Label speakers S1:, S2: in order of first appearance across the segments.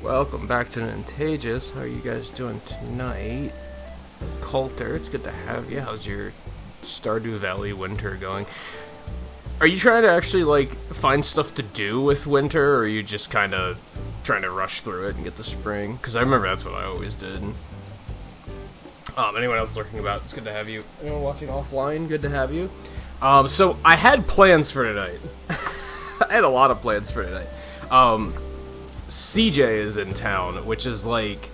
S1: Welcome back to Nintagious. How are you guys doing tonight? Coulter, it's good to have you. How's your Stardew Valley winter going? Are you trying to actually, like, find stuff to do with winter, or are you just kind of trying to rush through it and get to spring? Because I remember that's what I always did. Anyone else lurking about, it's good to have you. Anyone watching offline, good to have you. So I had plans for tonight. I had a lot of plans for tonight. CJ is in town, which is like...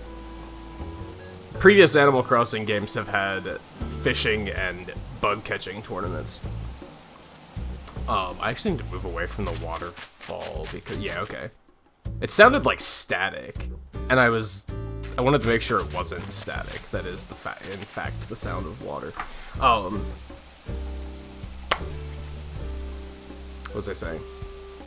S1: Previous Animal Crossing games have had fishing and bug catching tournaments. I actually need to move away from the waterfall because... Yeah, okay. It sounded like static, and I wanted to make sure it wasn't static. That is, in fact, the sound of water. What was I saying?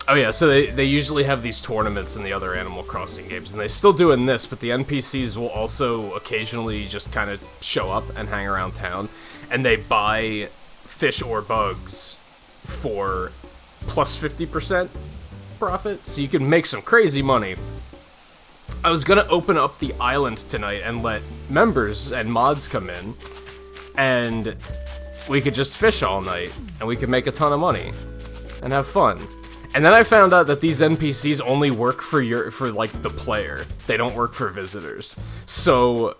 S1: Oh yeah, so they usually have these tournaments in the other Animal Crossing games, and they still do in this, but the NPCs will also occasionally just kind of show up and hang around town, and they buy fish or bugs for plus 50% profit, so you can make some crazy money. I was gonna open up the island tonight and let members and mods come in, and we could just fish all night, and we could make a ton of money, and have fun. And then I found out that these NPCs only work for like the player. They don't work for visitors. So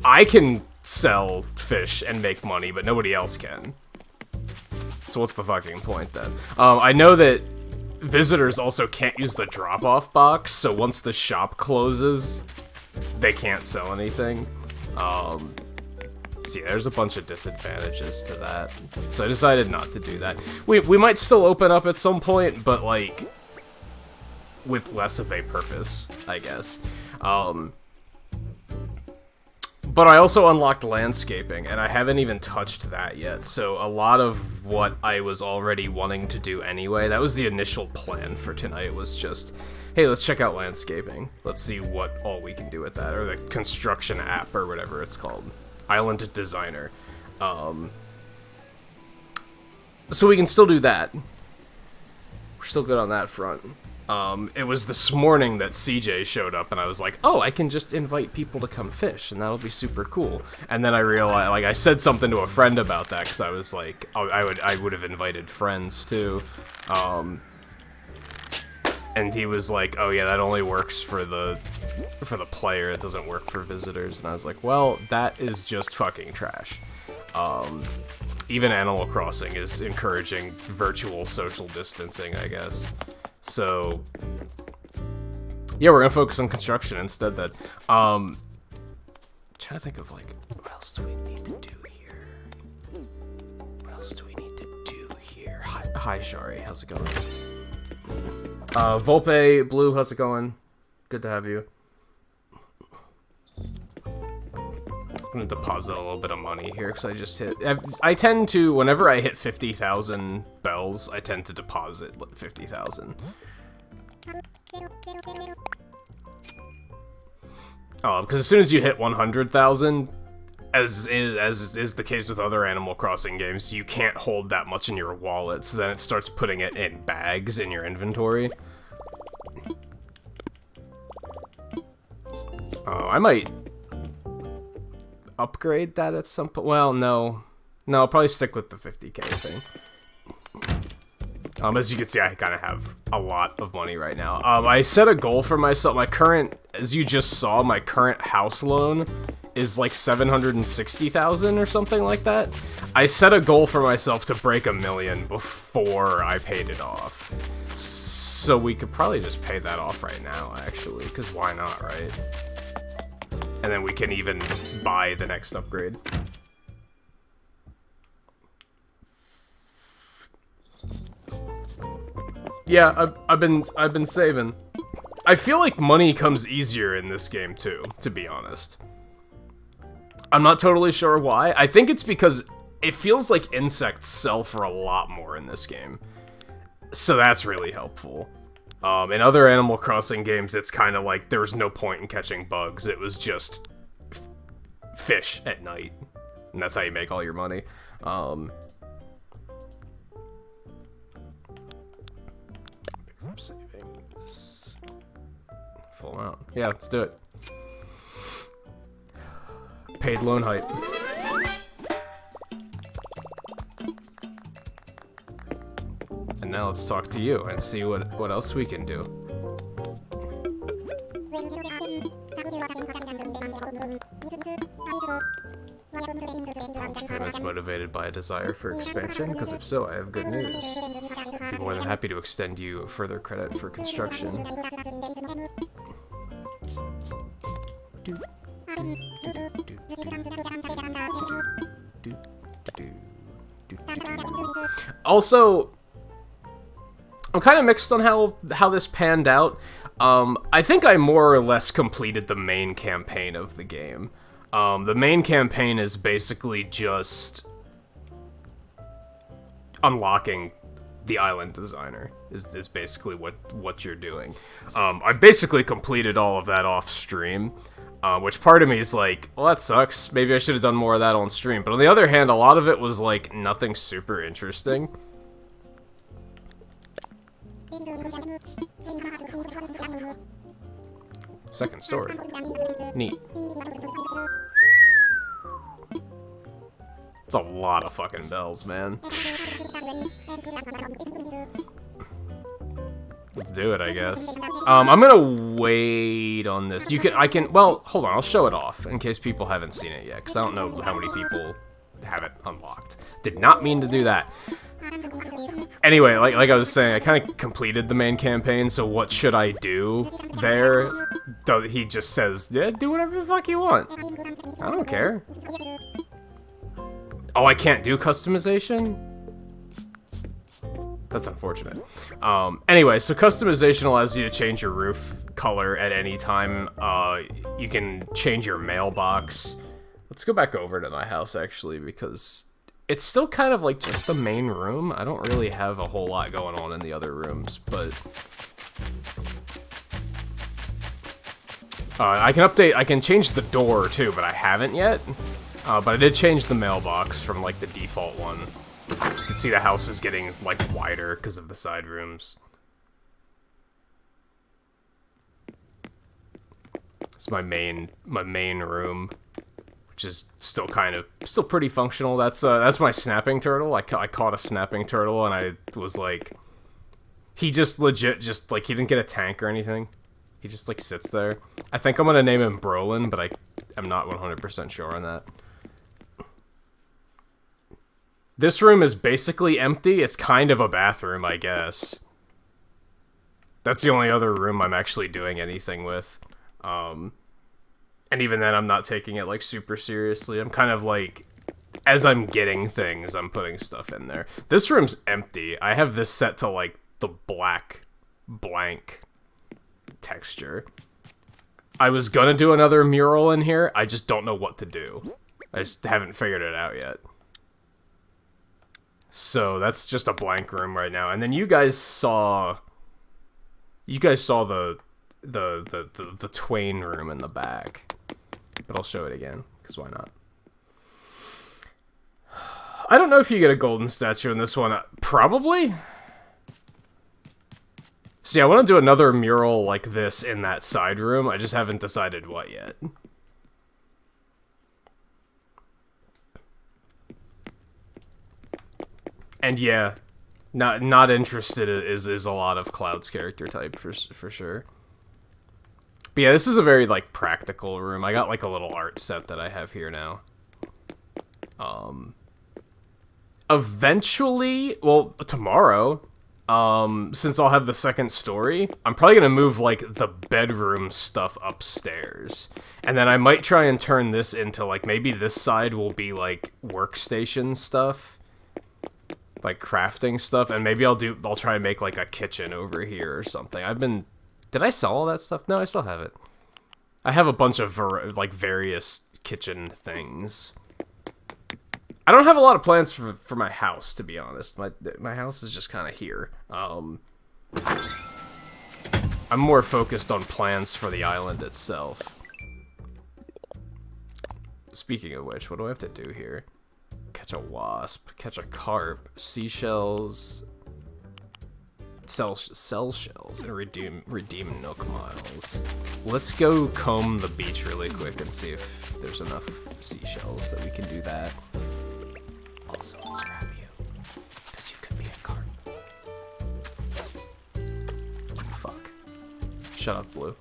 S1: I can sell fish and make money, but nobody else can. So what's the fucking point then? I know that visitors also can't use the drop-off box, so once the shop closes, they can't sell anything. So yeah, there's a bunch of disadvantages to that. So I decided not to do that. We might still open up at some point, but like with less of a purpose, I guess. But I also unlocked landscaping, and I haven't even touched that yet. So a lot of what I was already wanting to do anyway, that was the initial plan for tonight, was just, hey, let's check out landscaping. Let's see what all we can do with that, or the construction app, or whatever it's called. Island Designer. So we can still do that. We're still good on that front. It was this morning that CJ showed up, and I was like, oh, I can just invite people to come fish, and that'll be super cool. And then I realized, like, I said something to a friend about that, because I was like, oh, I would have invited friends, too. And he was like, oh yeah, that only works for the player, it doesn't work for visitors. And I was like, well, that is just fucking trash. Even Animal Crossing is encouraging virtual social distancing, I guess. So, yeah, we're gonna focus on construction instead then. Trying to think of, like, what else do we need to do here? Hi, Shari, how's it going? Volpe, Blue, how's it going? Good to have you. I'm gonna deposit a little bit of money here, because I just hit... I tend to, whenever I hit 50,000 bells, I tend to deposit 50,000. Because as soon as you hit 100,000, as is the case with other Animal Crossing games, you can't hold that much in your wallet, so then it starts putting it in bags in your inventory. I might upgrade that at some point. Well, no. No, I'll probably stick with the 50k thing. As you can see, I kind of have a lot of money right now. I set a goal for myself. My current, as you just saw, my current house loan is like 760,000 or something like that. I set a goal for myself to break 1 million before I paid it off. So we could probably just pay that off right now, actually, because why not, right? And then we can even buy the next upgrade. Yeah, I've been saving. I feel like money comes easier in this game too, to be honest. I'm not totally sure why. I think it's because it feels like insects sell for a lot more in this game. So that's really helpful. In other Animal Crossing games, it's kind of like there was no point in catching bugs. It was just fish at night. And that's how you make all your money. Savings. full amount. Yeah, let's do it. Paid loan height. And now let's talk to you and see what else we can do. It's motivated by a desire for expansion, because if so, I have good news. I'd be more than happy to extend you further credit for construction. Also, I'm kind of mixed on how this panned out. I think I more or less completed the main campaign of the game. The main campaign is basically just unlocking the island designer is basically what you're doing. I basically completed all of that off stream, which part of me is like, well, that sucks. Maybe I should have done more of that on stream. But on the other hand, a lot of it was like nothing super interesting. Second story. Neat. It's a lot of fucking bells, man. Let's do it, I guess. I'm gonna wait on this. Well, hold on, I'll show it off in case people haven't seen it yet, because I don't know how many people have it unlocked. Did not mean to do that. Anyway, like I was saying, I kind of completed the main campaign, so what should I do there? He just says, yeah, do whatever the fuck you want. I don't care. Oh, I can't do customization? That's unfortunate. Anyway, so customization allows you to change your roof color at any time. You can change your mailbox. Let's go back over to my house, actually, because it's still kind of like just the main room. I don't really have a whole lot going on in the other rooms, but I can change the door too, but I haven't yet. But I did change the mailbox from like the default one. You can see the house is getting like wider because of the side rooms. It's my main room, which is still pretty functional. That's my snapping turtle. I caught a snapping turtle, and I was like, he just legit he didn't get a tank or anything. He just like sits there. I think I'm gonna name him Brolin, but I'm not 100% sure on that. This room is basically empty. It's kind of a bathroom, I guess. That's the only other room I'm actually doing anything with. And even then, I'm not taking it, like, super seriously. I'm kind of, like, as I'm getting things, I'm putting stuff in there. This room's empty. I have this set to, like, the black, blank texture. I was gonna do another mural in here. I just don't know what to do. I just haven't figured it out yet. So that's just a blank room right now. And then you guys saw the Twain room in the back. But I'll show it again, because why not? I don't know if you get a golden statue in this one. Probably. See, I want to do another mural like this in that side room. I just haven't decided what yet. And yeah, not interested is a lot of Cloud's character type for sure. But yeah, this is a very like practical room. I got like a little art set that I have here now. Eventually, well, tomorrow, since I'll have the second story, I'm probably gonna move like the bedroom stuff upstairs, and then I might try and turn this into like maybe this side will be like workstation stuff. Like crafting stuff, and maybe I'll try and make like a kitchen over here or something. Did I sell all that stuff? No, I still have it. I have a bunch of various kitchen things. I don't have a lot of plans for my house, to be honest. My house is just kind of here. I'm more focused on plans for the island itself. Speaking of which, what do I have to do here? Catch a wasp, catch a carp, seashells, sell shells and redeem Nook miles. Let's go comb the beach really quick and see if there's enough seashells that we can do that. Also, let's grab you, because you could be a carp. Fuck. Shut up, Blue.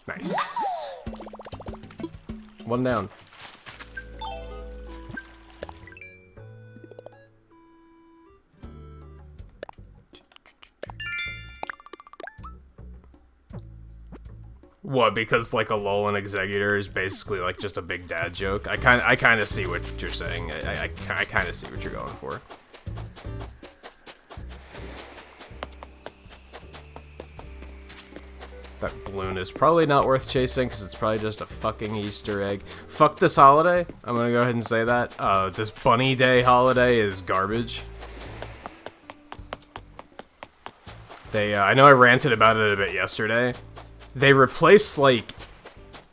S1: Nice. One down. What? Because like a lull and executor is basically like just a big dad joke. I kind of see what you're saying. I kind of see what you're going for. That balloon is probably not worth chasing because it's probably just a fucking Easter egg. Fuck this holiday. I'm gonna go ahead and say that. This Bunny Day holiday is garbage. I know I ranted about it a bit yesterday. They replace like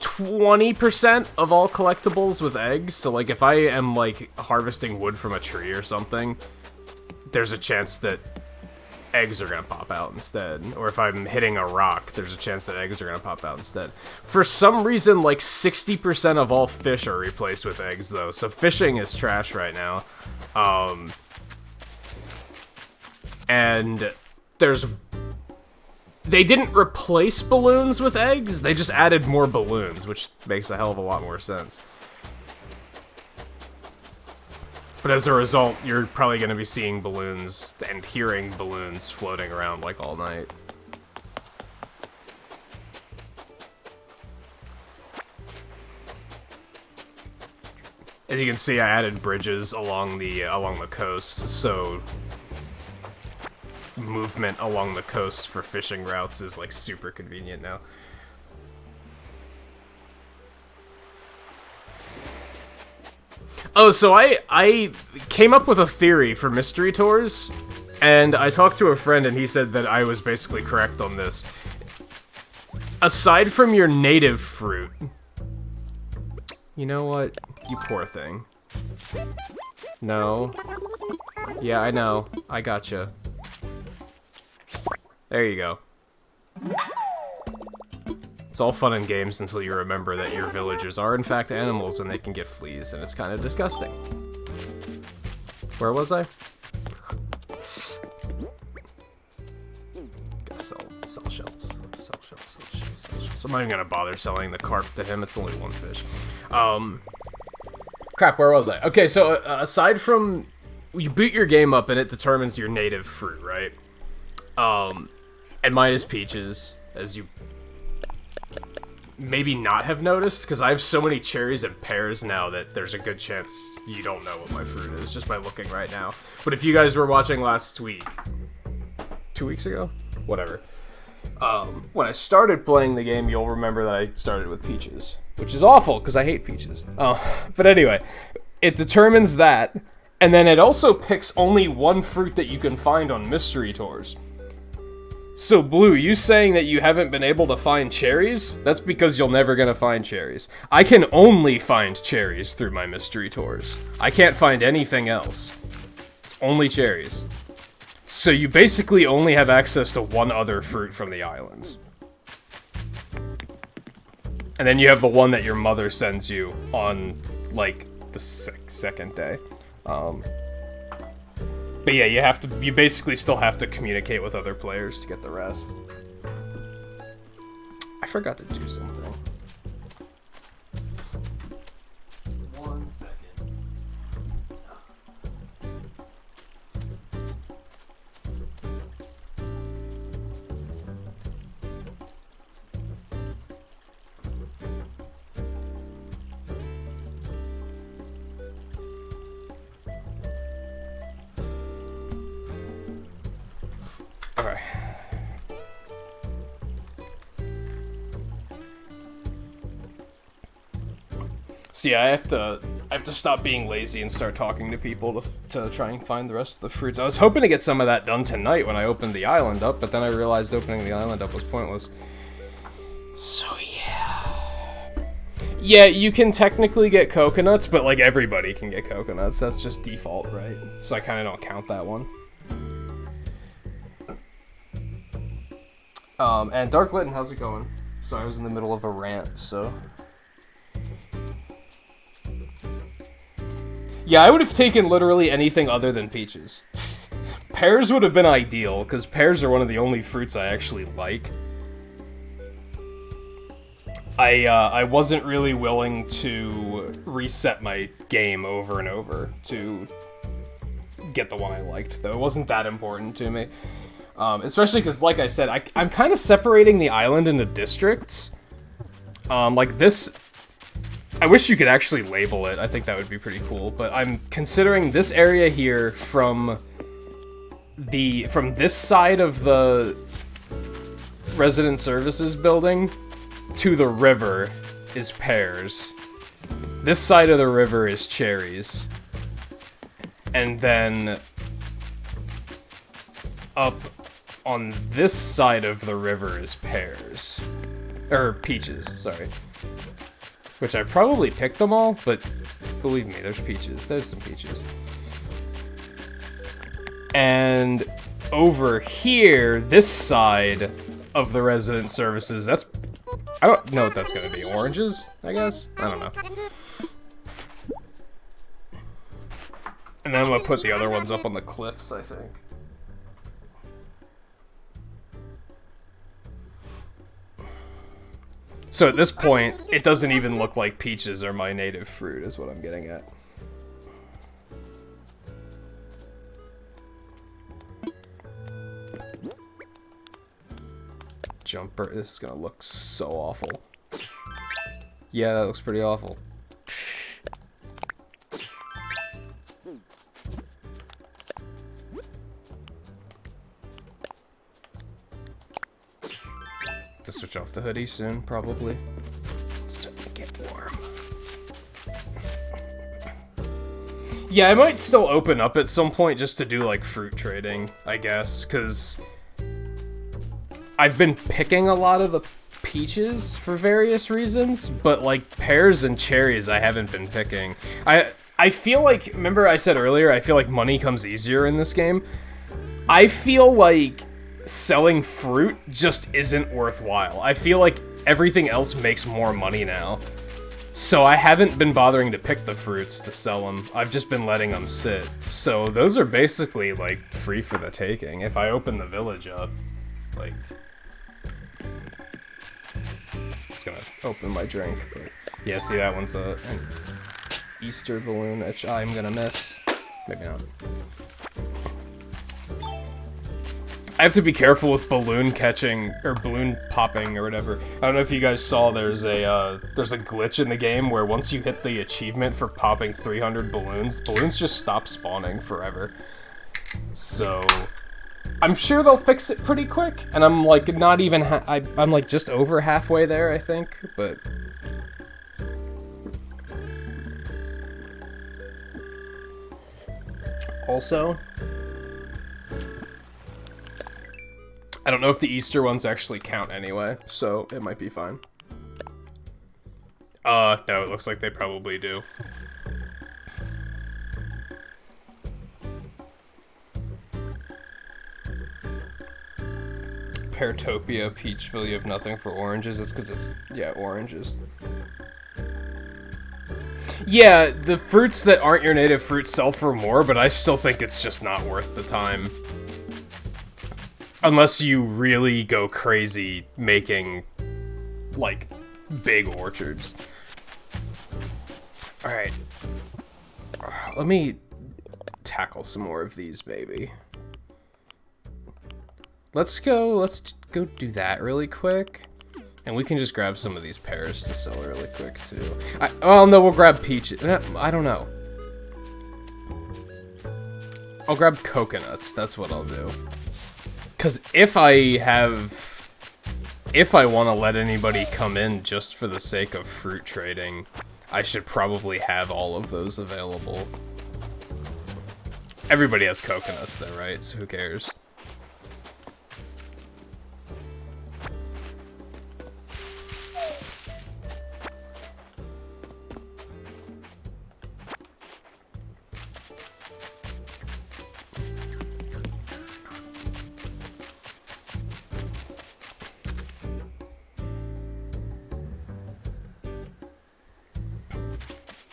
S1: 20% of all collectibles with eggs. So like if I am like harvesting wood from a tree or something, there's a chance that eggs are gonna pop out instead. Or if I'm hitting a rock, there's a chance that eggs are gonna pop out instead. For some reason, like 60% of all fish are replaced with eggs though, so fishing is trash right now. And they didn't replace balloons with eggs, they just added more balloons, which makes a hell of a lot more sense. But as a result, you're probably going to be seeing balloons and hearing balloons floating around like all night. As you can see, I added bridges along the coast, so movement along the coast for fishing routes is like super convenient now. Oh, so I came up with a theory for mystery tours, and I talked to a friend and he said that I was basically correct on this. Aside from your native fruit... You know what? You poor thing. No. Yeah, I know. I gotcha. There you go. It's all fun and games until you remember that your villagers are in fact animals and they can get fleas, and it's kind of disgusting. Where was I? Gotta sell shells. Sell shells. I'm not even gonna bother selling the carp to him, it's only one fish. Crap, where was I? Okay, so aside from... You boot your game up and it determines your native fruit, right? And mine is peaches, as you maybe not have noticed, because I have so many cherries and pears now that there's a good chance you don't know what my fruit is, just by looking right now. But if you guys were watching last week... 2 weeks ago? Whatever. When I started playing the game, you'll remember that I started with peaches. Which is awful, because I hate peaches. But anyway, it determines that, and then it also picks only one fruit that you can find on mystery tours. So, Blue, you saying that you haven't been able to find cherries? That's because you're never gonna find cherries. I can only find cherries through my mystery tours. I can't find anything else. It's only cherries. So you basically only have access to one other fruit from the islands. And then you have the one that your mother sends you on, like, the second day. But yeah, you basically still have to communicate with other players to get the rest. I forgot to do something. 1 second. Okay. See, I have to I have to stop being lazy and start talking to people to try and find the rest of the fruits. I was hoping to get some of that done tonight when I opened the island up, but then I realized opening the island up was pointless. So yeah. Yeah, you can technically get coconuts, but like everybody can get coconuts. That's just default, right? So I kind of don't count that one. And Dark Litten, how's it going? Sorry, I was in the middle of a rant, so... Yeah, I would have taken literally anything other than peaches. Pears would have been ideal, because pears are one of the only fruits I actually like. I wasn't really willing to reset my game over and over to get the one I liked, though. It wasn't that important to me. Especially because, like I said, I'm kind of separating the island into districts. Like this... I wish you could actually label it. I think that would be pretty cool. But I'm considering this area here from this side of the resident services building to the river is pears. This side of the river is cherries. And then up on this side of the river is pears. Or peaches, sorry. Which I probably picked them all, but believe me, there's peaches. There's some peaches. And over here, this side of the resident services, that's... I don't know what that's gonna be. Oranges, I guess? I don't know. And then I'm gonna put the other ones up on the cliffs, I think. So at this point, it doesn't even look like peaches are my native fruit, is what I'm getting at. Jumper, this is gonna look so awful. Yeah, that looks pretty awful. To switch off the hoodie soon, probably. It's starting to get warm. Yeah, I might still open up at some point just to do, like, fruit trading, I guess, because I've been picking a lot of the peaches for various reasons, but, like, pears and cherries I haven't been picking. I feel like, remember I said earlier, I feel like money comes easier in this game? I feel like selling fruit just isn't worthwhile. I feel like everything else makes more money now. So I haven't been bothering to pick the fruits to sell them. I've just been letting them sit. So those are basically, like, free for the taking. If I open the village up, like... Just gonna open my drink, but... Yeah, see, that one's an Easter balloon, which I'm gonna miss. Maybe not. I have to be careful with balloon catching, or balloon popping, or whatever. I don't know if you guys saw, there's a glitch in the game where once you hit the achievement for popping 300 balloons, balloons just stop spawning forever. So, I'm sure they'll fix it pretty quick, and I'm like not even, I'm like just over halfway there, I think, but... Also... I don't know if the Easter ones actually count anyway, so it might be fine. No, it looks like they probably do. Peartopia, Peachville, you have nothing for oranges. It's because it's, yeah, oranges. Yeah, the fruits that aren't your native fruits sell for more, but I still think it's just not worth the time. Unless you really go crazy making, like, big orchards. Alright. Let me tackle some more of these, maybe. Let's go do that really quick. And we can just grab some of these pears to sell really quick, too. Oh, no, we'll grab peaches. I don't know. I'll grab coconuts. That's what I'll do. Because if I want to let anybody come in just for the sake of fruit trading, I should probably have all of those available. Everybody has coconuts though, right? So who cares?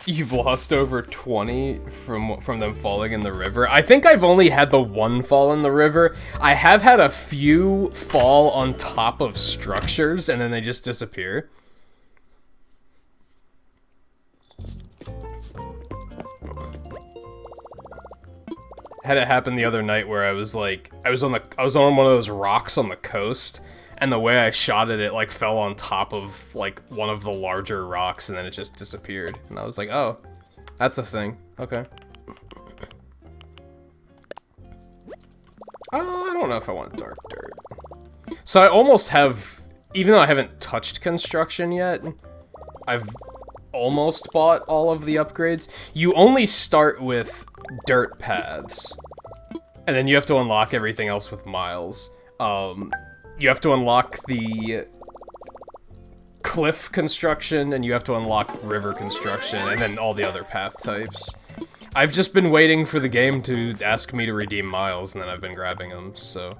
S1: You've lost over 20 from them falling in the river. I think I've only had the one fall in the river. I have had a few fall on top of structures and then they just disappear. Had it happen the other night where I was like, I was on one of those rocks on the coast, and the way I shot it, it like fell on top of like one of the larger rocks, and then it just disappeared. And I was like, oh, that's a thing. Okay. I don't know if I want dark dirt. So I almost have, even though I haven't touched construction yet, I've almost bought all of the upgrades. You only start with dirt paths, and then you have to unlock everything else with miles. You have to unlock the cliff construction, and you have to unlock river construction, and then all the other path types. I've just been waiting for the game to ask me to redeem miles, and then I've been grabbing them, so...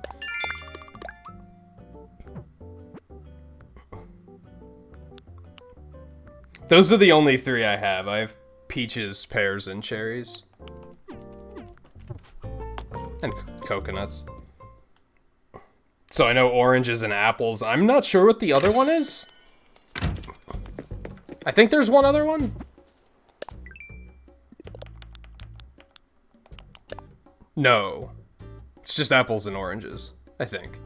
S1: Those are the only three I have. I have peaches, pears, and cherries. And coconuts. So I know oranges and apples. I'm not sure what the other one is. I think there's one other one. No. It's just apples and oranges, I think.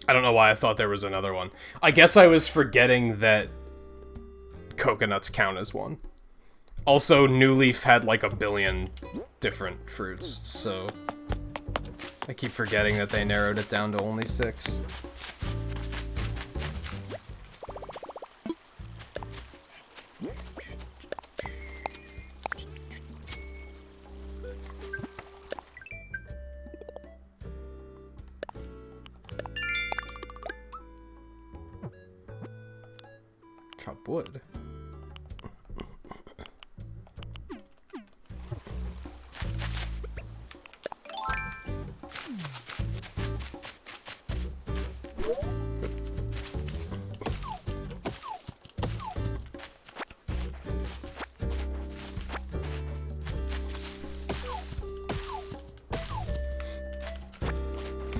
S1: I don't know why I thought there was another one. I guess I was forgetting that coconuts count as one. Also, New Leaf had like 1 billion different fruits, so I keep forgetting that they narrowed it down to only 6. Chop wood.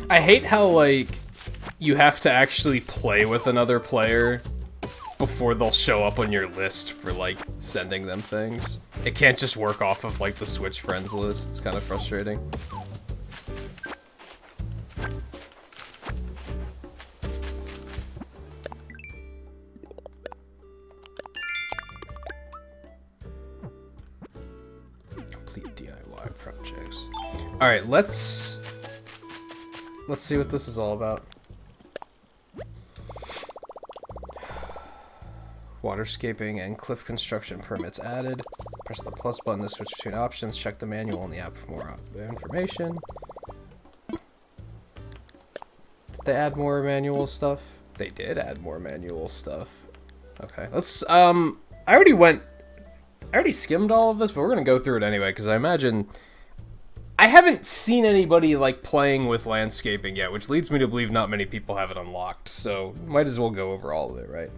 S1: I hate how, like, you have to actually play with another player before they'll show up on your list for, like, sending them things. It can't just work off of, like, the Switch friends list. It's kind of frustrating. Complete DIY projects. Alright, let's see what this is all about. Waterscaping and cliff construction permits added. Press the plus button to switch between options. Check the manual in the app for more information. Did they add more manual stuff? They did add more manual stuff. Okay, let's, I already skimmed all of this, but we're gonna go through it anyway, because I imagine... I haven't seen anybody, like, playing with landscaping yet, which leads me to believe not many people have it unlocked, so might as well go over all of it, right?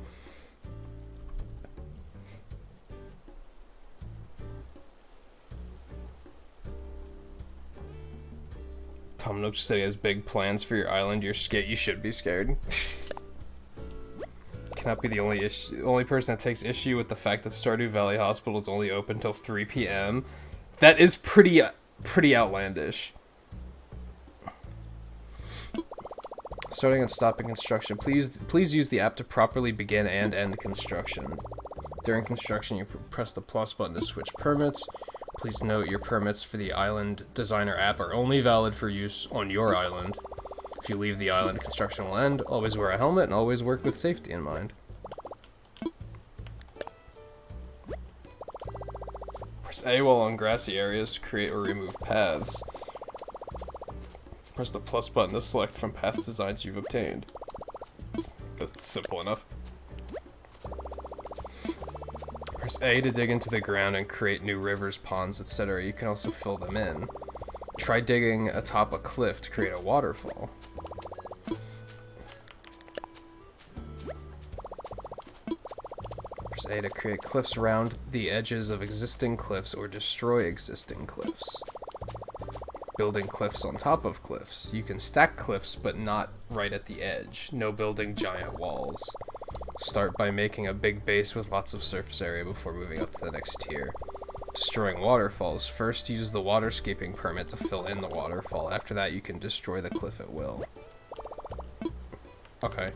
S1: Tom Nook said he has big plans for your island. You're scared. You should be scared. Cannot be the only person that takes issue with the fact that Stardew Valley Hospital is only open till 3 p.m. That is pretty outlandish. Starting and stopping construction. Please use the app to properly begin and end construction. During construction, you press the plus button to switch permits. Please note your permits for the Island Designer app are only valid for use on your island. If you leave the island, construction will end. Always wear a helmet and always work with safety in mind. Press A while on grassy areas to create or remove paths. Press the plus button to select from path designs you've obtained. That's simple enough. Press A to dig into the ground and create new rivers, ponds, etc. You can also fill them in. Try digging atop a cliff to create a waterfall. Press A to create cliffs around the edges of existing cliffs or destroy existing cliffs. Building cliffs on top of cliffs. You can stack cliffs, but not right at the edge. No building giant walls. Start by making a big base with lots of surface area before moving up to the next tier. Destroying waterfalls. First, use the waterscaping permit to fill in the waterfall. After that, you can destroy the cliff at will. Okay.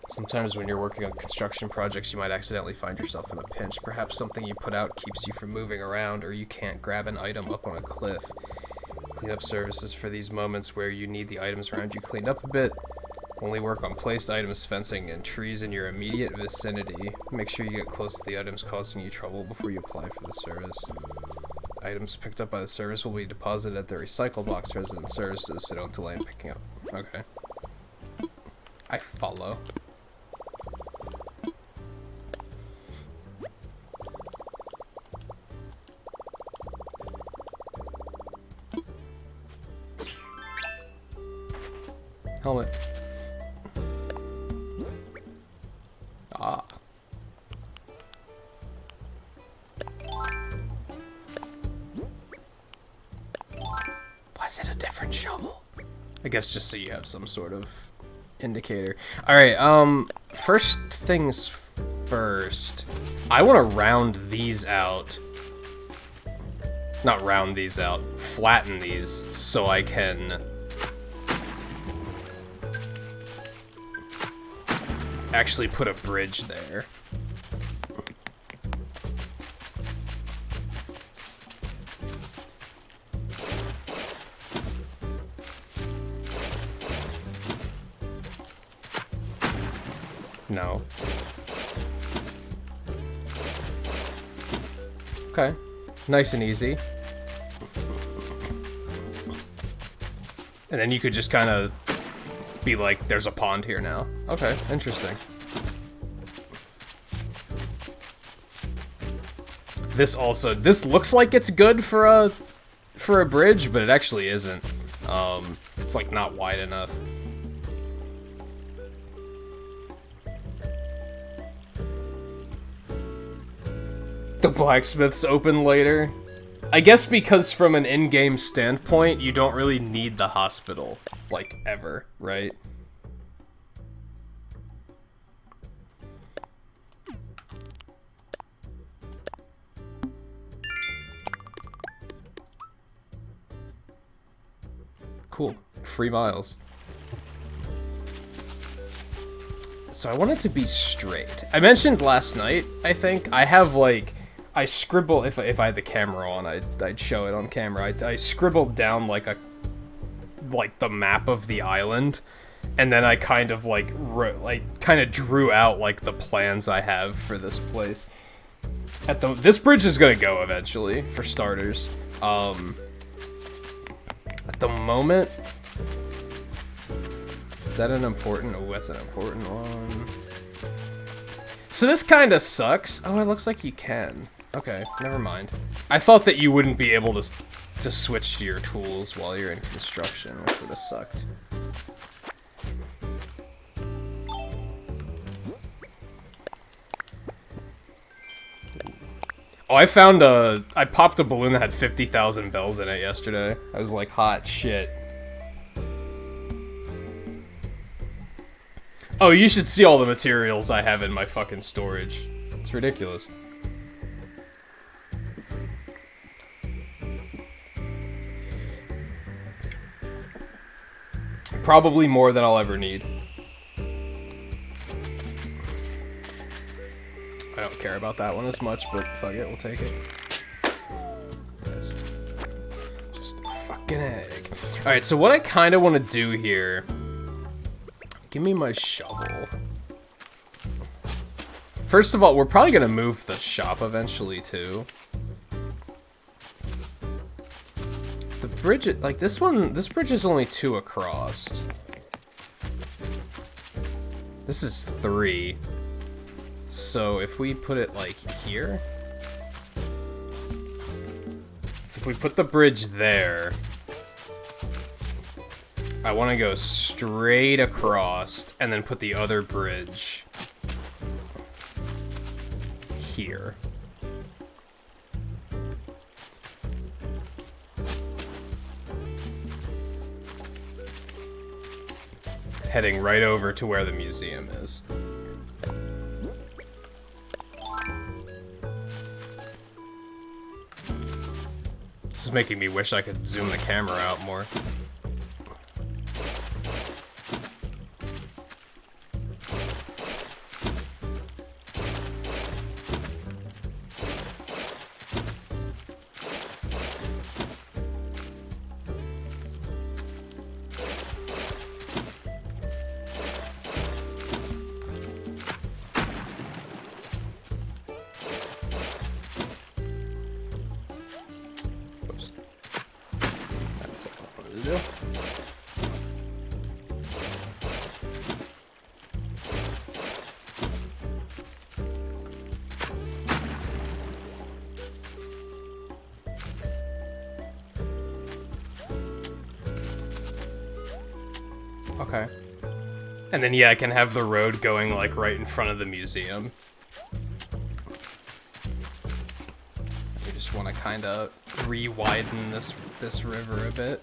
S1: Sometimes when you're working on construction projects, you might accidentally find yourself in a pinch. Perhaps something you put out keeps you from moving around, or you can't grab an item up on a cliff. Cleanup services for these moments where you need the items around you cleaned up a bit. Only work on placed items, fencing, and trees in your immediate vicinity. Make sure you get close to the items causing you trouble before you apply for the service. Items picked up by the service will be deposited at the recycle box resident services, so don't delay in picking up. Okay. I follow. Helmet. Ah. Why is it a different shovel? I guess just so you have some sort of indicator. Alright, first things first. I want to round these out. Not round these out. Flatten these so I can actually put a bridge there. No. Okay. Nice and easy. And then you could just kind of be like, there's a pond here now. Okay, interesting. This looks like it's good for a bridge, but it actually isn't. It's like not wide enough. The blacksmith's open later. I guess because from an in-game standpoint, you don't really need the hospital, like, ever, right? Cool. Free miles. So I want it to be straight. I mentioned last night, I think, I have, like... I scribble, if I had the camera on, I'd show it on camera. I scribbled down, like, the map of the island, and then I kind of, like, drew out, like, the plans I have for this place. This bridge is gonna go eventually, for starters. At the moment... Is that an important... Oh, that's an important one. So this kind of sucks. Oh, it looks like you can. Okay, never mind. I thought that you wouldn't be able to switch to your tools while you're in construction, which would have sucked. Oh, I popped a balloon that had 50,000 bells in it yesterday. I was like, hot shit. Oh, you should see all the materials I have in my fucking storage. It's ridiculous. Probably more than I'll ever need. I don't care about that one as much, but fuck it, we'll take it. That's just Fucking egg. Alright, so what I kind of want to do here... Give me my shovel. First of all, we're probably going to move the shop eventually, too. The bridge... Like, this bridge is only 2 across. This is 3. So if we put it, like, here... So if we put the bridge there... I want to go straight across and then put the other bridge here. Heading right over to where the museum is. This is making me wish I could zoom the camera out more. Okay. And then, yeah, I can have the road going, like, right in front of the museum. We just want to kind of re-widen this river a bit.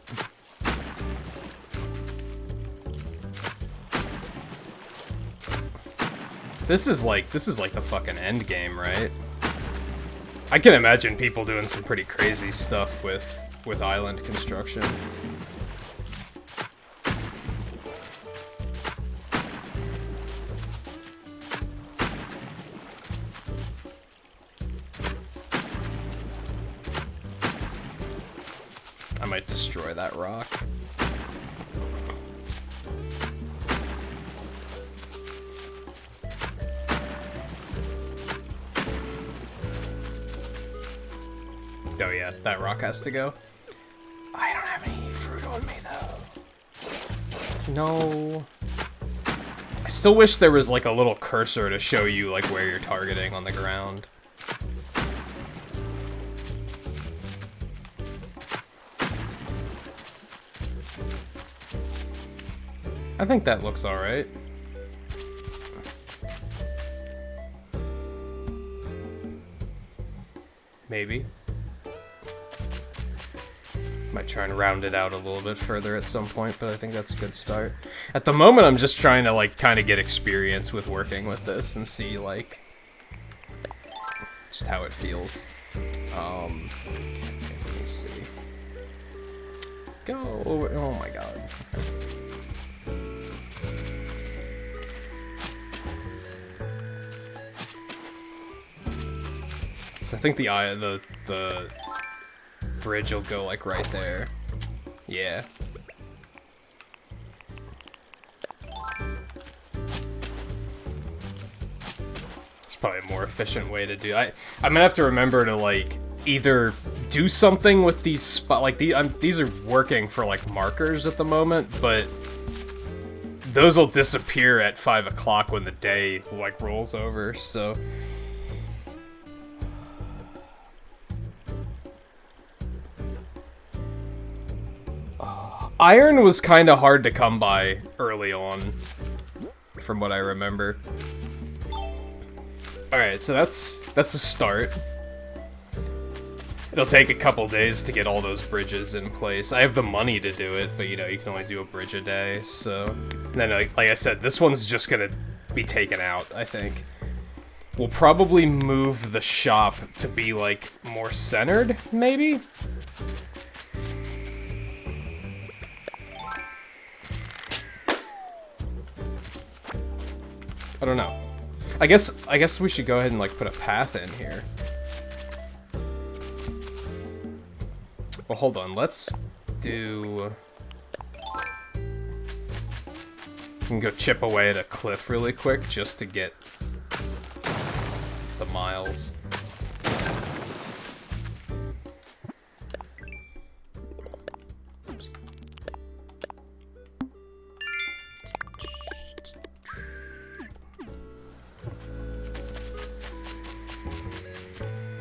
S1: This is like the fucking end game, right? I can imagine people doing some pretty crazy stuff with island construction. I might destroy that rock. Oh yeah, that rock has to go. I don't have any fruit on me though. No. I still wish there was like a little cursor to show you like where you're targeting on the ground. I think that looks alright. Maybe. Might try and round it out a little bit further at some point, but I think that's a good start. At the moment, I'm just trying to, like, kind of get experience with working with this and see, like, just how it feels. Let me see. Go over. Oh my god. Okay. So I think the bridge will go like right there. Yeah. It's probably a more efficient way to do. I'm gonna have to remember to like either do something with these these are working for like markers at the moment, but those will disappear at 5 o'clock when the day like rolls over. So. Iron was kind of hard to come by early on, from what I remember. Alright, so that's a start. It'll take a couple days to get all those bridges in place. I have the money to do it, but you know, you can only do a bridge a day, so... And then, like I said, this one's just gonna be taken out, I think. We'll probably move the shop to be, like, more centered, maybe? I don't know. I guess we should go ahead and like put a path in here. Well, hold on. Let's do... I can go chip away at a cliff really quick just to get the miles.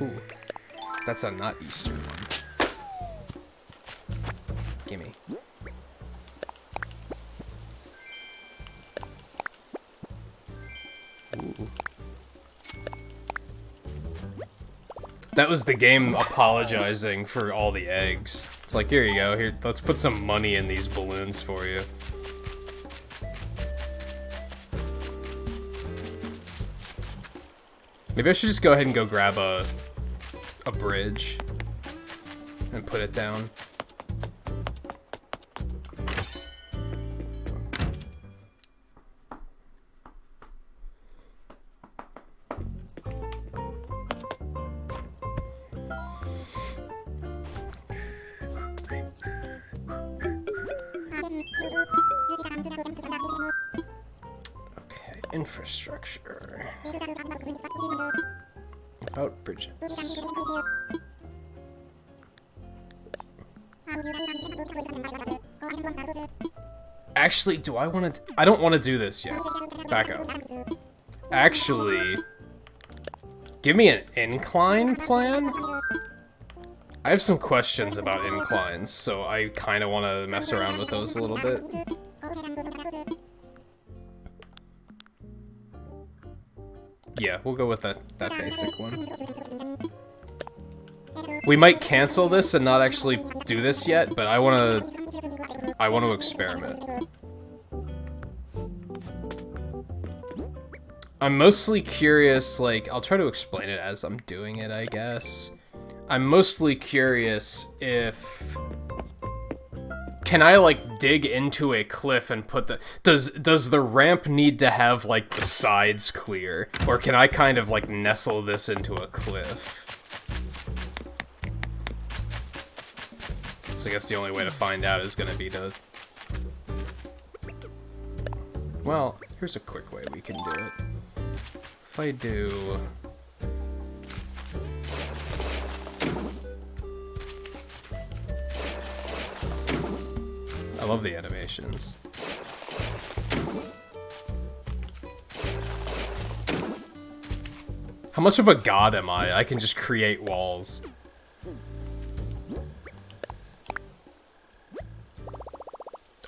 S1: Ooh, that's a not Easter one. Gimme. Ooh. That was the game apologizing for all the eggs. It's like, here you go, here, let's put some money in these balloons for you. Maybe I should just go ahead and go grab a bridge and put it down. Okay, infrastructure. About bridges. Actually, do I want to... I don't want to do this yet. Back up. Actually, give me an incline plan? I have some questions about inclines, so I kind of want to mess around with those a little bit. Yeah, we'll go with that basic one. We might cancel this and not actually do this yet, but I want to experiment. I'm mostly curious, like, I'll try to explain it as I'm doing it, I guess. I'm mostly curious if... Can I, like, dig into a cliff and put the... Does the ramp need to have, like, the sides clear? Or can I kind of, like, nestle this into a cliff? So I guess the only way to find out is gonna be to... Well, here's a quick way we can do it. If I do... I love the animations. How much of a god am I? I can just create walls.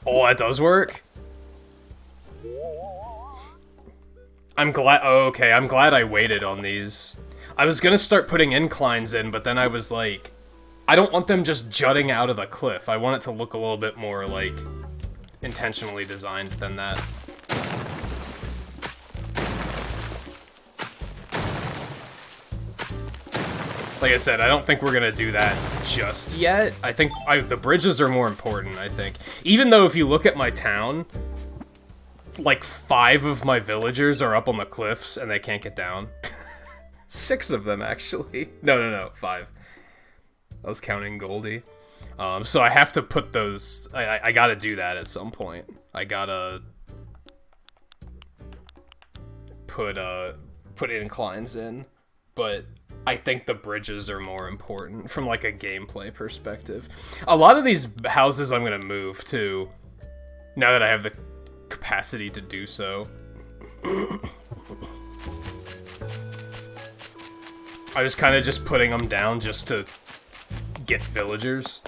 S1: Oh, that does work? I'm glad- oh, okay, I'm glad I waited on these. I was gonna start putting inclines in, but then I was like... I don't want them just jutting out of the cliff. I want it to look a little bit more, like, intentionally designed than that. Like I said, I don't think we're gonna do that just yet. I think the bridges are more important, I think. Even though if you look at my town, like 5 of my villagers are up on the cliffs and they can't get down. 6 of them, actually. No, 5. I was counting Goldie. So I have to put those... I gotta do that at some point. I gotta... put inclines in. But I think the bridges are more important from, like, a gameplay perspective. A lot of these houses I'm gonna move, too. Now that I have the capacity to do so. I was kind of just putting them down just to get villagers.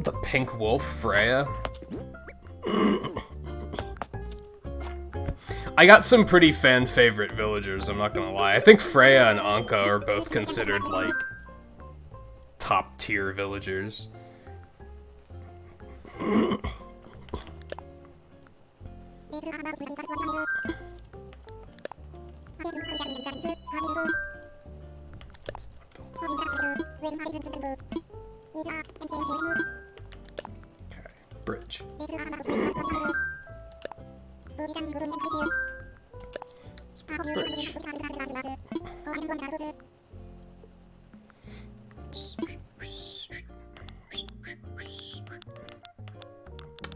S1: The pink wolf, Freya. I got some pretty fan-favorite villagers, I'm not gonna lie. I think Freya and Anka are both considered, like, top-tier villagers. Okay, bridge. Let's Bridge.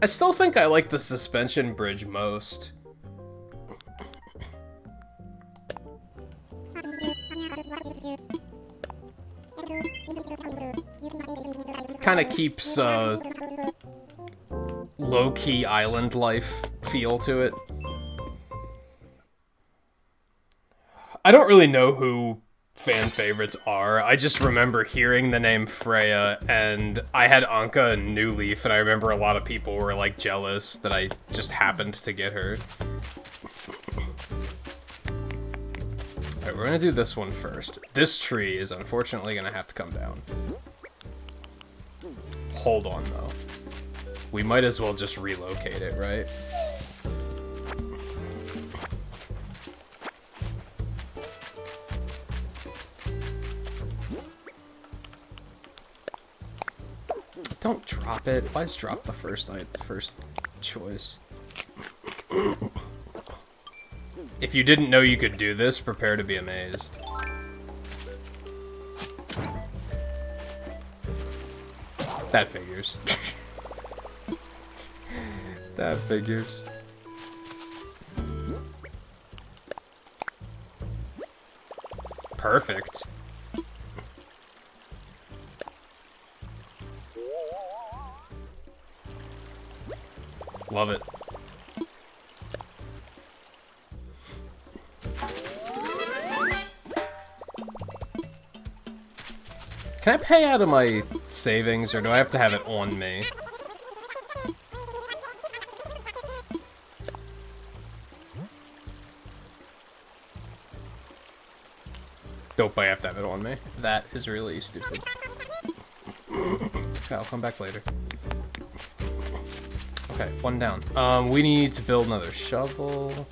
S1: I still think I like the suspension bridge most. Kind of keeps low-key island life feel to it. I don't really know who fan favorites are. I just remember hearing the name Freya, and I had Anka and New Leaf, and I remember a lot of people were like jealous that I just happened to get her. Alright, we're gonna do this one first. This tree is unfortunately gonna have to come down. Hold on, though. We might as well just relocate it, right? Don't drop it. Why just drop the first choice? If you didn't know you could do this, prepare to be amazed. That figures. That figures. Perfect. Love it. Can I pay out of my savings, or do I have to have it on me? Dope, I have to have it on me. That is really stupid. Okay, I'll come back later. Okay, one down. We need to build another shovel.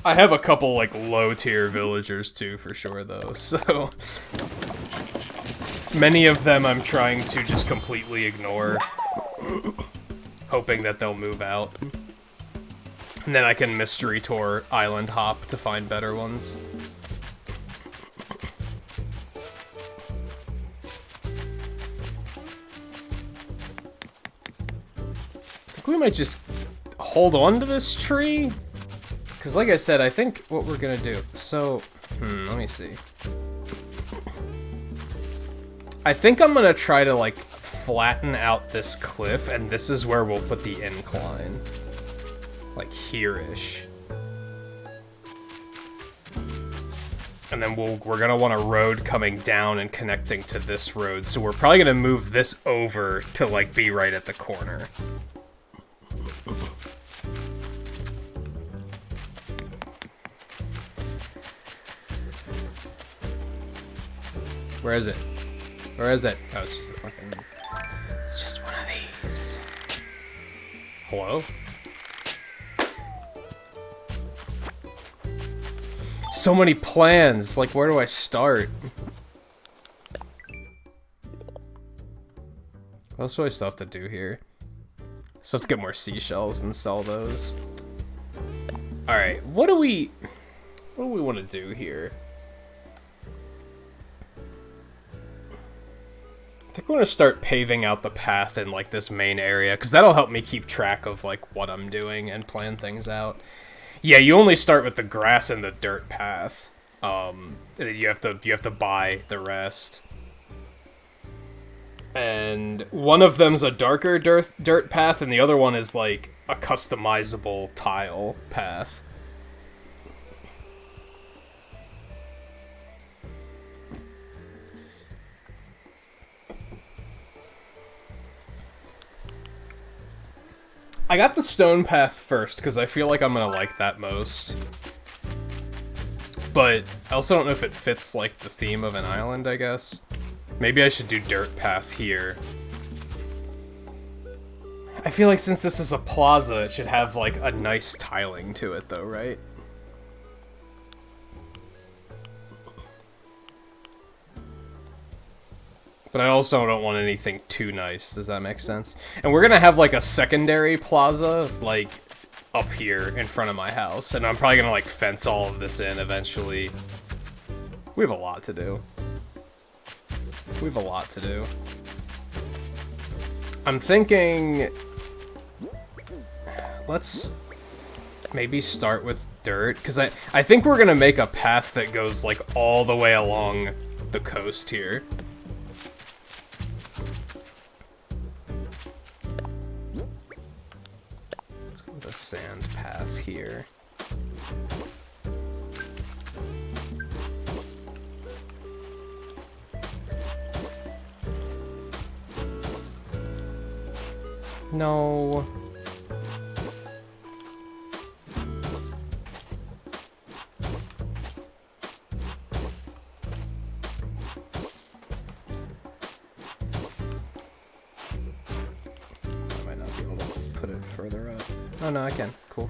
S1: I have a couple, like, low-tier villagers, too, for sure, though, so... Many of them I'm trying to just completely ignore, hoping that they'll move out. And then I can mystery tour Island Hop to find better ones. I think we might just hold on to this tree? Because like I said, I think what we're gonna do... So, let me see. I think I'm gonna try to, like, flatten out this cliff, and this is where we'll put the incline. Like, here-ish. And then we're gonna want a road coming down and connecting to this road, so we're probably gonna move this over to, like, be right at the corner. Where is it? Where is it? Oh, it's just a fucking... It's just one of these. Hello? So many plans! Like, where do I start? What else do I still have to do here? Still have to get more seashells and sell those. Alright, what do we want to do here? I think we're gonna start paving out the path in, like, this main area, because that'll help me keep track of, like, what I'm doing and plan things out. Yeah, you only start with the grass and the dirt path. You have to buy the rest. And one of them's a darker dirt path, and the other one is, like, a customizable tile path. I got the stone path first, because I feel like I'm gonna like that most. But I also don't know if it fits, like, the theme of an island, I guess. Maybe I should do dirt path here. I feel like since this is a plaza, it should have, like, a nice tiling to it, though, right? But I also don't want anything too nice. Does that make sense? And we're gonna have like a secondary plaza, like up here in front of my house, and I'm probably gonna like fence all of this in eventually. We have a lot to do. We have a lot to do. I'm thinking, let's maybe start with dirt, because I think we're gonna make a path that goes like all the way along the coast here. Let's go with a sand path here. No. I might not be able to put it further up. Oh no, I can. Cool.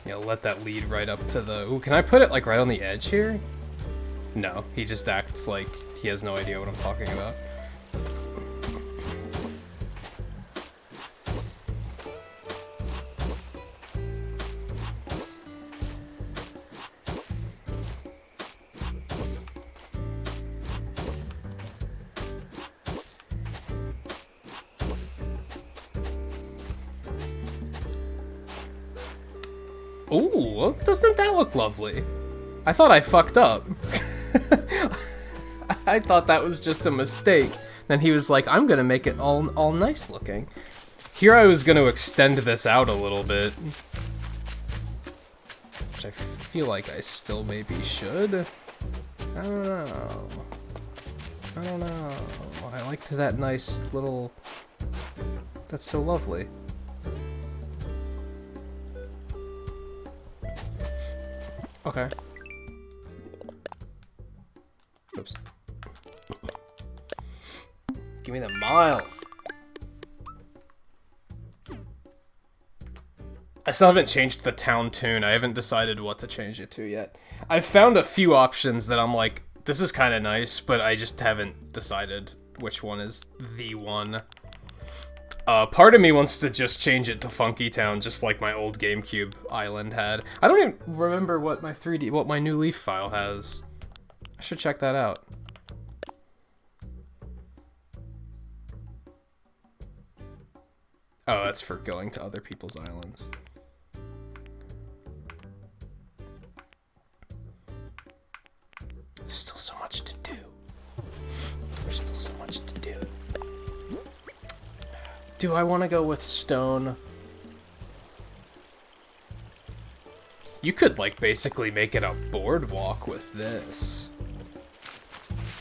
S1: Yeah, let that lead right up to the... Ooh, can I put it like right on the edge here? No, he just acts like he has no idea what I'm talking about. Ooh, doesn't that look lovely? I thought I fucked up. I thought that was just a mistake. Then he was like, I'm gonna make it all nice looking. Here I was gonna extend this out a little bit. Which I feel like I still maybe should. I don't know. I don't know. I liked that nice little... That's so lovely. Okay. Oops. Give me the miles. I still haven't changed the town tune. I haven't decided what to change it to yet. I've found a few options that I'm like, this is kind of nice, but I just haven't decided which one is the one. Part of me wants to just change it to Funky Town, just like my old GameCube island had. I don't even remember what my new Leaf file has. I should check that out. Oh, that's for going to other people's islands. There's still so much to do. There's still so much to do. Do I want to go with stone? You could, like, basically make it a boardwalk with this.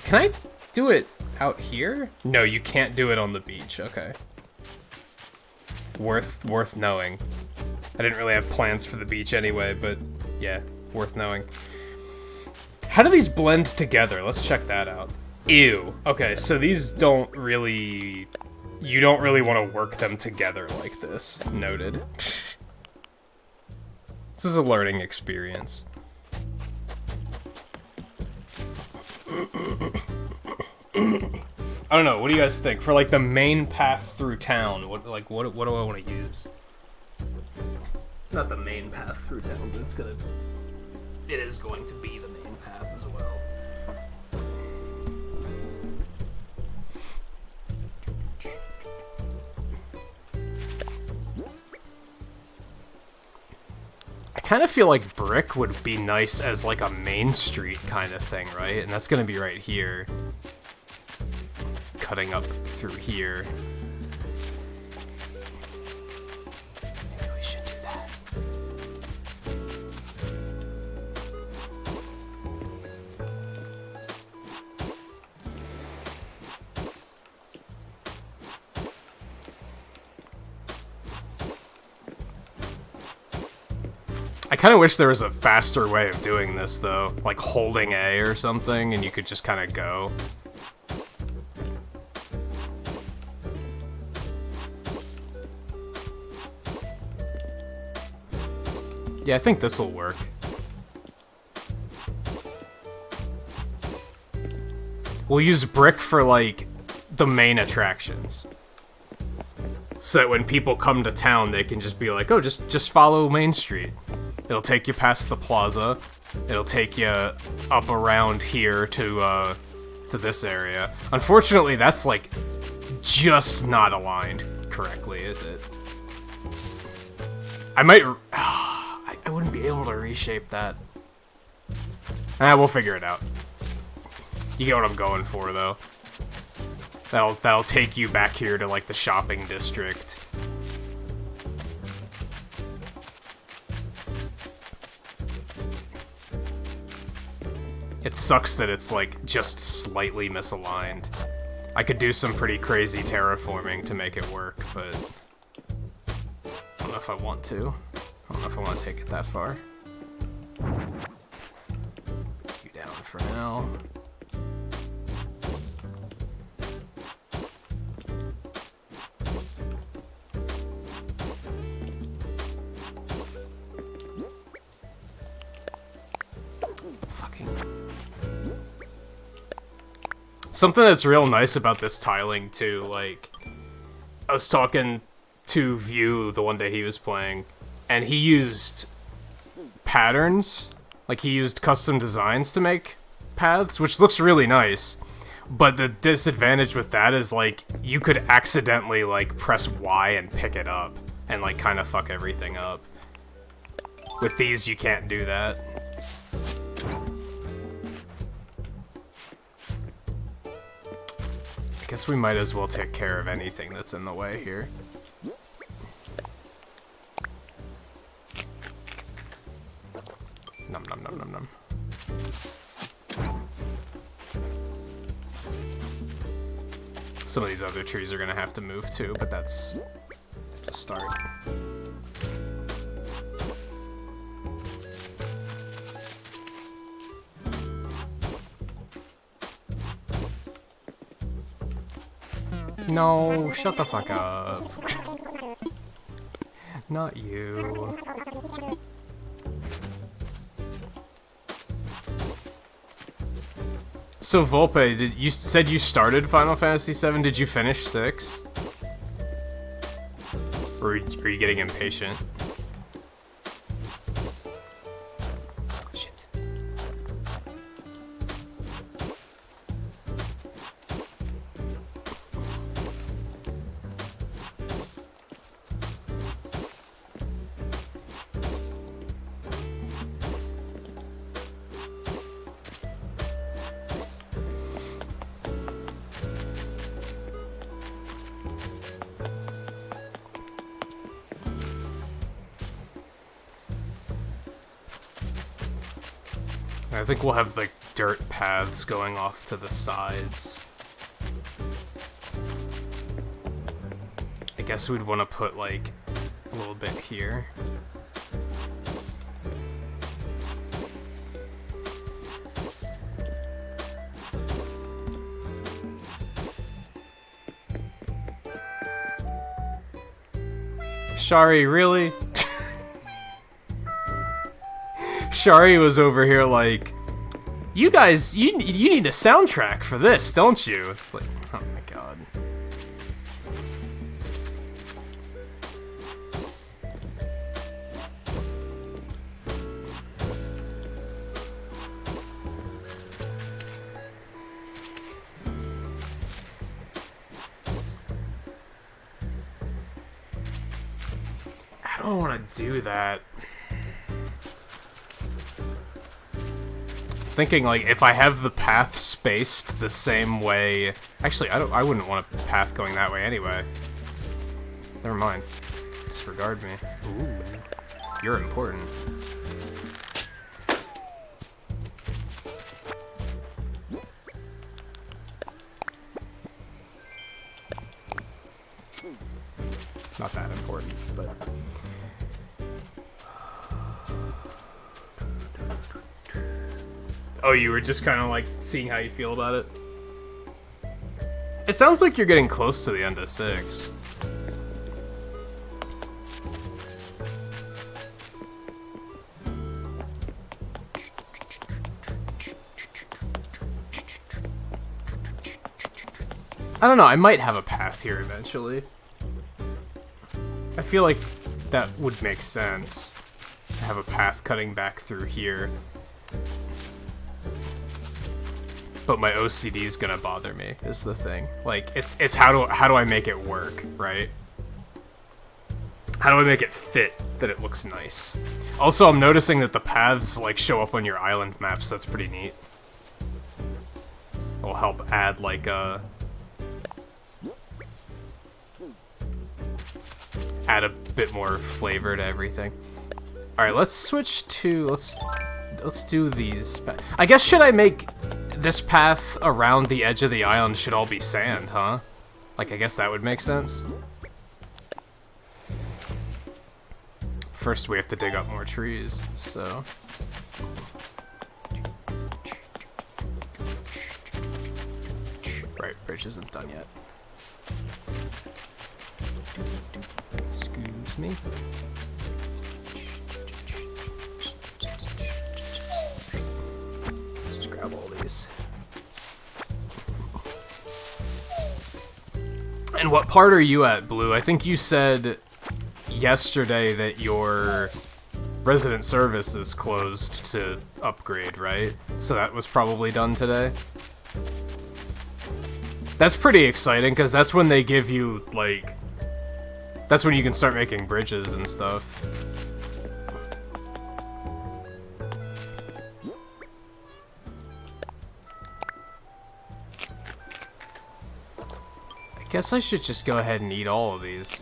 S1: Can I do it out here? No, you can't do it on the beach. Okay. Worth knowing. I didn't really have plans for the beach anyway, but yeah, worth knowing. How do these blend together? Let's check that out. Ew. Okay, so these don't really... You don't really want to work them together like this. Noted. This is a learning experience. I don't know. What do you guys think for like the main path through town? What do I want to use? Not the main path through town, but it is going to be the main path as well. I kind of feel like brick would be nice as like a main street kind of thing, right? And that's gonna be right here. Cutting up through here. Maybe we should do that. I kind of wish there was a faster way of doing this, though. Like holding A or something, and you could just kind of go. Yeah, I think this will work. We'll use brick for, like, the main attractions. So that when people come to town, they can just be like, oh, just follow Main Street. It'll take you past the plaza. It'll take you up around here to this area. Unfortunately, that's, like, just not aligned correctly, is it? I might... I wouldn't be able to reshape that. We'll figure it out. You get what I'm going for, though. That'll take you back here to, like, the shopping district. It sucks that it's, like, just slightly misaligned. I could do some pretty crazy terraforming to make it work, but... I don't know if I want to. I don't know if I want to take it that far. You down for now. Something that's real nice about this tiling, too, like, I was talking to View the one day he was playing, and he used patterns, like, he used custom designs to make paths, which looks really nice, but the disadvantage with that is, like, you could accidentally, like, press Y and pick it up, and, like, kind of fuck everything up. With these, you can't do that. Guess we might as well take care of anything that's in the way here. Num num num num num. Some of these other trees are gonna have to move too, but it's a start. No, shut the fuck up. Not you. So Volpe, you said you started Final Fantasy VII? Did you finish 6? Or are you getting impatient? Shit. I think we'll have, like, dirt paths going off to the sides. I guess we'd want to put, like, a little bit here. Shari, really? Shari was over here like, you guys, you need a soundtrack for this, don't you? It's like, oh my god. I don't want to do that. Thinking, like, if I have the path spaced the same way... Actually, I wouldn't want a path going that way anyway. Never mind. Disregard me. Ooh. You're important. Not that important, but... Oh, you were just kind of, like, seeing how you feel about it? It sounds like you're getting close to the end of 6. I don't know, I might have a path here eventually. I feel like that would make sense. To have a path cutting back through here. But my OCD is gonna bother me, is the thing. Like, it's how do I make it work, right? How do I make it fit that it looks nice? Also, I'm noticing that the paths, like, show up on your island maps. That's pretty neat. It'll help add, like, add a bit more flavor to everything. Alright, let's switch to... Let's do these... I guess should I make this path around the edge of the island should all be sand, huh? Like, I guess that would make sense. First, we have to dig up more trees, so... Right, bridge isn't done yet. Excuse me. Let's just grab all these. And what part are you at, Blue? I think you said yesterday that your resident service is closed to upgrade, right? So that was probably done today? That's pretty exciting, because that's when they give you, like... That's when you can start making bridges and stuff. I guess I should just go ahead and eat all of these.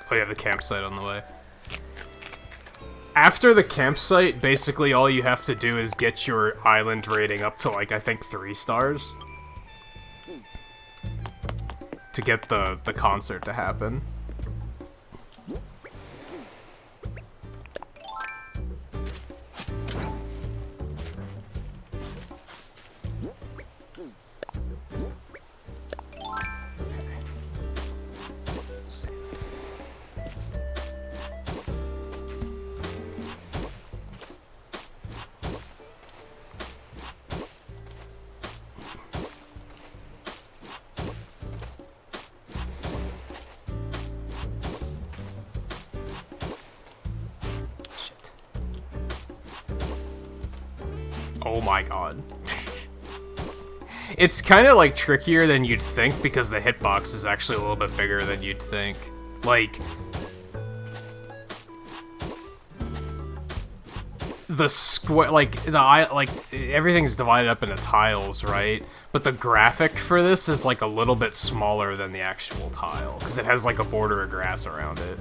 S1: Oh yeah, the campsite on the way. After the campsite, basically all you have to do is get your island rating up to, like, I think 3 stars. To get the concert to happen. Oh my god. It's kind of, like, trickier than you'd think, because the hitbox is actually a little bit bigger than you'd think. Like... The square, like, everything's divided up into tiles, right? But the graphic for this is, like, a little bit smaller than the actual tile, because it has, like, a border of grass around it.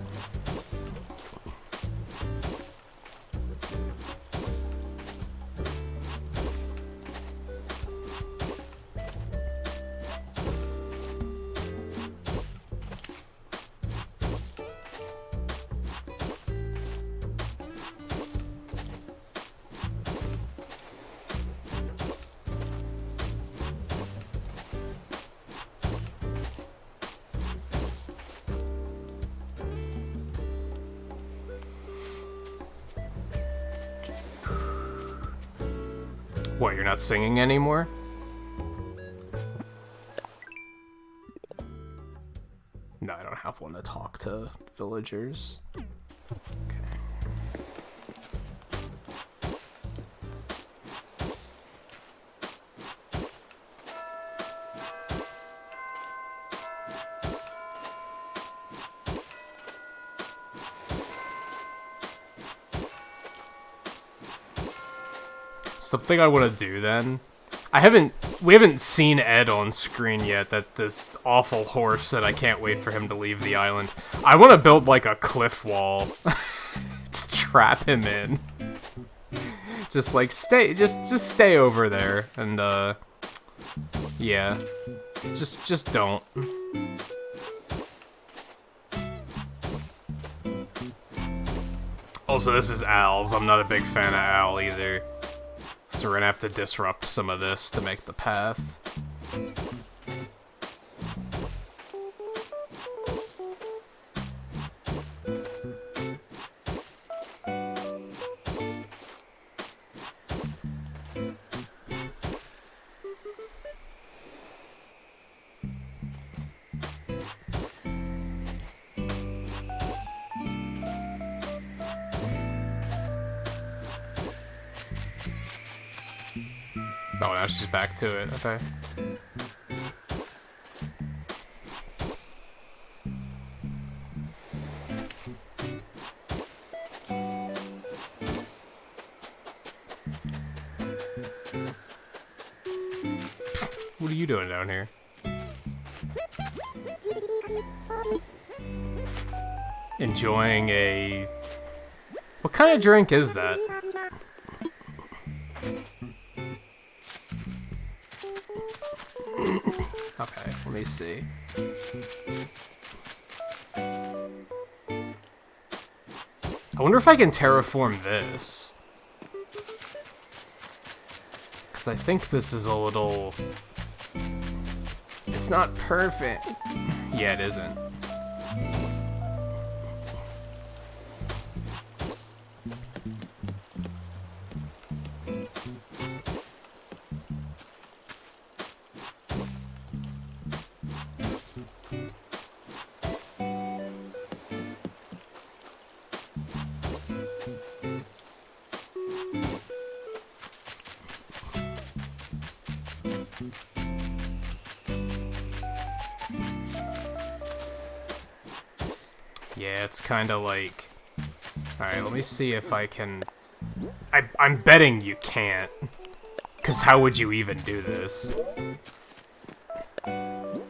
S1: What, you're not singing anymore? No, I don't have one to talk to villagers. Okay. Something I want to do then. We haven't seen Ed on screen yet, that this awful horse that I can't wait for him to leave the island. I want to build like a cliff wall to trap him in. Just like just stay over there, and yeah, just don't. Also, this is Al's. I'm not a big fan of Al either, so we're gonna have to disrupt some of this to make the path. Oh, now she's back to it. Okay. What are you doing down here? Enjoying a... What kind of drink is that? Okay, let me see. I wonder if I can terraform this. Because I think this is a little... It's not perfect. Yeah, it isn't. Yeah, it's kind of like... Alright, let me see if I can... I'm betting you can't. Because how would you even do this?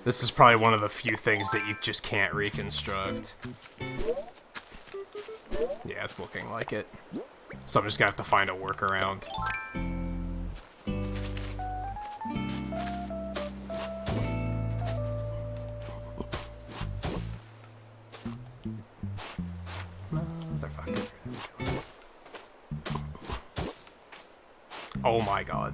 S1: This is probably one of the few things that you just can't reconstruct. Yeah, it's looking like it. So I'm just gonna have to find a workaround. Motherfucker. Oh my god.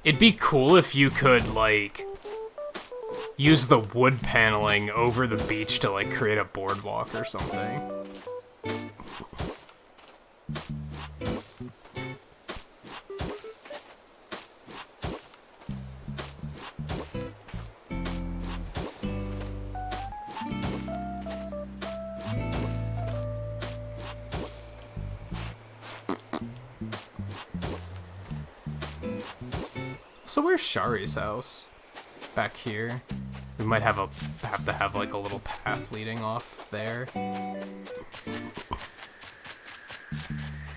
S1: It'd be cool if you could, like, use the wood paneling over the beach to, like, create a boardwalk or something. So where's Shari's house? Back here. We might have to have like a little path leading off there.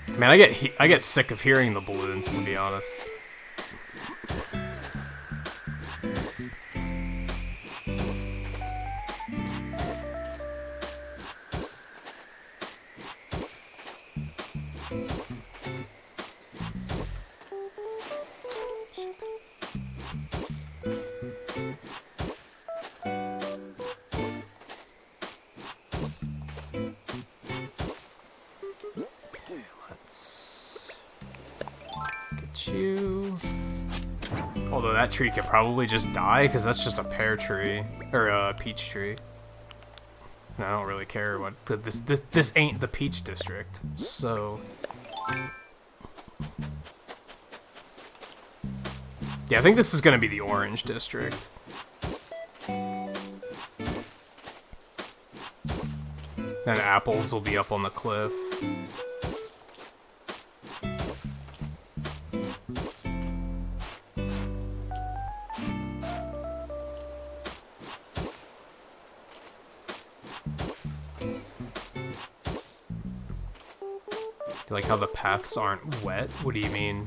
S1: Man, I get sick of hearing the balloons, to be honest. You. Although that tree could probably just die, because that's just a pear tree. Or a peach tree. And I don't really care what... This ain't the peach district, so... Yeah, I think this is gonna be the orange district. Then apples will be up on the cliff. Like how the paths aren't wet? What do you mean?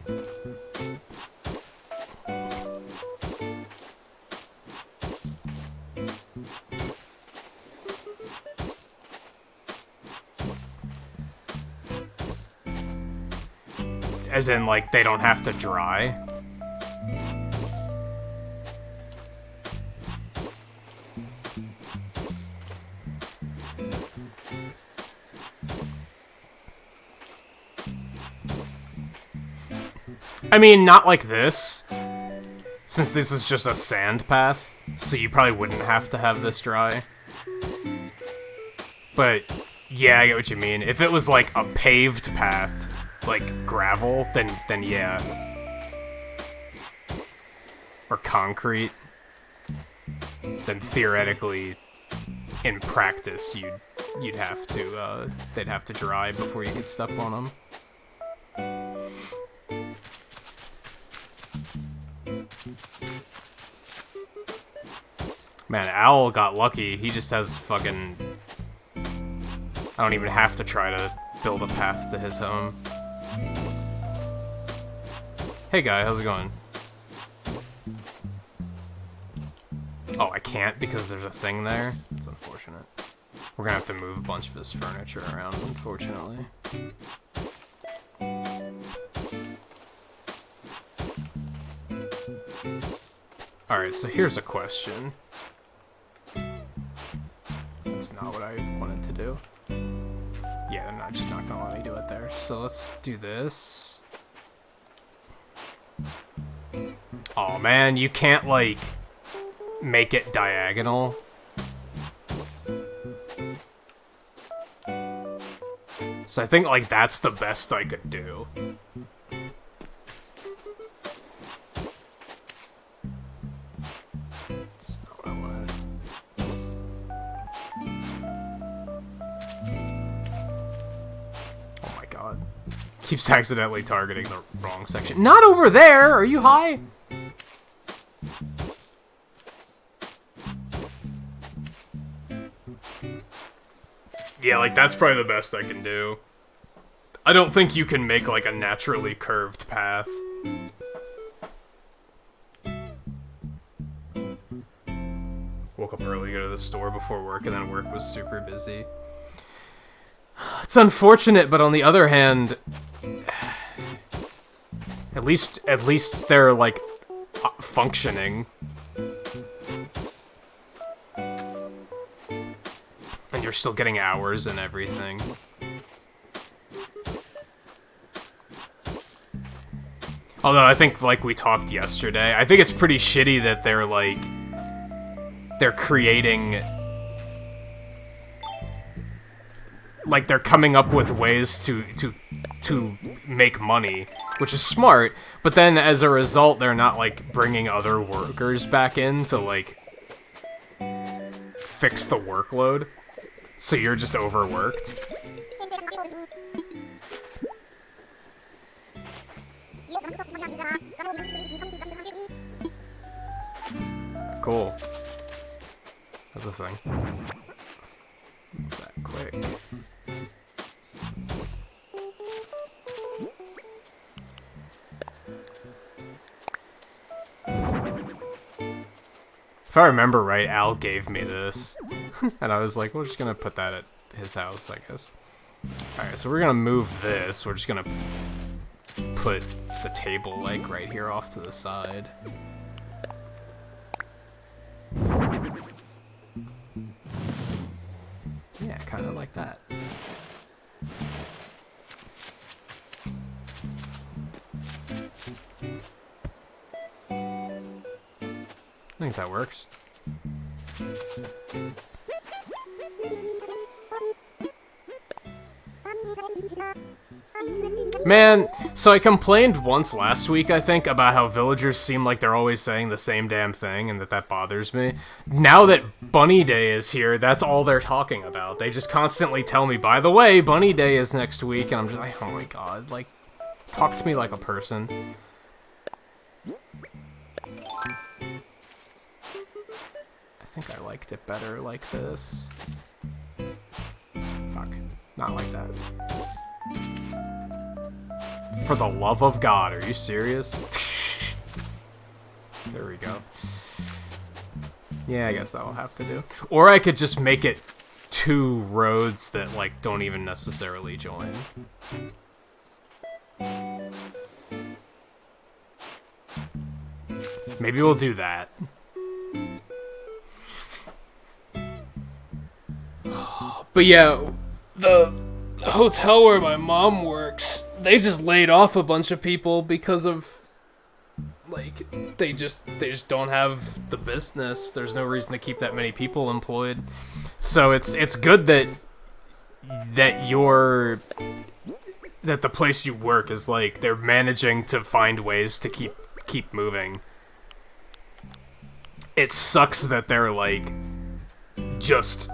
S1: As in, like, they don't have to dry? I mean, not like this, since this is just a sand path, so you probably wouldn't have to have this dry. But, yeah, I get what you mean. If it was, like, a paved path, like gravel, then yeah. Or concrete, then theoretically, in practice, you'd have to, they'd have to dry before you could step on them. Man, Owl got lucky. He just has fucking... I don't even have to try to build a path to his home. Hey guy, how's it going? Oh, I can't because there's a thing there? That's unfortunate. We're gonna have to move a bunch of his furniture around, unfortunately. Alright, so here's a question. That's not what I wanted to do. Yeah, they're not just not gonna let me do it there. So let's do this. Oh man, you can't like make it diagonal. So I think like that's the best I could do. Keeps accidentally targeting the wrong section. Not over there! Are you high? Yeah, like, that's probably the best I can do. I don't think you can make, like, a naturally curved path. Woke up early, go to the store before work, and then work was super busy. It's unfortunate, but on the other hand... At least they're, like, functioning. And you're still getting hours and everything. Although, I think, like we talked yesterday, I think it's pretty shitty that they're, like... They're creating... Like, they're coming up with ways to make money, which is smart, but then as a result, they're not, like, bringing other workers back in to, like, fix the workload, so you're just overworked. Cool. That's a thing. That quick. If I remember right, Al gave me this. And I was like, we're just gonna put that at his house, I guess. Alright, so we're gonna move this. We're just gonna put the table, like, right here off to the side. Yeah, kind of like that. I think that works. Man, so I complained once last week, I think, about how villagers seem like they're always saying the same damn thing, and that bothers me. Now that Bunny Day is here, that's all they're talking about. They just constantly tell me, by the way, Bunny Day is next week, and I'm just like, oh my god, like, talk to me like a person. I think I liked it better like this. Fuck. Not like that. For the love of God, are you serious? There we go. Yeah, I guess that'll have to do. Or I could just make it 2 roads that, like, don't even necessarily join. Maybe we'll do that. But yeah, the hotel where my mom works, they just laid off a bunch of people because of, like, they just don't have the business. There's no reason to keep that many people employed. So it's good that the place you work is, like, they're managing to find ways to keep moving. It sucks that they're, like, just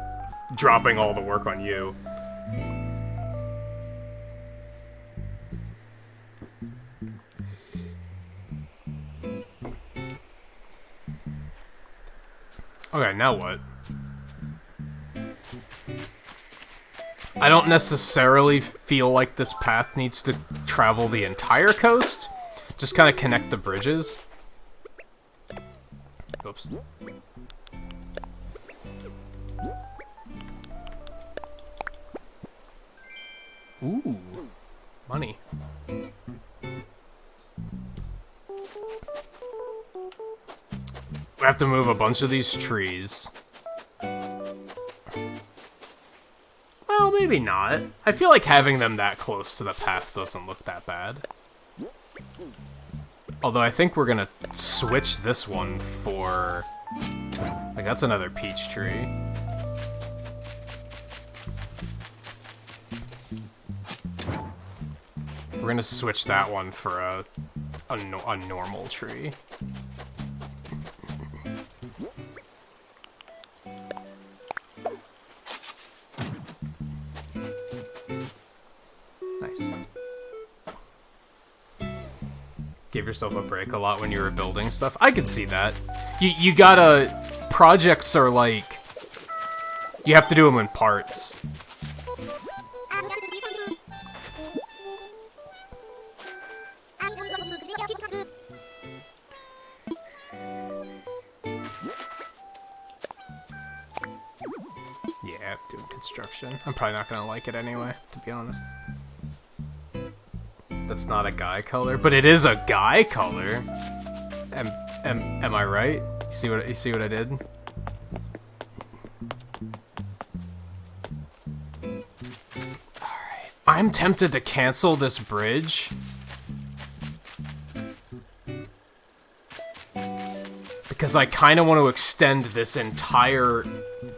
S1: dropping all the work on you. Okay, now what? I don't necessarily feel like this path needs to travel the entire coast. Just kind of connect the bridges. Oops. Ooh, money. We have to move a bunch of these trees. Well, maybe not. I feel like having them that close to the path doesn't look that bad. Although I think we're gonna switch this one for... Like, that's another peach tree. We're gonna switch that one for a normal tree. Nice. Give yourself a break a lot when you were building stuff. I could see that. You gotta... Projects are like... You have to do them in parts. Yeah, doing construction. I'm probably not gonna like it anyway, to be honest. That's not a guy color, but it is a guy color. Am I right? You see what I did? Alright. I'm tempted to cancel this bridge. Because I kind of want to extend this entire...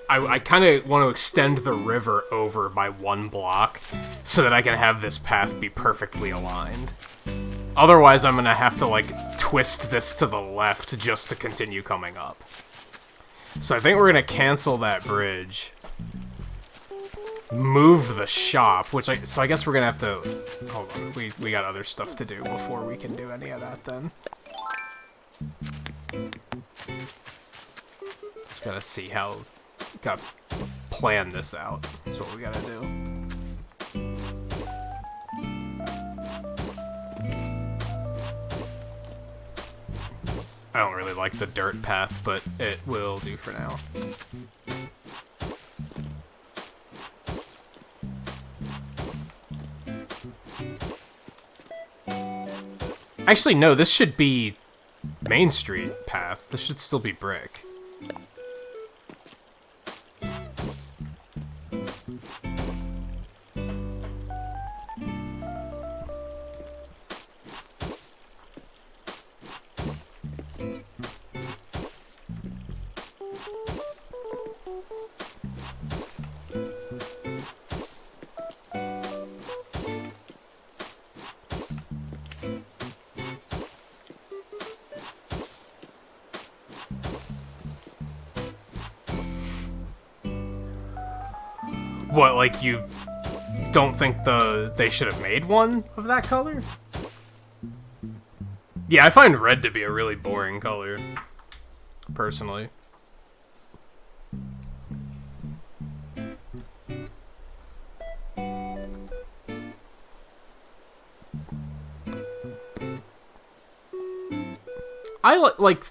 S1: I kind of want to extend the river over by 1 block so that I can have this path be perfectly aligned. Otherwise, I'm going to have to, like, twist this to the left just to continue coming up. So I think we're going to cancel that bridge. Move the shop, so I guess we're going to have to... Hold on, we got other stuff to do before we can do any of that then. Just gotta see how... Gotta plan this out. That's what we gotta do. I don't really like the dirt path, but it will do for now. Actually, no, this should be Main Street path. This should still be brick. What, like, you don't think they should have made one of that color? Yeah, I find red to be a really boring color, personally. I like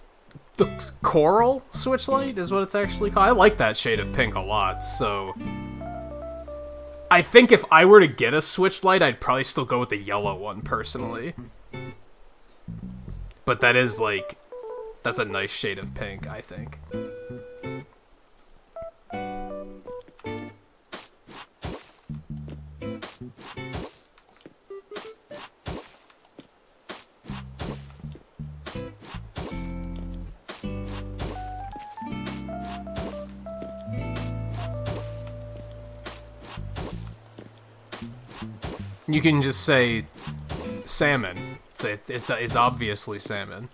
S1: the coral switch light is what it's actually called. I like that shade of pink a lot, so I think if I were to get a switch light, I'd probably still go with the yellow one personally. But that is like, that's a nice shade of pink, I think. You can just say salmon. It's obviously salmon.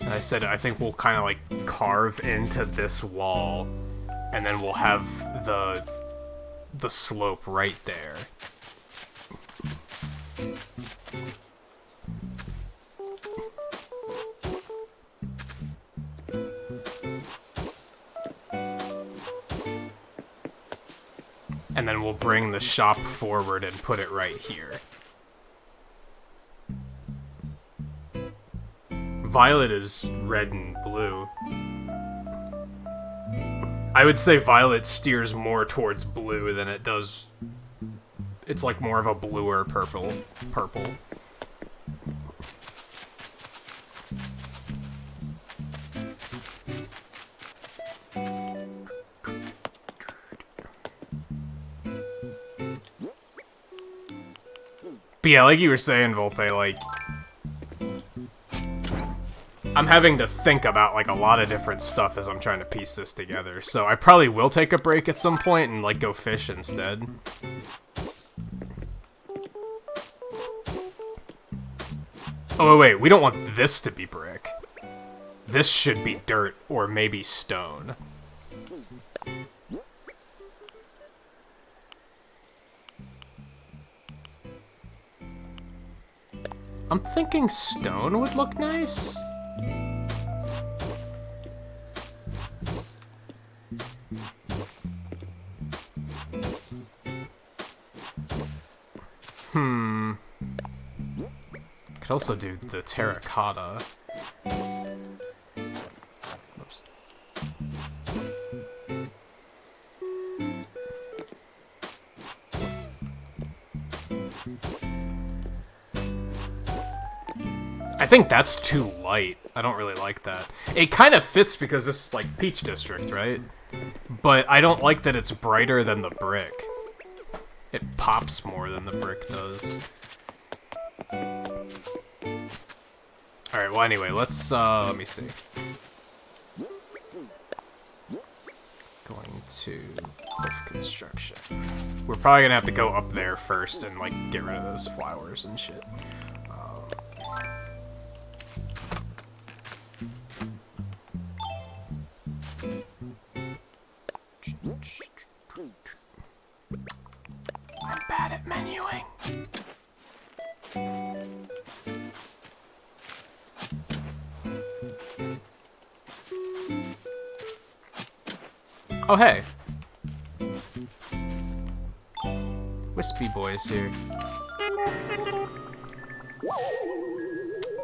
S1: I said I think we'll kind of like carve into this wall, and then we'll have the slope right there. And then we'll bring the shop forward and put it right here. Violet is red and blue. I would say violet steers more towards blue than it does. It's like more of a bluer purple. But yeah, like you were saying, Volpe, like, I'm having to think about, like, a lot of different stuff as I'm trying to piece this together, so I probably will take a break at some point and, like, go fish instead. Oh, wait, we don't want this to be brick. This should be dirt, or maybe stone. I'm thinking stone would look nice. Could also do the terracotta. Oops. I think that's too light. I don't really like that. It kind of fits because this is like Peach District, right? But I don't like that it's brighter than the brick. It pops more than the brick does. Alright, well anyway, let's, let me see. Going to cliff construction. We're probably gonna have to go up there first and, like, get rid of those flowers and shit. I'm bad at menuing. Oh, hey. Wispy Boy's here.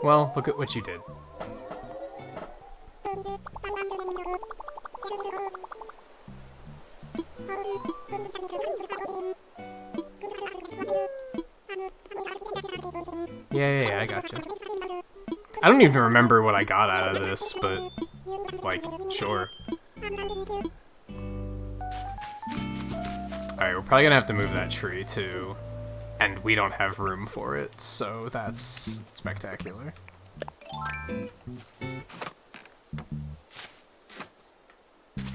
S1: Well, look at what you did. Yeah, I gotcha. I don't even remember what I got out of this, but, like, sure. Alright, we're probably gonna have to move that tree, too. And we don't have room for it, so that's spectacular.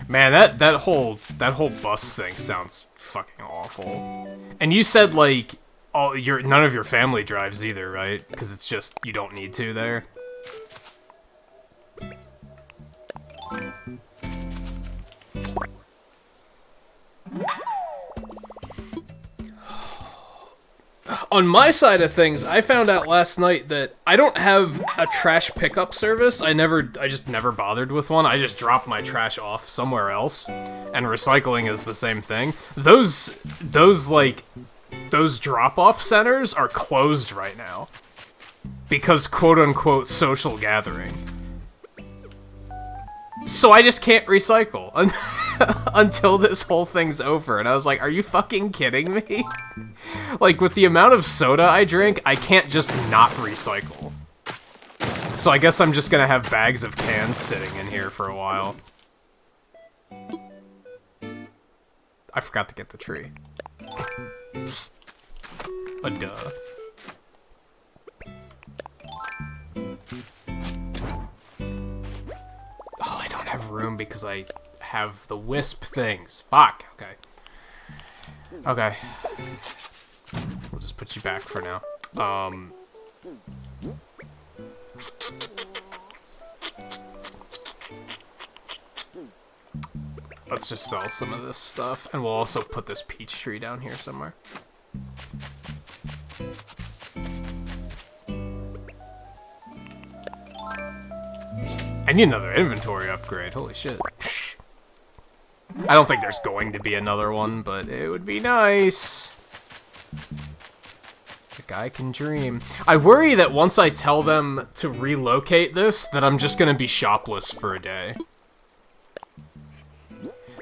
S1: Man, that whole bus thing sounds fucking awful. And you said, like, none of your family drives either, right? Because it's just, you don't need to there. On my side of things, I found out last night that I don't have a trash pickup service. I just never bothered with one. I just drop my trash off somewhere else, and recycling is the same thing. Those drop-off centers are closed right now because quote-unquote social gathering. So I just can't recycle until this whole thing's over. And I was like, are you fucking kidding me? Like, with the amount of soda I drink, I can't just not recycle. So I guess I'm just gonna have bags of cans sitting in here for a while. I forgot to get the tree. Duh. Oh, I don't have room because I have the wisp things. Fuck. Okay. Okay. We'll just put you back for now. Let's just sell some of this stuff, and we'll also put this peach tree down here somewhere. I need another inventory upgrade, holy shit. I don't think there's going to be another one, but it would be nice. The guy can dream. I worry that once I tell them to relocate this, that I'm just gonna be shopless for a day.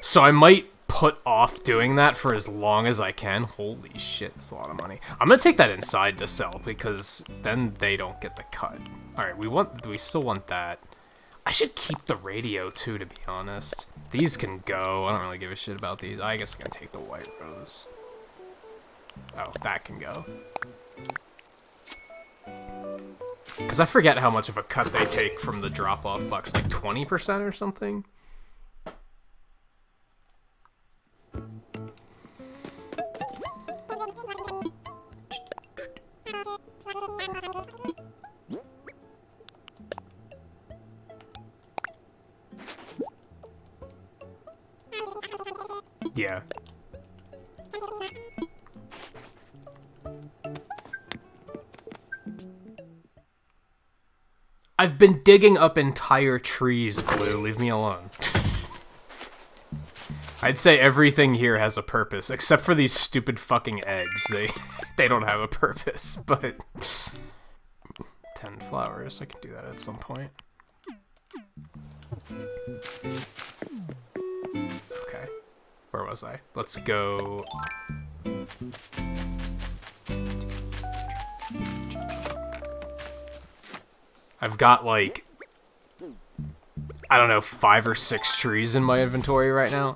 S1: So I might put off doing that for as long as I can. Holy shit, that's a lot of money. I'm gonna take that inside to sell, because then they don't get the cut. Alright, we still want that. I should keep the radio too, to be honest. These can go. I don't really give a shit about these. I guess I can take the white rose. Oh, that can go. Because I forget how much of a cut they take from the drop-off bucks. Like 20% or something? Yeah. I've been digging up entire trees, Blue. Leave me alone. I'd say everything here has a purpose, except for these stupid fucking eggs. They don't have a purpose, but... 10 flowers. I can do that at some point. Okay. Where was I? Let's go... I've got, like, I don't know, 5 or 6 trees in my inventory right now.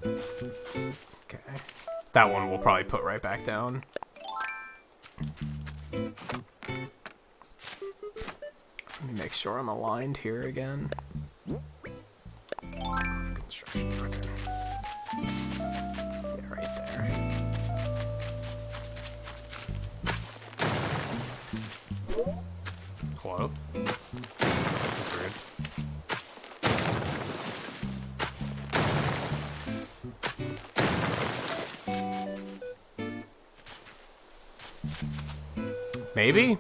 S1: Okay. That one we'll probably put right back down. Let me make sure I'm aligned here again. Construction worker. Yeah, right there. Hello? That's weird. Maybe?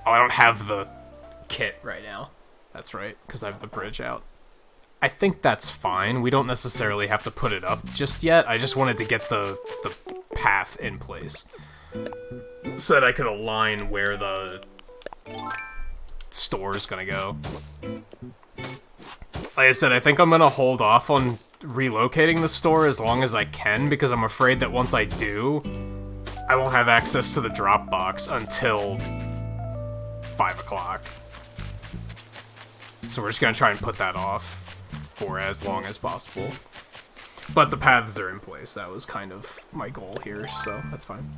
S1: Oh, I don't have the kit right now. That's right, because I have the bridge out. I think that's fine. We don't necessarily have to put it up just yet. I just wanted to get the path in place so that I could align where the store is gonna go. Like I said, I think I'm gonna hold off on relocating the store as long as I can, because I'm afraid that once I do, I won't have access to the drop box until 5 o'clock. So we're just gonna try and put that off for as long as possible. But the paths are in place. That was kind of my goal here, so that's fine.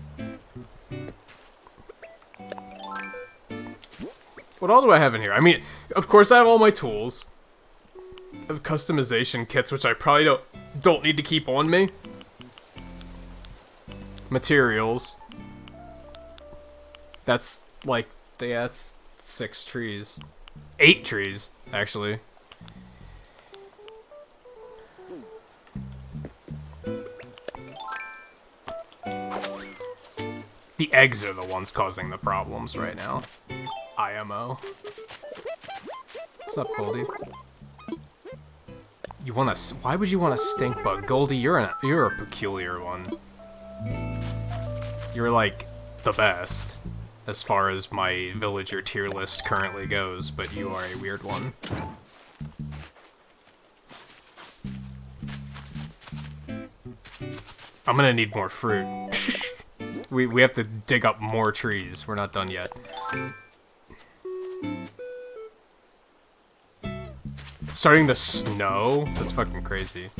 S1: What all do I have in here? I mean, of course I have all my tools. I have customization kits, which I probably don't need to keep on me. Materials. That's like, that's 6 trees. 8 trees. actually. The eggs are the ones causing the problems right now. IMO. What's up, Goldie? You want a? Why would you want a stink bug, Goldie? You're a peculiar one. You're like the best, as far as my villager tier list currently goes, but you are a weird one. I'm gonna need more fruit. we have to dig up more trees. We're not done yet. It's starting to snow? That's fucking crazy.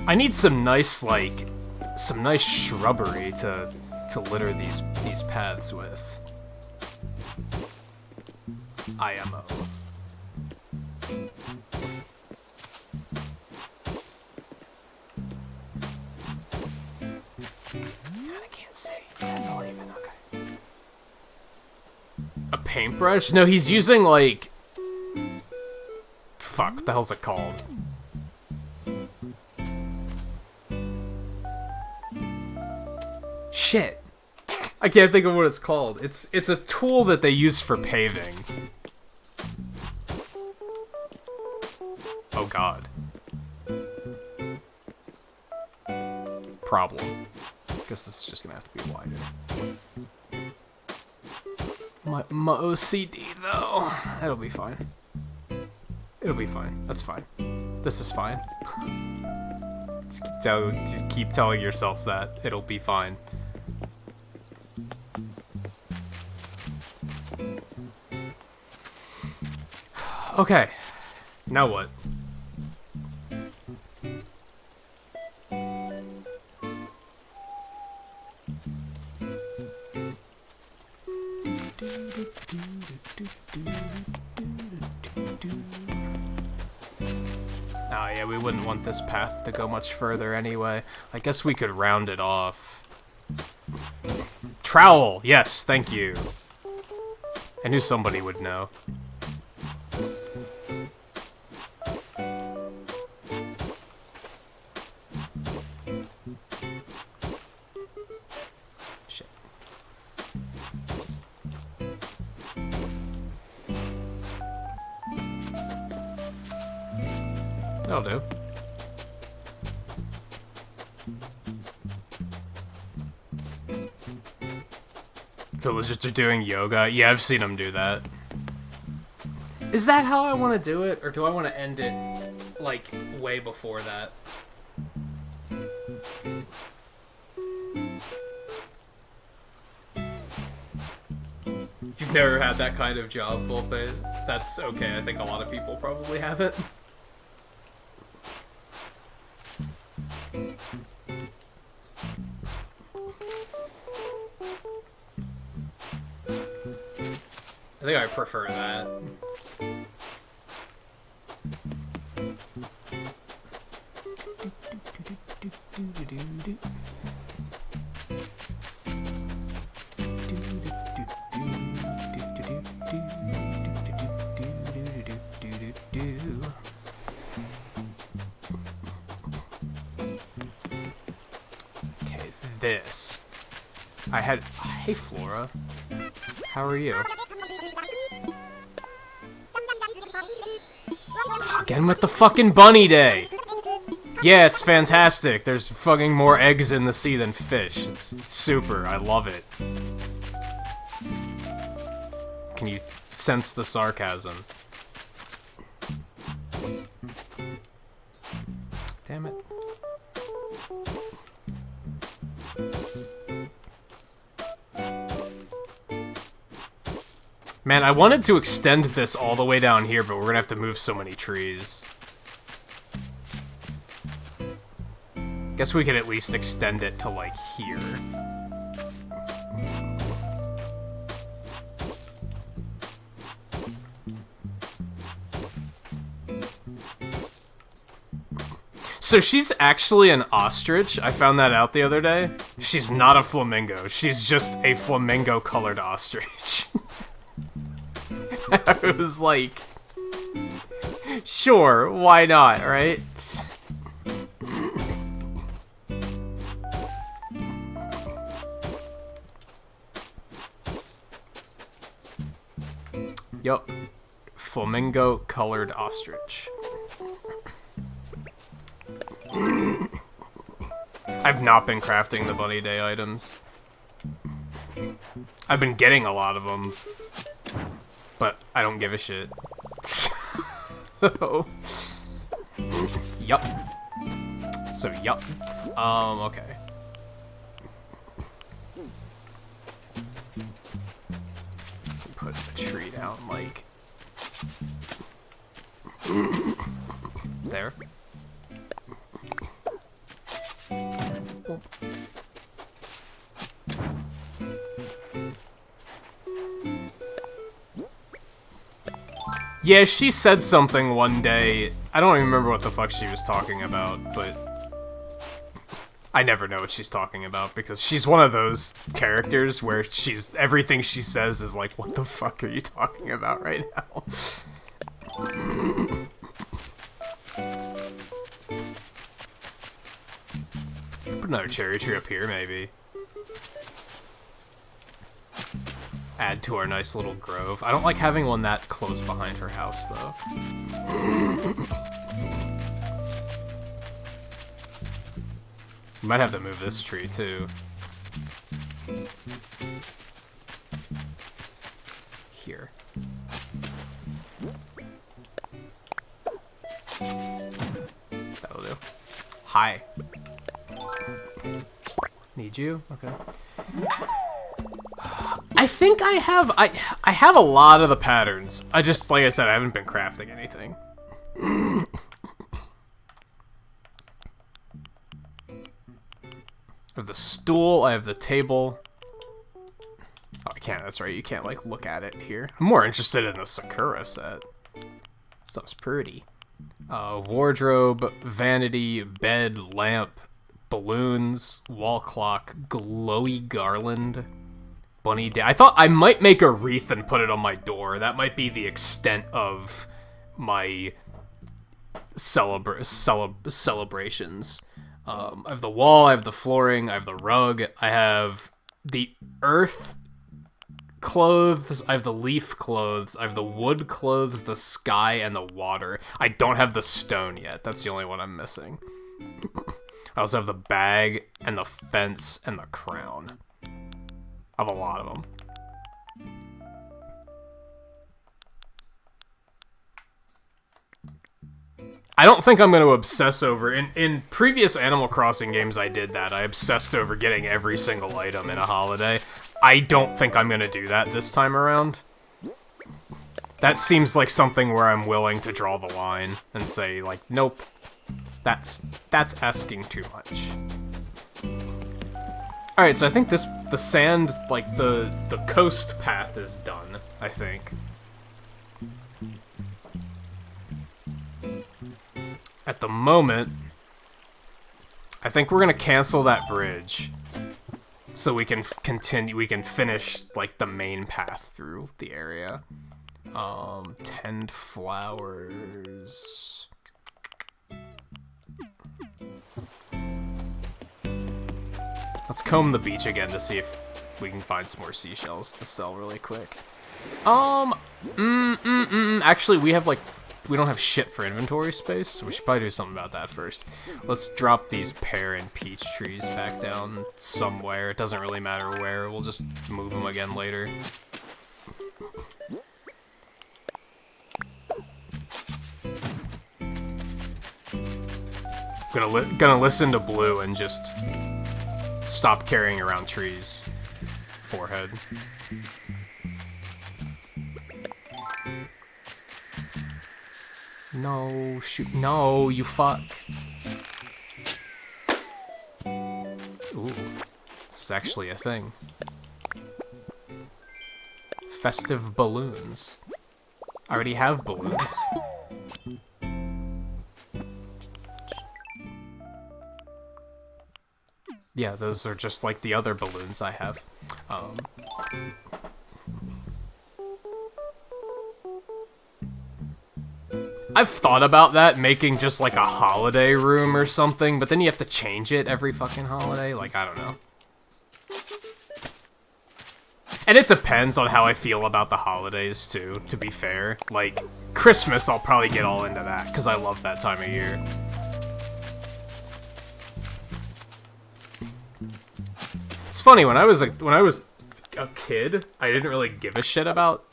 S1: I need some nice, like, some nice shrubbery to litter these paths with. IMO. God, I can't see. That's all even okay. A paintbrush? No, he's using, like... Fuck, what the hell's it called? Shit. I can't think of what it's called. It's a tool that they use for paving. Oh god. Problem. Guess this is just gonna have to be wider. My OCD though. It'll be fine. It'll be fine. That's fine. This is fine. Just keep telling yourself that. It'll be fine. Okay, now what? Oh yeah, we wouldn't want this path to go much further anyway. I guess we could round it off. Trowel! Yes, thank you. I knew somebody would know. That'll do. Villagers are doing yoga. Yeah, I've seen them do that. Is that how I want to do it? Or do I want to end it, like, way before that? If you've never had that kind of job, Volpe, that's okay. I think a lot of people probably haven't. I think I prefer that. Okay, this. I had... Hey, Flora. How are you? Again with the fucking bunny day! Yeah, it's fantastic. There's fucking more eggs in the sea than fish. It's super. I love it. Can you sense the sarcasm? Damn it. Man, I wanted to extend this all the way down here, but we're gonna have to move so many trees. Guess we could at least extend it to, like, here. So she's actually an ostrich. I found that out the other day. She's not a flamingo. She's just a flamingo-colored ostrich. I was like, sure, why not, right? Yup. Flamingo-colored ostrich. I've not been crafting the Bunny Day items. I've been getting a lot of them, but I don't give a shit. So, yup. So, yup. Okay. Put the tree down, like... there. Yeah, she said something one day. I don't even remember what the fuck she was talking about, but I never know what she's talking about because she's one of those characters where everything she says is like, what the fuck are you talking about right now? Put another cherry tree up here, maybe. Add to our nice little grove. I don't like having one that close behind her house, though. Might have to move this tree, too. Here. That'll do. Hi. Need you? Okay. I think I have a lot of the patterns. I just, like I said, I haven't been crafting anything. I have the stool, I have the table. Oh, I can't, that's right, you can't, like, look at it here. I'm more interested in the Sakura set. Stuff's pretty. Wardrobe, vanity, bed, lamp, balloons, wall clock, glowy garland. Bunny Day. I thought I might make a wreath and put it on my door. That might be the extent of my celebrations. I have the wall, I have the flooring, I have the rug, I have the earth clothes, I have the leaf clothes, I have the wood clothes, the sky, and the water. I don't have the stone yet. That's the only one I'm missing. I also have the bag, and the fence, and the crown. I have a lot of them. I don't think I'm going to obsess over... In previous Animal Crossing games, I did that. I obsessed over getting every single item in a holiday. I don't think I'm going to do that this time around. That seems like something where I'm willing to draw the line and say, like, nope. That's asking too much. Alright, so I think the sand, like, the coast path is done, I think. At the moment, I think we're gonna cancel that bridge. So we can finish, like, the main path through the area. Tend flowers... Let's comb the beach again to see if we can find some more seashells to sell really quick. Actually, we don't have shit for inventory space, so we should probably do something about that first. Let's drop these pear and peach trees back down somewhere. It doesn't really matter where. We'll just move them again later. Gonna listen to Blue and just stop carrying around trees. Forehead. No, shoot. No, you fuck. is actually a thing. Festive balloons. I already have balloons. Yeah, those are just like the other balloons I have. I've thought about that, making just like a holiday room or something, but then you have to change it every fucking holiday. Like, I don't know. And it depends on how I feel about the holidays, too, to be fair. Like, Christmas, I'll probably get all into that, because I love that time of year. It's funny, when I was a kid, I didn't really give a shit about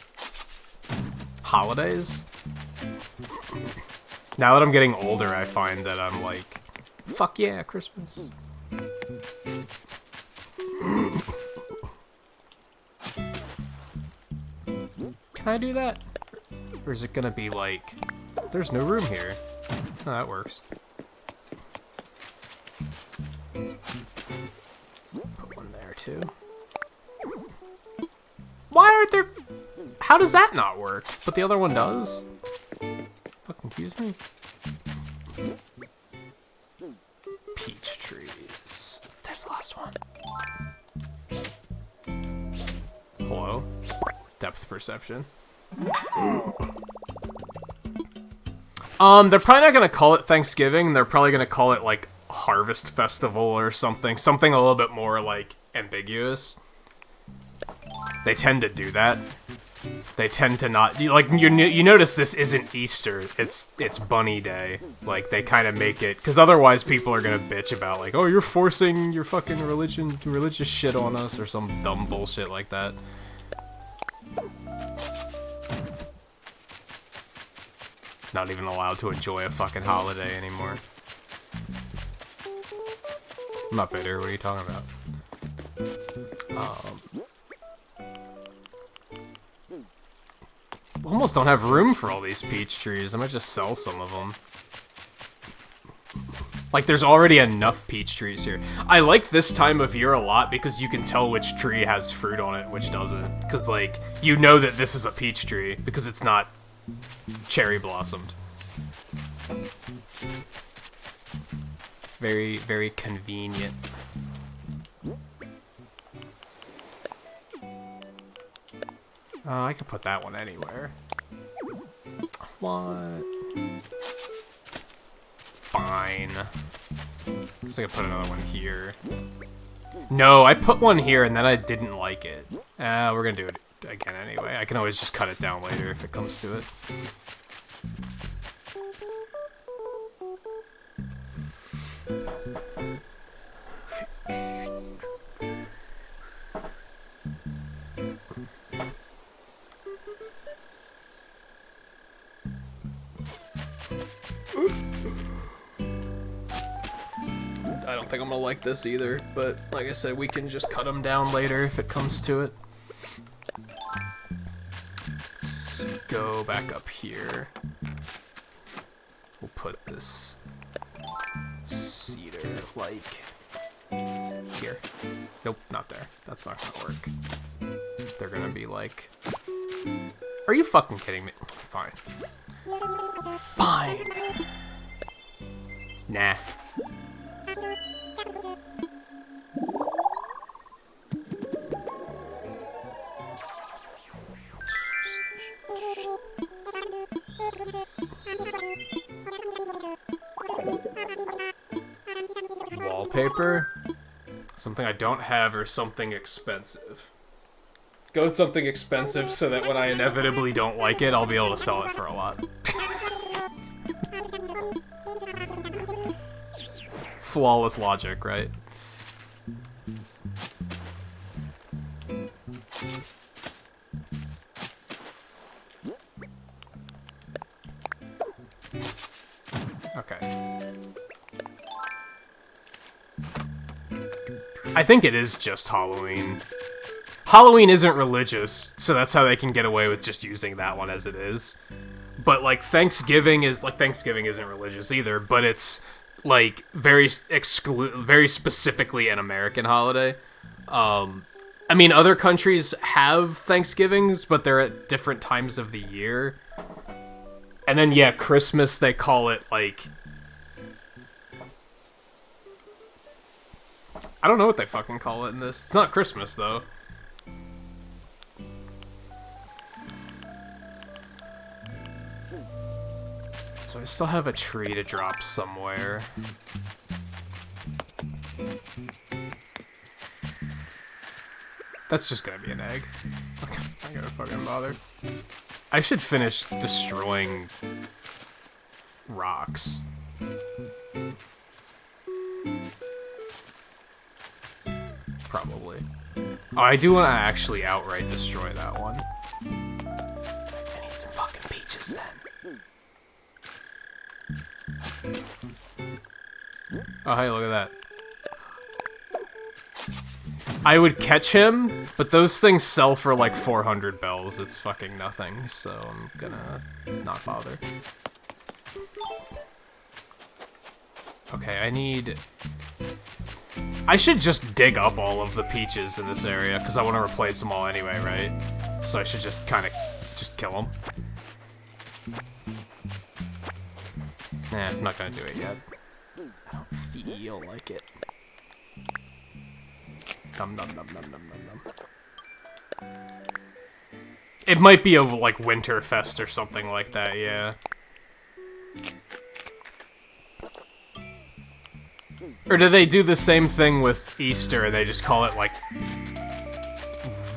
S1: holidays. Now that I'm getting older, I find that I'm like, fuck yeah, Christmas. Can I do that? Or is it gonna be like, there's no room here? Oh, that works. Put one there too. Why aren't there... How does that not work? But the other one does? Fucking excuse me? Peach trees. There's the last one. Hello? Depth perception. They're probably not gonna call it Thanksgiving. They're probably gonna call it, like, Harvest Festival or something. Something a little bit more, like, ambiguous. They tend to do that. They tend to not... Like, you notice this isn't Easter. It's Bunny Day. Like, they kind of make it... Because otherwise people are gonna bitch about, like, oh, you're forcing your fucking religious shit on us, or some dumb bullshit like that. Not even allowed to enjoy a fucking holiday anymore. I'm not bitter. What are you talking about? Almost don't have room for all these peach trees. I might just sell some of them. Like, there's already enough peach trees here. I like this time of year a lot because you can tell which tree has fruit on it, which doesn't. Because, like, you know that this is a peach tree because it's not cherry blossomed. Very, very convenient. I could put that one anywhere. What? Fine. Guess I could put another one here. No, I put one here and then I didn't like it. We're gonna do it again anyway. I can always just cut it down later if it comes to it. I don't think I'm gonna like this either, but like I said, we can just cut them down later if it comes to it. Let's go back up here. We'll put this cedar, like, here. Nope, not there. That's not gonna work. They're gonna be like... Are you fucking kidding me? Fine. Fine. Nah. Wallpaper? Something I don't have or something expensive. Let's go with something expensive so that when I inevitably don't like it, I'll be able to sell it for a lot. Flawless logic, right? Okay. I think it is just Halloween. Halloween isn't religious, so that's how they can get away with just using that one as it is. But, like, Thanksgiving isn't religious either, but it's, like, very specifically an American holiday. I mean, other countries have Thanksgivings, but they're at different times of the year. And then, yeah, Christmas, they call it, like... I don't know what they fucking call it in this. It's not Christmas, though. So I still have a tree to drop somewhere. That's just gonna be an egg. I'm gonna fucking bother. I should finish destroying rocks. Probably. Oh, I do want to actually outright destroy that one. I need some fucking peaches then. Oh, hey, look at that. I would catch him, but those things sell for like 400 bells. It's fucking nothing, so I'm gonna not bother. Okay, I should just dig up all of the peaches in this area, because I want to replace them all anyway, right? So I should just kind of just kill them. Nah, I'm not gonna do it yet. I don't feel like it. Num num num num num num num. It might be a, like, Winterfest or something like that, yeah. Or do they do the same thing with Easter, and they just call it, like,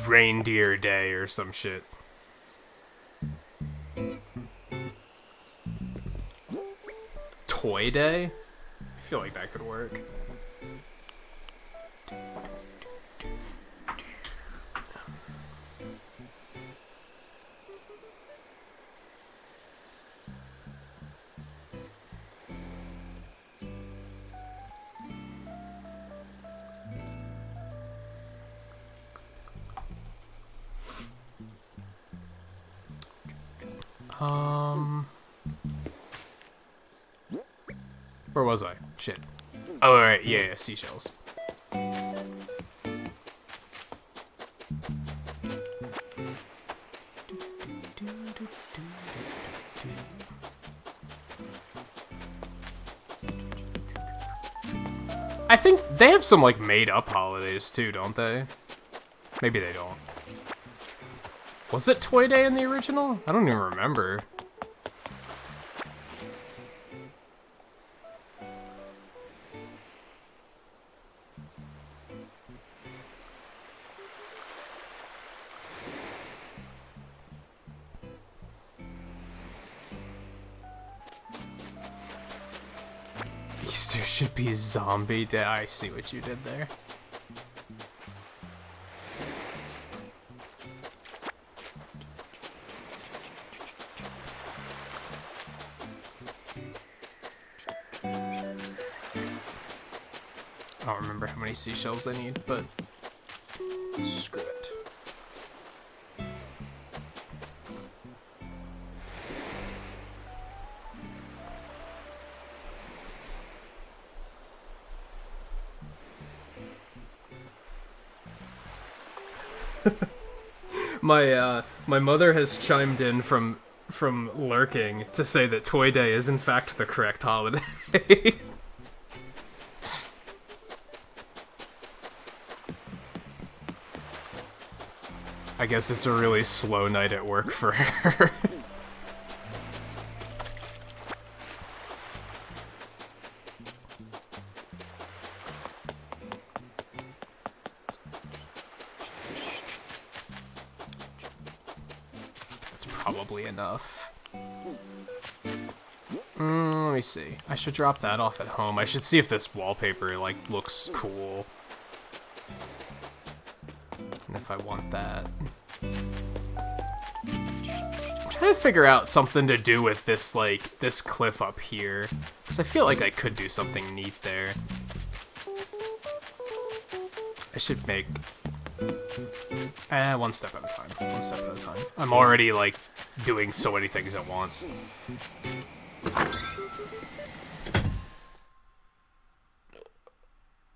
S1: Reindeer Day or some shit? Toy Day? I feel like that could work. Where was I? Shit. Oh, alright, yeah, seashells. I think they have some, like, made-up holidays, too, don't they? Maybe they don't. Was it Toy Day in the original? I don't even remember. Easter should be Zombie Day. I see what you did there. I don't remember how many seashells I need, but screw it. My mother has chimed in from lurking to say that Toy Day is in fact the correct holiday. I guess it's a really slow night at work for her. Probably enough. Let me see. I should drop that off at home. I should see if this wallpaper, like, looks cool. And if I want that. I'm trying to figure out something to do with this, like, this cliff up here. Because I feel like I could do something neat there. I should make... one step at a time. One step at a time. I'm already, like, doing so many things at once.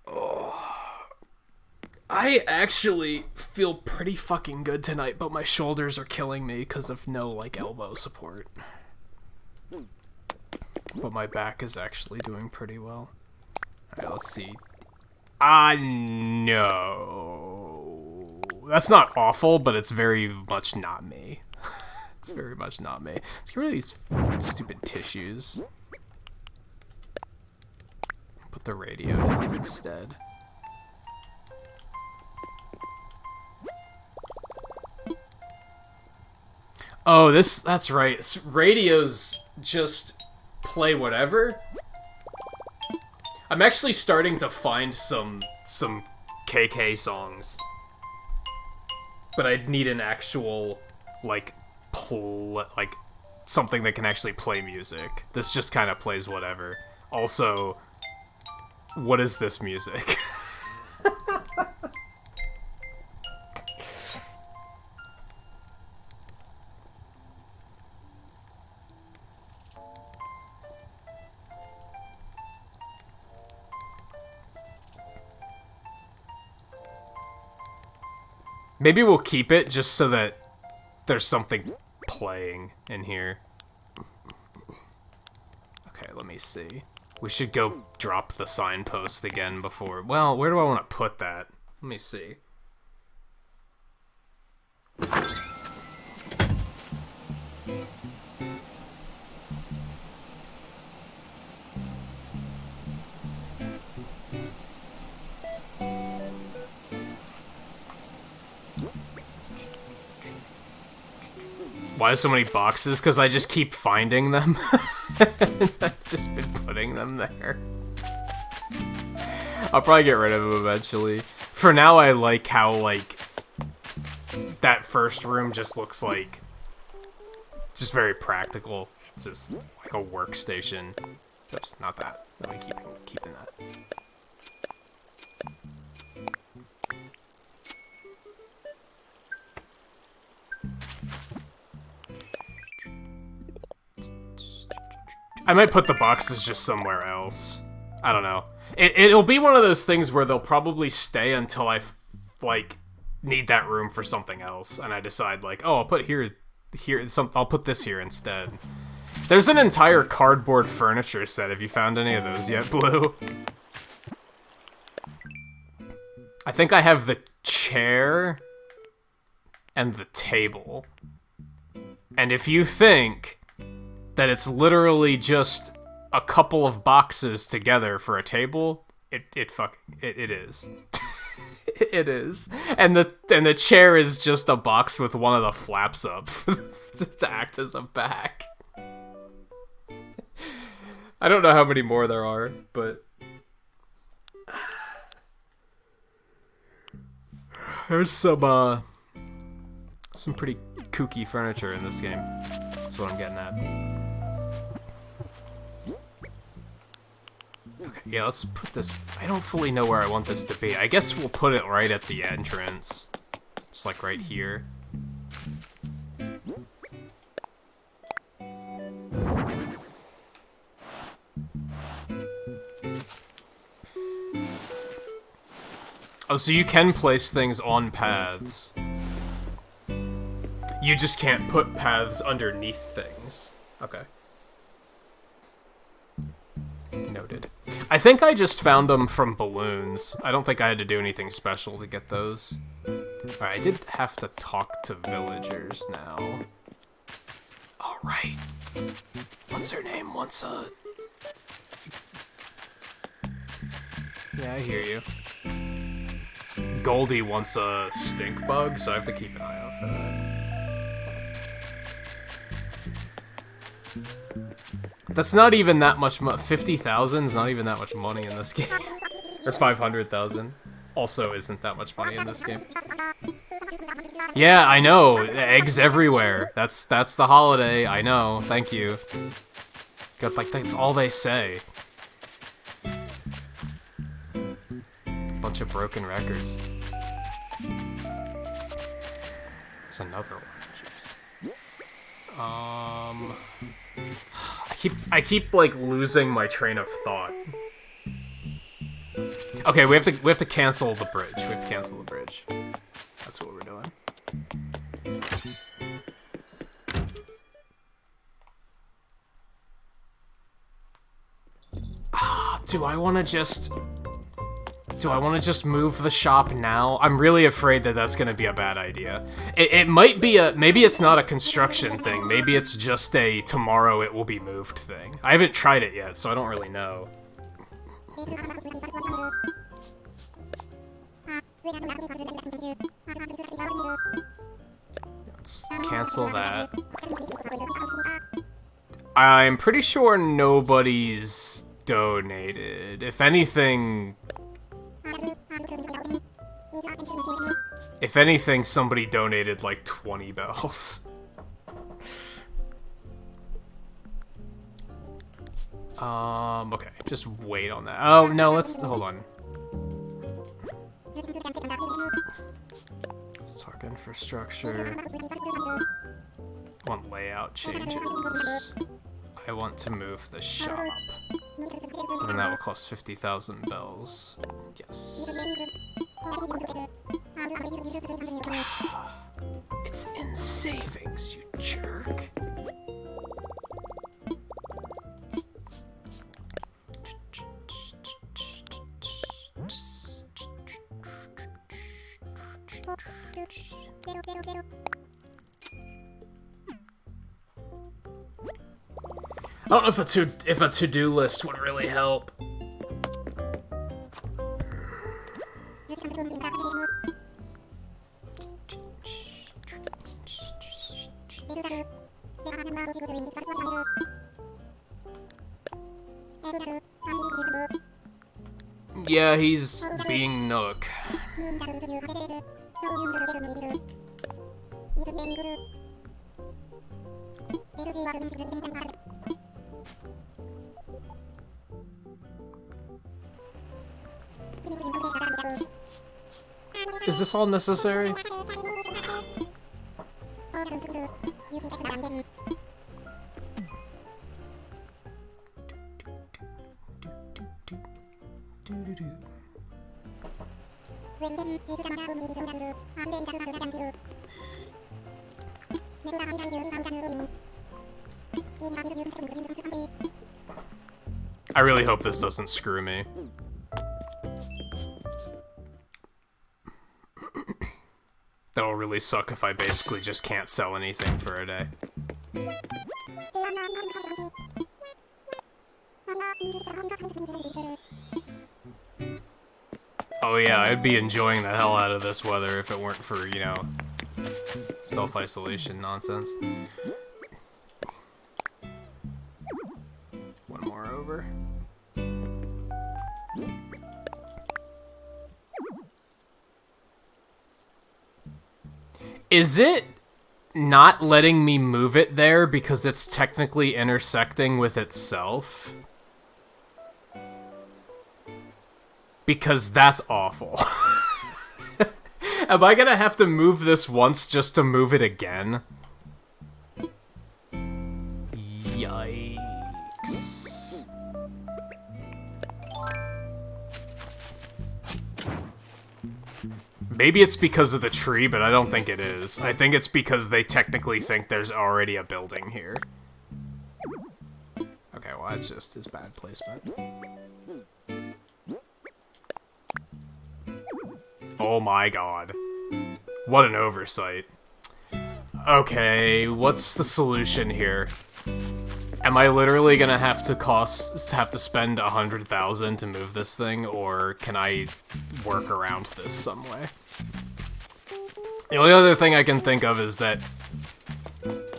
S1: Oh. I actually feel pretty fucking good tonight, but my shoulders are killing me because of no, like, elbow support. But my back is actually doing pretty well. Alright, let's see. No. That's not awful, but it's very much not me. It's very much not me. Let's get rid of these stupid tissues. Put the radio down instead. Oh, that's right. Radios just play whatever. I'm actually starting to find some KK songs. But I'd need an actual, like, something that can actually play music. This just kind of plays whatever. Also, what is this music? Maybe we'll keep it just so that there's something playing in here. Okay, let me see. We should go drop the signpost again before... Well, where do I want to put that? Let me see. Why so many boxes? Because I just keep finding them. I've just been putting them there. I'll probably get rid of them eventually. For now, I like how, like, that first room just looks like... just very practical. It's just like a workstation. Oops, not that. Let me keeping that. I might put the boxes just somewhere else. I don't know. It'll be one of those things where they'll probably stay until I, like, need that room for something else, and I decide, like, oh, I'll put I'll put this here instead. There's an entire cardboard furniture set. Have you found any of those yet, Blue? I think I have the chair and the table. And if you think that it's literally just a couple of boxes together for a table, it is. It is. And the chair is just a box with one of the flaps up to act as a back. I don't know how many more there are, but there's some pretty kooky furniture in this game. That's what I'm getting at. Okay, yeah, let's put this... I don't fully know where I want this to be. I guess we'll put it right at the entrance. Just like right here. Oh, so you can place things on paths. You just can't put paths underneath things. Okay. Noted. I think I just found them from balloons. I don't think I had to do anything special to get those. Alright, I did have to talk to villagers now. Alright. What's her name? Wants a... Yeah, I hear you. Goldie wants a stink bug, so I have to keep an eye out for that. That's not even that much 50,000 is not even that much money in this game. Or 500,000 also isn't that much money in this game. Yeah, I know. Eggs everywhere. That's the holiday. I know. Thank you. God, like, that's all they say. Bunch of broken records. There's another one. Jeez. I keep like losing my train of thought. Okay, we have to cancel the bridge. We have to cancel the bridge. That's what we're doing. Do I want to just move the shop now? I'm really afraid that that's gonna be a bad idea. It might be maybe it's not a construction thing. Maybe it's just a tomorrow it will be moved thing. I haven't tried it yet, so I don't really know. Let's cancel that. I'm pretty sure nobody's donated. If anything, somebody donated like 20 bells. Okay, just wait on that. Oh, no, hold on. Let's talk infrastructure. I want layout changes. I want to move the shop. Even that will cost 50,000 bells. Yes. It's in savings, you jerk. I don't know if a to-do list would really help. Yeah, he's being Nook. Is this all necessary? I really hope this doesn't screw me. That'll really suck if I basically just can't sell anything for a day. Oh yeah, I'd be enjoying the hell out of this weather if it weren't for, you know, self-isolation nonsense. One more over. Is it not letting me move it there because it's technically intersecting with itself? Because that's awful. Am I gonna have to move this once just to move it again? Yikes. Maybe it's because of the tree, but I don't think it is. I think it's because they technically think there's already a building here. Okay, well, that's just his bad placement. Oh my god. What an oversight. Okay, what's the solution here? Am I literally gonna have to spend 100,000 to move this thing, or can I work around this some way? The only other thing I can think of is that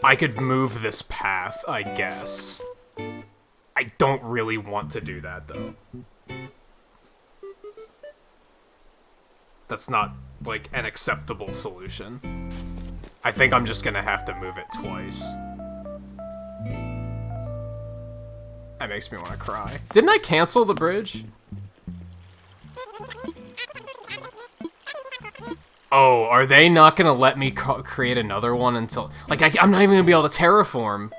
S1: I could move this path, I guess. I don't really want to do that, though. That's not, like, an acceptable solution. I think I'm just gonna have to move it twice. That makes me want to cry. Didn't I cancel the bridge? Oh, are they not gonna let me create another one until... Like, I'm not even gonna be able to terraform.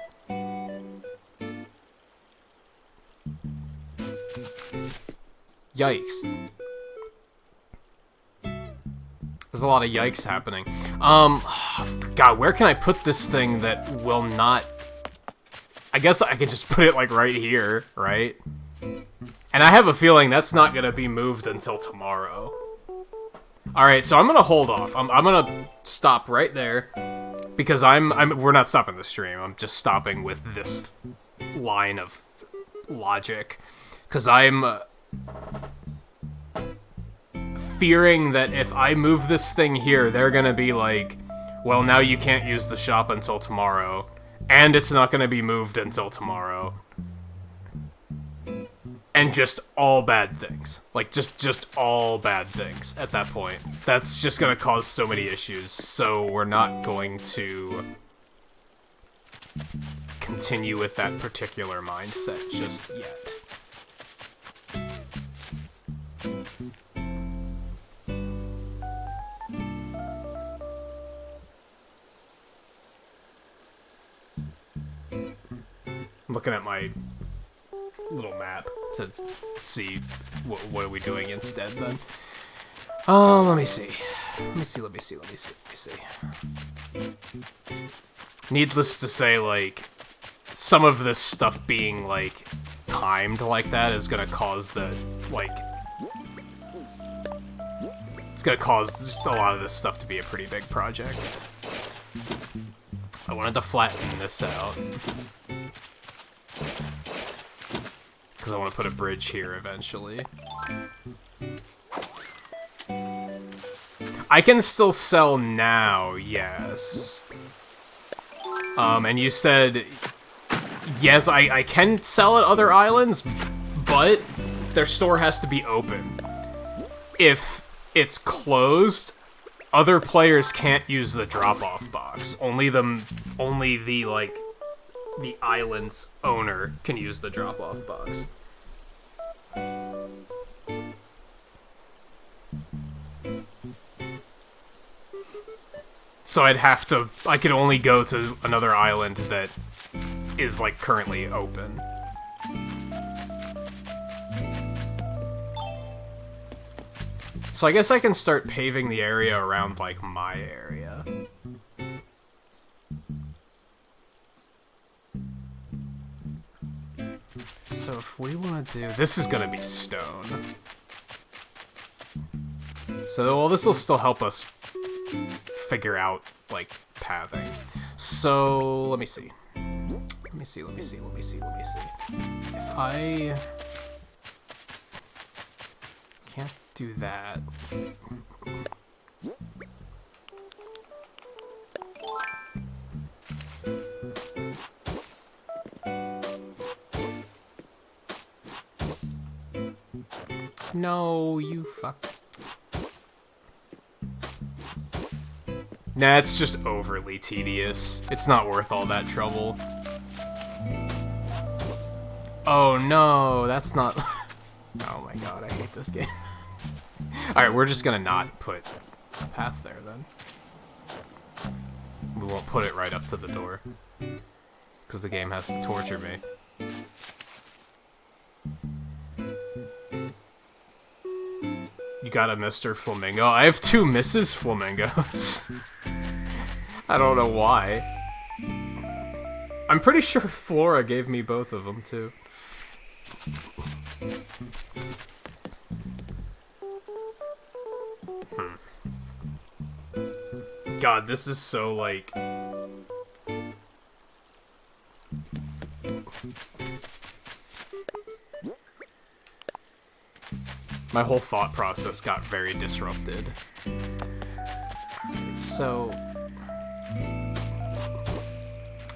S1: Yikes. There's a lot of yikes happening. God, where can I put this thing that will not... I guess I could just put it, like, right here, right? And I have a feeling that's not gonna be moved until tomorrow. Alright, so I'm gonna hold off. I'm gonna stop right there. Because we're not stopping the stream. I'm just stopping with this line of logic. Because I'm... fearing that if I move this thing here, they're gonna be like, well, now you can't use the shop until tomorrow, and it's not gonna be moved until tomorrow. And just all bad things. Like, just all bad things at that point. That's just gonna cause so many issues, so we're not going to continue with that particular mindset just yet. Looking at my little map to see what are we doing instead then. Let me see. Needless to say, like, some of this stuff being, like, timed like that is gonna cause the, like... It's gonna cause a lot of this stuff to be a pretty big project. I wanted to flatten this out. Because I want to put a bridge here eventually. I can still sell now, yes. And you said... Yes, I can sell at other islands, but their store has to be open. If it's closed, other players can't use the drop-off box. Only the, like... the island's owner can use the drop-off box. So I could only go to another island that is, like, currently open. So I guess I can start paving the area around, like, my area. So if we want to do... This is gonna be stone. So, well, this will still help us figure out, like, pathing. So, let me see. If I... can't do that... No, you fuck. Nah, it's just overly tedious. It's not worth all that trouble. Oh no, that's not... Oh my god, I hate this game. Alright, we're just gonna not put a path there then. We won't put it right up to the door. Because the game has to torture me. You got a Mr. Flamingo? I have two Mrs. Flamingos. I don't know why. I'm pretty sure Flora gave me both of them, too. God, this is so, like... My whole thought process got very disrupted. So...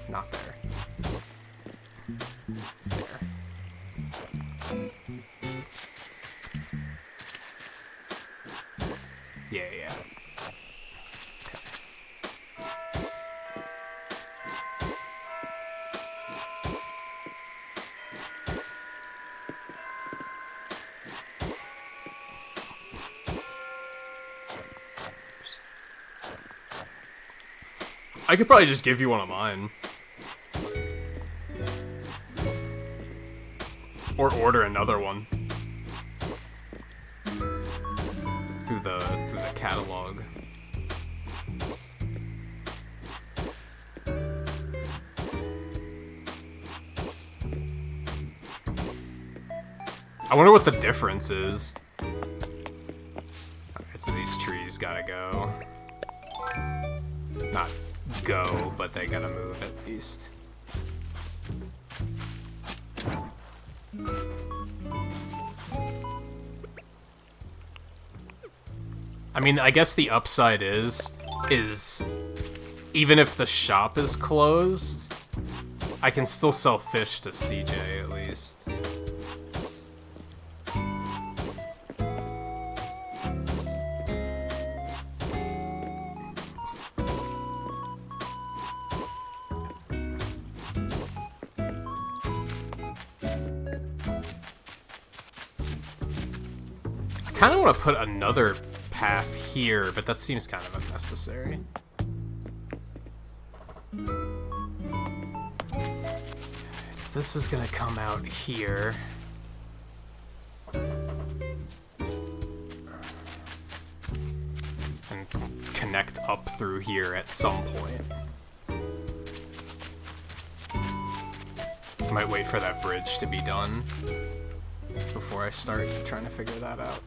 S1: Not there. There. Yeah. I could probably just give you one of mine. Or order another one. Through the catalog. I wonder what the difference is. Okay, so these trees gotta go. Not go, but they gotta move at least. I mean, I guess the upside is even if the shop is closed, I can still sell fish to CJ at least. I kind of want to put another path here, but that seems kind of unnecessary. This is gonna come out here. And connect up through here at some point. I might wait for that bridge to be done before I start trying to figure that out.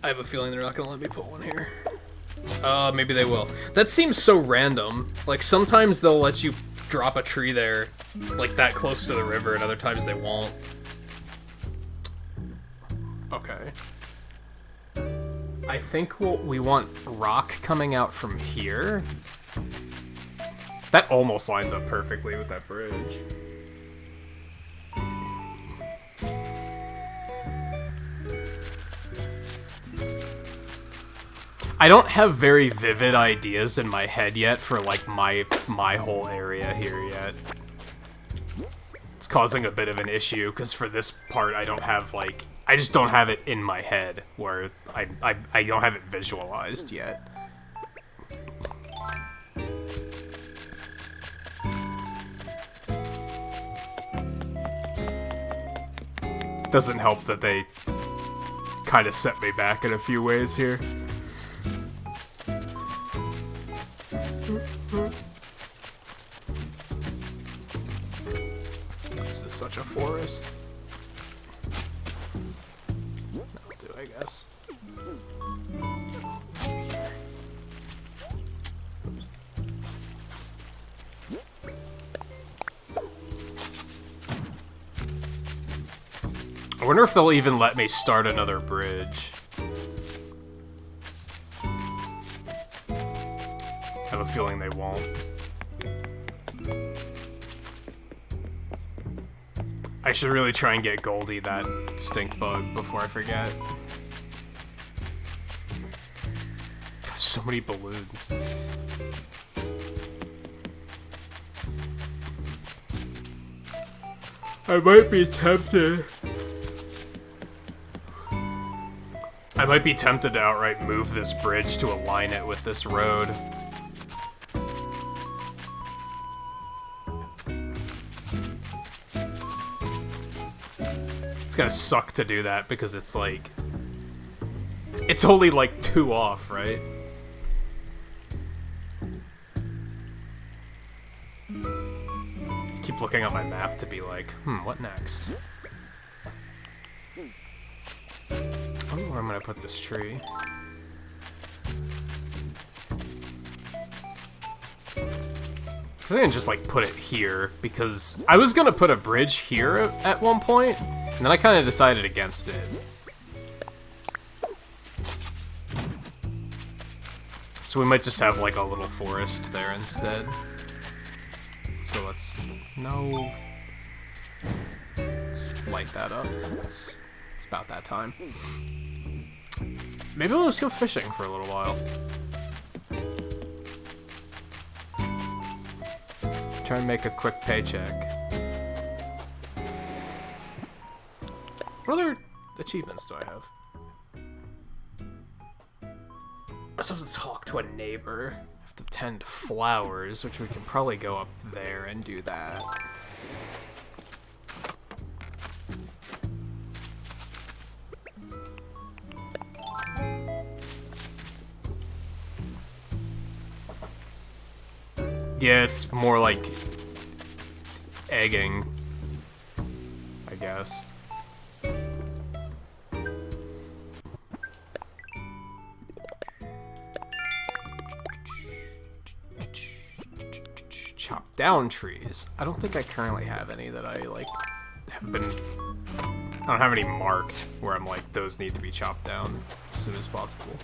S1: I have a feeling they're not gonna let me put one here. Maybe they will. That seems so random. Like, sometimes they'll let you drop a tree there, like, that close to the river, and other times they won't. Okay. I think we want rock coming out from here. That almost lines up perfectly with that bridge. I don't have very vivid ideas in my head yet for, like, my whole area here yet. It's causing a bit of an issue, because for this part I don't have, like... I just don't have it in my head, where I don't have it visualized yet. Doesn't help that they kind of set me back in a few ways here. This is such a forest. That'll do, I guess. I wonder if they'll even let me start another bridge. I have a feeling they won't. I should really try and get Goldie that stink bug before I forget. So many balloons. I might be tempted. I might be tempted to outright move this bridge to align it with this road. It's gonna suck to do that because it's like... It's only like 2 off, right? I keep looking at my map to be like, what next? I don't know where I'm gonna put this tree. I think I can just like put it here because I was gonna put a bridge here at one point, and then I kind of decided against it. So we might just have like a little forest there instead. So let's light that up because it's about that time. Maybe we'll just go fishing for a little while. try and make a quick paycheck. What other achievements do I have? I still have to talk to a neighbor. I have to tend flowers, which we can probably go up there and do that. Yeah, it's more like egging, I guess. Chop down trees. I don't think I currently have any that I like have been. I don't have any marked where I'm like those need to be chopped down as soon as possible.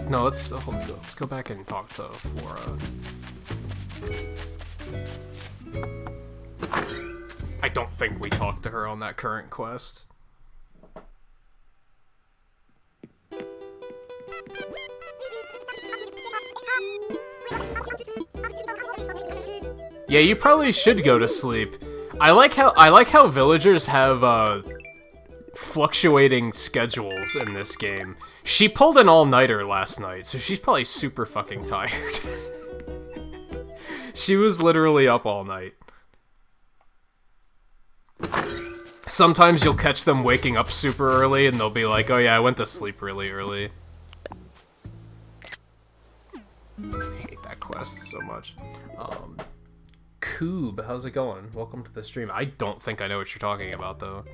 S1: No, let's go back and talk to Flora. I don't think we talked to her on that current quest. Yeah, you probably should go to sleep. I like how villagers have fluctuating schedules in this game. She pulled an all-nighter last night, so she's probably super fucking tired. She was literally up all night. Sometimes you'll catch them waking up super early and they'll be like, oh yeah, I went to sleep really early. I hate that quest so much. Coob, how's it going? Welcome to the stream. I don't think I know what you're talking about, though.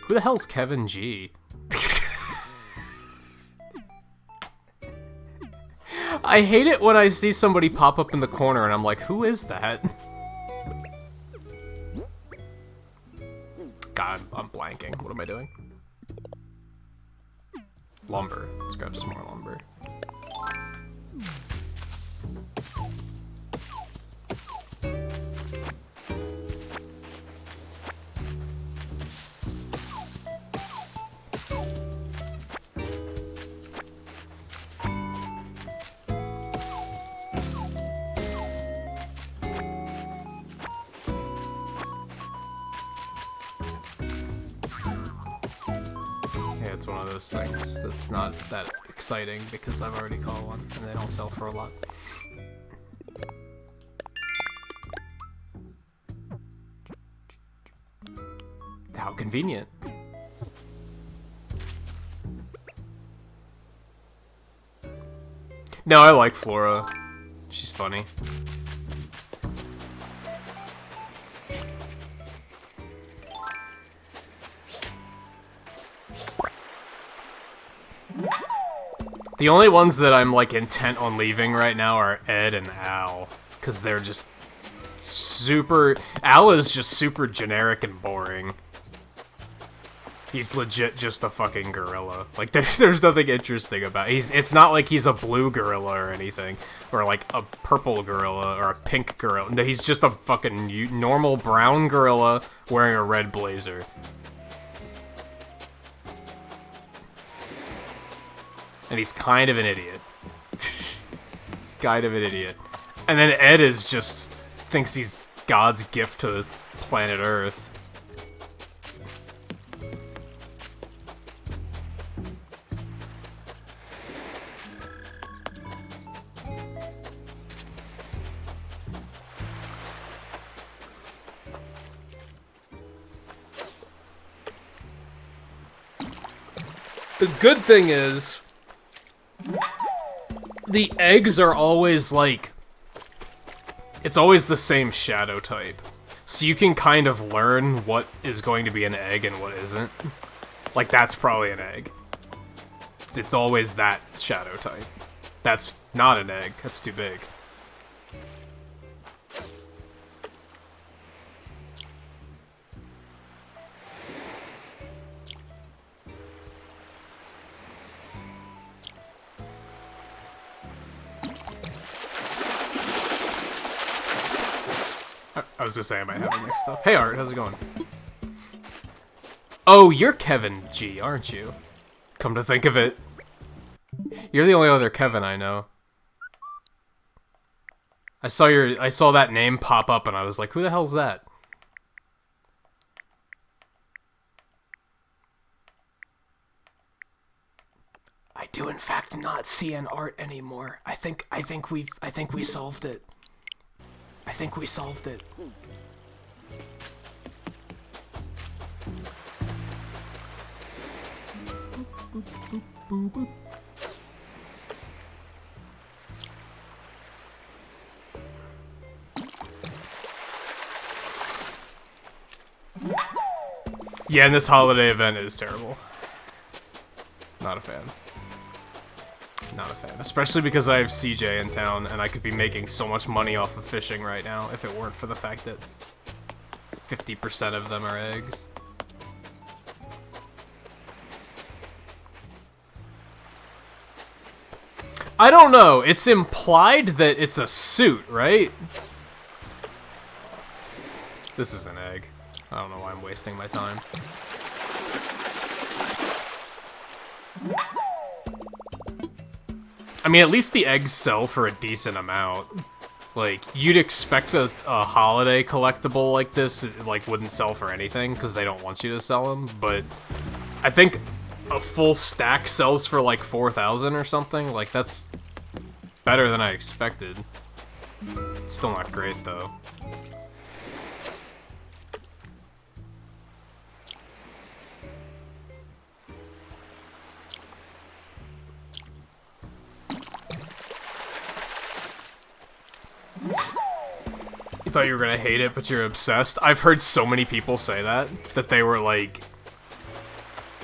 S1: Who the hell's Kevin G? I hate it when I see somebody pop up in the corner and I'm like, who is that? God, I'm blanking. What am I doing? Lumber. Let's grab some more lumber. It's one of those things that's not that exciting because I've already caught one and they don't sell for a lot. How convenient. No, I like Flora. She's funny. The only ones that I'm, like, intent on leaving right now are Ed and Al. Because they're just super... Al is just super generic and boring. He's legit just a fucking gorilla. Like, there's nothing interesting about it. It's not like he's a blue gorilla or anything. Or, like, a purple gorilla or a pink gorilla. No, he's just a fucking normal brown gorilla wearing a red blazer. And he's kind of an idiot. He's kind of an idiot. And then Ed is just... thinks he's God's gift to planet Earth. The good thing is... the eggs are always, like... it's always the same shadow type. So you can kind of learn what is going to be an egg and what isn't. Like, that's probably an egg. It's always that shadow type. That's not an egg. That's too big. was gonna say I might have it mixed up. Hey Art, how's it going? Oh, you're Kevin G, aren't you? Come to think of it. You're the only other Kevin I know. I saw that name pop up and I was like, who the hell's that? I do in fact not see an Art anymore. I think we solved it. I think we solved it. Yeah, and this holiday event is terrible. Not a fan. Not a fan. Especially because I have CJ in town, and I could be making so much money off of fishing right now if it weren't for the fact that 50% of them are eggs. I don't know. It's implied that it's a suit, right? This is an egg. I don't know why I'm wasting my time. I mean, at least the eggs sell for a decent amount. Like, you'd expect a holiday collectible like this, like, wouldn't sell for anything, because they don't want you to sell them, but I think a full stack sells for, like, 4,000 or something. Like, that's better than I expected. It's still not great, though. You thought you were gonna hate it, but you're obsessed? I've heard so many people say that they were like...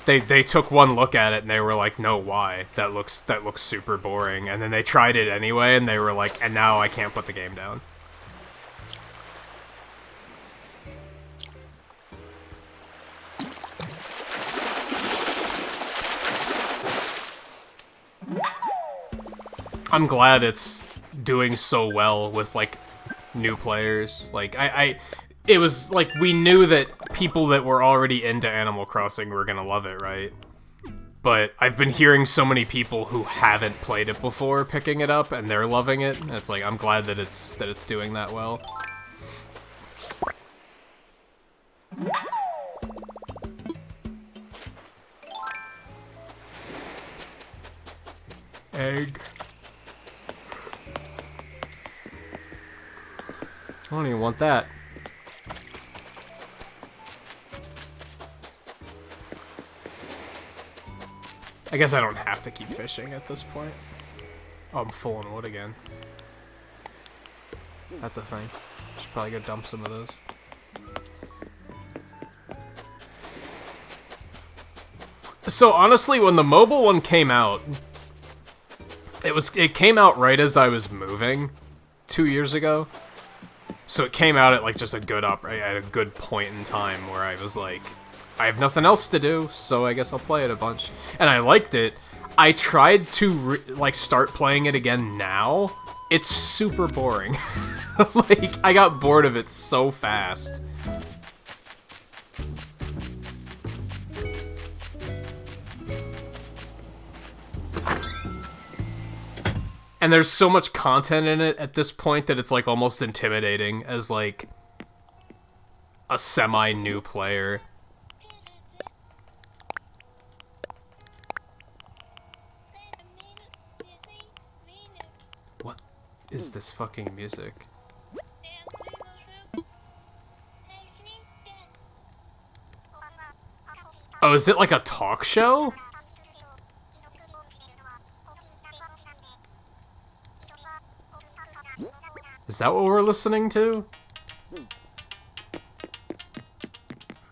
S1: They took one look at it and they were like, no, why? That looks super boring. And then they tried it anyway and they were like, and now I can't put the game down. I'm glad it's doing so well with, like, new players. Like, it was like we knew that people that were already into Animal Crossing were gonna love it, right? But I've been hearing so many people who haven't played it before picking it up, and they're loving it. And it's like, I'm glad that it's doing that well. Egg. I don't even want that. I guess I don't have to keep fishing at this point. Oh, I'm full on wood again. That's a thing. Should probably go dump some of those. So honestly, when the mobile one came out, it came out right as I was moving 2 years ago. So it came out at like just at a good point in time where I was like, I have nothing else to do, so I guess I'll play it a bunch. And I liked it. I tried to like start playing it again now. It's super boring. Like, I got bored of it so fast. And there's so much content in it at this point that it's like almost intimidating as like a semi-new player. What is this fucking music? Oh, is it like a talk show? Is that what we're listening to?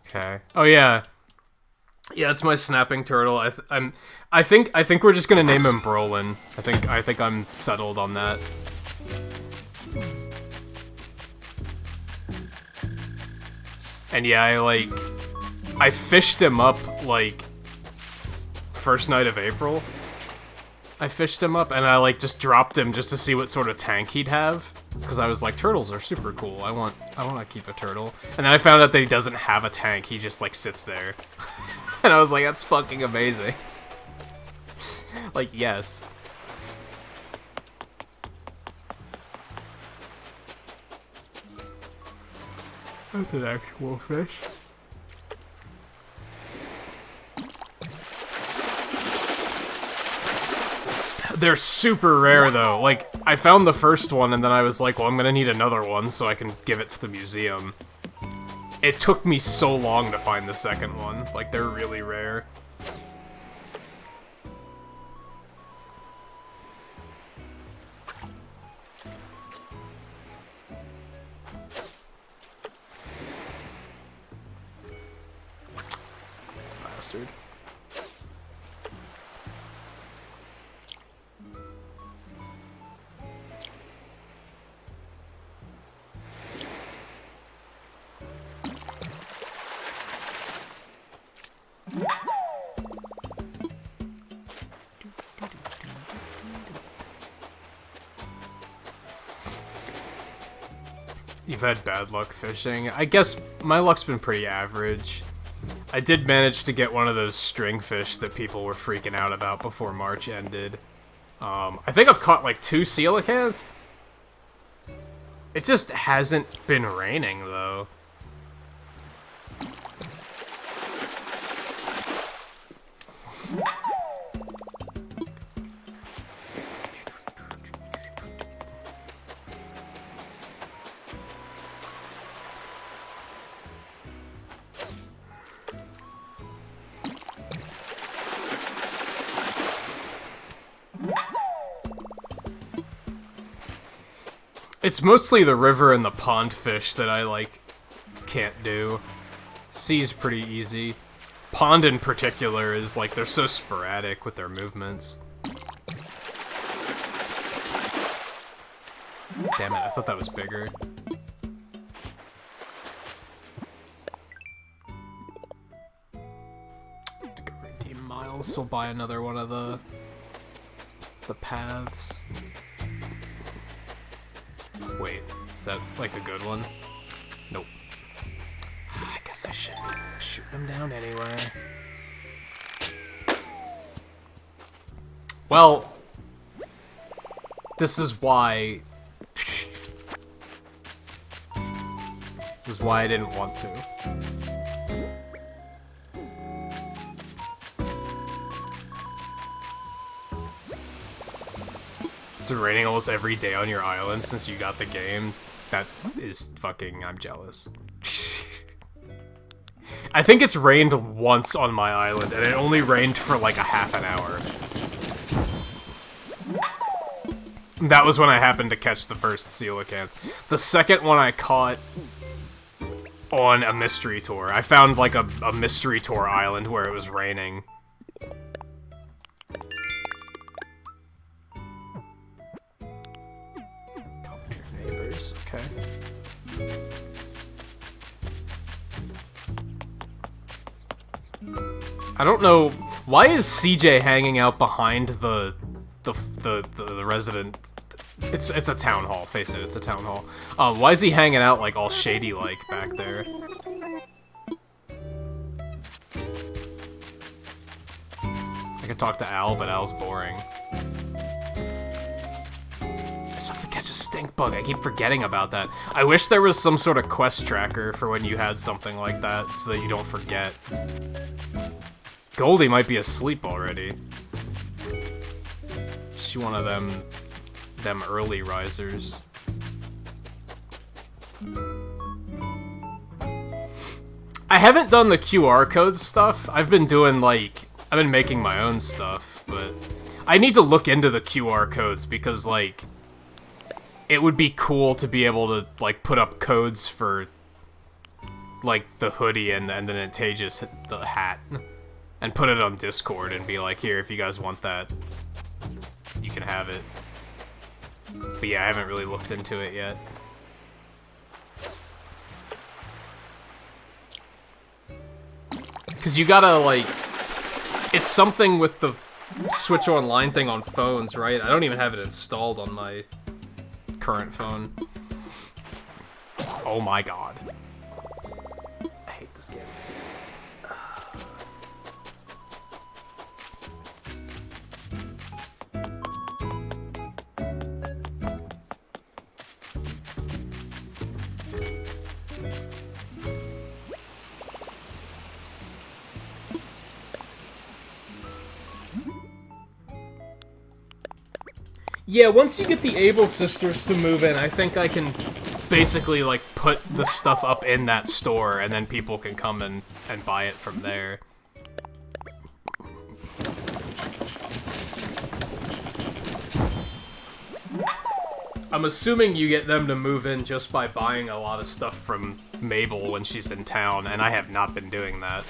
S1: Okay. Oh yeah. Yeah, it's my snapping turtle. I think we're just gonna name him Brolin. I think I'm settled on that. And yeah, I fished him up like first night of April. I fished him up and I like just dropped him just to see what sort of tank he'd have. because I was like, turtles are super cool. I want to keep a turtle. And then I found out that he doesn't have a tank. He just like sits there. And I was like, that's fucking amazing. Like, yes. That's an actual fish. They're super rare, though. Like, I found the first one, and then I was like, well, I'm gonna need another one so I can give it to the museum. It took me so long to find the second one. Like, they're really rare. Bastard. You've had bad luck fishing. I guess my luck's been pretty average. I did manage to get one of those string fish that people were freaking out about before March ended. I think I've caught like 2 coelacanth. It just hasn't been raining, though. It's mostly the river and the pond fish that I, like, can't do. Sea's pretty easy. Pond in particular is, like, they're so sporadic with their movements. Damn it, I thought that was bigger. 18 miles, so we'll buy another one of the paths. Wait, is that like a good one? Nope. I guess I should shoot them down anyway. Well, this is why... this is why I didn't want to. It's been raining almost every day on your island since you got the game. That is fucking... I'm jealous. I think it's rained once on my island, and it only rained for like a half an hour. That was when I happened to catch the first coelacanth. The second one I caught on a mystery tour. I found like a mystery tour island where it was raining. Talk to your neighbors, okay. I don't know, why is CJ hanging out behind the resident? It's a town hall, face it, it's a town hall. Why is he hanging out like all shady-like back there? I could talk to Al, but Al's boring. I still have to catch a stink bug, I keep forgetting about that. I wish there was some sort of quest tracker for when you had something like that, so that you don't forget. Goldie might be asleep already. She's one of them early risers. I haven't done the QR code stuff. I've been doing like, I've been making my own stuff, but I need to look into the QR codes because like, it would be cool to be able to like put up codes for like the hoodie and the Nintagious, the hat. And put it on Discord and be like, here, if you guys want that, you can have it. But yeah, I haven't really looked into it yet. Because you gotta, like... It's something with the Switch Online thing on phones, right? I don't even have it installed on my current phone. Oh my god. I hate this game. Yeah, once you get the Able sisters to move in, I think I can basically, like, put the stuff up in that store, and then people can come and buy it from there. I'm assuming you get them to move in just by buying a lot of stuff from Mabel when she's in town, and I have not been doing that.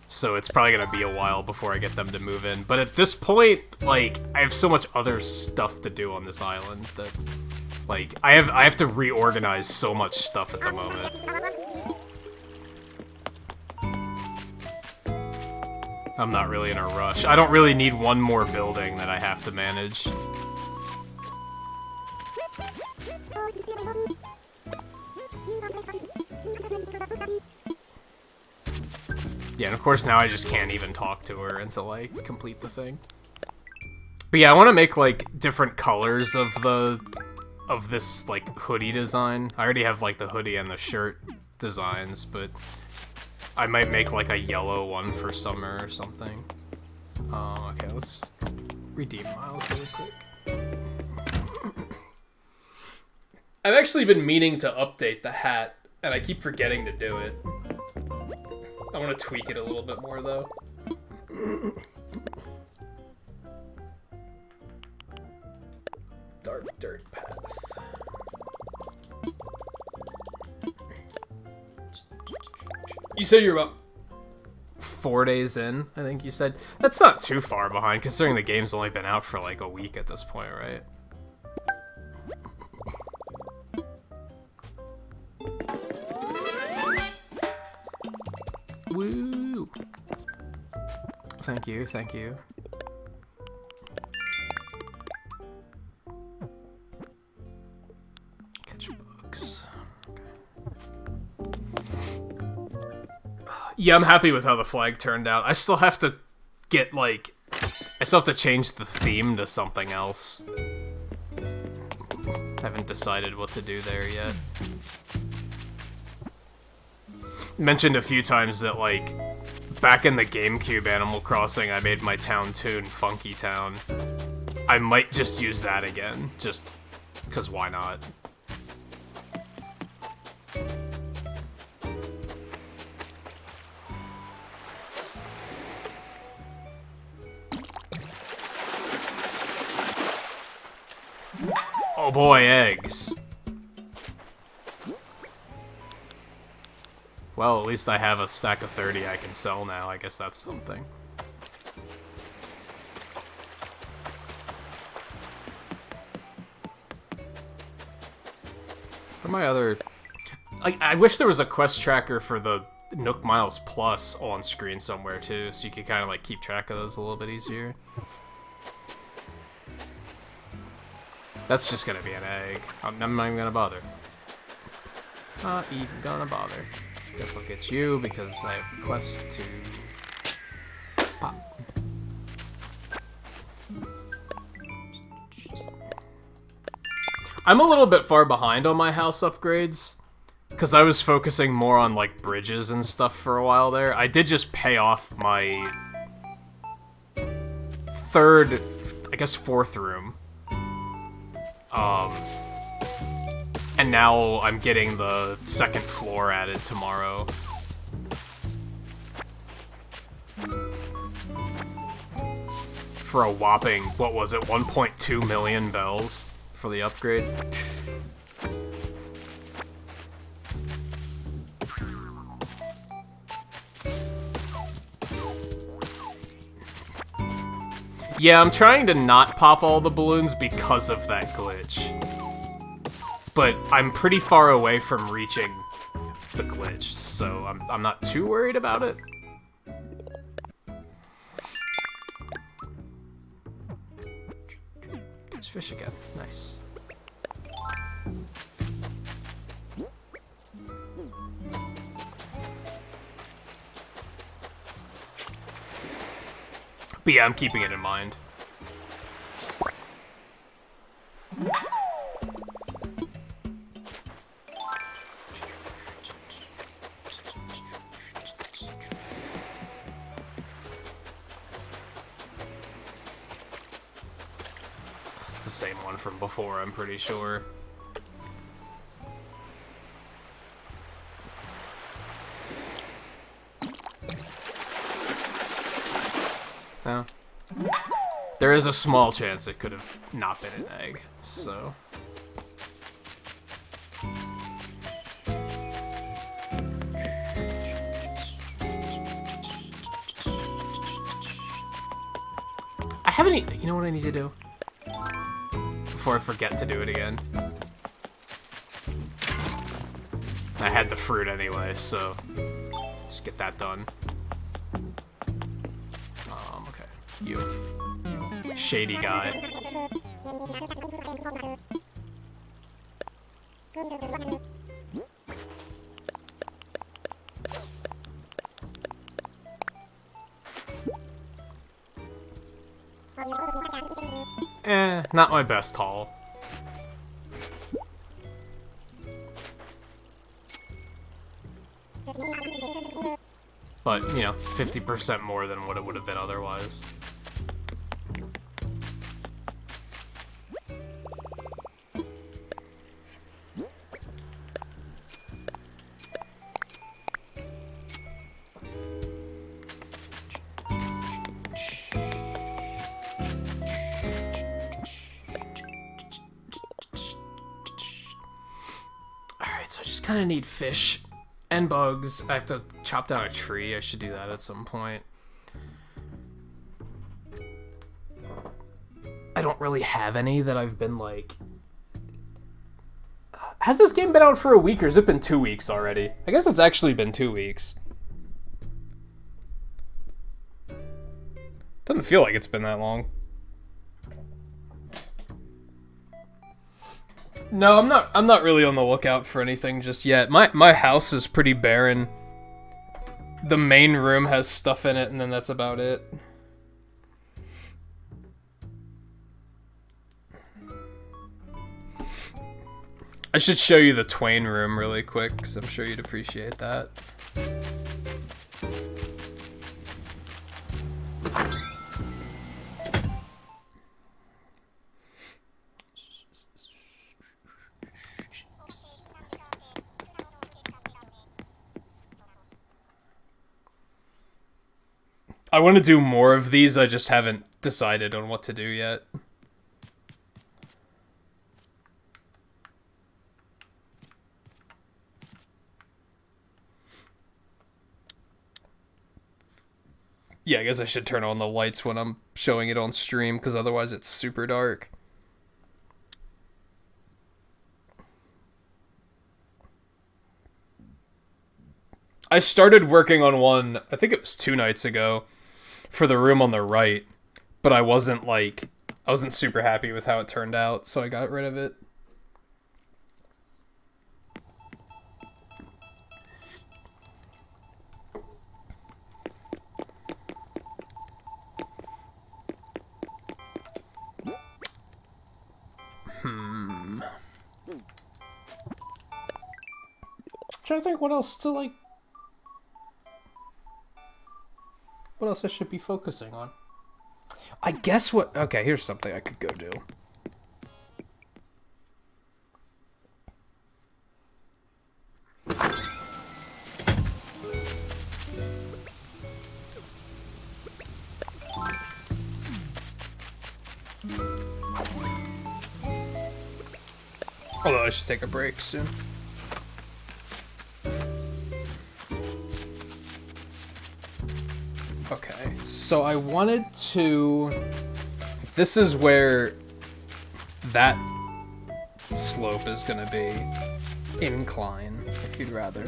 S1: So it's probably gonna be a while before I get them to move in. But at this point, like, I have so much other stuff to do on this island that, like, I have to reorganize so much stuff at the moment. I'm not really in a rush. I don't really need one more building that I have to manage. Yeah, and of course now I just can't even talk to her until I complete the thing. But yeah, I want to make, like, different colors of this, like, hoodie design. I already have, like, the hoodie and the shirt designs, but I might make, like, a yellow one for summer or something. Okay, let's redeem Miles really quick. I've actually been meaning to update the hat, and I keep forgetting to do it. I want to tweak it a little bit more, though. Dark dirt path. You said you're about 4 days in, I think you said. That's not too far behind, considering the game's only been out for like a week at this point, right? Woo! Thank you, thank you. Catch bugs. Yeah, I'm happy with how the flag turned out. I still have to get, like... I still have to change the theme to something else. Haven't decided what to do there yet. Mentioned a few times that, like, back in the GameCube Animal Crossing, I made my town tune Funky Town. I might just use that again, just because why not? Oh boy, eggs. Well, at least I have a stack of 30 I can sell now. I guess that's something. What are my other... I wish there was a quest tracker for the Nook Miles Plus on screen somewhere, too, so you could kind of, like, keep track of those a little bit easier. That's just gonna be an egg. I'm not even gonna bother. Not even gonna bother. Guess I'll get you because I have a quest to pop. I'm a little bit far behind on my house upgrades because I was focusing more on like bridges and stuff for a while there. I did just pay off my third, I guess fourth room. And now I'm getting the second floor added tomorrow. For a whopping, what was it, 1.2 million bells for the upgrade? Yeah, I'm trying to not pop all the balloons because of that glitch. But I'm pretty far away from reaching the glitch, so I'm not too worried about it. Catch fish again. Nice. But yeah, I'm keeping it in mind. It's the same one from before, I'm pretty sure. No. There is a small chance it could have not been an egg, so... I haven't eaten... You know what I need to do? Before I forget to do it again. I had the fruit anyway, so... Just get that done. You. Shady guy. Not my best haul. But, you know, 50% more than what it would have been otherwise. So I just kind of need fish and bugs. I have to chop down a tree. I should do that at some point. I don't really have any that I've been like... Has this game been out for a week or has it been 2 weeks already? I guess it's actually been 2 weeks. Doesn't feel like it's been that long. No, I'm not really on the lookout for anything just yet. My house is pretty barren. The main room has stuff in it, and then that's about it. I should show you the Twain room really quick, because I'm sure you'd appreciate that. I want to do more of these, I just haven't decided on what to do yet. Yeah, I guess I should turn on the lights when I'm showing it on stream, because otherwise it's super dark. I started working on one, I think it was 2 nights ago, for the room on the right, but I wasn't super happy with how it turned out, so I got rid of it. I'm trying to think what else to like... What else I should be focusing on? I guess what... Okay, here's something I could go do. Although I should take a break soon. Okay, so I wanted to... If this is where that slope is gonna be, incline, if you'd rather.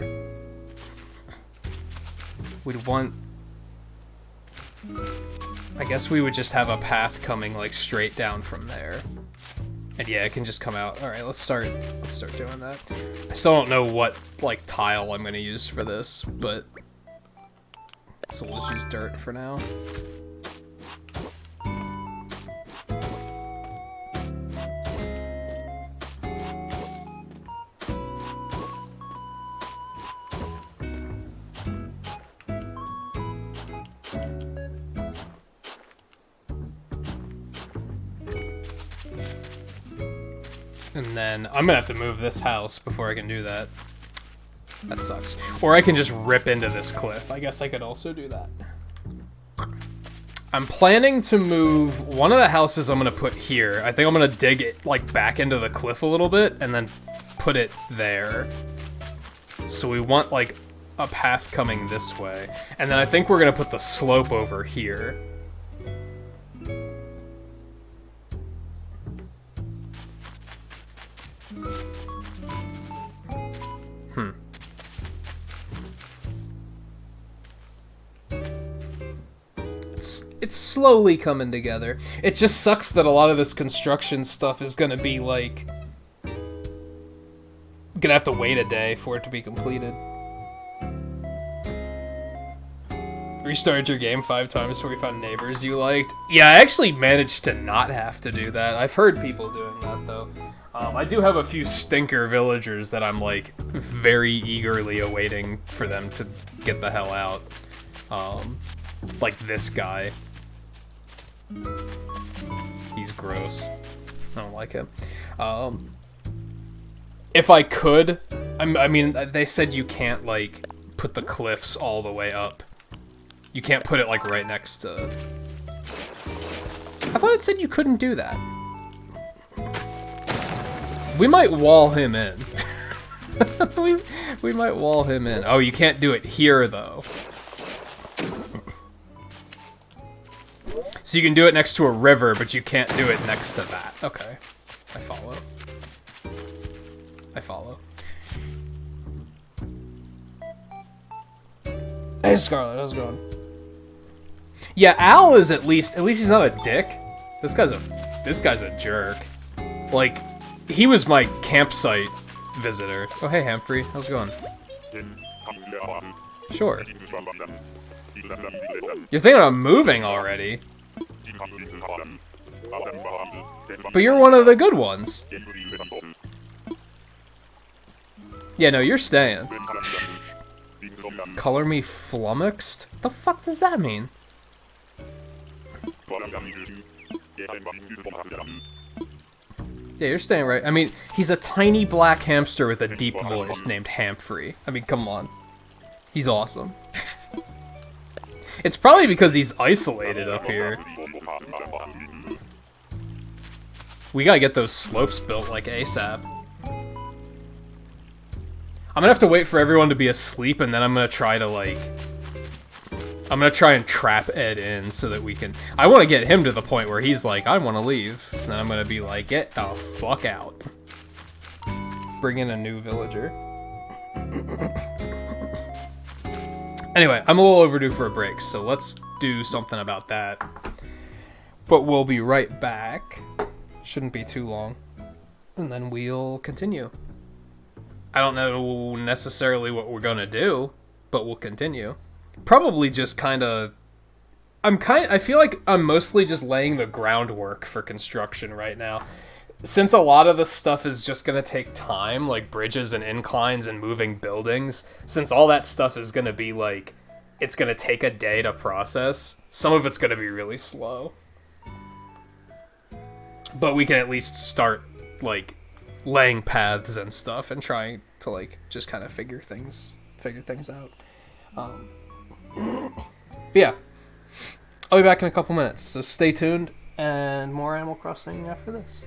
S1: We'd want... I guess we would just have a path coming, like, straight down from there. And yeah, it can just come out. All right, let's start doing that. I still don't know what like tile I'm gonna use for this, but so we'll just use dirt for now. And then I'm gonna have to move this house before I can do that. That sucks. Or I can just rip into this cliff. I guess I could also do that. I'm planning to move one of the houses I'm gonna put here. I think I'm gonna dig it like back into the cliff a little bit and then put it there. So we want like a path coming this way. And then I think we're gonna put the slope over here. It's slowly coming together. It just sucks that a lot of this construction stuff is gonna be like... gonna have to wait a day for it to be completed. Restarted your game 5 times before you found neighbors you liked. Yeah, I actually managed to not have to do that. I've heard people doing that, though. I do have a few stinker villagers that I'm, like, very eagerly awaiting for them to get the hell out. Like this guy. He's gross. I don't like him. If I could, I mean, they said you can't, like, put the cliffs all the way up. You can't put it, like, right next to... I thought it said you couldn't do that. We might wall him in. we might wall him in. Oh, you can't do it here, though. So you can do it next to a river, but you can't do it next to that. Okay. I follow. I follow. Hey, Scarlet, how's it going? Yeah, Al is at least he's not a dick. This guy's a jerk. Like, he was my campsite visitor. Oh, hey, Humphrey, how's it going? Sure. You're thinking of moving already? But you're one of the good ones. Yeah, no, you're staying. Color me flummoxed? The fuck does that mean? Yeah, you're staying right. I mean, he's a tiny black hamster with a deep voice named Humphrey. I mean, come on. He's awesome. It's probably because he's isolated up here. We gotta get those slopes built like ASAP. I'm gonna have to wait for everyone to be asleep, and then I'm gonna try to, like... I'm gonna try and trap Ed in so that we can... I want to get him to the point where he's like, I want to leave. And then I'm gonna be like, get the fuck out. Bring in a new villager. Anyway, I'm a little overdue for a break, so let's do something about that. But we'll be right back. Shouldn't be too long. And then we'll continue. I don't know necessarily what we're gonna do, but we'll continue. Probably just kind of... I feel like I'm mostly just laying the groundwork for construction right now. Since a lot of this stuff is just going to take time, like bridges and inclines and moving buildings, since all that stuff is going to be like, it's going to take a day to process, some of it's going to be really slow. But we can at least start, like, laying paths and stuff and trying to, like, just kind of figure things out. But yeah, I'll be back in a couple minutes, so stay tuned, and more Animal Crossing after this.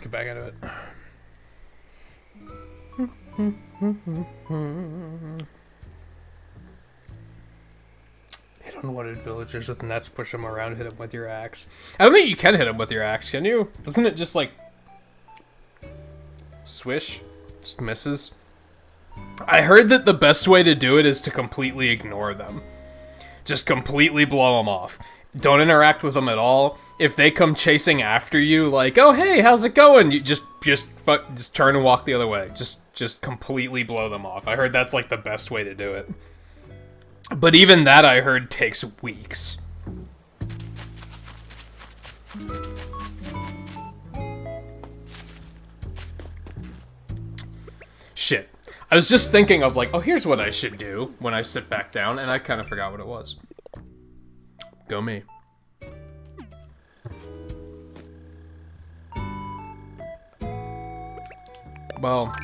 S2: get back into it. Hit unwanted villagers with nets, push them around, hit them with your axe. I don't think you can hit them with your axe, can you? Doesn't it just, like, swish? Just misses? I heard that the best way to do it is to completely ignore them. Just completely blow them off. Don't interact with them at all. If they come chasing after you, like, oh hey, how's it going? You just turn and walk the other way. Just completely blow them off. I heard that's like the best way to do it. But even that, I heard, takes weeks. Shit. I was just thinking of, like, oh, here's what I should do when I sit back down, and I kind of forgot what it was. Go me. Well,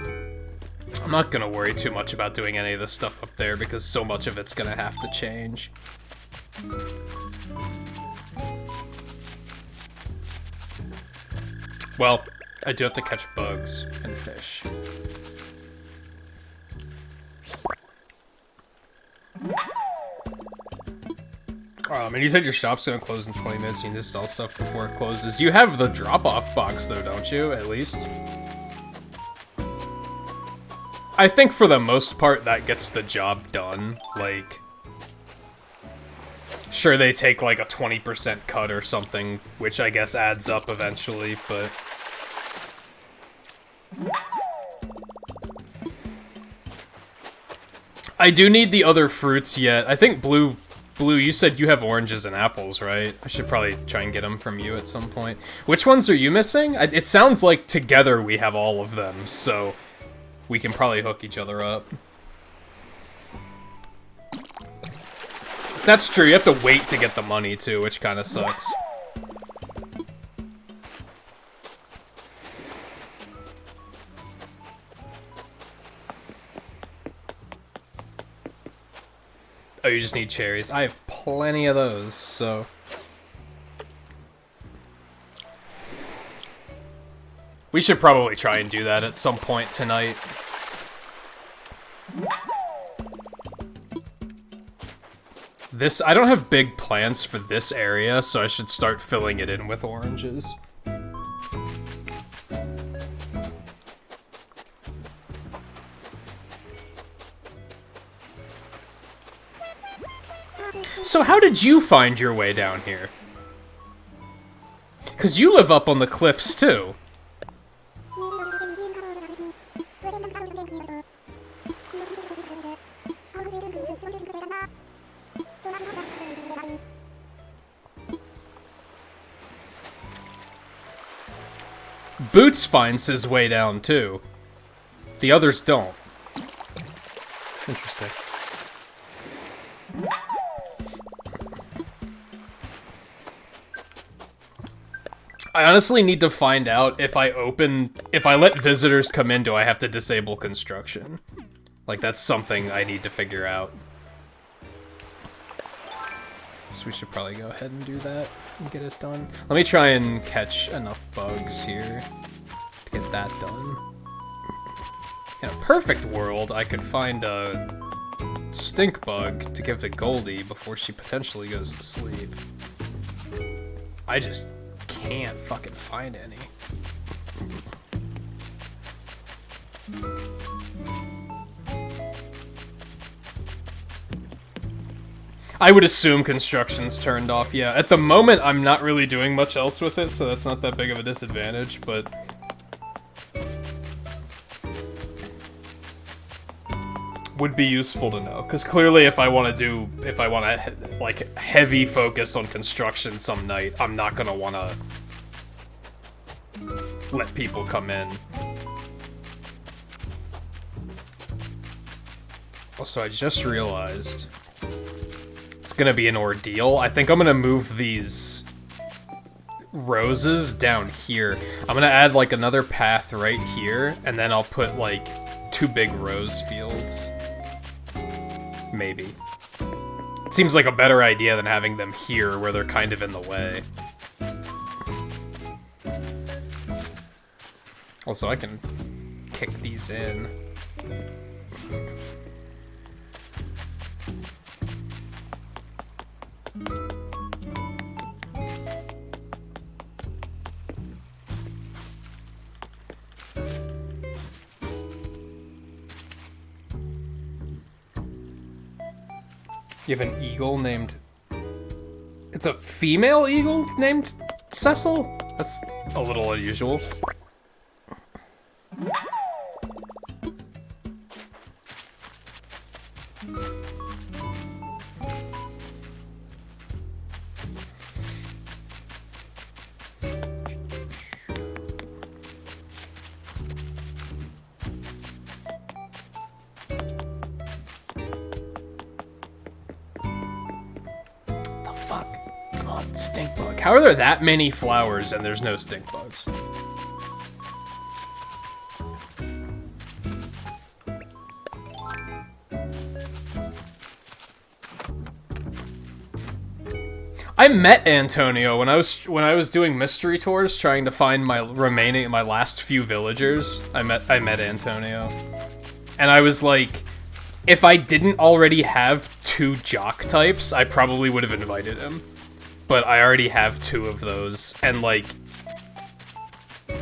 S2: I'm not gonna worry too much about doing any of this stuff up there, because so much of it's gonna have to change. Well, I do have to catch bugs and fish. And you said your shop's gonna close in 20 minutes, you need to sell stuff before it closes. You have the drop-off box though, don't you, at least? I think for the most part that gets the job done. Like, sure they take like a 20% cut or something, which I guess adds up eventually, but... I do need the other fruits yet. I think Blue, you said you have oranges and apples, right? I should probably try and get them from you at some point. Which ones are you missing? It sounds like together we have all of them, so we can probably hook each other up. That's true, you have to wait to get the money too, which kind of sucks. Oh, you just need cherries. I have plenty of those, so... We should probably try and do that at some point tonight. This, I don't have big plans for this area, so I should start filling it in with oranges. So how did you find your way down here? 'Cause you live up on the cliffs, too. Boots finds his way down, too. The others don't. Interesting. I honestly need to find out if I let visitors come in, do I have to disable construction? Like, that's something I need to figure out. So we should probably go ahead and do that and get it done. Let me try and catch enough bugs here to get that done. In a perfect world, I could find a stink bug to give to Goldie before she potentially goes to sleep. I just can't fucking find any. I would assume construction's turned off, yeah. At the moment, I'm not really doing much else with it, so that's not that big of a disadvantage, but... would be useful to know, because clearly if I want to like, heavy focus on construction some night, I'm not gonna want to let people come in. Also, I just realized it's gonna be an ordeal. I think I'm gonna move these roses down here. I'm gonna add, like, another path right here, and then I'll put, like, 2 big rose fields. Maybe. It seems like a better idea than having them here, where they're kind of in the way. Also, I can kick these in. You have an eagle named... It's a female eagle named Cecil? That's a little unusual. Stink bug. How are there that many flowers and there's no stink bugs? I met Antonio when I was doing mystery tours trying to find my last few villagers. I met Antonio. And I was like, if I didn't already have 2 jock types, I probably would have invited him. But I already have 2 of those, and, like,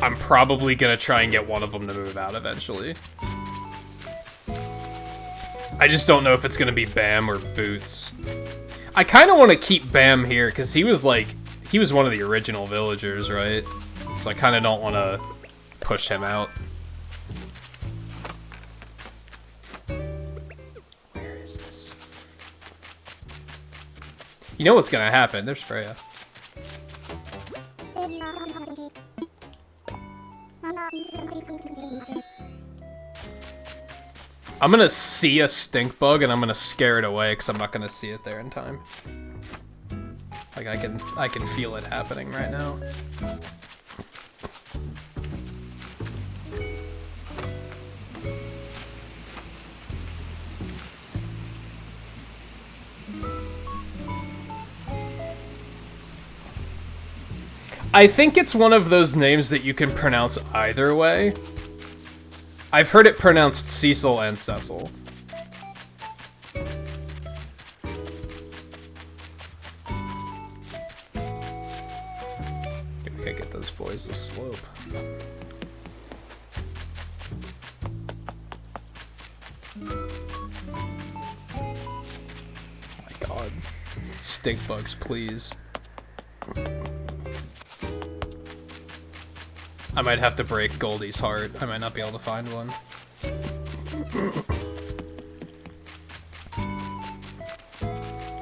S2: I'm probably gonna try and get one of them to move out eventually. I just don't know if it's gonna be Bam or Boots. I kinda want to keep Bam here, because he was one of the original villagers, right? So I kinda don't want to push him out. You know what's gonna happen. There's Freya. I'm gonna see a stink bug and I'm gonna scare it away because I'm not gonna see it there in time. Like I can feel it happening right now. I think it's one of those names that you can pronounce either way. I've heard it pronounced Cecil and Cecil. We gotta get those boys to slope. Oh my god. Stink bugs, please. I might have to break Goldie's heart. I might not be able to find one.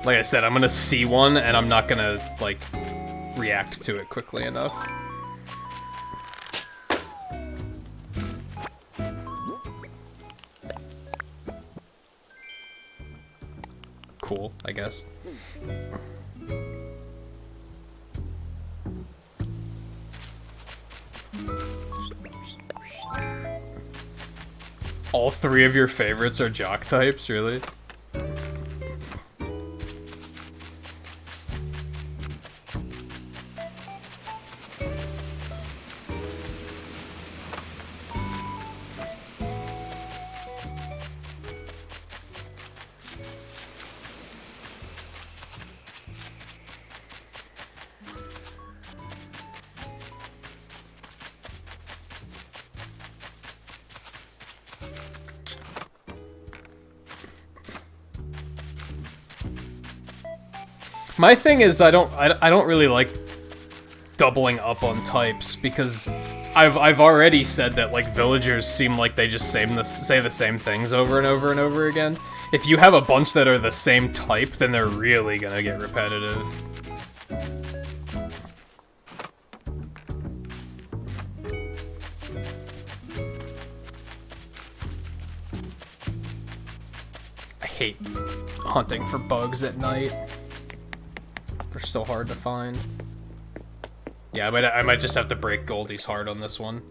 S2: Like I said, I'm gonna see one, and I'm not gonna, like, react to it quickly enough. Cool, I guess. All 3 of your favorites are jock types, really? My thing is I don't really like doubling up on types because I've already said that like villagers seem like they just say the same things over and over and over again. If you have a bunch that are the same type, then they're really gonna get repetitive. I hate hunting for bugs at night. They're so hard to find. Yeah, I might just have to break Goldie's heart on this one.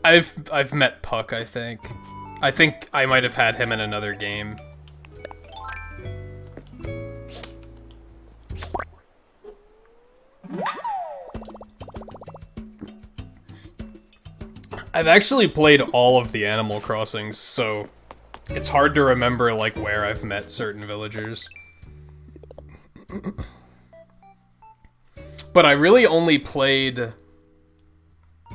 S2: I've met Puck, I think. I think I might have had him in another game. I've actually played all of the Animal Crossings, so it's hard to remember, like, where I've met certain villagers. But I really only played... I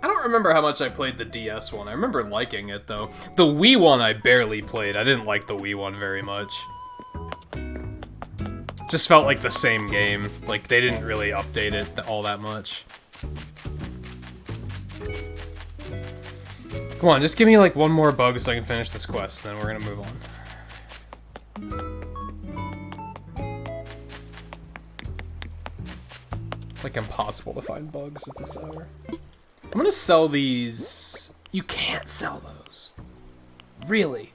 S2: don't remember how much I played the DS one. I remember liking it, though. The Wii one I barely played. I didn't like the Wii one very much. Just felt like the same game. Like, they didn't really update it all that much. Come on, just give me, like, one more bug so I can finish this quest, then we're gonna move on. It's, like, impossible to find bugs at this hour. I'm gonna sell these... You can't sell those. Really?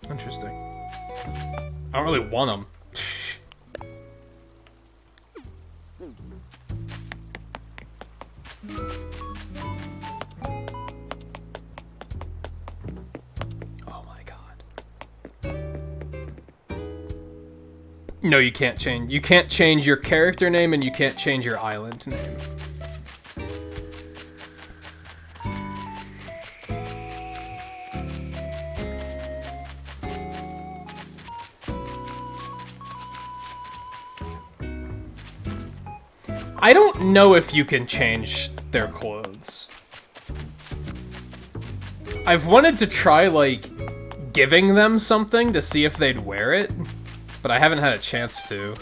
S2: Interesting. I don't really want them. Oh my god. No, you can't change. You can't change your character name and you can't change your island name. I don't know if you can change their clothes. I've wanted to try, like, giving them something to see if they'd wear it, but I haven't had a chance to.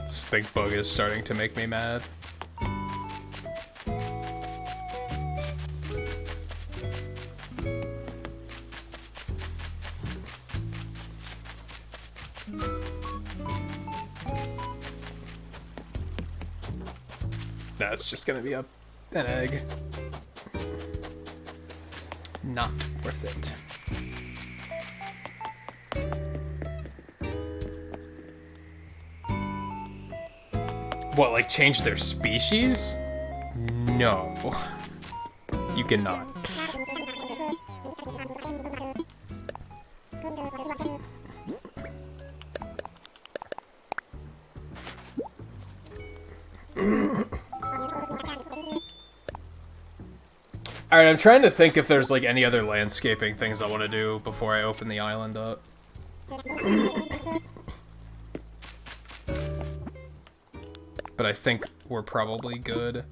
S2: Stink bug is starting to make me mad. That's just gonna be an egg. Not worth it. What, like change their species? No. You cannot. Alright, I'm trying to think if there's, like, any other landscaping things I want to do before I open the island up. But I think we're probably good.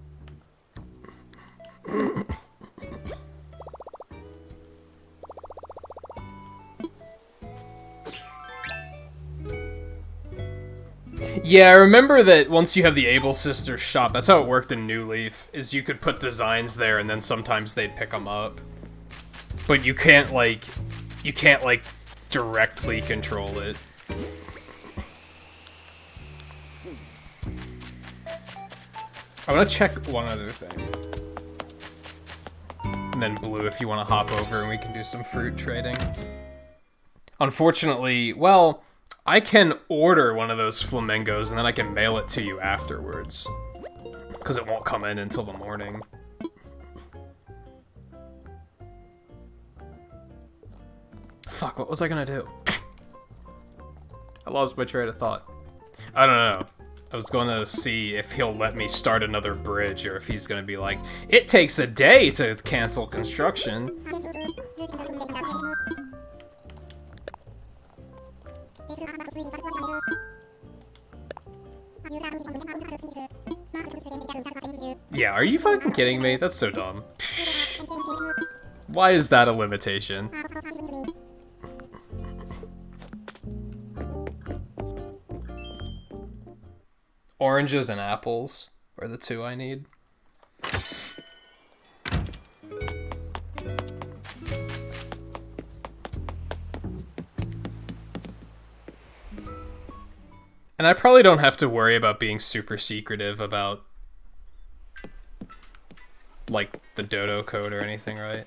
S2: Yeah, I remember that once you have the Able Sisters shop, that's how it worked in New Leaf, is you could put designs there and then sometimes they'd pick them up. But you can't, like, directly control it. I want to check one other thing. And then Blue, if you want to hop over and we can do some fruit trading. Unfortunately, well... I can order one of those flamingos and then I can mail it to you afterwards. Because it won't come in until the morning. Fuck, what was I gonna do? I lost my train of thought. I don't know. I was going to see if he'll let me start another bridge or if he's gonna be like, it takes a day to cancel construction. Yeah, are you fucking kidding me? That's so dumb. Why is that a limitation? Oranges and apples are the two I need. And I probably don't have to worry about being super secretive about, like, the dodo code or anything, right?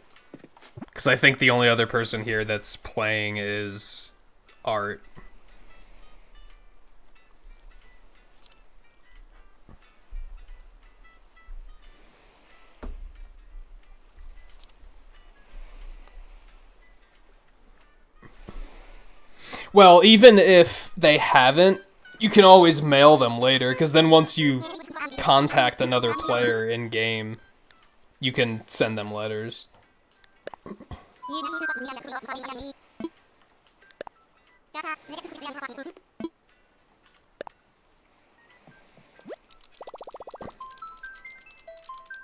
S2: Because I think the only other person here that's playing is Art. Well, even if they haven't, you can always mail them later, because then once you contact another player in-game, you can send them letters.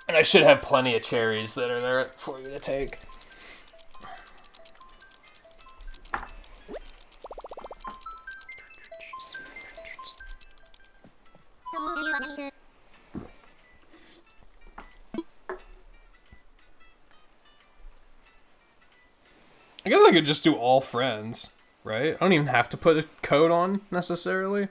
S2: And I should have plenty of cherries that are there for you to take. I guess I could just do all friends, right? I don't even have to put a code on, necessarily.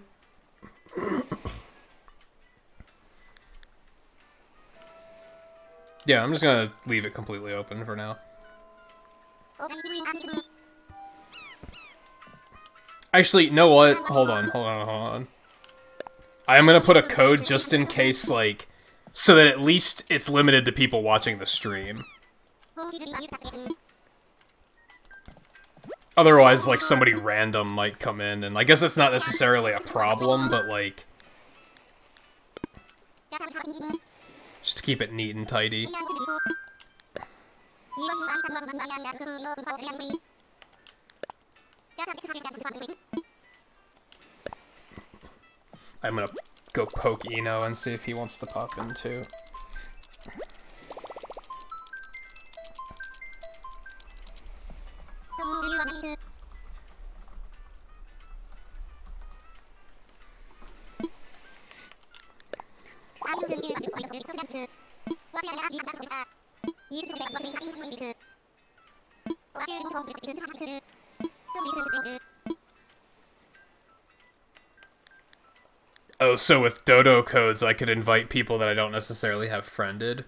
S2: Yeah, I'm just gonna leave it completely open for now. Actually, you know what? Hold on. I am gonna put a code just in case, like, so that at least it's limited to people watching the stream. Otherwise, like, somebody random might come in, and I guess that's not necessarily a problem, but, like, just to keep it neat and tidy. I'm gonna go poke Eno and see if he wants to pop in too. Oh, so with dodo codes, I could invite people that I don't necessarily have friended.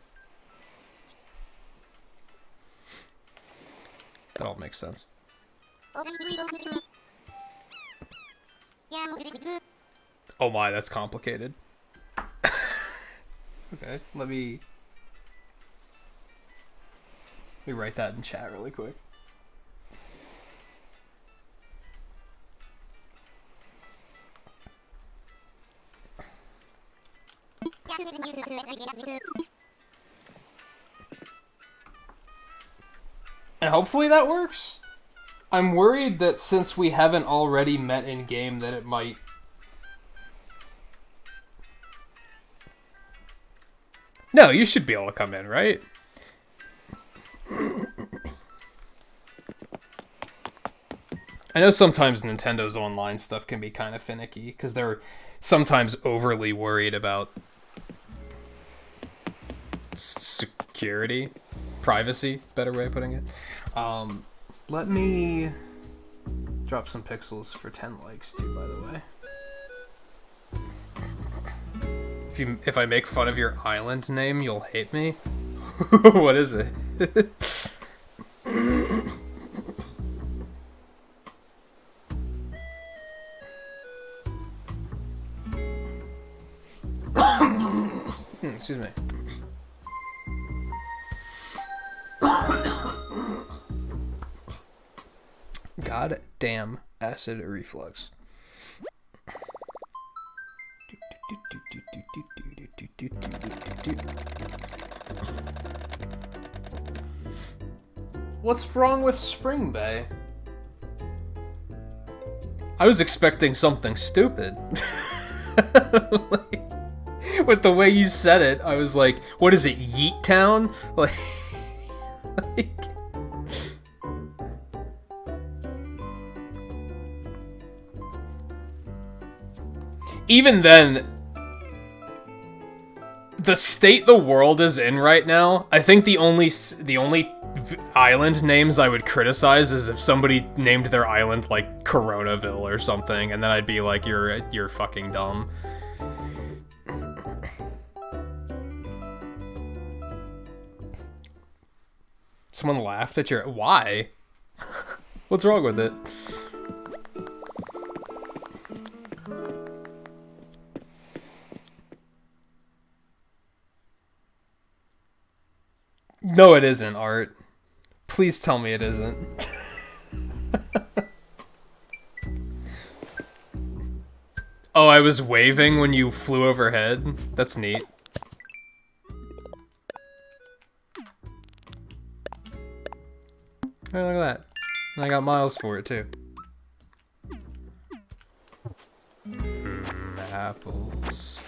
S2: That all makes sense. Oh my, that's complicated. Okay, let me write that in chat really quick. And hopefully that works. I'm worried that since we haven't already met in game that it might. No, you should be able to come in, right? I know sometimes Nintendo's online stuff can be kind of finicky because they're sometimes overly worried about security, privacy, better way of putting it. Let me drop some pixels for 10 likes too, by the way. If I make fun of your island name, you'll hate me. What is it? Excuse me. God damn acid reflux. What's wrong with Spring Bay? I was expecting something stupid. Like, with the way you said it, I was like, what is it, Yeet Town? Like even then, the state the world is in right now, I think the only island names I would criticize is if somebody named their island like Coronaville or something, and then I'd be like, you're fucking dumb. Someone laughed at your... Why? What's wrong with it? No, it isn't, Art. Please tell me it isn't. Oh, I was waving when you flew overhead? That's neat. Oh, look at that. And I got miles for it, too. Apples.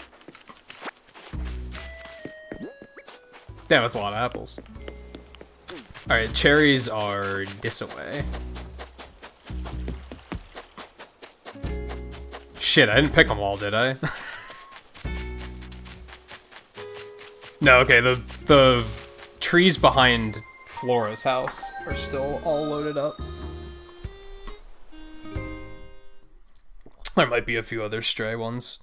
S2: Damn, that's a lot of apples. Alright, cherries are this way. Shit, I didn't pick them all, did I? No, okay, the trees behind Flora's house are still all loaded up. There might be a few other stray ones.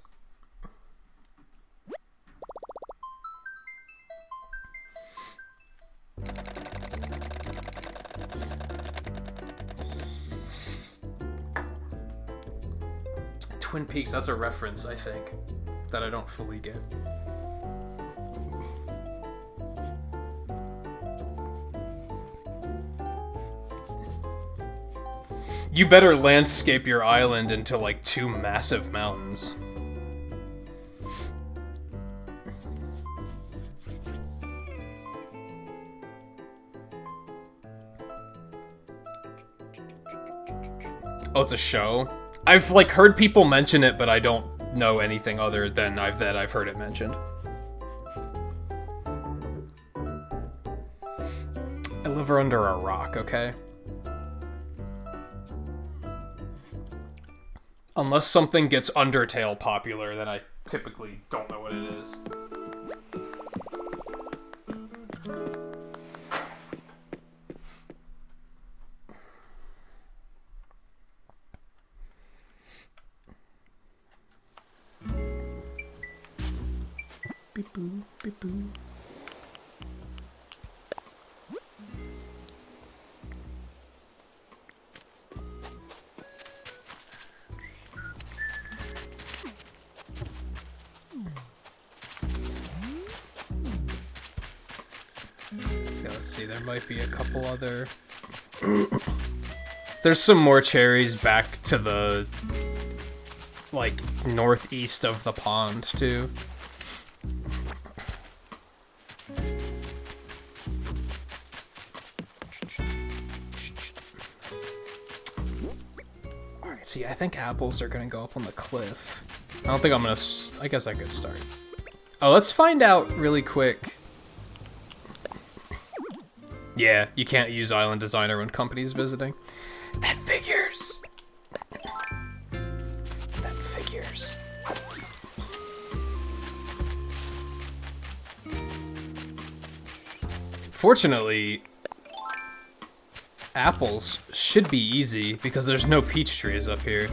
S2: Twin Peaks, that's a reference, I think, that I don't fully get. You better landscape your island into, like, 2 massive mountains. Oh, it's a show? I've, like, heard people mention it, but I don't know anything other than that I've heard it mentioned. I live under a rock, okay? Unless something gets Undertale popular, then I typically don't know what it is. Beep boo, beep boo. Let's see, there might be a couple other... There's some more cherries back to the, like, northeast of the pond, too. Alright, see, I think apples are gonna go up on the cliff. I don't think I'm gonna... I guess I could start. Oh, let's find out really quick. Yeah, you can't use Island Designer when company's visiting. That figures! That figures. Fortunately, apples should be easy because there's no peach trees up here.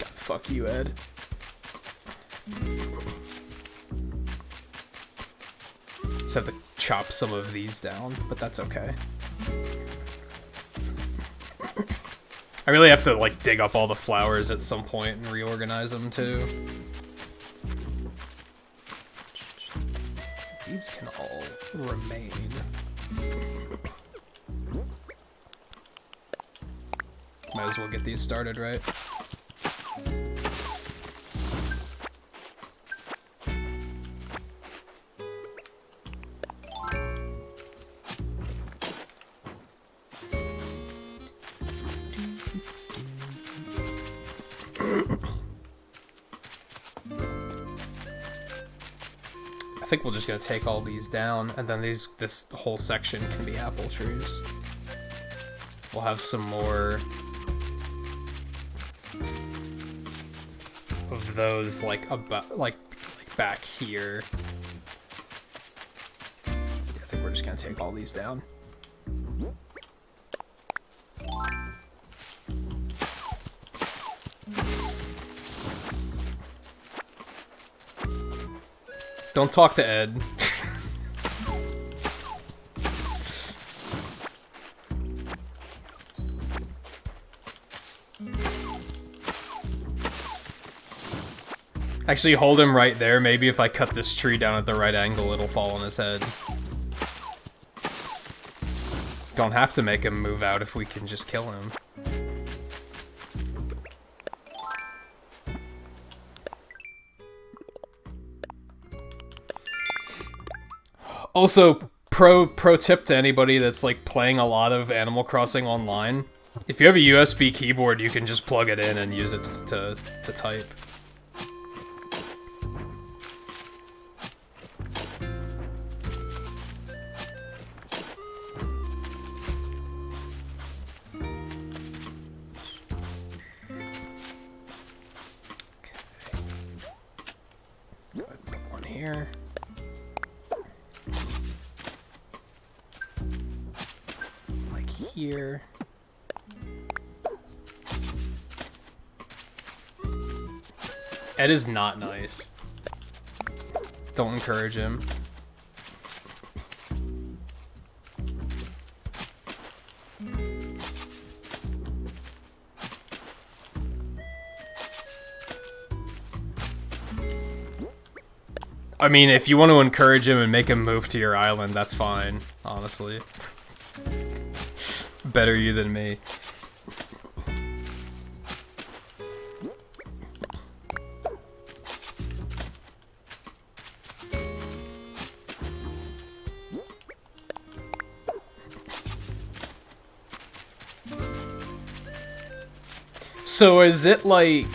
S2: God, fuck you, Ed. Have to chop some of these down, but that's okay. I really have to, like, dig up all the flowers at some point and reorganize them, too. These can all remain. Might as well get these started, right? I think we're just gonna take all these down, and then this whole section can be apple trees. We'll have some more of those, like back here. Yeah, I think we're just gonna take all these down. Don't talk to Ed. Actually, hold him right there. Maybe if I cut this tree down at the right angle, it'll fall on his head. Don't have to make him move out if we can just kill him. Also, pro tip to anybody that's like playing a lot of Animal Crossing online: if you have a USB keyboard, you can just plug it in and use it to type. Here. Like here. Ed is not nice. Don't encourage him. I mean, if you want to encourage him and make him move to your island, that's fine, honestly. Better you than me. So is it like...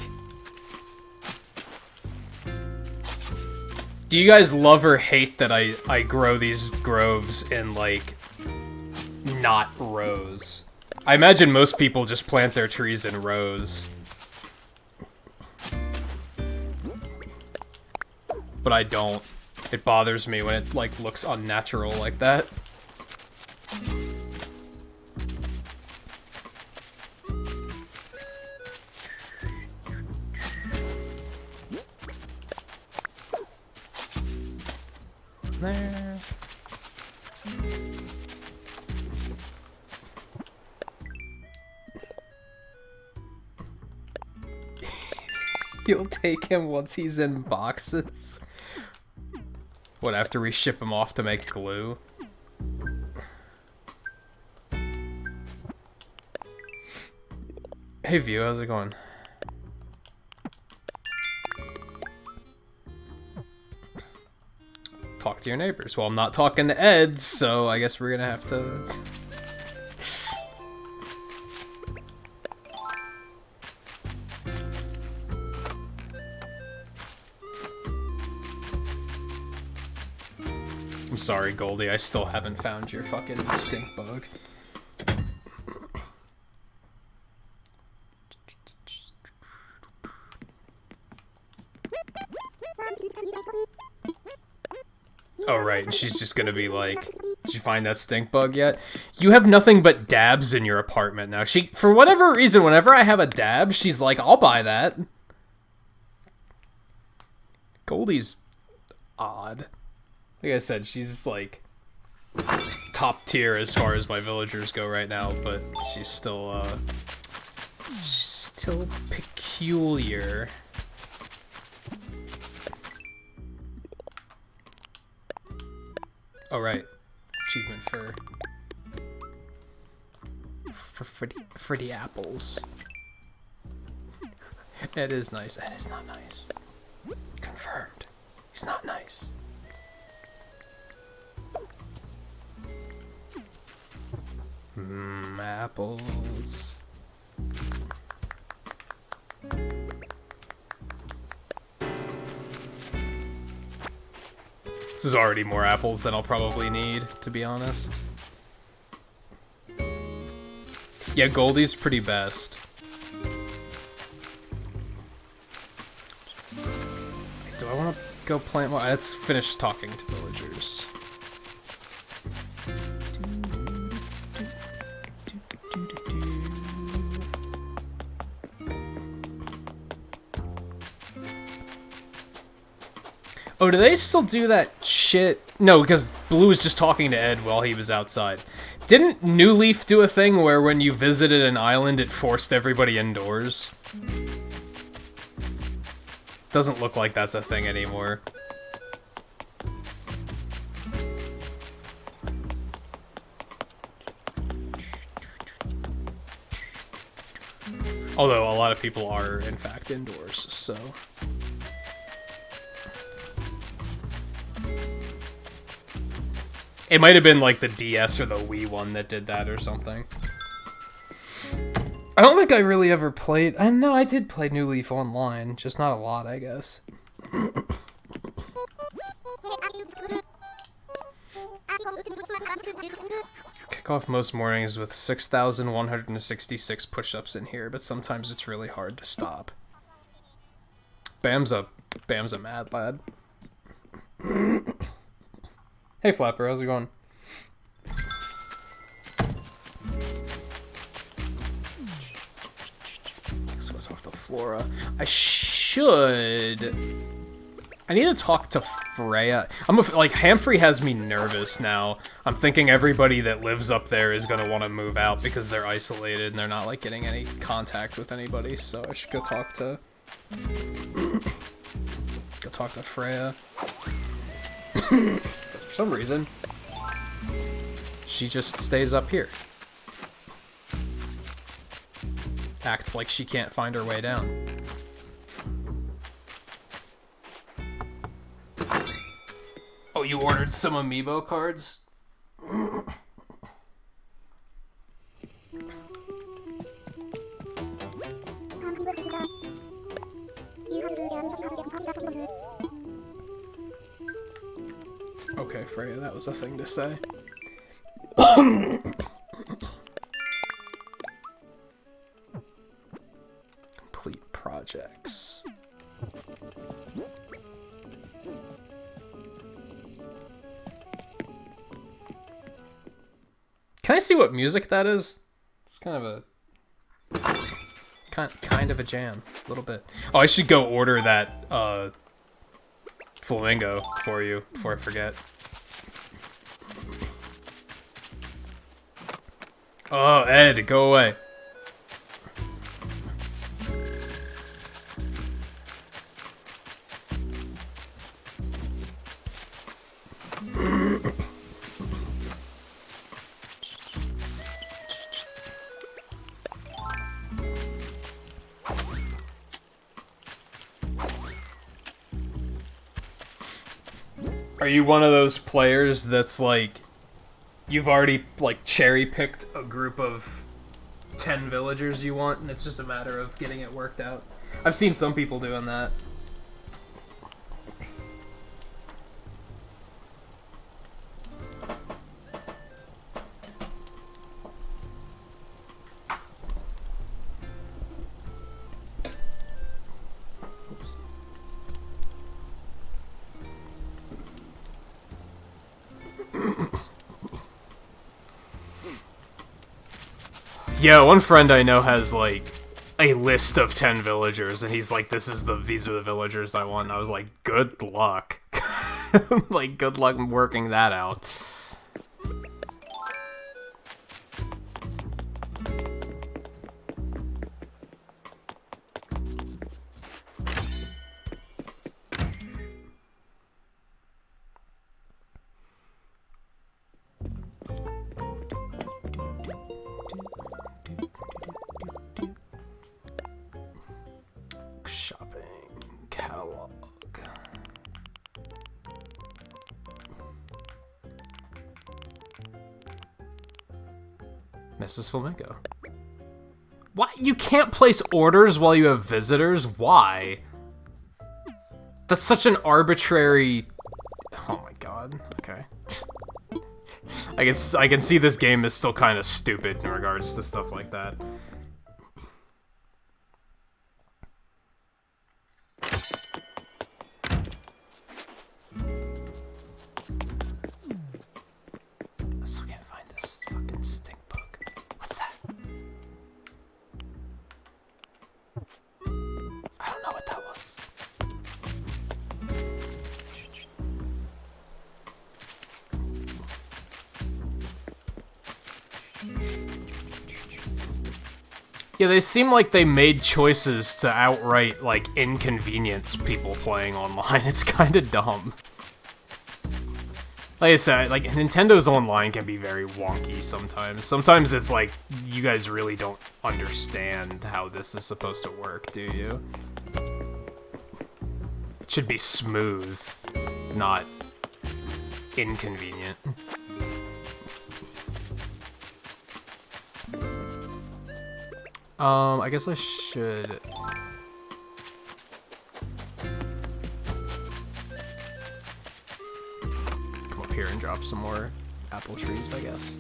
S2: Do you guys love or hate that I grow these groves in, like, not rows? I imagine most people just plant their trees in rows. But I don't. It bothers me when it, like, looks unnatural like that. There. You'll take him once he's in boxes. What, after we ship him off to make glue? Hey View, how's it going? Talk to your neighbors. Well, I'm not talking to Ed, so I guess we're gonna have to... I'm sorry, Goldie, I still haven't found your fucking stink bug. Oh, right, and she's just gonna be like, did you find that stink bug yet? You have nothing but dabs in your apartment now. She, for whatever reason, whenever I have a dab, she's like, I'll buy that. Goldie's odd. Like I said, she's like top tier as far as my villagers go right now, but she's still peculiar. Oh right, achievement for the apples. Ed is nice. Ed is not nice. Confirmed. He's not nice. Apples. This is already more apples than I'll probably need, to be honest. Yeah, Goldie's pretty best. Do I want to go plant more? Let's finish talking to villagers. Oh, do they still do that shit? No, because Blue was just talking to Ed while he was outside. Didn't New Leaf do a thing where when you visited an island, it forced everybody indoors? Doesn't look like that's a thing anymore. Although a lot of people are, in fact, indoors, so... It might have been like the DS or the Wii one that did that or something. I don't think I really ever played... I know I did play New Leaf Online, just not a lot, I guess. Kick off most mornings with 6,166 push-ups in here, but sometimes it's really hard to stop. Bam's a mad lad. Hey Flapper, how's it going? So I'll talk to Flora. I need to talk to Freya. Like, Hamfrey has me nervous now. I'm thinking everybody that lives up there is gonna want to move out because they're isolated and they're not, like, getting any contact with anybody, so I should go talk to... Freya. For some reason, she just stays up here. Acts like she can't find her way down. Oh, you ordered some amiibo cards? Okay, Freya, that was a thing to say. Complete projects. Can I see what music that is? It's kind of a kind of a jam, a little bit. Oh, I should go order that flamingo for you before I forget. Oh, Ed, go away. Are you one of those players that's like, you've already like cherry-picked a group of 10 villagers you want, and it's just a matter of getting it worked out? I've seen some people doing that. Yeah, one friend I know has, like, a list of 10 villagers, and he's like, these are the villagers I want, and I was like, good luck. Like, good luck working that out. Mrs. Flamingo. What? You can't place orders while you have visitors? Why? That's such an arbitrary... Oh my god. Okay. I can see this game is still kind of stupid in regards to stuff like that. Yeah, they seem like they made choices to outright, like, inconvenience people playing online. It's kind of dumb. Like I said, like, Nintendo's online can be very wonky sometimes. Sometimes it's like, you guys really don't understand how this is supposed to work, do you? It should be smooth, not inconvenient. I guess I should... come up here and drop some more apple trees, I guess.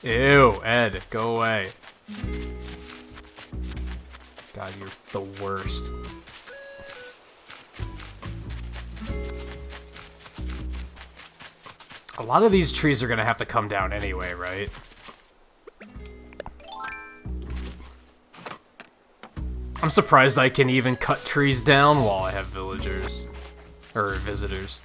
S2: Ew, Ed, go away. God, you're the worst. A lot of these trees are gonna have to come down anyway, right? I'm surprised I can even cut trees down while I have villagers. Or visitors.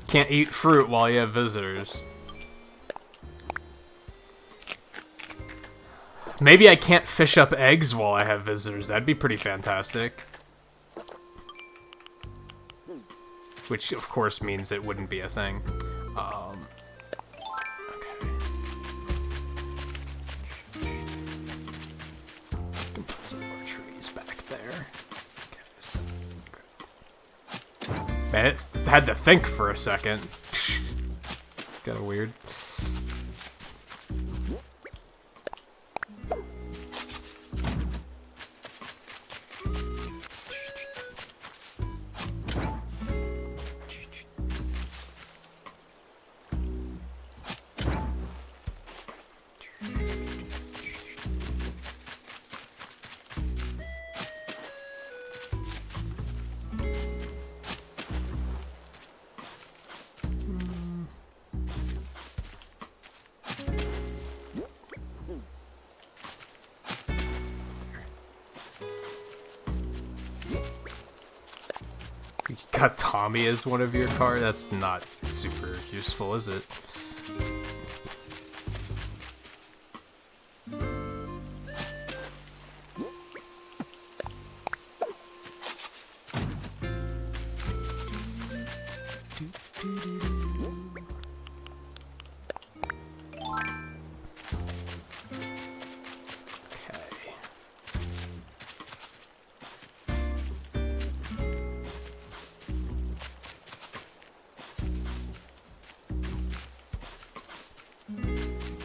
S2: Can't eat fruit while you have visitors. Maybe I can't fish up eggs while I have visitors. That'd be pretty fantastic. Which, of course, means it wouldn't be a thing. Okay. Can put some more trees back there. Man, it had to think for a second. It's kind of weird. You got Tommy as one of your cards? That's not super useful, is it?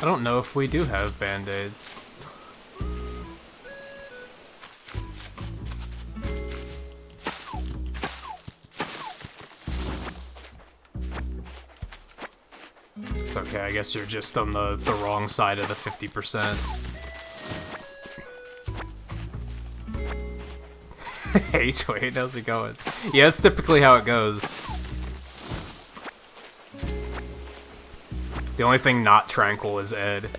S2: I don't know if we do have band-aids. It's okay, I guess you're just on the wrong side of the 50%. Hey, Dwayne, how's it going? Yeah, that's typically how it goes. The only thing not tranquil is Ed.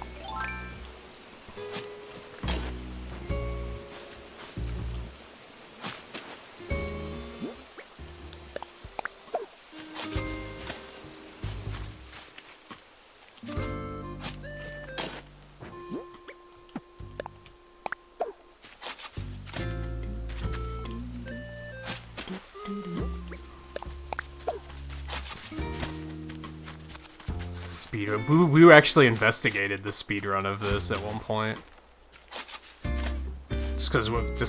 S2: We actually investigated the speedrun of this at one point. Just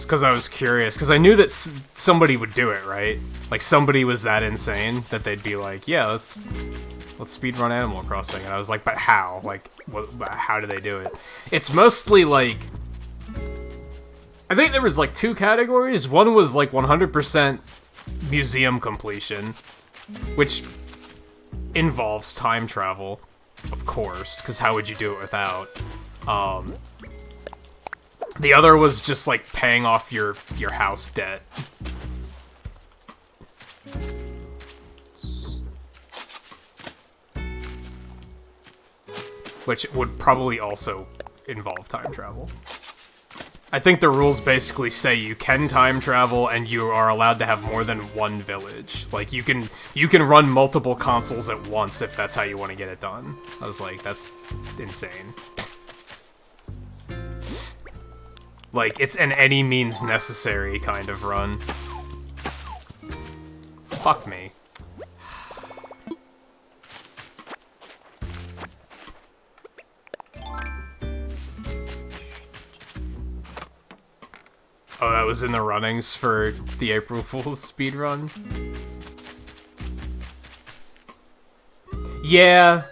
S2: because I was curious, because I knew that somebody would do it, right? Like, somebody was that insane that they'd be like, yeah, let's speedrun Animal Crossing. And I was like, but how? Like, how do they do it? It's mostly, like... I think there was, like, 2 categories. One was, like, 100% museum completion, which involves time travel. Of course, because how would you do it without? The other was just like paying off your house debt. Which would probably also involve time travel. I think the rules basically say you can time travel and you are allowed to have more than one village. Like, you can run multiple consoles at once if that's how you want to get it done. I was like, that's insane. Like, it's an any means necessary kind of run. Fuck me.
S1: Oh, that was in the runnings for the April Fool's speedrun? Yeah.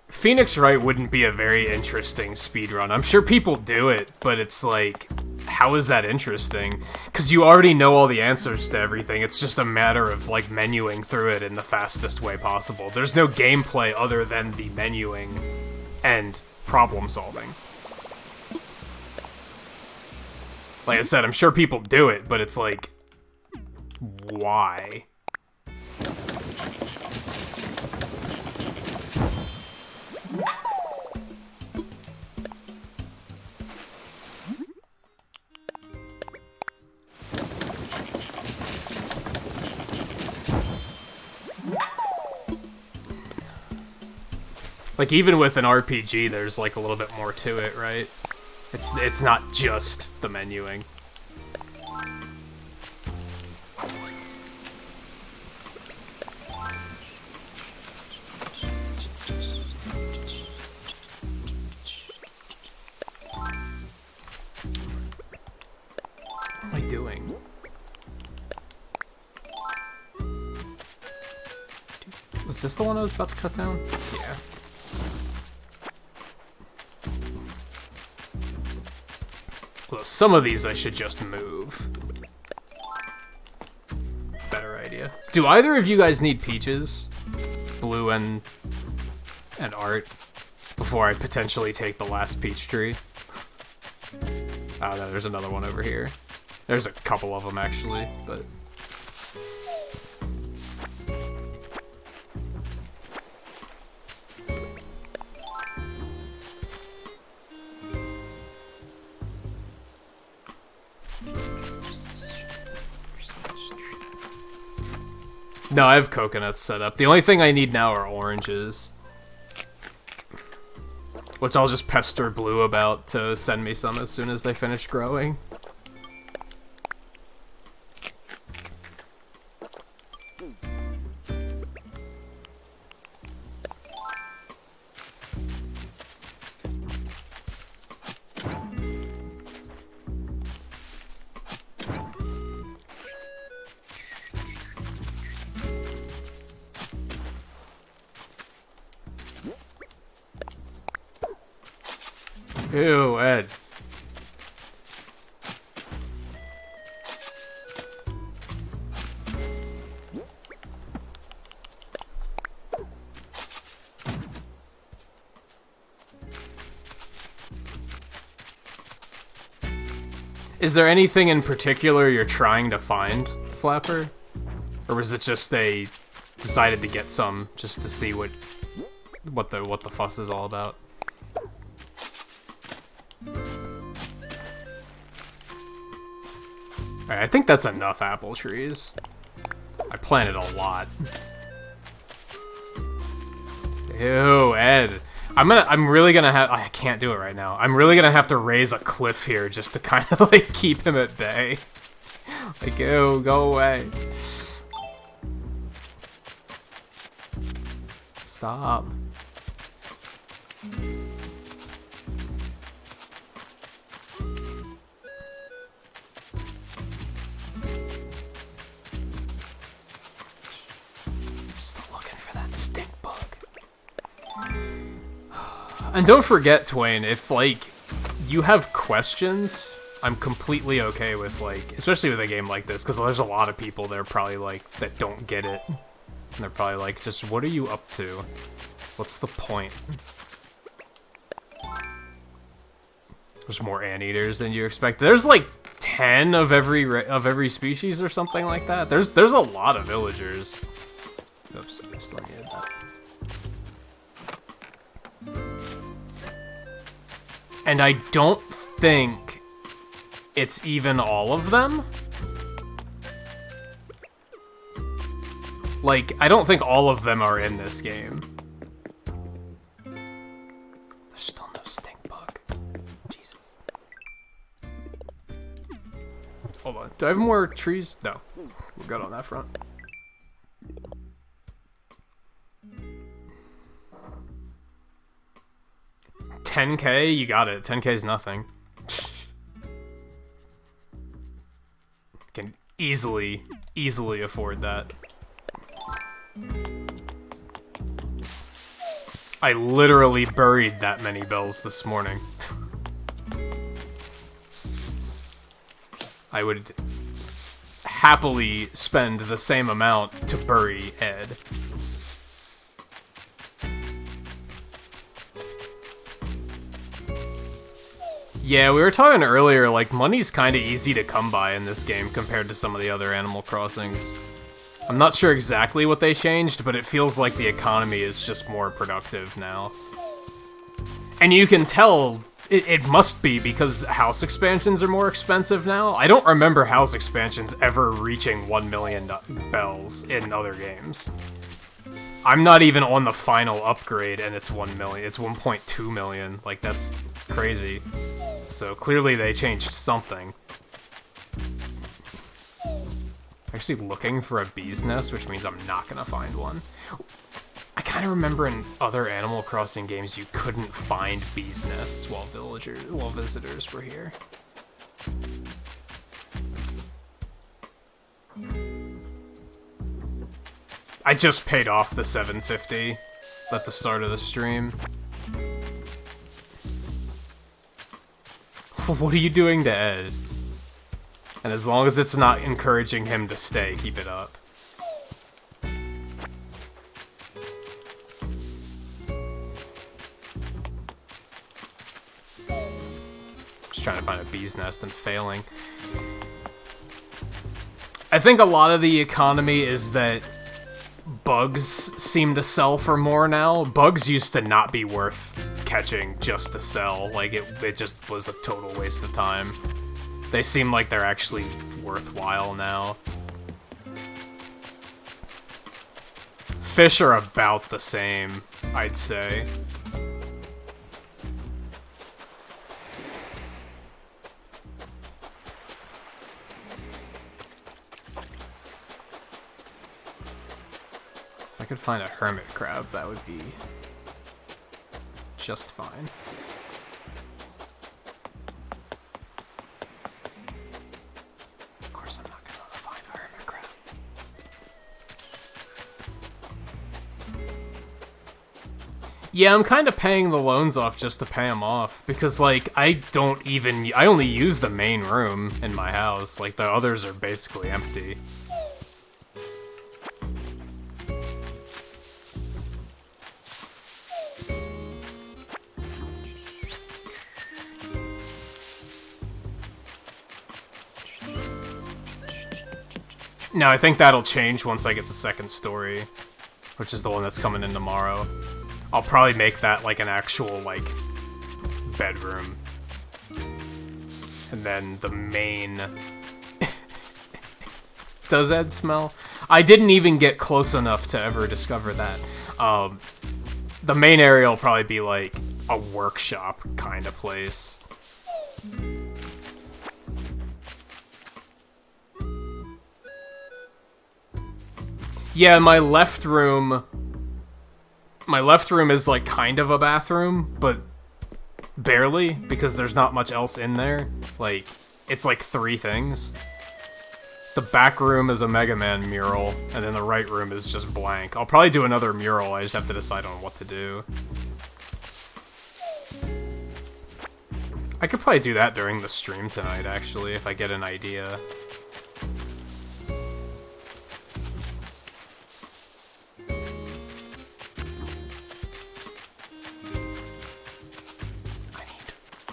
S1: Phoenix Wright wouldn't be a very interesting speedrun. I'm sure people do it, but it's like, how is that interesting? Because you already know all the answers to everything. It's just a matter of, like, menuing through it in the fastest way possible. There's no gameplay other than the menuing and problem solving. Like I said, I'm sure people do it, but it's like, why? Like, even with an RPG, there's, like, a little bit more to it, right? It's not just the menuing. What am I doing? Was this the one I was about to cut down? Yeah. Well, some of these I should just move. Better idea. Do either of you guys need peaches? Blue and art? Before I potentially take the last peach tree? Oh no, there's another one over here. There's a couple of them actually, but... No, I have coconuts set up. The only thing I need now are oranges. Which I'll just pester Blue about to send me some as soon as they finish growing. Ew, Ed. Is there anything in particular you're trying to find, Flapper? Or was it just they decided to get some just to see what the fuss is all about? Alright, I think that's enough apple trees. I planted a lot. Ew, Ed. I'm really gonna have... I can't do it right now. I'm really gonna have to raise a cliff here just to kind of, like, keep him at bay. Like, ew, go away. Stop. And don't forget, Twain, if, like, you have questions, I'm completely okay with, like, especially with a game like this, because there's a lot of people that are probably, like, that don't get it. And they're probably like, just, what are you up to? What's the point? There's more anteaters than you expect. There's, like, 10 of every species or something like that. There's a lot of villagers. Oops, I still needed that. And I don't think it's even all of them. Like, I don't think all of them are in this game. There's still no stink bug. Jesus. Hold on. Do I have more trees? No. We're good on that front. $10K? You got it. $10K is nothing. can easily afford that. I literally buried that many bells this morning. I would happily spend the same amount to bury Ed. Yeah, we were talking earlier, like, money's kinda easy to come by in this game compared to some of the other Animal Crossings. I'm not sure exactly what they changed, but it feels like the economy is just more productive now. And you can tell it must be because house expansions are more expensive now. I don't remember house expansions ever reaching 1 million bells in other games. I'm not even on the final upgrade and it's 1 million. It's 1.2 million. Like, that's crazy. So clearly they changed something. Actually looking for a bee's nest, which means I'm not gonna find one. I kind of remember in other Animal Crossing games you couldn't find bee's nests while visitors were here. I just paid off the $750 at the start of the stream. What are you doing to Ed? And as long as it's not encouraging him to stay, keep it up. Just trying to find a bee's nest and failing. I think a lot of the economy is that bugs seem to sell for more now. Bugs used to not be worth catching just to sell. Like, it just was a total waste of time. They seem like they're actually worthwhile now. Fish are about the same, I'd say. If I could find a hermit crab, that would be just fine. Of course I'm not gonna find a hermit crab. Yeah, I'm kind of paying the loans off just to pay them off, because, like, I only use the main room in my house. Like, the others are basically empty. No, I think that'll change once I get the second story, which is the one that's coming in tomorrow. I'll probably make that, like, an actual, like, bedroom. And then the main... Does Ed smell? I didn't even get close enough to ever discover that. The main area will probably be, like, a workshop kind of place. Yeah, my left room is, like, kind of a bathroom, but barely, because there's not much else in there. Like, it's like 3 things. The back room is a Mega Man mural, and then the right room is just blank. I'll probably do another mural, I just have to decide on what to do. I could probably do that during the stream tonight, actually, if I get an idea.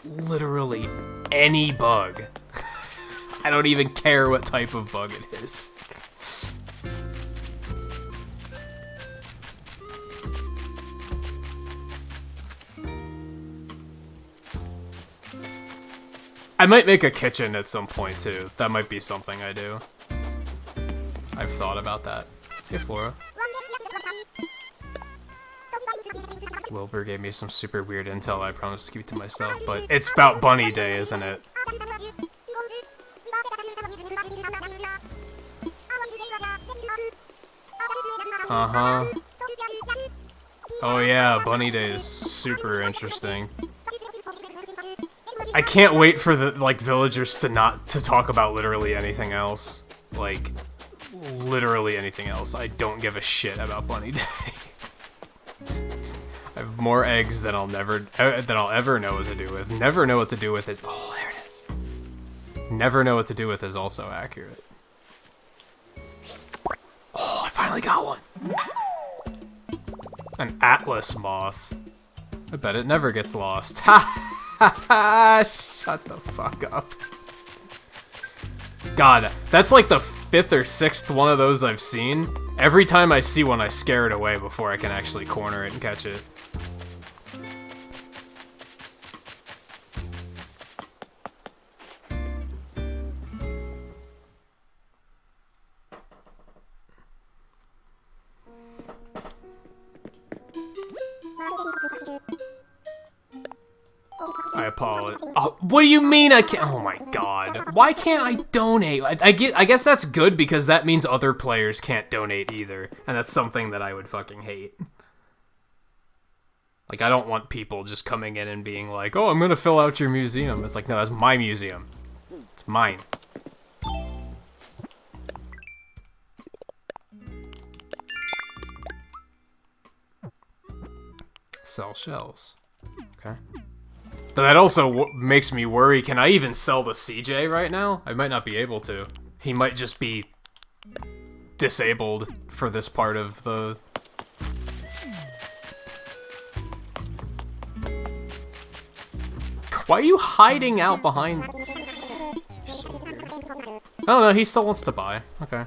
S1: Literally any bug. I don't even care what type of bug it is. I might make a kitchen at some point too. That might be something I do. I've thought about that. Hey Flora. Wilbur gave me some super weird intel I promised to keep to myself, but it's about Bunny Day, isn't it? Uh-huh. Oh yeah, Bunny Day is super interesting. I can't wait for the like villagers to not to talk about literally anything else. Like literally anything else. I don't give a shit about Bunny Day. I have more eggs than I'll ever know what to do with. Never know what to do with is there it is. Never know what to do with is also accurate. Oh, I finally got one. An Atlas moth. I bet it never gets lost. Ha ha ha! Shut the fuck up. God, that's like the 5th or 6th one of those I've seen. Every time I see one, I scare it away before I can actually corner it and catch it. I apologize. Oh, what do you mean I can't? Oh my god. Why can't I donate? I guess that's good because that means other players can't donate either. And that's something that I would fucking hate. Like, I don't want people just coming in and being like, oh, I'm gonna fill out your museum. It's like, no, that's my museum. It's mine. Sell shells. Okay. But that also makes me worry, can I even sell the CJ right now? I might not be able to. He might just be disabled for this part of the... Why are you hiding out behind... You're so weird. Oh no, he still wants to buy. Okay.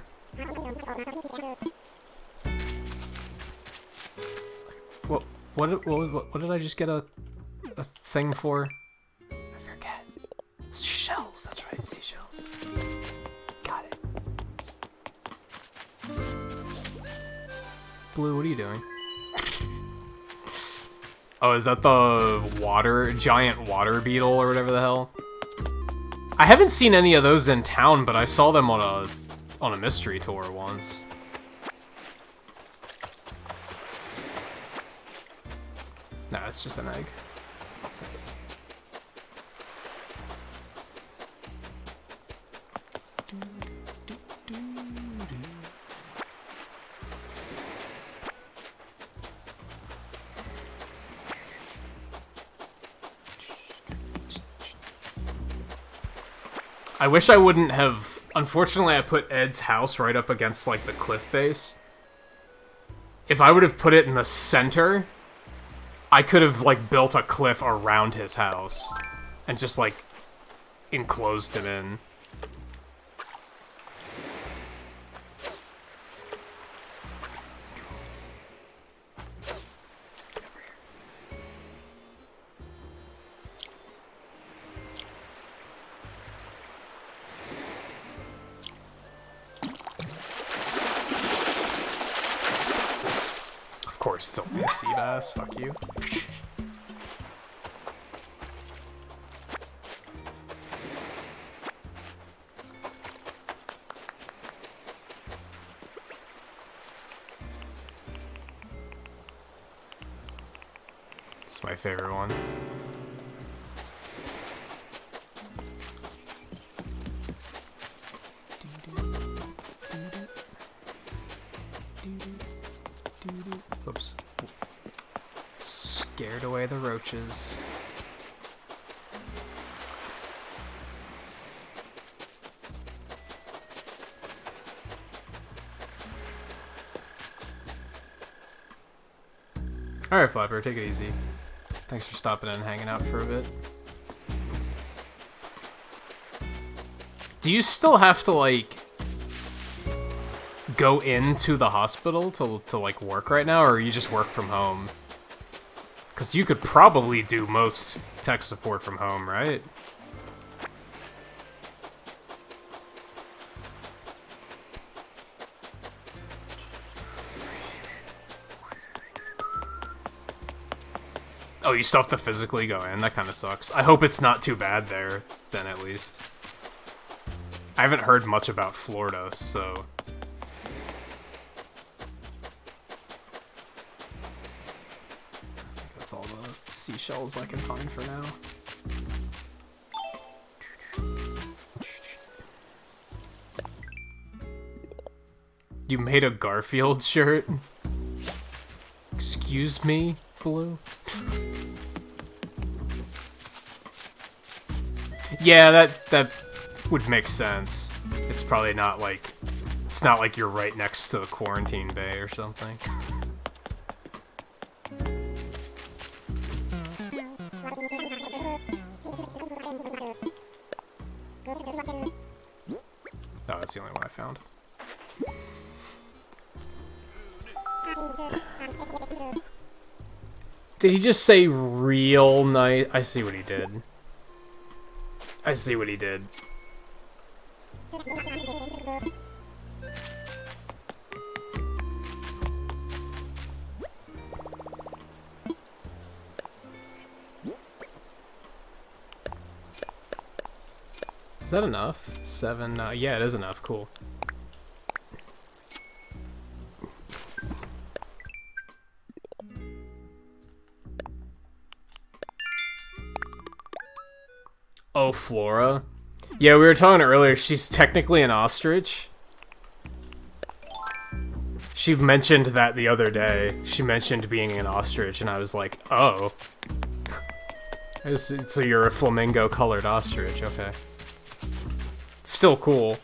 S1: What did I just get a thing for? I forget. Shells, that's right, seashells. Got it. Blue, what are you doing? Oh, is that the giant water beetle or whatever the hell? I haven't seen any of those in town, but I saw them on a mystery tour once. Nah, it's just an egg. I wish I wouldn't have... Unfortunately, I put Ed's house right up against, like, the cliff face. If I would have put it in the center, I could have, like, built a cliff around his house. And just, like, enclosed him in. Of course, it's only a sea bass. Fuck you. It's my favorite one. Oops. Scared away the roaches. Alright, Flapper, take it easy. Thanks for stopping in and hanging out for a bit. Do you still have to, like, go into the hospital to like work right now, or you just work from home? Because you could probably do most tech support from home, right? Oh, you still have to physically go in? That kind of sucks. I hope it's not too bad there, then, at least. I haven't heard much about Florida, so... That's all the seashells I can find for now. You made a Garfield shirt? Excuse me, Blue? Yeah, that would make sense. It's probably not like... It's not like you're right next to the quarantine bay or something. Oh, that's the only one I found. Did he just say real nice? I see what he did. I see what he did. Is that enough? 7? Yeah, it is enough. Cool. Oh, Flora? Yeah, we were talking earlier. She's technically an ostrich. She mentioned that the other day. She mentioned being an ostrich, and I was like, oh. So you're a flamingo-colored ostrich, okay. Still cool.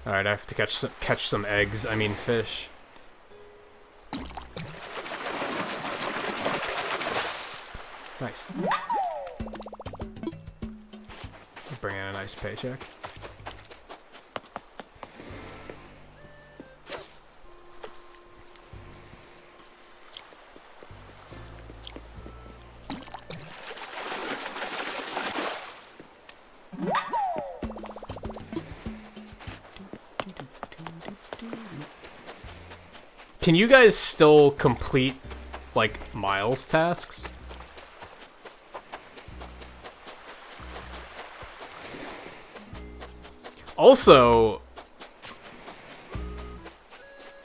S1: Alright, I have to catch some eggs, I mean fish. Nice. Bring in a nice paycheck. Can you guys still complete, like, Miles tasks? Also...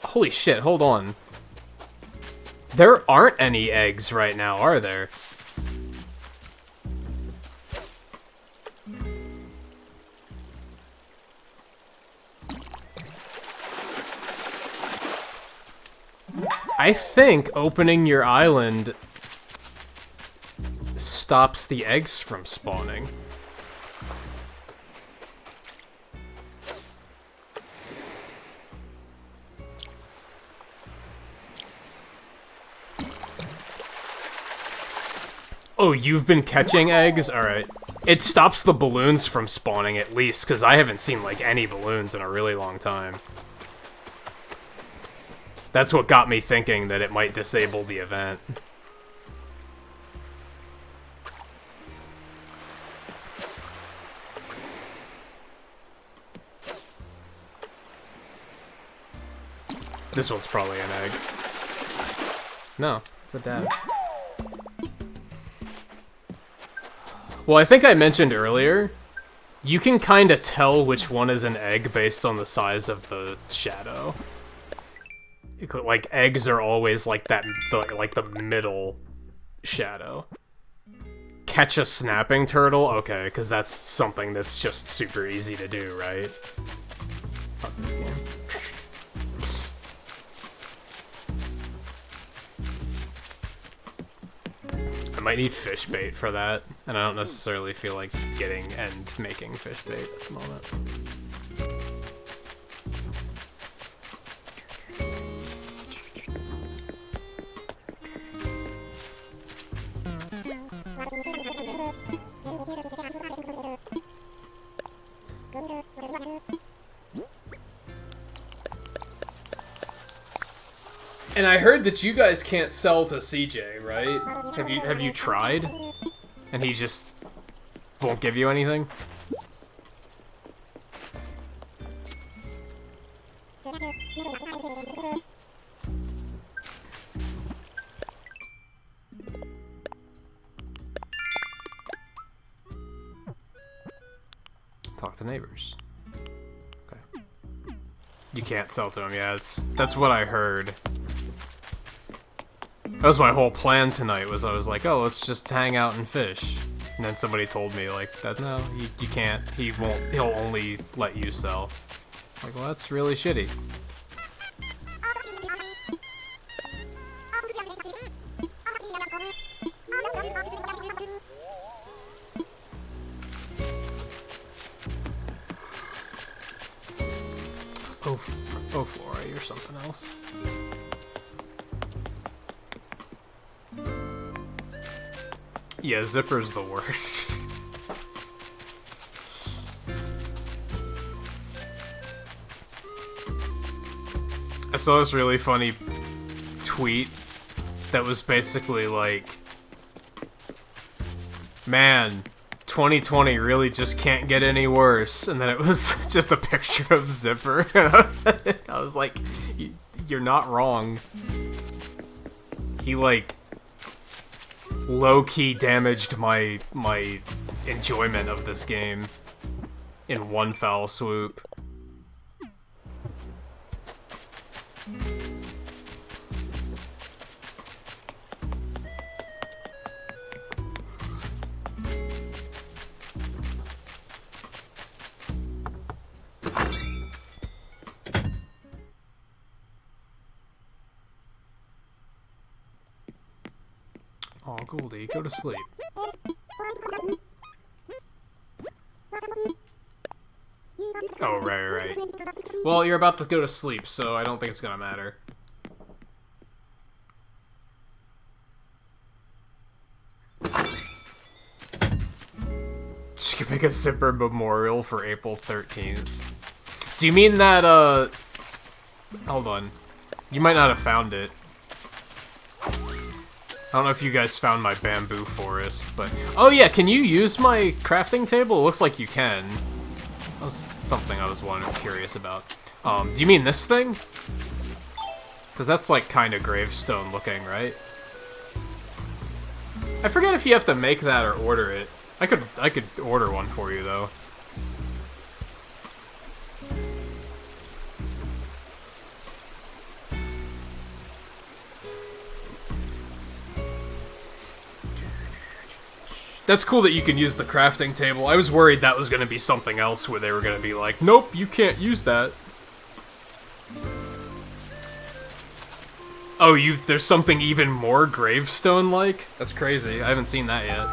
S1: Holy shit, hold on. There aren't any eggs right now, are there? I think opening your island stops the eggs from spawning. Oh, you've been catching eggs? Alright. It stops the balloons from spawning at least, because I haven't seen, like, any balloons in a really long time. That's what got me thinking that it might disable the event. This one's probably an egg. No, it's a dab. Well, I think I mentioned earlier, you can kind of tell which one is an egg based on the size of the shadow. Like, eggs are always like that, like the middle shadow. Catch a snapping turtle? Okay, because that's something that's just super easy to do, right? Fuck this game. I might need fish bait for that, and I don't necessarily feel like getting and making fish bait at the moment. And I heard that you guys can't sell to CJ, right? Have you tried? And he just won't give you anything? Talk to neighbors. Okay. You can't sell to them, yeah, that's what I heard. That was my whole plan tonight, was I was like, oh, let's just hang out and fish.
S2: And then somebody told me, like, that no, you can't. He'll only let you sell. Like, well, that's really shitty. Oh, Flora, you're something else. Yeah, Zipper's the worst. I saw this really funny tweet that was basically like, man, 2020 really just can't get any worse. And then it was just a picture of Zipper. I was like, you're not wrong. He, like, low-key damaged my enjoyment of this game in one foul swoop. Oh, Goldie, go to sleep. Oh, right. Well, you're about to go to sleep, so I don't think it's gonna matter. She could make a Zipper memorial for April 13th. Do you mean that, hold on. You might not have found it. I don't know if you guys found my bamboo forest, but... Oh yeah, can you use my crafting table? It looks like you can. That was something I was curious about. Do you mean this thing? Because that's like kind of gravestone looking, right? I forget if you have to make that or order it. I could order one for you though. That's cool that you can use the crafting table. I was worried that was going to be something else where they were going to be like, nope, you can't use that. Oh, there's something even more gravestone-like? That's crazy. I haven't seen that yet.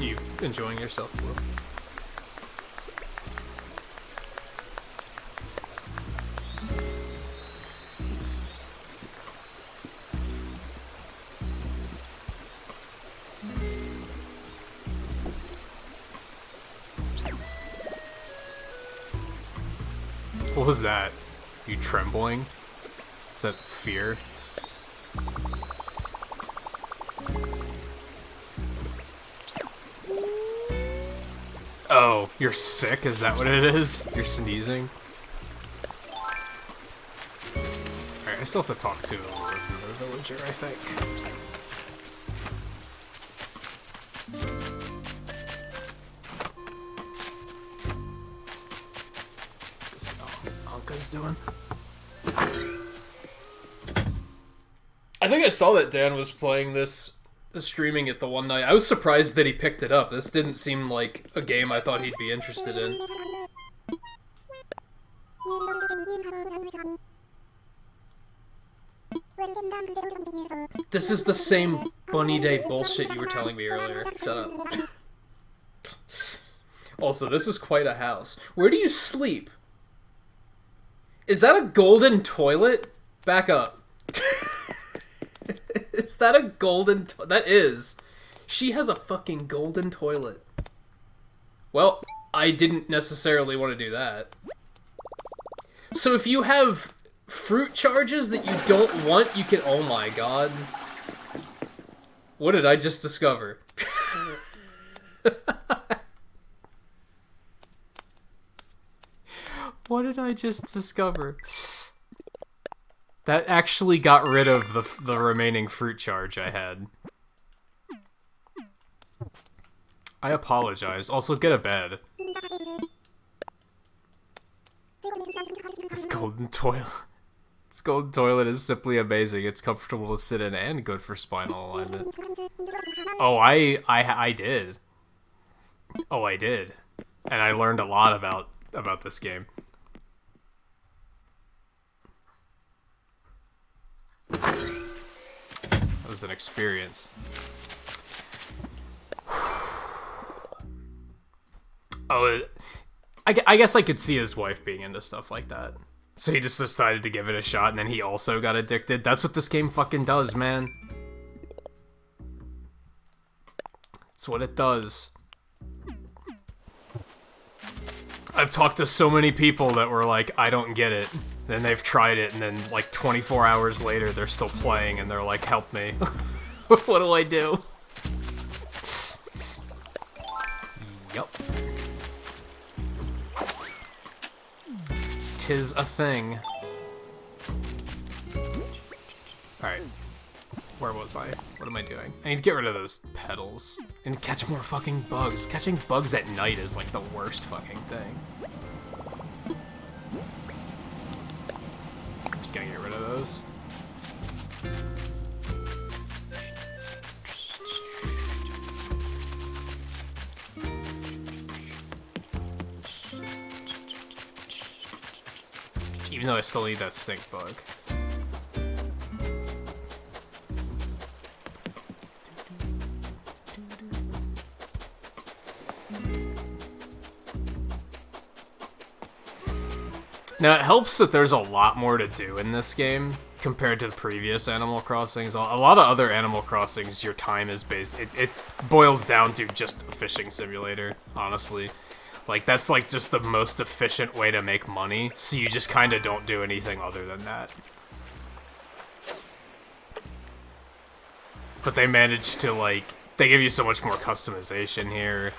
S2: You enjoying yourself, Will? What was that? You trembling? Is that fear? Oh, you're sick? Is that what it is? You're sneezing? Alright, I still have to talk to another villager, I think. Anka's doing? I think I saw that Dan was playing this, streaming it the one night. I was surprised that he picked it up. This didn't seem like a game I thought he'd be interested in. This is the same Bunny Day bullshit you were telling me earlier. Shut up. Also, this is quite a house. Where do you sleep? Is that a golden toilet? Back up. Is that a golden that is. She has a fucking golden toilet. Well, I didn't necessarily want to do that. So if you have fruit charges that you don't want, you can... Oh my god. What did I just discover? What did I just discover?
S1: That actually got rid of the remaining fruit charge I had. I apologize. Also, get a bed. This golden toilet. This golden toilet is simply amazing. It's comfortable to sit in and good for spinal alignment. Oh, I did. Oh, I did. And I learned a lot about this game. That was an experience. Oh, I guess I could see his wife being into stuff like that. So he just decided to give it a shot, and then he also got addicted. That's what this game fucking does, man. That's what it does. I've talked to so many people that were like, I don't get it. Then they've tried it, and then like 24 hours later, they're still playing, and they're like, help me. What do I do? Yup. Tis a thing. Alright. Where was I? What am I doing? I need to get rid of those petals. And catch more fucking bugs. Catching bugs at night is like the worst fucking thing. Just gonna get rid of those. Even though I still need that stink bug. Now, it helps that there's a lot more to do in this game compared to the previous Animal Crossings. A lot of other Animal Crossings, your time is based... It boils down to just a fishing simulator, honestly. Like, that's like just the most efficient way to make money, so you just kind of don't do anything other than that. But they managed to, like... They give you so much more customization here.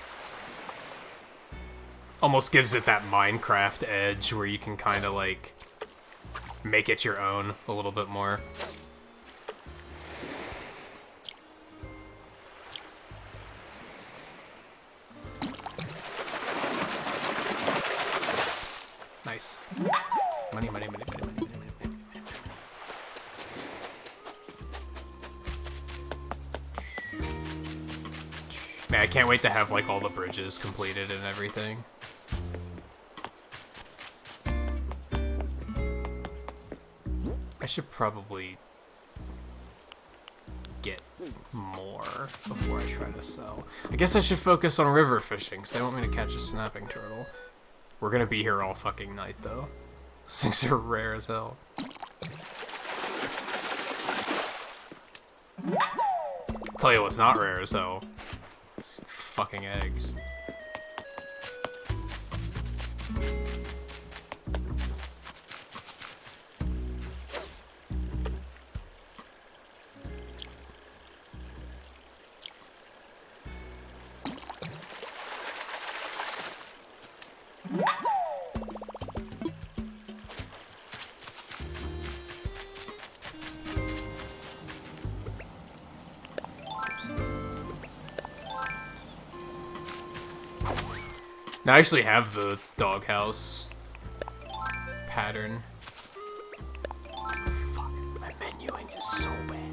S1: Almost gives it that Minecraft edge where you can kind of, like, make it your own a little bit more. Nice. Money, money, money, money, money, money, money. Man, I can't wait to have, like, all the bridges completed and everything. I should probably get more before I try to sell. I guess I should focus on river fishing, because they want me to catch a snapping turtle. We're gonna be here all fucking night, though. These things are rare as hell. I'll tell you what's not rare as hell. It's fucking eggs. Now I actually have the doghouse pattern. Fuck, my menuing is so bad.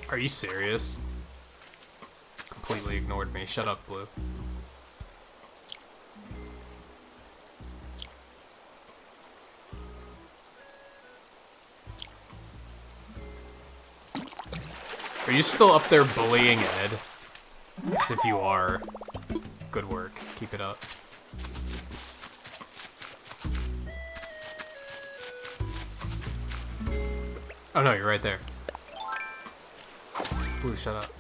S1: Are you serious? Completely ignored me. Shut up, Blue. Are you still up there bullying Ed? Because if you are, good work. Keep it up. Oh no, you're right there. Blue, shut up.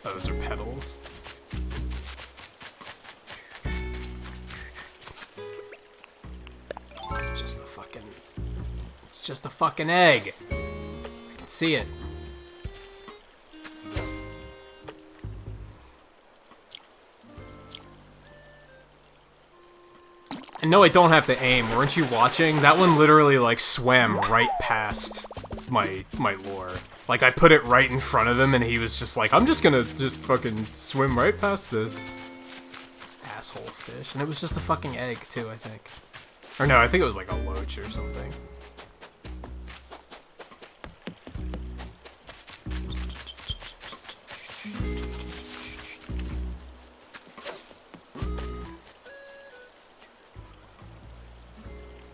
S1: Oh, those are petals. It's just a fucking... It's just a fucking egg! See it.
S2: And no, I don't have to aim. Weren't you watching? That one literally, like, swam right past my lure. Like, I put it right in front of him, and he was just like, I'm just gonna just fucking swim right past this. Asshole fish. And it was just a fucking egg, too, I think. Or no, I think it was like a loach or something.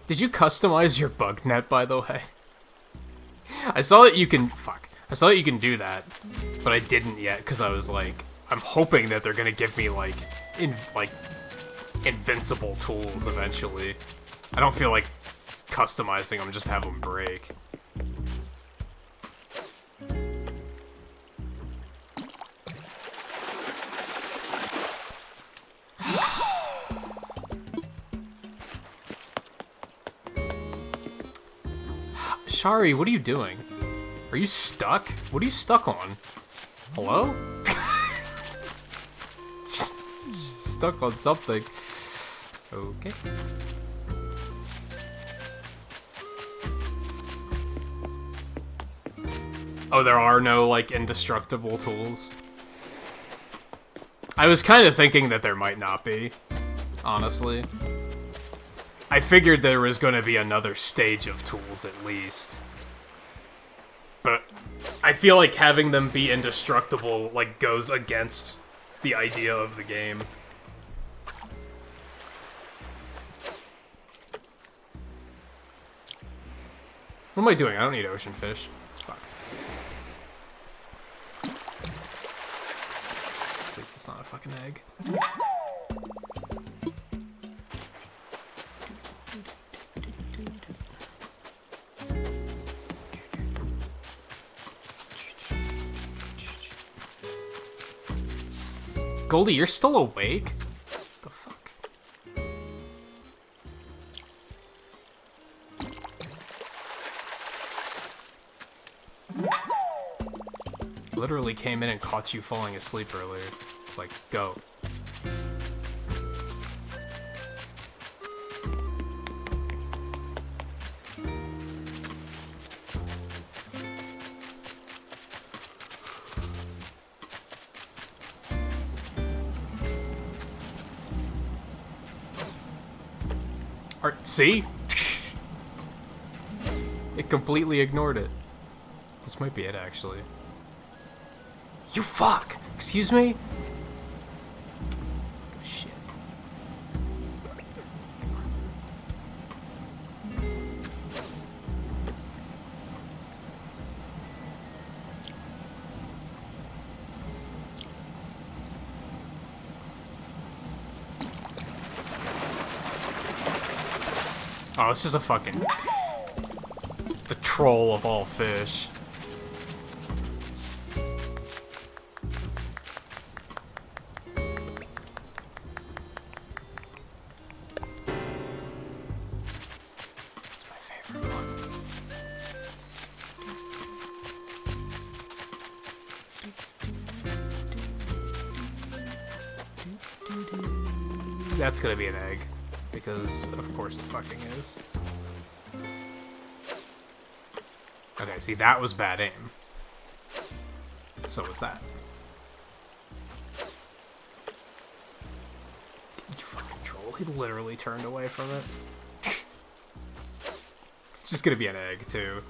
S2: Did you customize your bug net, by the way? I saw that you can... Fuck. I saw that you can do that, but I didn't yet, because I was like... I'm hoping that they're gonna give me, like... invincible tools, eventually. I don't feel like customizing them, just have them break. Shari, what are you doing? Are you stuck? What are you stuck on? Hello? Stuck on something. Okay. Oh, there are no, like, indestructible tools? I was kind of thinking that there might not be, honestly. I figured there was going to be another stage of tools, at least. But I feel like having them be indestructible, like, goes against the idea of the game. What am I doing? I don't need ocean fish. Fuck. At least it's not a fucking egg. Goldie, you're still awake? The fuck? Literally came in and caught you falling asleep earlier. Like, go. See? It completely ignored it. This might be it, actually. You fuck! Excuse me? Shit. Oh, it's just a fucking... the troll of all fish. It's my favorite one. That's gonna be an egg. Because, of course, it fucking is. Okay, see, that was bad aim. So was that. You fucking troll. He literally turned away from it. It's just gonna be an egg, too.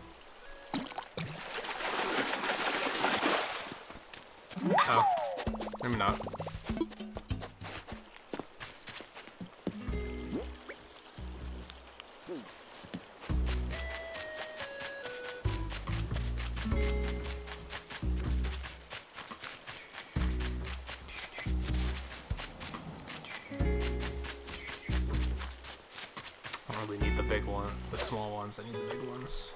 S2: Oh. Maybe not. The small ones, I need the big ones.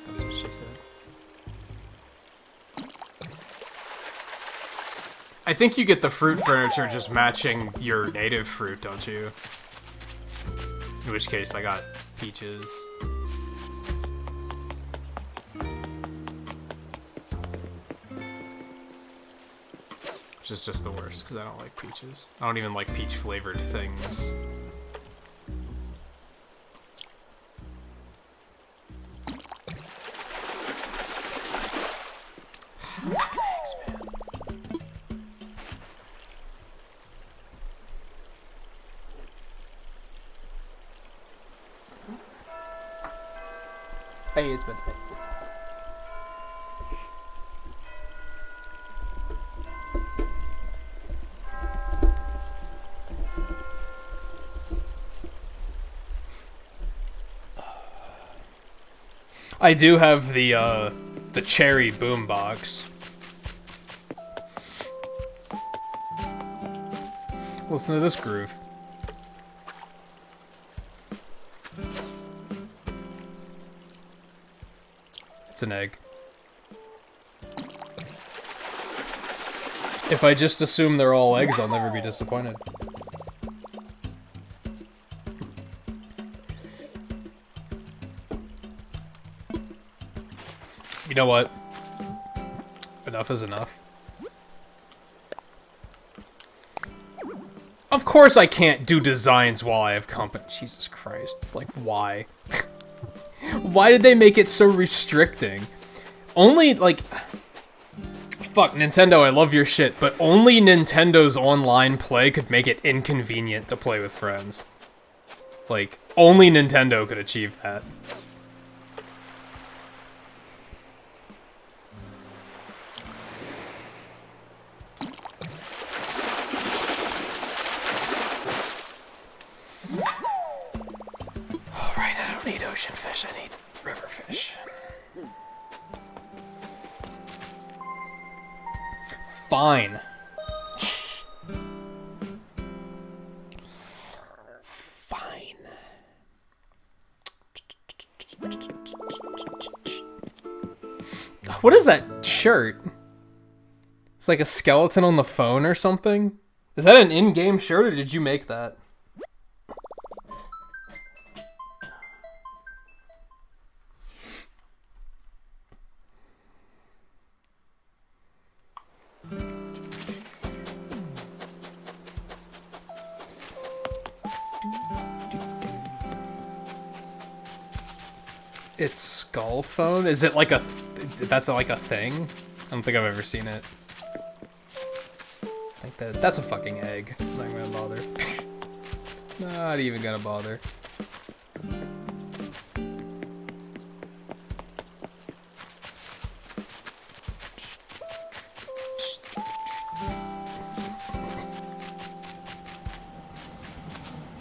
S2: That's what she said. I think you get the fruit furniture just matching your native fruit, don't you? In which case, I got peaches. which is just the worst because I don't like peaches. I don't even like peach flavored things. Eggs, man. Hey, it's been. I do have the cherry boombox. Listen to this groove. It's an egg. If I just assume they're all eggs, I'll never be disappointed. You know what? Enough is enough. Of course I can't do designs while I have company. Jesus Christ. Like, why? Why did they make it so restricting? Only, like... Fuck, Nintendo, I love your shit, but only Nintendo's online play could make it inconvenient to play with friends. Like, only Nintendo could achieve that. Alright, I don't need ocean fish, I need river fish. Fine. Fine. What is that shirt? It's like a skeleton on the phone or something? Is that an in-game shirt or did you make that? It's skull phone? Is it like a... That's like a thing? I don't think I've ever seen it. I think that's a fucking egg. I'm not gonna bother. Not even gonna bother.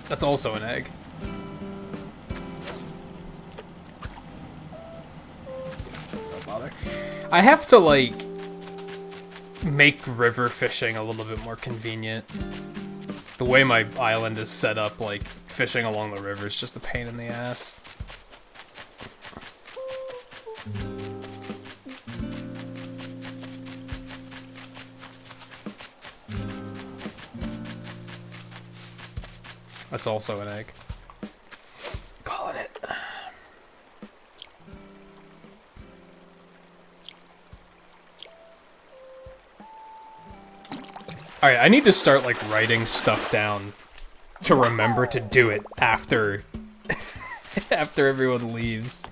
S2: That's also an egg. I have to, like, make river fishing a little bit more convenient. The way my island is set up, like, fishing along the river is just a pain in the ass. That's also an egg. Calling it. Alright, I need to start, like, writing stuff down to remember to do it after... after everyone leaves.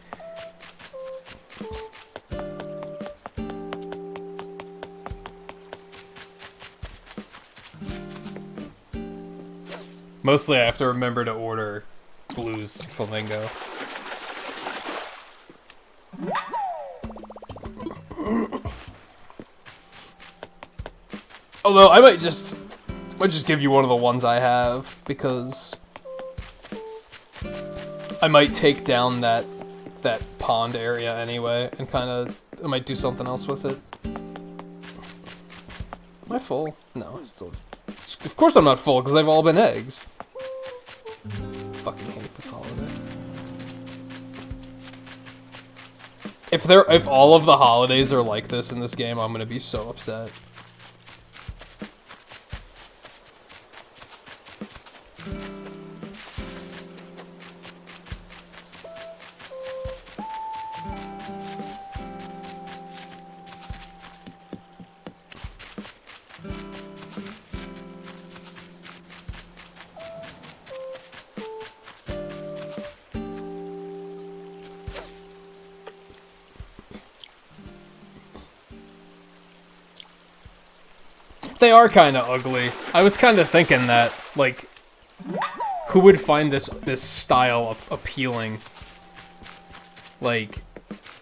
S2: Mostly I have to remember to order Blue's Flamingo. Although I might just give you one of the ones I have because I might take down that pond area anyway and I might do something else with it. Am I full? No, still. Of course I'm not full because they've all been eggs. I fucking hate this holiday. If all of the holidays are like this in this game, I'm gonna be so upset. They are kind of ugly. I was kind of thinking that, like, who would find this style appealing? Like,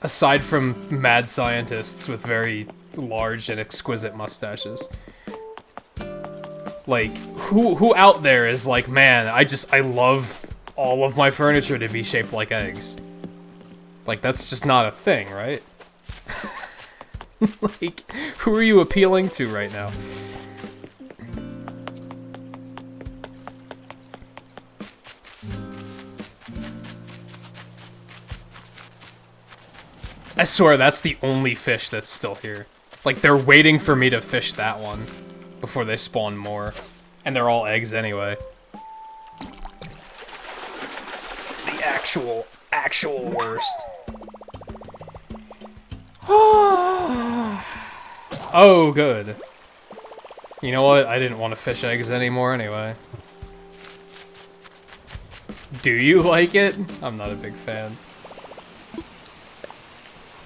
S2: aside from mad scientists with very large and exquisite mustaches. Like, who out there is like, man, I love all of my furniture to be shaped like eggs. Like, that's just not a thing, right? Like, who are you appealing to right now? I swear that's the only fish that's still here. Like, they're waiting for me to fish that one before they spawn more. And they're all eggs anyway. The actual worst. Oh, good. You know what? I didn't want to fish eggs anymore anyway. Do you like it? I'm not a big fan.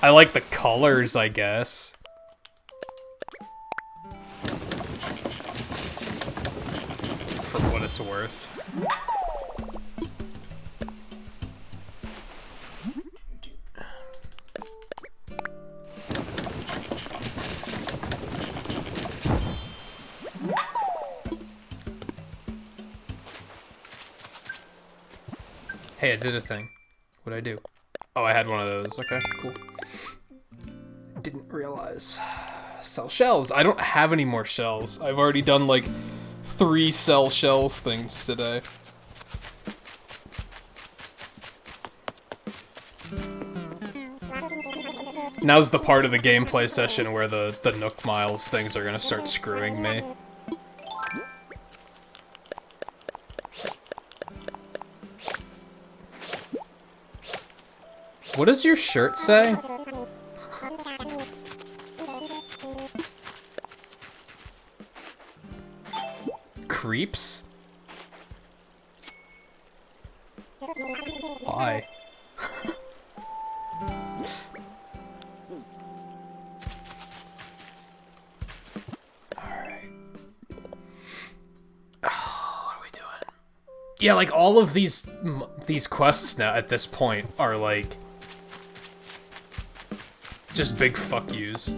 S2: I like the colors, I guess. For what it's worth. Hey, I did a thing. What'd I do? Oh, I had one of those. Okay, cool. Didn't realize. Sell shells. I don't have any more shells. I've already done like 3 sell shells things today. Now's the part of the gameplay session where the Nook Miles things are gonna start screwing me. What does your shirt say? Creeps? Why? Alright. Oh, what are we doing? Yeah, like, all of these quests now at this point are, like, just big fuck yous.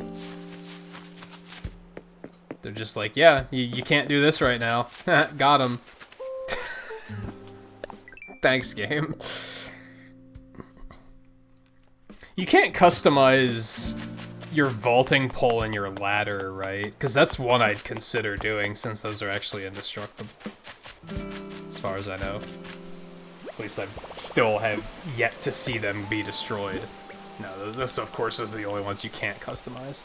S2: They're just like, yeah, you can't do this right now. Got him. Thanks, game. You can't customize your vaulting pole and your ladder, right? Because that's one I'd consider doing, since those are actually indestructible. As far as I know. At least I still have yet to see them be destroyed. No, this, of course, is the only ones you can't customize.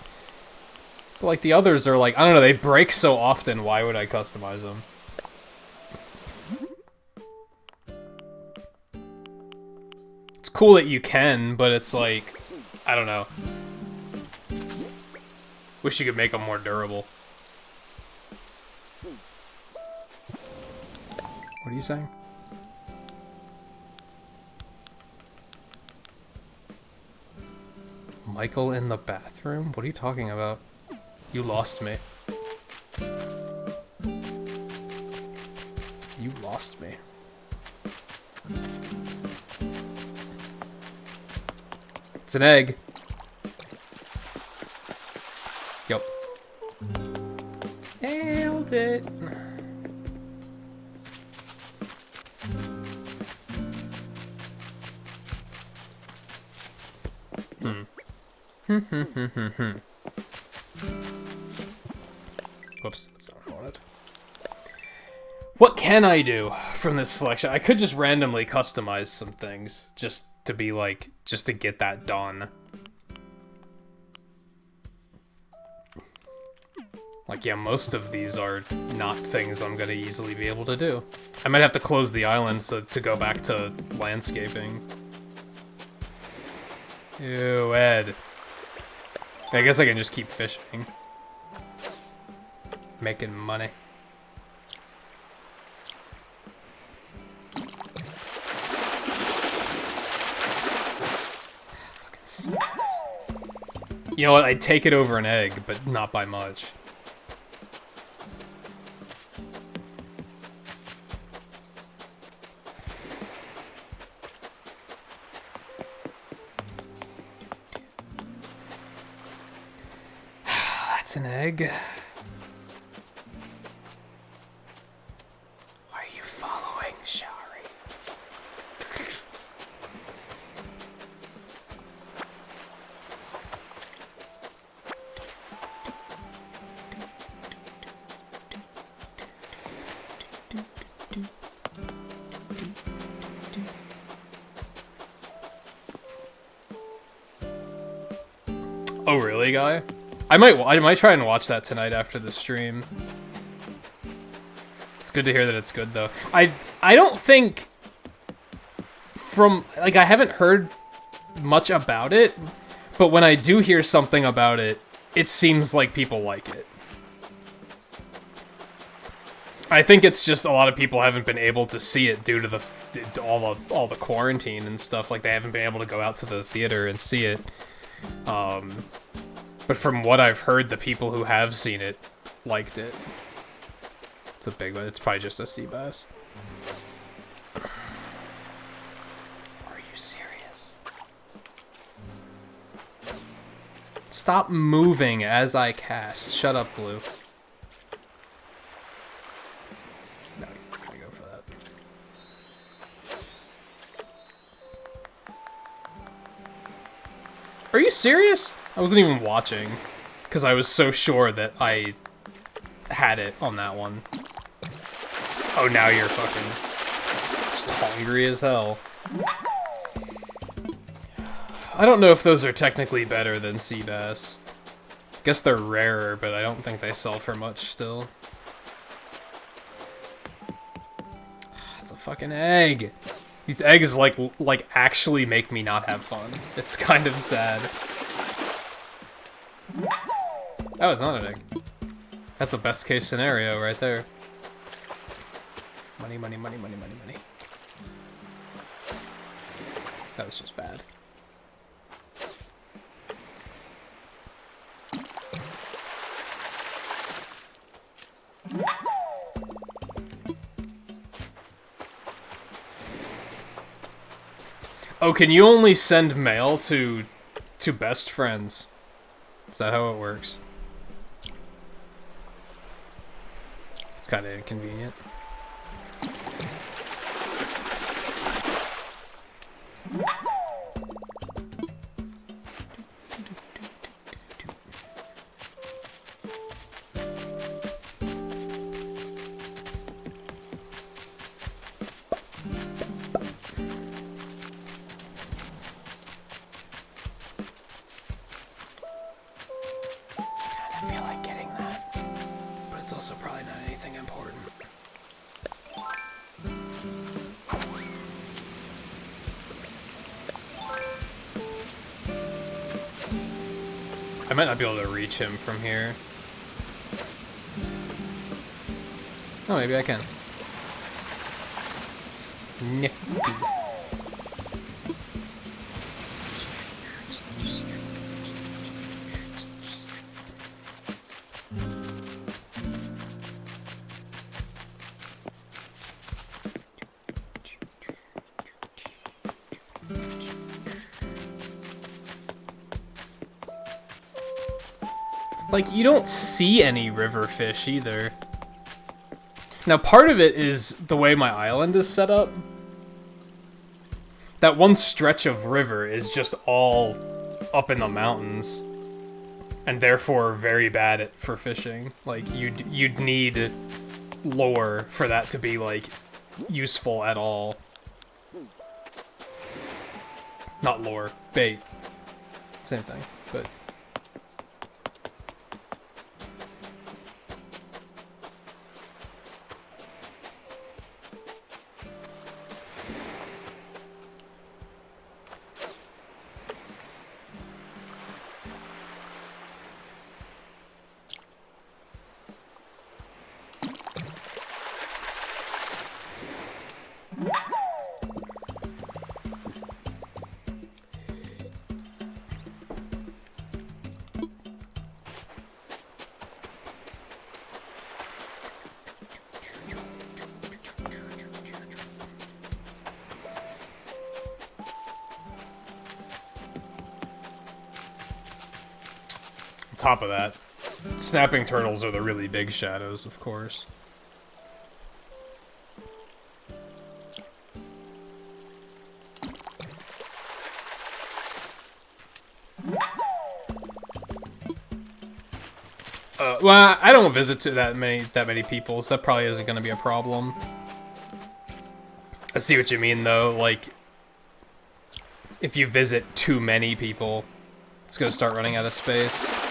S2: But, like, the others are like, I don't know, they break so often, why would I customize them? It's cool that you can, but it's like, I don't know. Wish you could make them more durable. What are you saying? Michael in the bathroom? What are you talking about? You lost me. You lost me. It's an egg. Yup. Nailed it. Whoops, that's not what I wanted. What can I do from this selection? I could just randomly customize some things, just to be like, just to get that done. Like, yeah, most of these are not things I'm gonna easily be able to do. I might have to close the island to go back to landscaping. Ew, Ed. I guess I can just keep fishing. Making money. Fucking sea bass. You know what? I'd take it over an egg, but not by much. That's an egg. Are you following, Shari? Oh really, guy? I might try and watch that tonight after the stream. It's good to hear that it's good though. I don't think from like I haven't heard much about it, but when I do hear something about it, it seems like people like it. I think it's just a lot of people haven't been able to see it due to all the quarantine and stuff. Like they haven't been able to go out to the theater and see it. But from what I've heard, the people who have seen it liked it. It's a big one. It's probably just a sea bass. Are you serious? Stop moving as I cast. Shut up, Blue. No, he's not gonna go for that. Are you serious? I wasn't even watching, because I was so sure that I had it on that one. Oh, now you're fucking just hungry as hell. I don't know if those are technically better than sea bass. Guess they're rarer, but I don't think they sell for much still. It's a fucking egg. These eggs like actually make me not have fun. It's kind of sad. Oh, it's not an egg. That's the best case scenario right there. Money, money, money, money, money, money. That was just bad. Oh, can you only send mail to best friends? Is that how it works? It's kind of inconvenient. I might not be able to reach him from here. Oh, maybe I can. Nifty. Like, you don't see any river fish either. Now, part of it is the way my island is set up. That one stretch of river is just all up in the mountains. And therefore very bad for fishing. Like, you'd need lure for that to be, like, useful at all. Not lure, bait. Same thing, but... top of that, Snapping turtles are the really big shadows, of course. Well, I don't visit to that many people, so that probably isn't going to be a problem. I see what you mean, though. Like, if you visit too many people, it's going to start running out of space.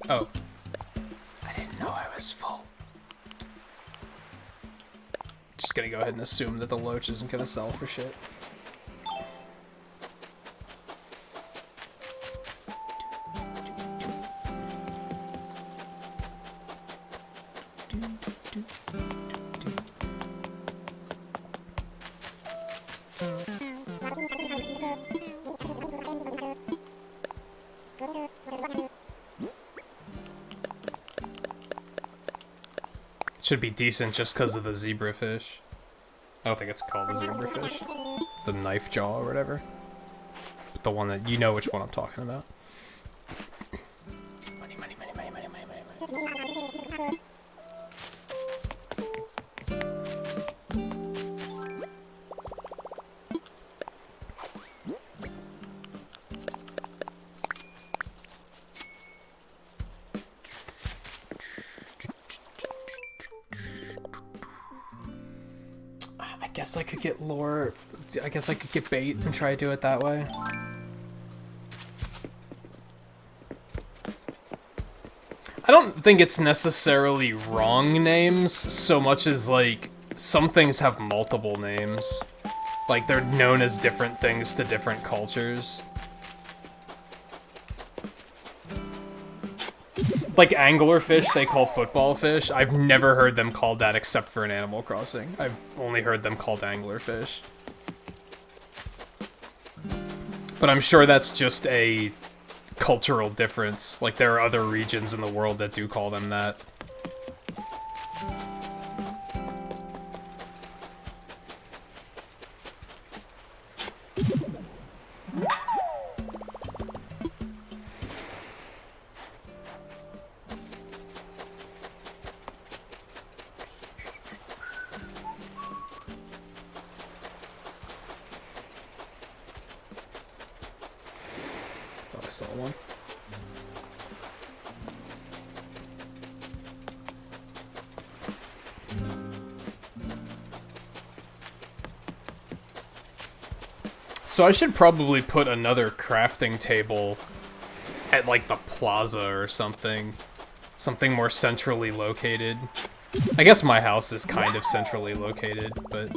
S2: Oh. I didn't know I was full. Just gonna go ahead and assume that the loach isn't gonna sell for shit. Should be decent just because of the zebrafish. I don't think it's called a zebrafish. It's the knife jaw or whatever. But the one that, you know which one I'm talking about. Money, money, money, money, money, money, money, money. I guess I could get lore. I guess I could get bait and try to do it that way. I don't think it's necessarily wrong names so much as, like, some things have multiple names. Like, they're known as different things to different cultures. Like anglerfish, they call football fish. I've never heard them called that except for in Animal Crossing. I've only heard them called anglerfish. But I'm sure that's just a cultural difference. Like, there are other regions in the world that do call them that. Thought I saw one. So I should probably put another crafting table at, like, the plaza or something. Something more centrally located. I guess my house is kind of centrally located, but...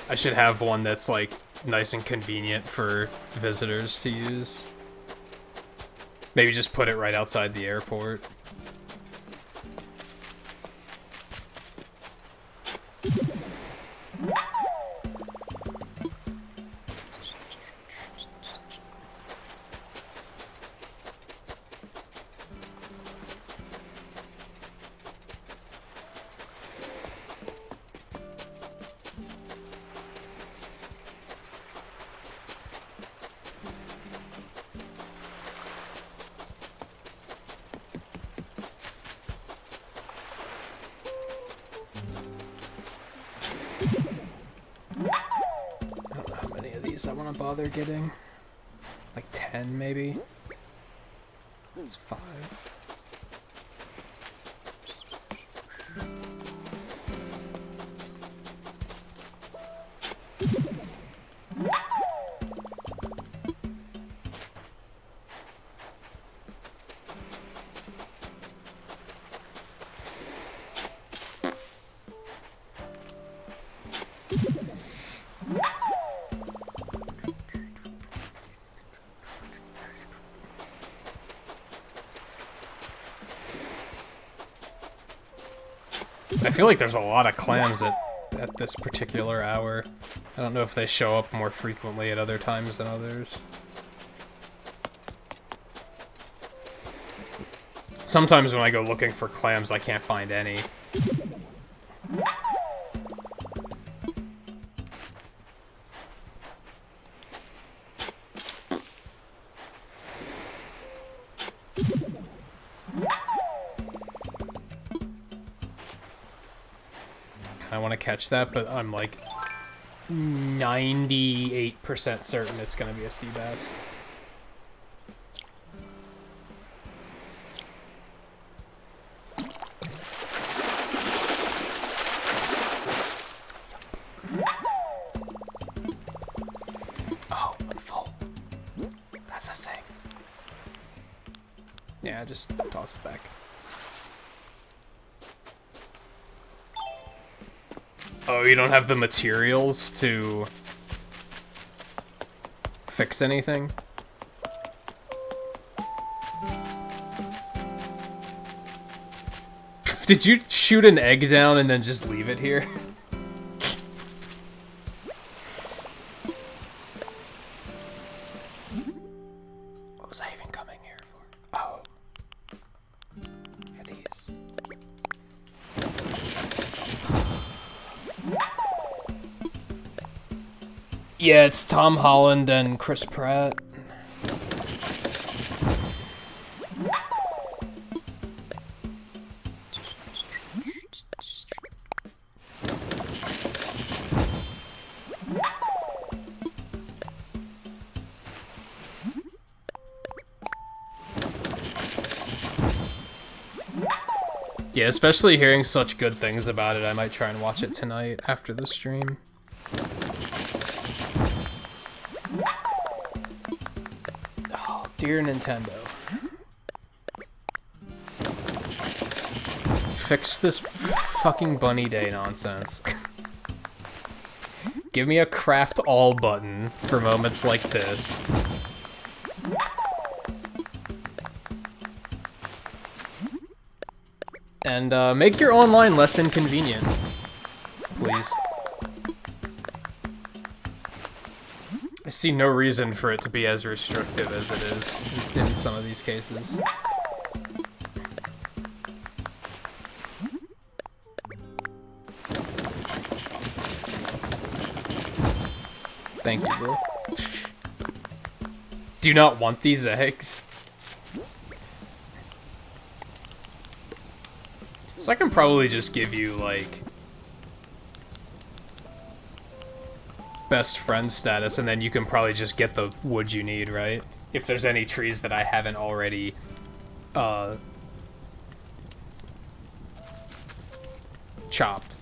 S2: I should have one that's, like, nice and convenient for visitors to use. Maybe just put it right outside the airport. I want to bother getting. Like 10, maybe? It's 5. I feel like there's a lot of clams at this particular hour. I don't know if they show up more frequently at other times than others. Sometimes when I go looking for clams, I can't find any. I want to catch that, but I'm like 98% certain it's going to be a sea bass. Oh, I'm full. That's a thing. Yeah, just toss it back. Oh, you don't have the materials to fix anything? Did you shoot an egg down and then just leave it here? What was I even coming here for? Oh. For these. Yeah, it's Tom Holland and Chris Pratt. Yeah, especially hearing such good things about it, I might try and watch it tonight after the stream. Oh, dear Nintendo. Fix this fucking bunny day nonsense. Give me a craft all button for moments like this. And make your online less inconvenient, please. I see no reason for it to be as restrictive as it is in some of these cases. Thank you, bro. Do you not want these eggs? So I can probably just give you, like, best friend status, and then you can probably just get the wood you need, right? If there's any trees that I haven't already, chopped.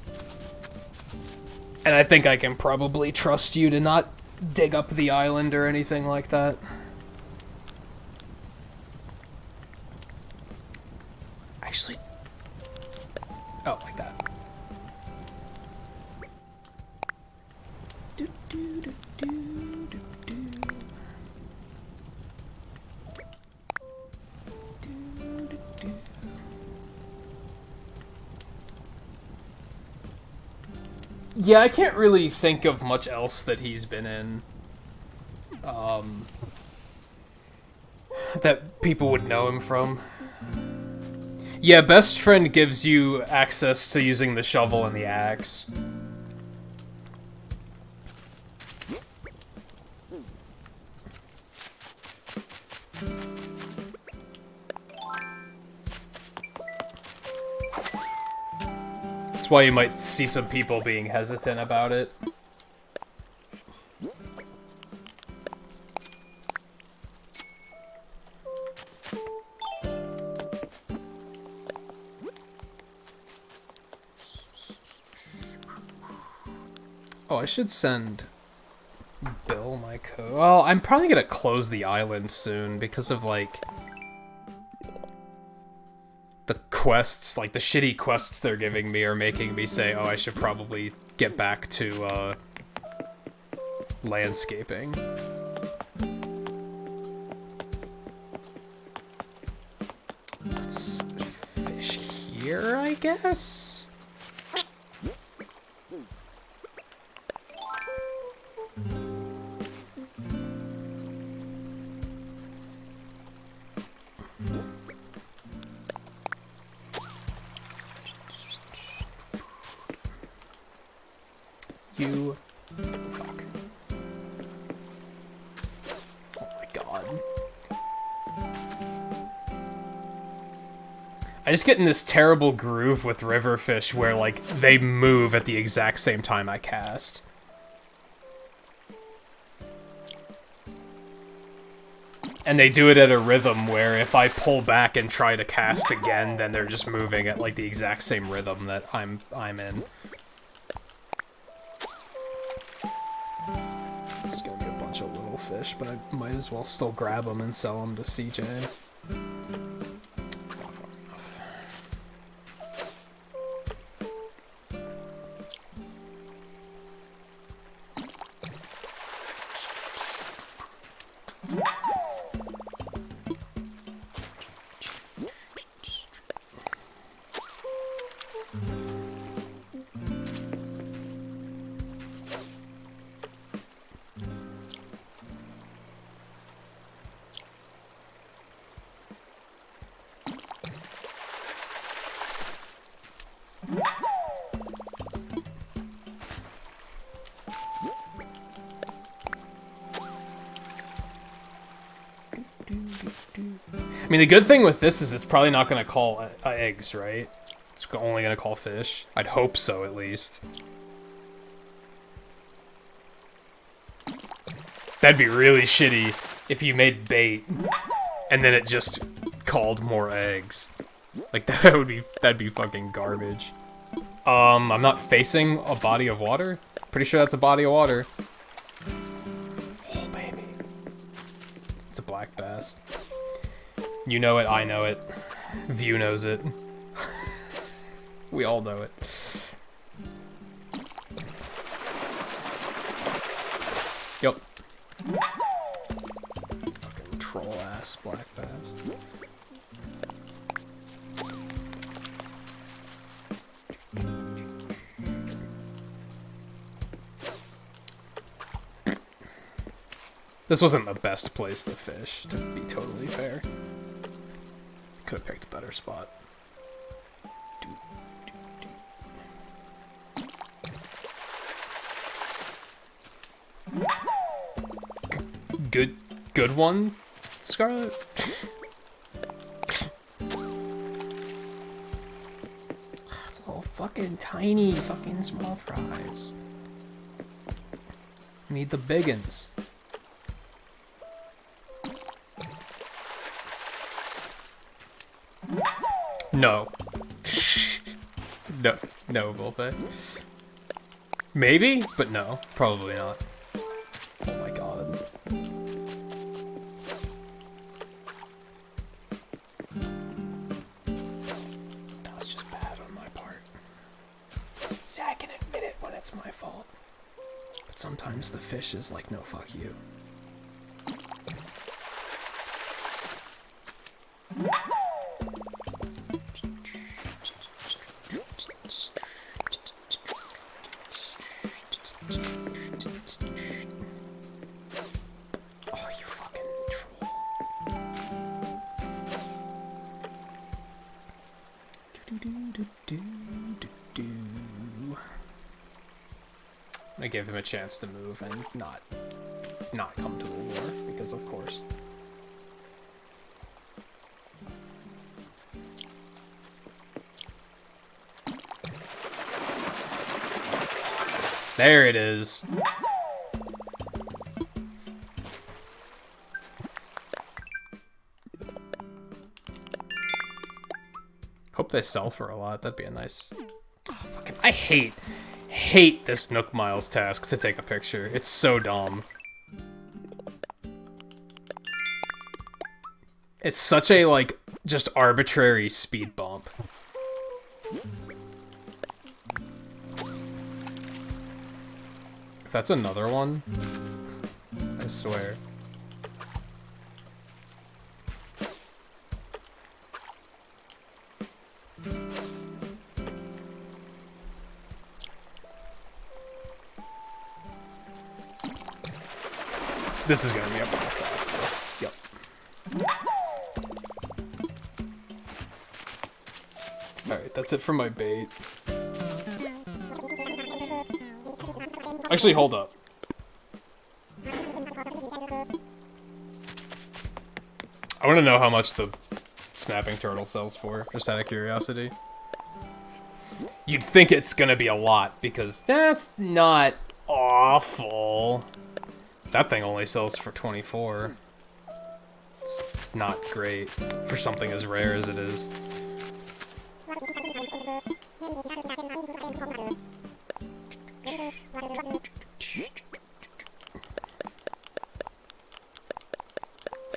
S2: And I think I can probably trust you to not dig up the island or anything like that. Actually... Oh, like that. Yeah, I can't really think of much else that he's been in. That people would know him from. Yeah, Best Friend gives you access to using the shovel and the axe. That's why you might see some people being hesitant about it. Oh, I should send Bill my code. Well, I'm probably gonna close the island soon because of, like, the quests, like, the shitty quests they're giving me are making me say, oh, I should probably get back to, landscaping. Let's fish here, I guess? You. Fuck. Oh my god. I just get in this terrible groove with river fish where, like, they move at the exact same time I cast. And they do it at a rhythm where if I pull back and try to cast again, then they're just moving at, like, the exact same rhythm that I'm in. This is gonna be a bunch of little fish, but I might as well still grab them and sell them to CJ. It's not far enough. I mean, the good thing with this is it's probably not going to call eggs, right? It's only going to call fish. I'd hope so, at least. That'd be really shitty if you made bait and then it just called more eggs. Like, that'd be fucking garbage. I'm not facing a body of water? Pretty sure that's a body of water. Oh, baby. It's a black bass. You know it, I know it. View knows it. We all know it. Yep. Fucking troll-ass black bass. This wasn't the best place to fish, to be totally fair. Could have picked a better spot. Good one, Scarlet? It's all fucking tiny, fucking small fries. Need the biggins. No. No, Volpe. Maybe, but no. Probably not. Oh my god. That was just bad on my part. See, I can admit it when it's my fault. But sometimes the fish is like, no, fuck you. I gave him a chance to move and not come to the war, because of course. There it is. Hope they sell for a lot. That'd be a nice... Oh, fucking... I hate this Nook Miles task to take a picture. It's so dumb. It's such a, like, just arbitrary speed bump. If that's another one, I swear. This is gonna be a podcast. Yep. Alright, that's it for my bait. Actually, hold up. I want to know how much the snapping turtle sells for, just out of curiosity. You'd think it's gonna be a lot, because that's not awful. That thing only sells for 24. It's not great for something as rare as it is.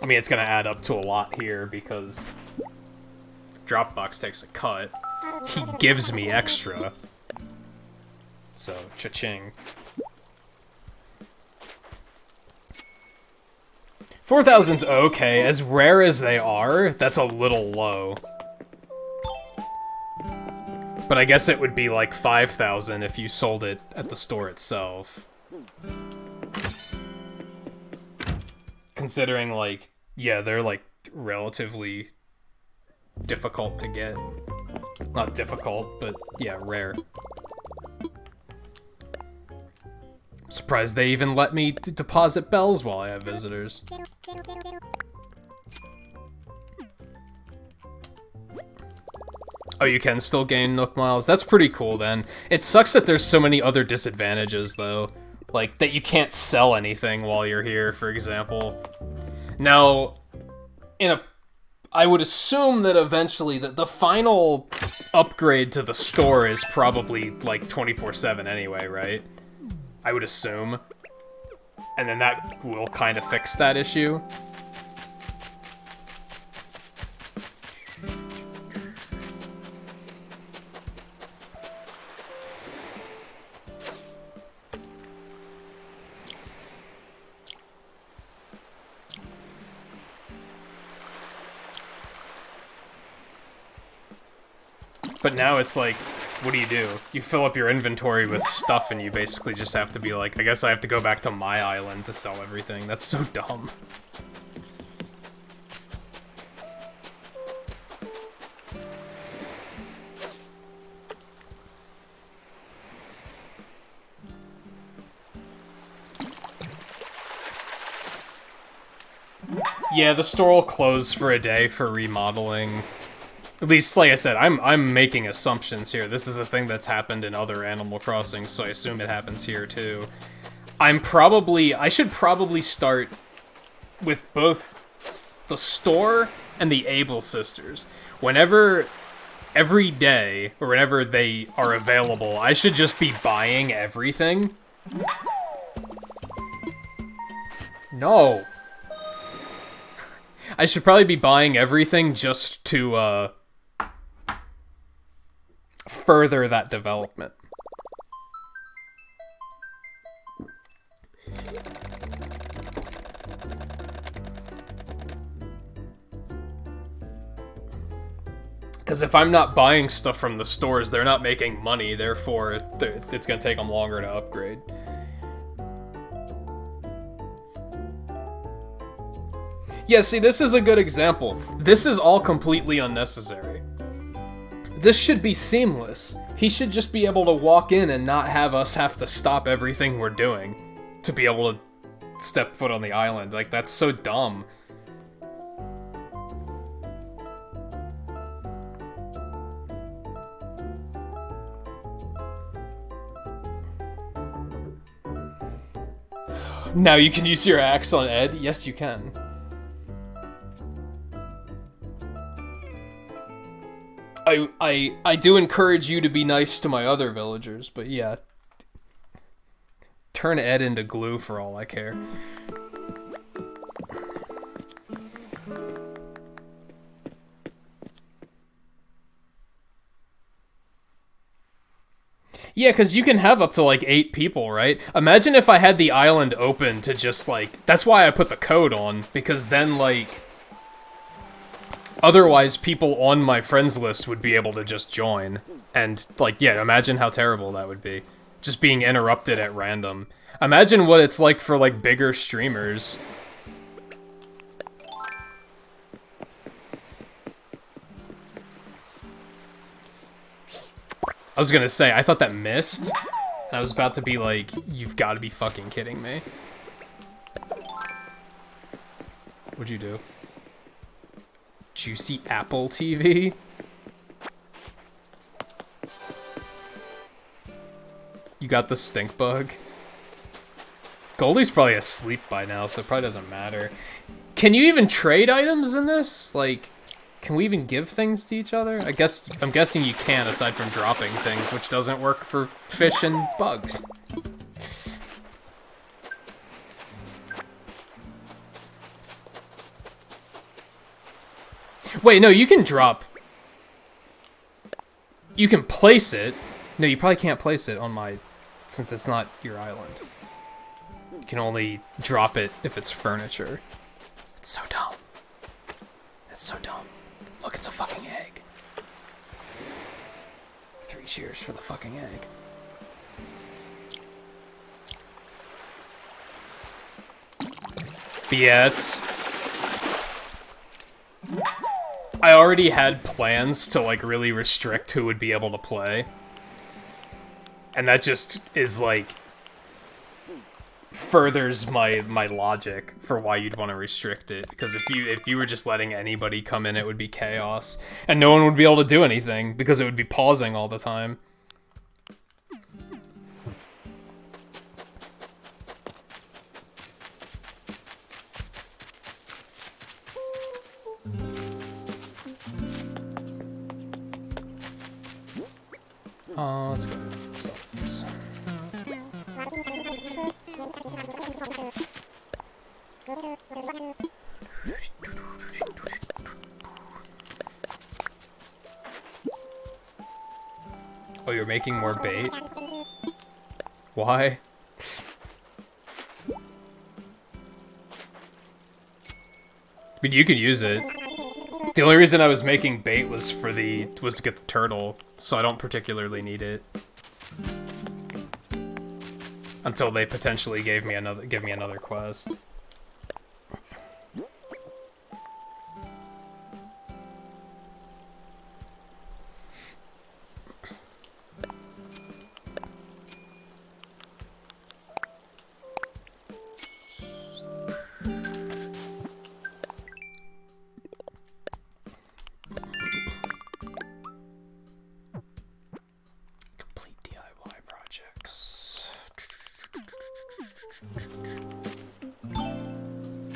S2: I mean, it's gonna add up to a lot here because Dropbox takes a cut. He gives me extra. So, cha-ching. 4,000's okay. As rare as they are, that's a little low. But I guess it would be like 5,000 if you sold it at the store itself. Considering, like, yeah, they're, like, relatively difficult to get. Not difficult, but, yeah, rare. I'm surprised they even let me deposit bells while I have visitors. Oh, you can still gain Nook Miles? That's pretty cool, then. It sucks that there's so many other disadvantages, though. Like, that you can't sell anything while you're here, for example. Now, I would assume that eventually the final upgrade to the store is probably, like, 24/7 anyway, right? I would assume. And then that will kind of fix that issue. But now it's like, what do? You fill up your inventory with stuff and you basically just have to be like, I guess I have to go back to my island to sell everything. That's so dumb. Yeah, the store will close for a day for remodeling. At least, like I said, I'm making assumptions here. This is a thing that's happened in other Animal Crossings, so I assume it happens here too. I should probably start with both the store and the Able Sisters. Every day, or whenever they are available, I should just be buying everything. No. I should probably be buying everything just to, further that development. Because if I'm not buying stuff from the stores, they're not making money, therefore it's going to take them longer to upgrade. Yeah, see, this is a good example. This is all completely unnecessary. This should be seamless. He should just be able to walk in and not have us have to stop everything we're doing to be able to step foot on the island. Like, that's so dumb. Now you can use your axe on Ed? Yes, you can. I do encourage you to be nice to my other villagers, but yeah. Turn Ed into glue for all I care. Yeah, because you can have up to, like, 8 people, right? Imagine if I had the island open to just, like... That's why I put the code on, because then, like... Otherwise, people on my friends list would be able to just join. And, like, yeah, imagine how terrible that would be. Just being interrupted at random. Imagine what it's like for, like, bigger streamers. I was gonna say, I thought that missed. I was about to be like, you've got to be fucking kidding me. What'd you do? Juicy Apple TV? You got the stink bug? Goldie's probably asleep by now, so it probably doesn't matter. Can you even trade items in this? Like, can we even give things to each other? I'm guessing you can, aside from dropping things, which doesn't work for fish and bugs. Wait, no, you can drop... You can place it. No, you probably can't place it on my... Since it's not your island. You can only drop it if it's furniture. It's so dumb. It's so dumb. Look, it's a fucking egg. 3 cheers for the fucking egg. But yeah, it's... I already had plans to, like, really restrict who would be able to play. And that just is, like... furthers my logic for why you'd want to restrict it, because if you were just letting anybody come in, it would be chaos, and no one would be able to do anything because it would be pausing all the time. Let's go. This. Oh, you're making more bait? Why? I mean, you can use it. The only reason I was making bait was to get the turtle, so I don't particularly need it. Until they potentially give me another quest.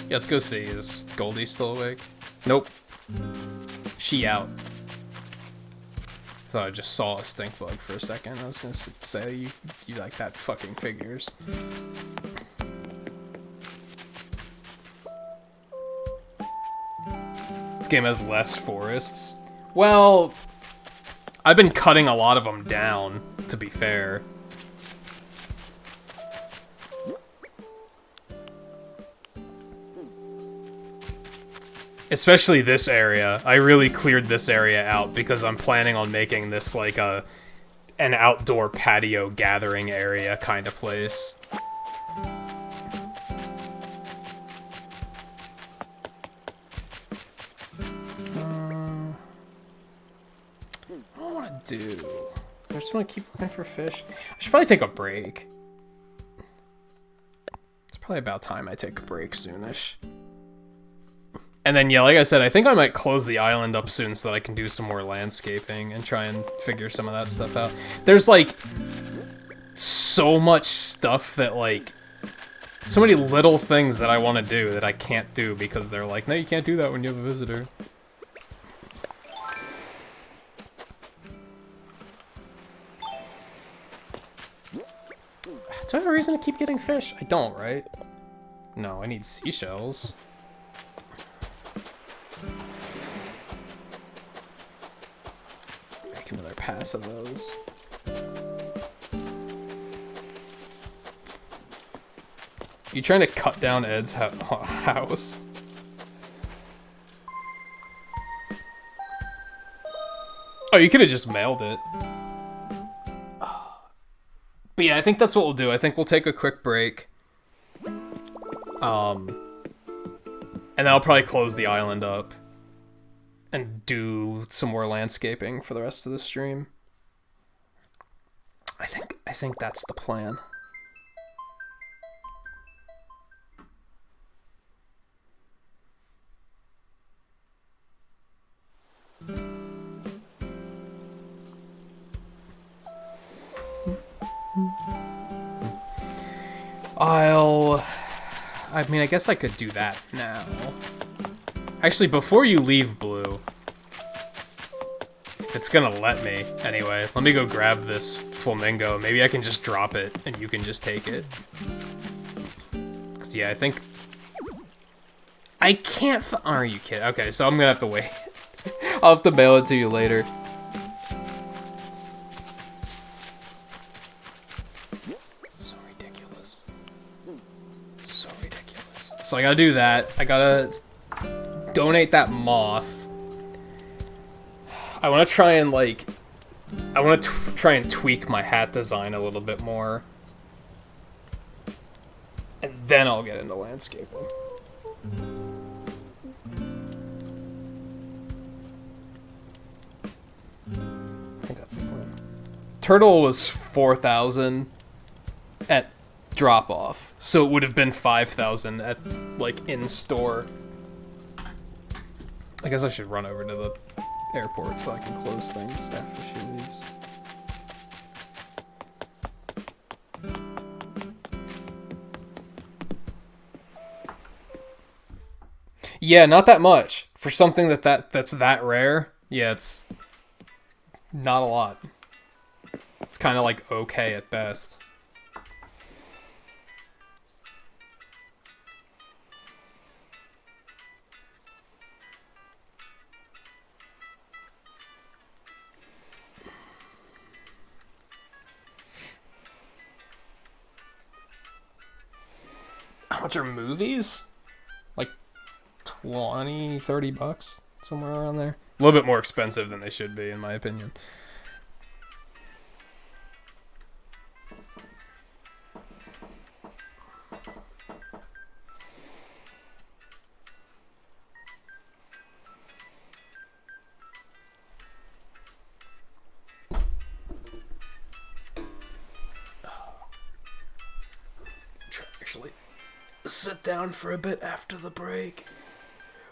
S2: Yeah, let's go see. Is Goldie still awake? Nope. She out. Thought I just saw a stink bug for a second. I was gonna say, you like that fucking figures. This game has less forests. Well, I've been cutting a lot of them down, to be fair. Especially this area. I really cleared this area out because I'm planning on making this like an outdoor patio gathering area kind of place. What do I want to do? I just want to keep looking for fish. I should probably take a break. It's probably about time I take a break soonish. And then, yeah, like I said, I think I might close the island up soon so that I can do some more landscaping and try and figure some of that stuff out. There's, like, so much stuff that, like, so many little things that I want to do that I can't do because they're like, no, you can't do that when you have a visitor. Do I have a reason to keep getting fish? I don't, right? No, I need seashells. Make another pass of those. You trying to cut down Ed's house? Oh, you could have just mailed it. But yeah, I think that's what we'll do. I think we'll take a quick break. And then I'll probably close the island up. And do some more landscaping for the rest of the stream. I think that's the plan. I mean, I guess I could do that now. Actually, before you leave, Blue, if it's gonna let me, anyway, let me go grab this flamingo. Maybe I can just drop it, and you can just take it. Because, yeah, I think... I can't are you kidding? Okay, so I'm gonna have to wait. I'll have to mail it to you later. So ridiculous. So ridiculous. So I gotta do that. I gotta donate that moth. I want to try and, like... I want to try and tweak my hat design a little bit more. And then I'll get into landscaping. I think that's the plan. Turtle was 4,000 at drop-off, so it would have been 5,000 at, like, in-store. I guess I should run over to the airport so I can close things after she leaves. Yeah, not that much. For something that's that rare, yeah, it's not a lot. It's kind of like okay at best. How much are movies? Like 20, 30 bucks? Somewhere around there. A little bit more expensive than they should be, in my opinion. Actually, sit down for a bit after the break.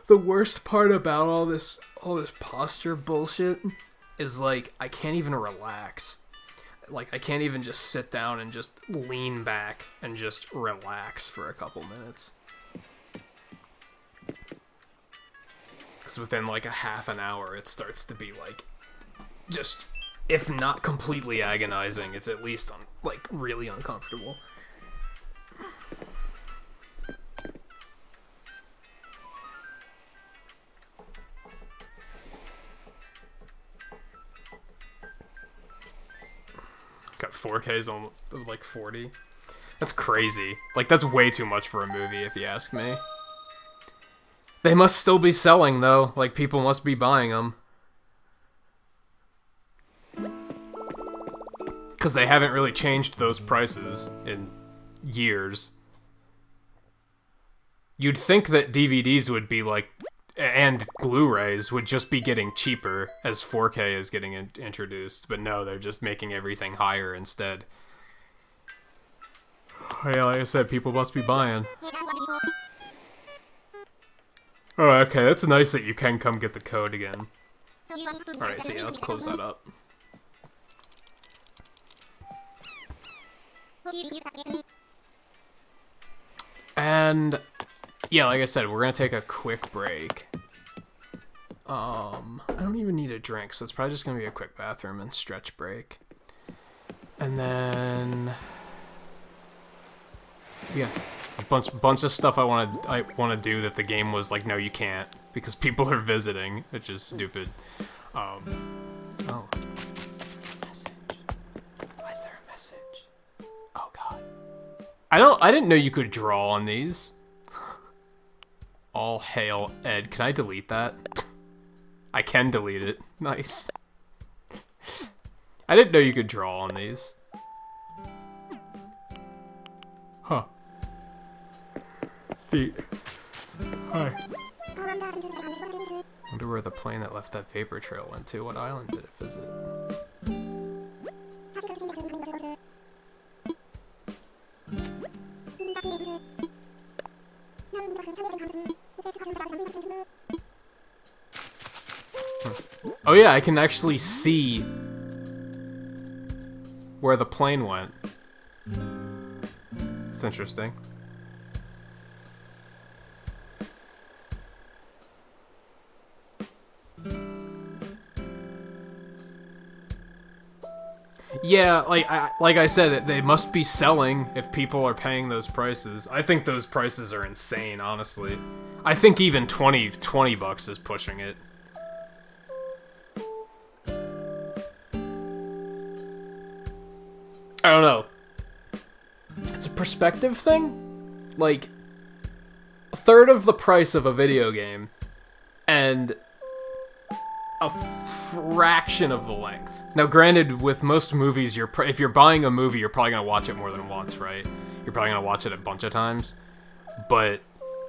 S2: The worst part about all this posture bullshit is, like, I can't even relax. Like, I can't even just sit down and just lean back and just relax for a couple minutes. Because within, like, a half an hour, it starts to be, like, just, if not completely agonizing, it's at least, like, really uncomfortable. Got 4Ks on, like, 40. That's crazy. Like, that's way too much for a movie, if you ask me. They must still be selling, though. Like, people must be buying them. Because they haven't really changed those prices in years. You'd think that DVDs would be, like, and Blu-rays would just be getting cheaper as 4K is getting introduced, but no, they're just making everything higher instead. Yeah, like I said, people must be buying. Oh, okay, that's nice that you can come get the code again. Alright, so yeah, let's close that up. And yeah, like I said, we're gonna take a quick break. I don't even need a drink, so it's probably just gonna be a quick bathroom and stretch break. And then yeah, a bunch of stuff I wanna do that the game was like, no, you can't, because people are visiting, which is stupid. Oh. There's a message. Why is there a message? Oh god. I didn't know you could draw on these. All hail Ed. Can I delete that? I can delete it. Nice. I didn't know you could draw on these. Huh. Hi. Wonder where the plane that left that vapor trail went to. What island did it visit? Oh yeah, I can actually see where the plane went. It's interesting. Yeah, like I said, they must be selling if people are paying those prices. I think those prices are insane, honestly. I think even 20 bucks is pushing it. I don't know. It's a perspective thing. Like, a third of the price of a video game, and a fraction of the length. Now, granted, with most movies, if you're buying a movie, you're probably gonna watch it more than once, right? You're probably gonna watch it a bunch of times, but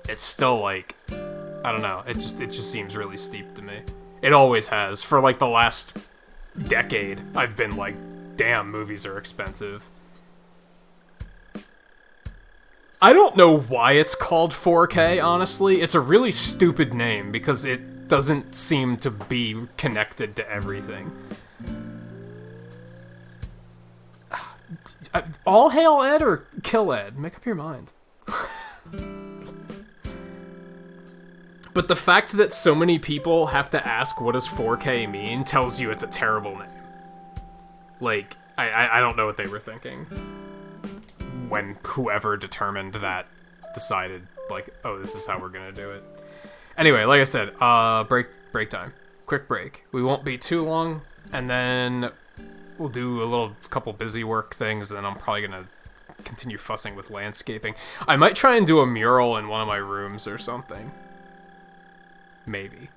S2: it's still like, I don't know. It just seems really steep to me. It always has. For like the last decade, I've been like, damn, movies are expensive. I don't know why it's called 4K, honestly. It's a really stupid name because it doesn't seem to be connected to everything. All hail Ed or kill Ed? Make up your mind. But the fact that so many people have to ask what does 4K mean tells you it's a terrible name. Like, I don't know what they were thinking when whoever determined that decided, like, oh, this is how we're gonna do it. Anyway, like I said, break time. Quick break. We won't be too long, and then we'll do a couple busy work things, and then I'm probably gonna continue fussing with landscaping. I might try and do a mural in one of my rooms or something. Maybe.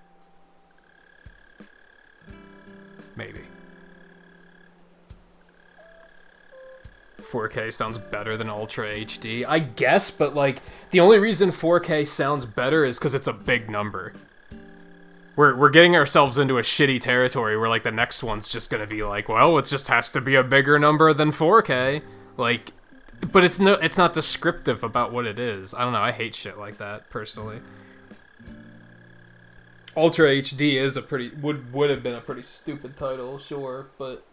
S2: 4K sounds better than Ultra HD. I guess, but like, the only reason 4K sounds better is because it's a big number. We're getting ourselves into a shitty territory where like the next one's just gonna be like, well, it just has to be a bigger number than 4K. Like, but it's not descriptive about what it is. I don't know, I hate shit like that, personally. Ultra HD is a pretty would have been a pretty stupid title, sure, but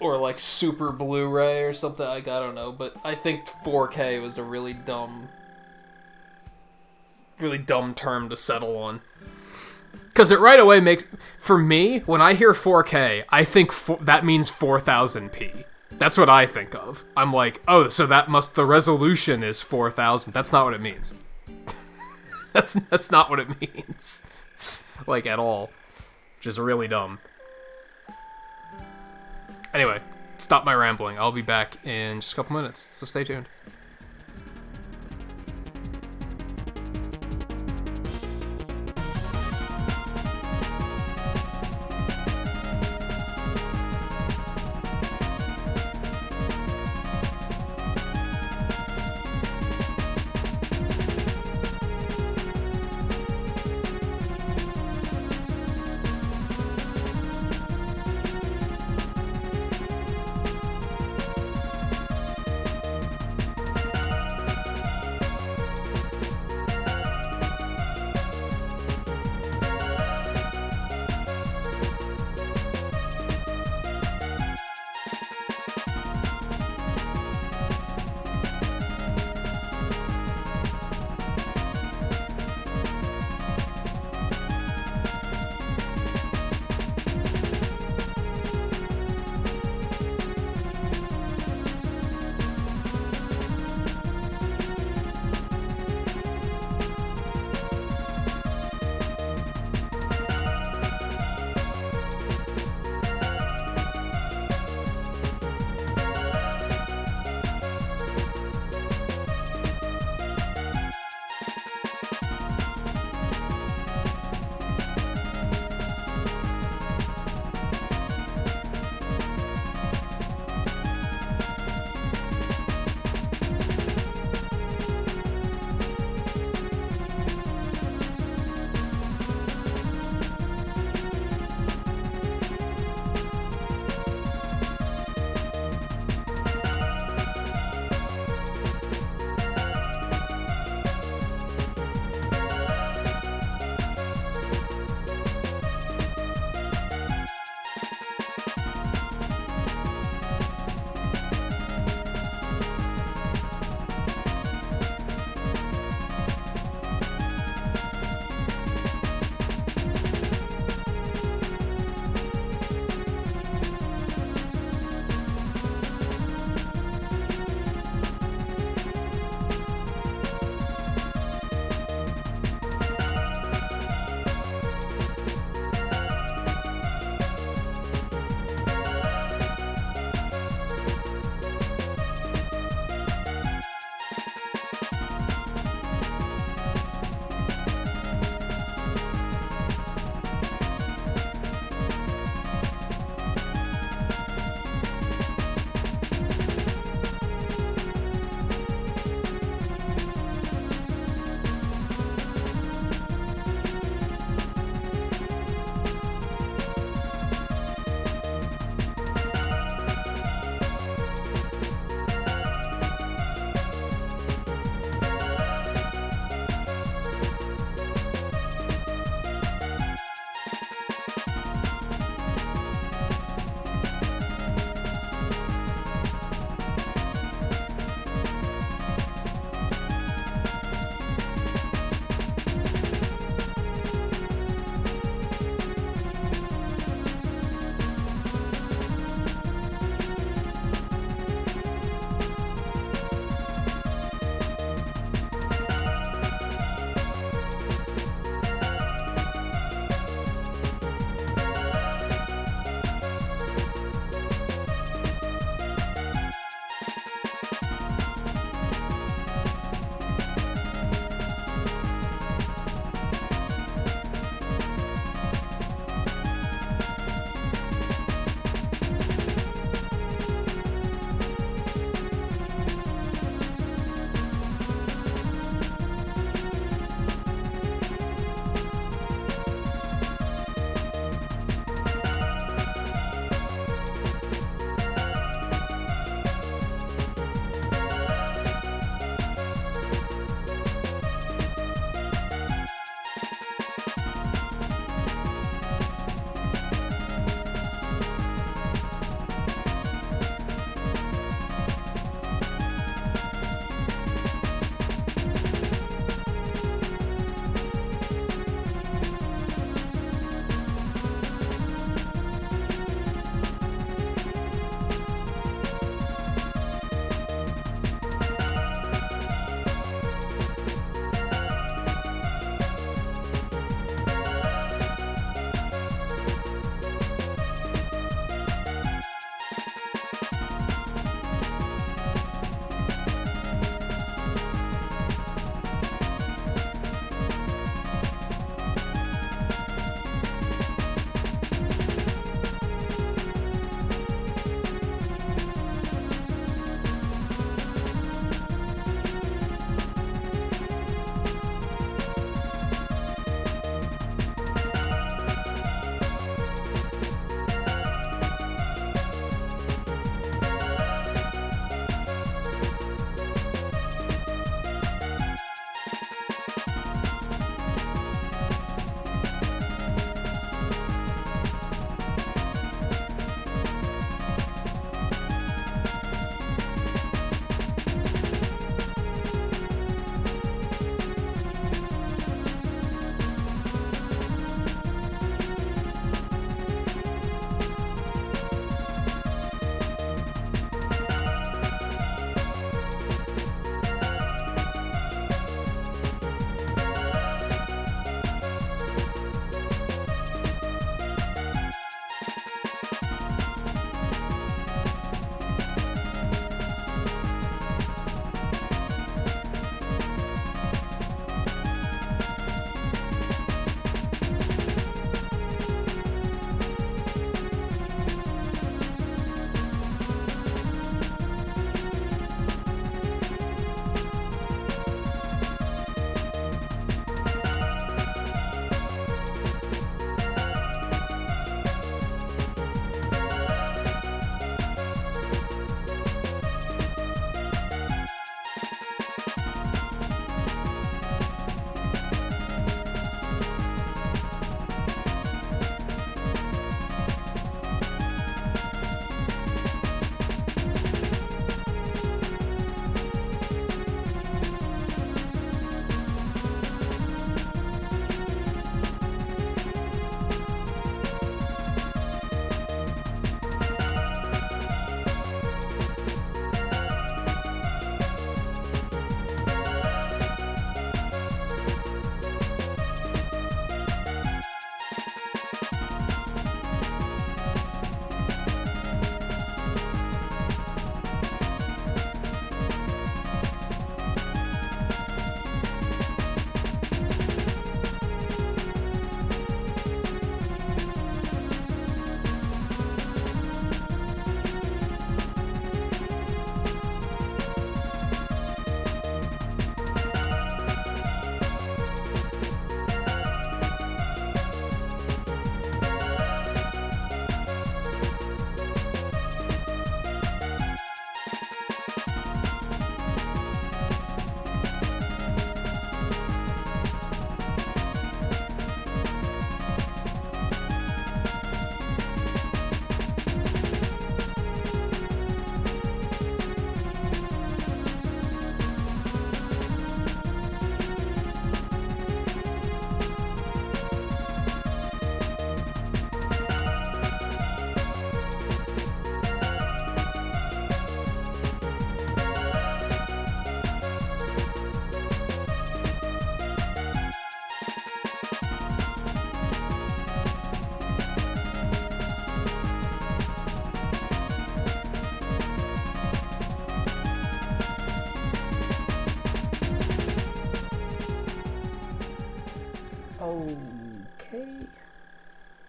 S2: or like Super Blu-ray or something, like, I don't know, but I think 4K was a really dumb term to settle on. Because it right away makes, for me, when I hear 4K, I think that means 4000p. That's what I think of. I'm like, oh, so the resolution is 4000. That's not what it means. That's not what it means. Like, at all. Which is really dumb. Anyway, stop my rambling. I'll be back in just a couple minutes, so stay tuned.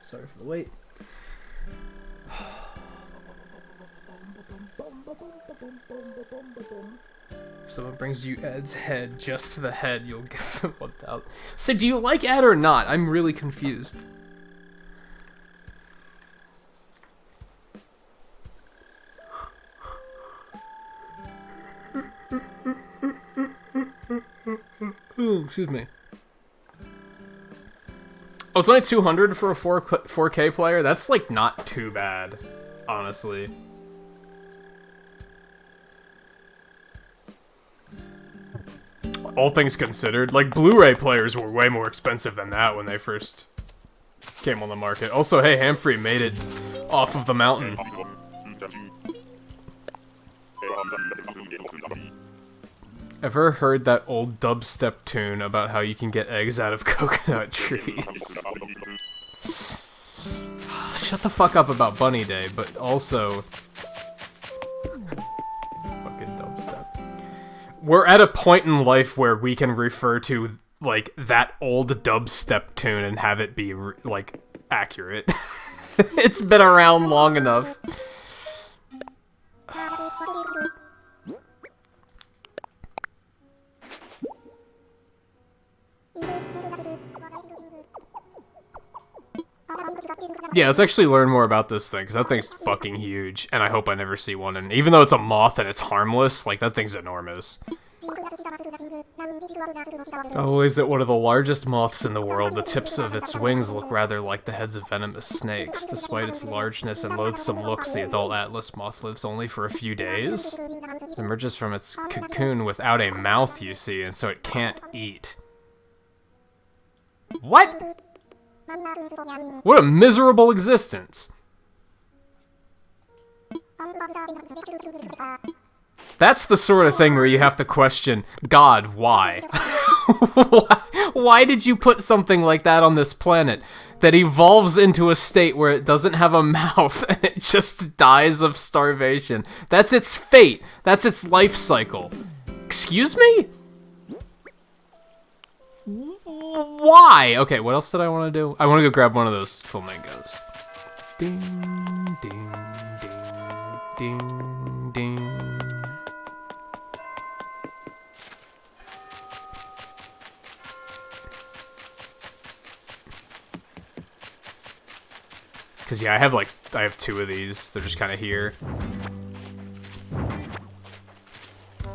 S2: Sorry for the wait. If someone brings you Ed's head, just to the head, you'll give them 1,000. So do you like Ed or not? I'm really confused. Ooh, excuse me. Oh, it's only 200 for a 4K player? That's, like, not too bad, honestly. All things considered, like, Blu-ray players were way more expensive than that when they first came on the market. Also, hey, Hamfrey made it off of the mountain. Ever heard that old dubstep tune about how you can get eggs out of coconut trees? Shut the fuck up about Bunny Day, but also... fucking dubstep. We're at a point in life where we can refer to, like, that old dubstep tune and have it be, like, accurate. It's been around long enough. Yeah, let's actually learn more about this thing, because that thing's fucking huge, and I hope I never see one. And even though it's a moth and it's harmless, like, that thing's enormous. Oh, is it one of the largest moths in the world? The tips of its wings look rather like the heads of venomous snakes. Despite its largeness and loathsome looks, the adult atlas moth lives only for a few days. It emerges from its cocoon without a mouth, you see, and so it can't eat. What? What a miserable existence. That's the sort of thing where you have to question, God, why? Why did you put something like that on this planet that evolves into a state where it doesn't have a mouth and it just dies of starvation? That's its fate. That's its life cycle. Excuse me? Why? Okay, what else did I want to do? I want to go grab one of those flamingos. Ding, ding, ding, ding, ding. Because, yeah, I have two of these. They're just kind of here.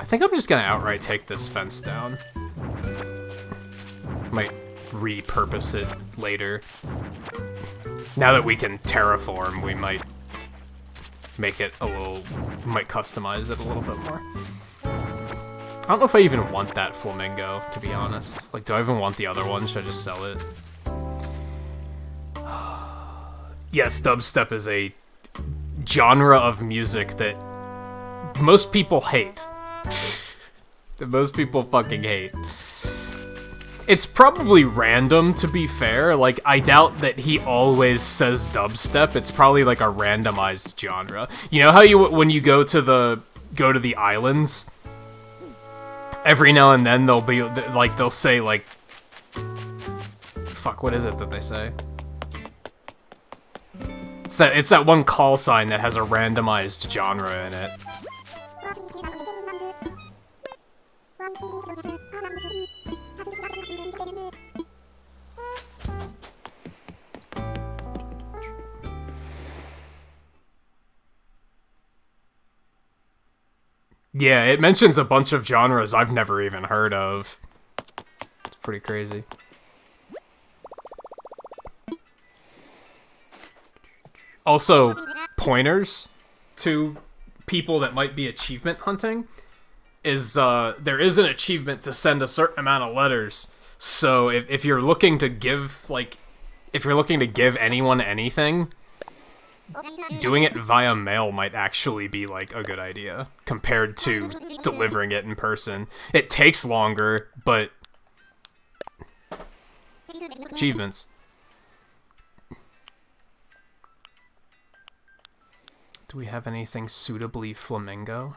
S2: I think I'm just going to outright take this fence down. Might repurpose it later. Now that we can terraform, we might make it a little... might customize it a little bit more. I don't know if I even want that flamingo, to be honest. Like, do I even want the other one? Should I just sell it? Yes, dubstep is a genre of music that most people hate. That most people fucking hate. It's probably random, to be fair. Like, I doubt that he always says dubstep. It's probably like a randomized genre. You know how when you go to the islands, every now and then they'll be like, they'll say like, fuck, what is it that they say? It's that one call sign that has a randomized genre in it. Yeah, it mentions a bunch of genres I've never even heard of. It's pretty crazy. Also, pointers to people that might be achievement hunting is, there is an achievement to send a certain amount of letters. So if you're looking to give, like, if you're looking to give anyone anything, doing it via mail might actually be, like, a good idea compared to delivering it in person. It takes longer, but... achievements. Do we have anything suitably flamingo?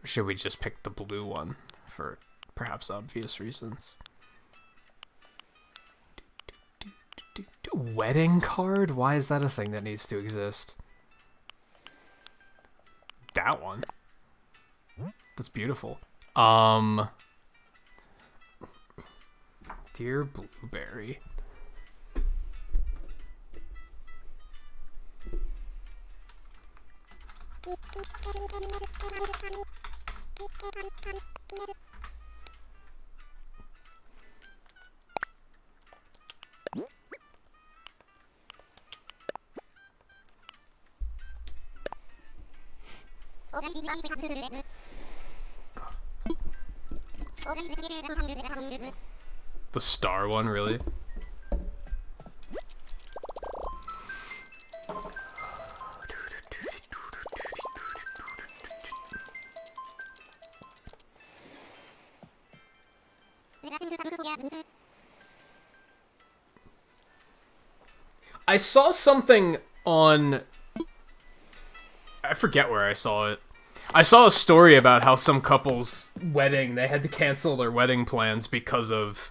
S2: Or should we just pick the blue one for perhaps obvious reasons?
S1: Wedding card? Why is that a thing that needs to exist? That one. That's beautiful. Dear Blueberry. The star one, really? I saw something on... I forget where I saw it. I saw a story about how some couple's wedding, they had to cancel their wedding plans because of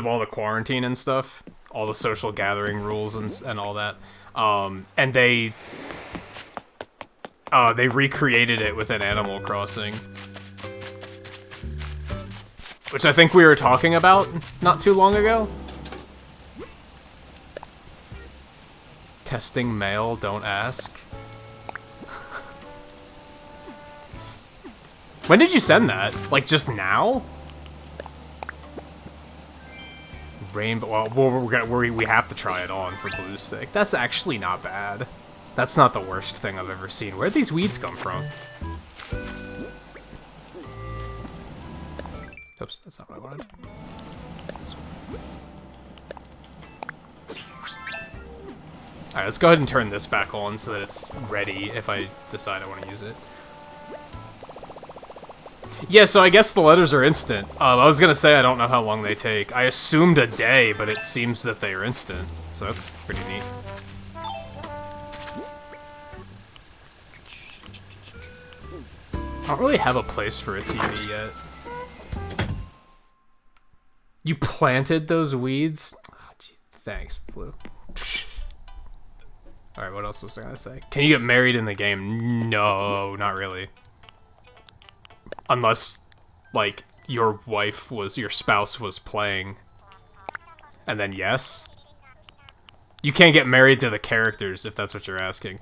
S1: all the quarantine and stuff, all the social gathering rules and all that. And they recreated it within Animal Crossing, which I think we were talking about not too long ago. Testing mail, don't ask. When did you send that? Like, just now? Rainbow... Well, we have to try it on for Blue Stick. That's actually not bad. That's not the worst thing I've ever seen. Where'd these weeds come from? Oops, that's not what I wanted. Alright, let's go ahead and turn this back on so that it's ready if I decide I want to use it. Yeah, so I guess the letters are instant. I was gonna say I don't know how long they take. I assumed a day, but it seems that they are instant. So that's pretty neat. I don't really have a place for a TV yet. You planted those weeds? Oh, gee, thanks, Blue. Alright, what else was I gonna say? Can you get married in the game? No, not really. Unless, like, your spouse was playing. And then yes. You can't get married to the characters, if that's what you're asking.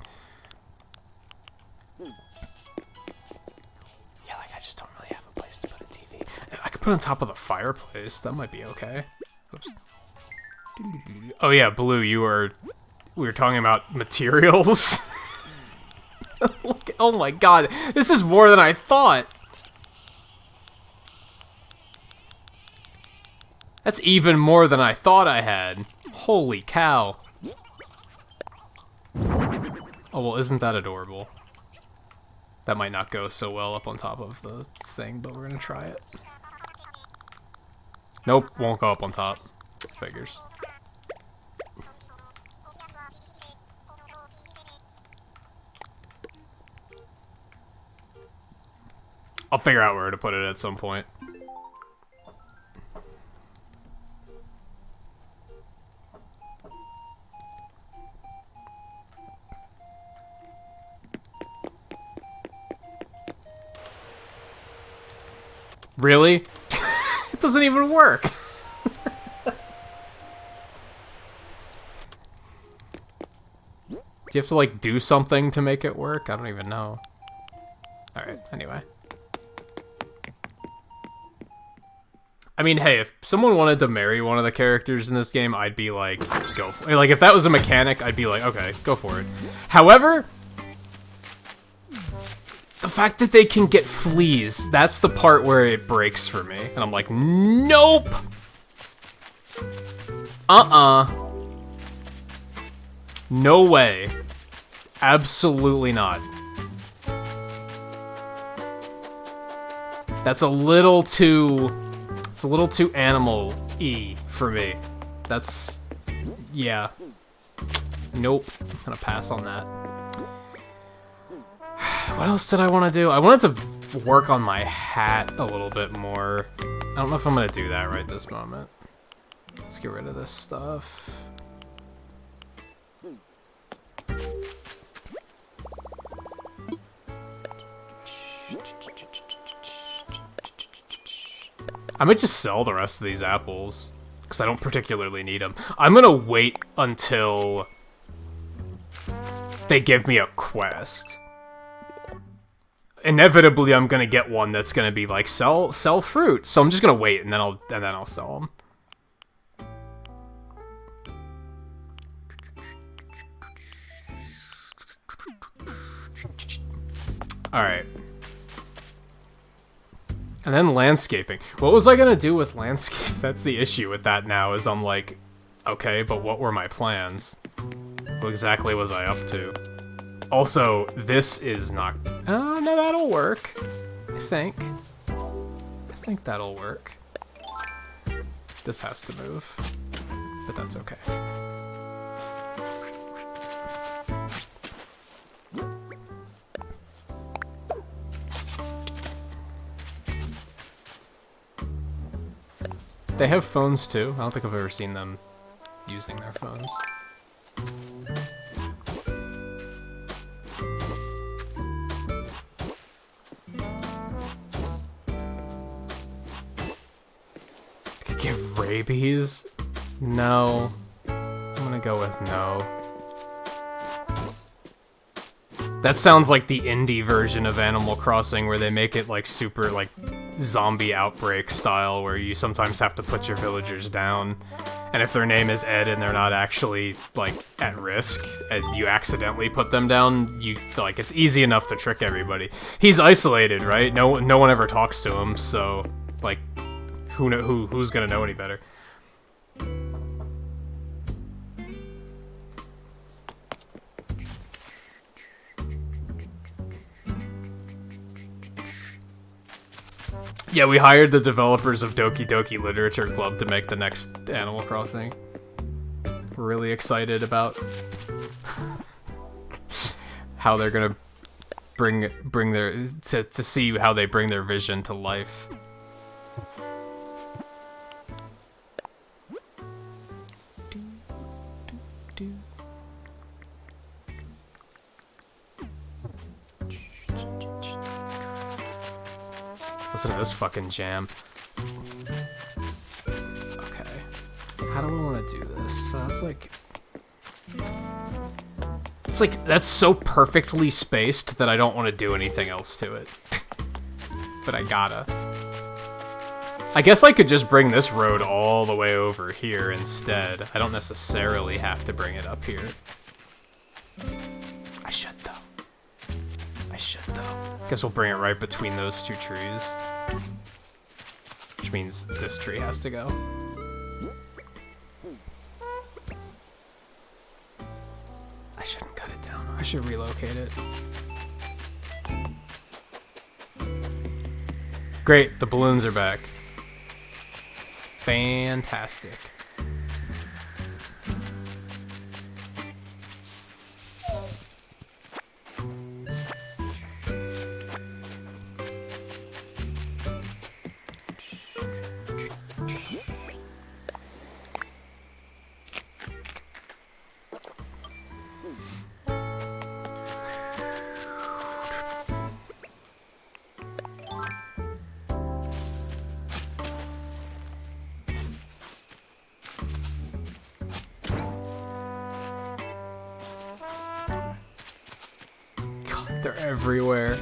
S1: Yeah, like, I just don't really have a place to put a TV. I could put it on top of the fireplace. That might be okay. Oops. Oh yeah, Blue, we were talking about materials. Look, oh my god, this is more than I thought. That's even more than I thought I had. Holy cow. Oh, well, isn't that adorable? That might not go so well up on top of the thing, but we're gonna try it. Nope, won't go up on top. Figures. I'll figure out where to put it at some point. Really? It doesn't even work. Do you have to, like, do something to make it work? I don't even know. Alright, anyway. I mean, hey, if someone wanted to marry one of the characters in this game, I'd be like, go for it. Like, if that was a mechanic, I'd be like, okay, go for it. However, the fact that they can get fleas, that's the part where it breaks for me. And I'm like, nope! No way. Absolutely not. That's a little too... It's a little too animal-y for me. That's... yeah. Nope. I'm gonna pass on that. What else did I want to do? I wanted to work on my hat a little bit more. I don't know if I'm gonna do that right this moment. Let's get rid of this stuff. I might just sell the rest of these apples, because I don't particularly need them. I'm gonna wait until they give me a quest. Inevitably, I'm gonna get one that's gonna be like, sell fruit. So I'm just gonna wait, and then I'll sell them. Alright. And then landscaping. What was I gonna do with landscape? That's the issue with that now, is I'm like, okay, but what were my plans? What exactly was I up to? Also, this is not... Oh, no, that'll work. I think that'll work. This has to move. But that's okay. They have phones too. I don't think I've ever seen them using their phones. Could get rabies? No. I'm gonna go with no. That sounds like the indie version of Animal Crossing, where they make it like super like zombie outbreak style, where you sometimes have to put your villagers down, and if their name is Ed and they're not actually like at risk and you accidentally put them down, you like, it's easy enough to trick everybody. He's isolated, right? No one ever talks to him, so like who's gonna know any better? Yeah, we hired the developers of Doki Doki Literature Club to make the next Animal Crossing. We're really excited about how they're gonna bring their to see how they bring their vision to life. Listen to this fucking jam. Okay. How do I want to do this? So that's like... It's like, that's so perfectly spaced that I don't want to do anything else to it. But I gotta. I guess I could just bring this road all the way over here instead. I don't necessarily have to bring it up here. I should though. Guess we'll bring it right between those two trees. Which means this tree has to go. I shouldn't cut it down. I should relocate it. Great, the balloons are back. Fantastic. They're everywhere.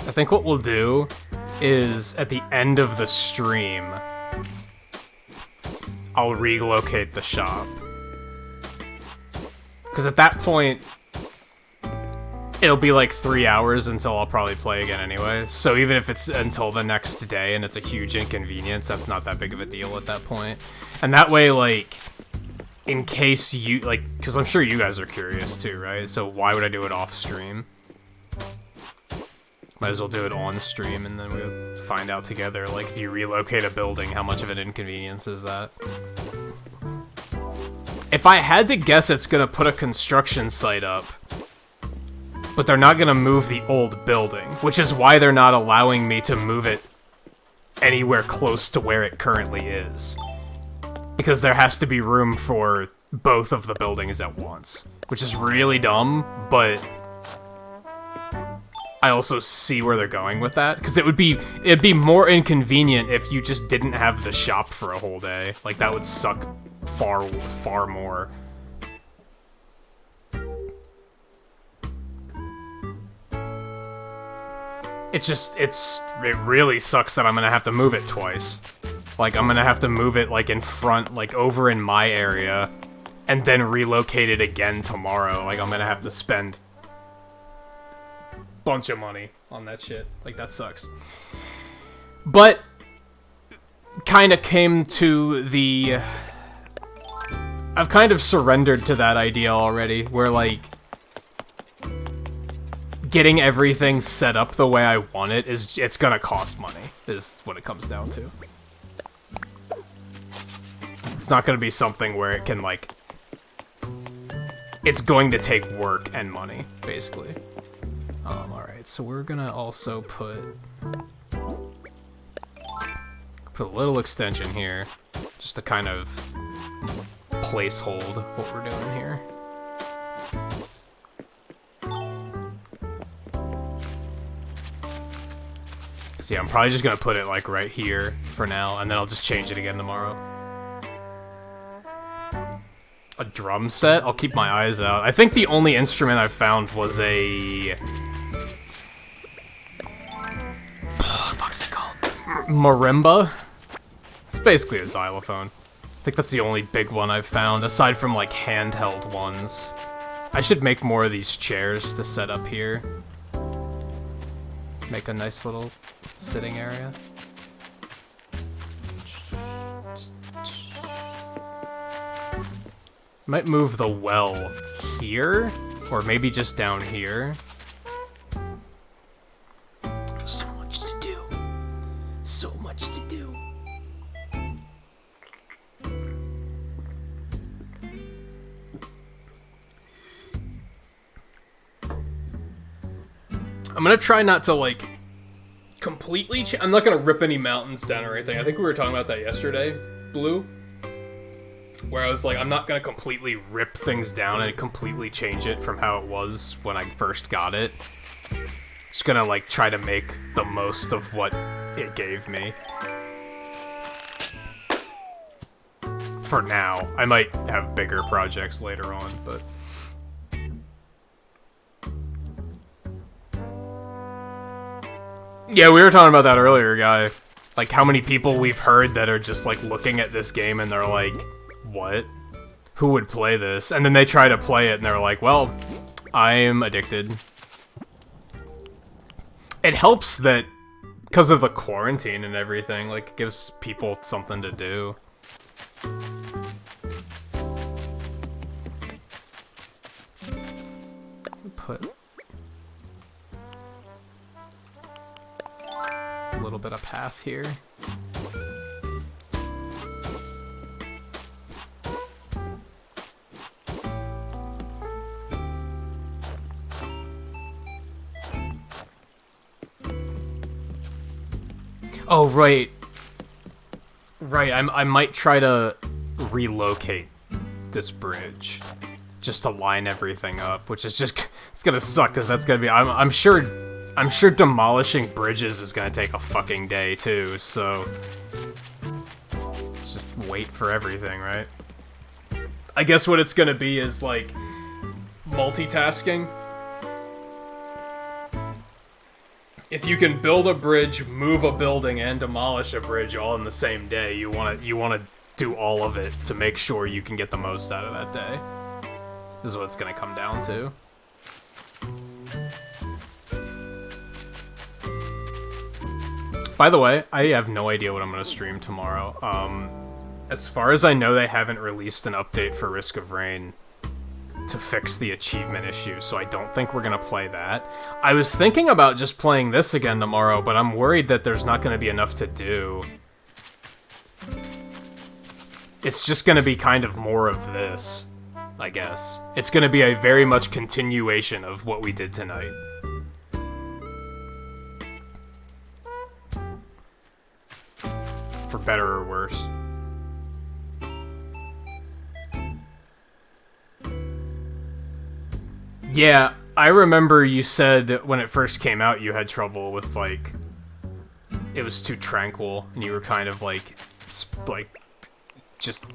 S1: I think what we'll do is at the end of the stream, I'll relocate the shop. Because at that point, it'll be like 3 hours until I'll probably play again anyway. So even if it's until the next day and it's a huge inconvenience, that's not that big of a deal at that point. And that way, like, in case you, like, because I'm sure you guys are curious too, right? So why would I do it off stream? Might as well do it on stream, and then we'll find out together, like, if you relocate a building, how much of an inconvenience is that? If I had to guess, it's gonna put a construction site up but they're not gonna move the old building, which is why they're not allowing me to move it anywhere close to where it currently is. Because there has to be room for both of the buildings at once, which is really dumb, but I also see where they're going with that, because it'd be more inconvenient if you just didn't have the shop for a whole day. Like, that would suck far more. It really sucks that I'm gonna have to move it twice. Like, I'm gonna have to move it, like, in front, like, over in my area, and then relocate it again tomorrow. Like, I'm gonna have to spend a bunch of money on that shit. Like, that sucks. But, kinda came to the... I've kind of surrendered to that idea already, where, like, getting everything set up the way I want it it's gonna cost money, is what it comes down to. It's not gonna be something where it can, like... It's going to take work and money, basically. Alright, so we're gonna also put a little extension here, just to kind of place hold what we're doing here. So yeah, I'm probably just gonna put it, like, right here for now, and then I'll just change it again tomorrow. A drum set? I'll keep my eyes out. I think the only instrument I found was a... What's it called? Marimba? It's basically a xylophone. I think that's the only big one I've found, aside from, like, handheld ones. I should make more of these chairs to set up here. Make a nice little sitting area. Might move the well here, or maybe just down here. So much to do. So much to do. I'm gonna try not to, like, completely I'm not gonna rip any mountains down or anything. I think we were talking about that yesterday, Blue. Where I was like, I'm not gonna completely rip things down and completely change it from how it was when I first got it. Just gonna, like, try to make the most of what it gave me. For now. I might have bigger projects later on, but... Yeah, we were talking about that earlier, Guy. Like, how many people we've heard that are just, like, looking at this game and they're like, what? Who would play this? And then they try to play it and they're like, well, I'm addicted. It helps that, because of the quarantine and everything, like, it gives people something to do. Put a little bit of path here. Oh, right. Right, I might try to relocate this bridge. Just to line everything up, which is just... It's gonna suck, because that's gonna be... I'm sure demolishing bridges is gonna take a fucking day, too, so... Let's just wait for everything, right? I guess what it's gonna be is, like, multitasking. If you can build a bridge, move a building, and demolish a bridge all in the same day, you wanna do all of it to make sure you can get the most out of that day. This is what it's gonna come down to. By the way, I have no idea what I'm gonna stream tomorrow. As far as I know, they haven't released an update for Risk of Rain to fix the achievement issue, so I don't think we're gonna play that. I was thinking about just playing this again tomorrow, but I'm worried that there's not gonna be enough to do. It's just gonna be kind of more of this. I guess. It's gonna be a very much continuation of what we did tonight. For better or worse. Yeah, I remember you said when it first came out you had trouble with, like, it was too tranquil, and you were kind of, like, just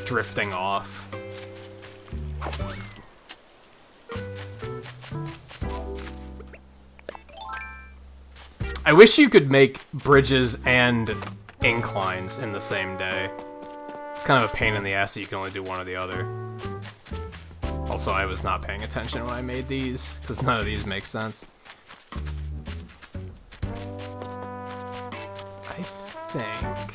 S1: drifting off. I wish you could make bridges and inclines in the same day. It's kind of a pain in the ass that you can only do one or the other. Also, I was not paying attention when I made these, because none of these make sense. I think...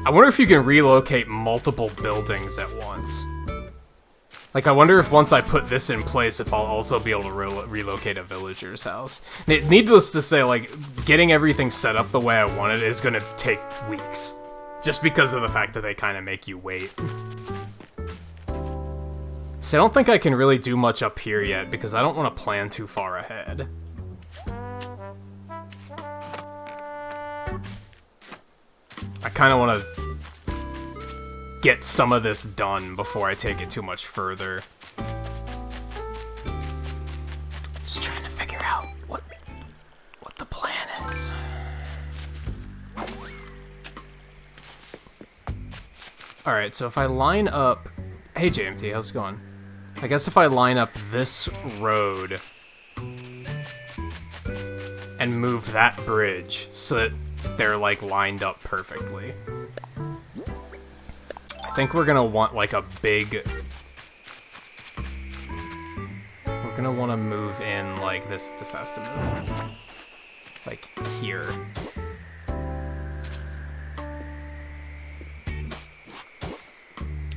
S1: I wonder if you can relocate multiple buildings at once. Like, I wonder if once I put this in place, if I'll also be able to relocate a villager's house. Needless to say, like, getting everything set up the way I want it is gonna take weeks. Just because of the fact that they kind of make you wait. So I don't think I can really do much up here yet, because I don't want to plan too far ahead. I kind of want to get some of this done before I take it too much further. Just trying to figure out what the plan is. Alright, so if I line up... Hey JMT, how's it going? I guess if I line up this road and move that bridge so that they're, like, lined up perfectly. I think we're gonna want, like, a big... We're gonna want to move in, like, this has to move. Like, here.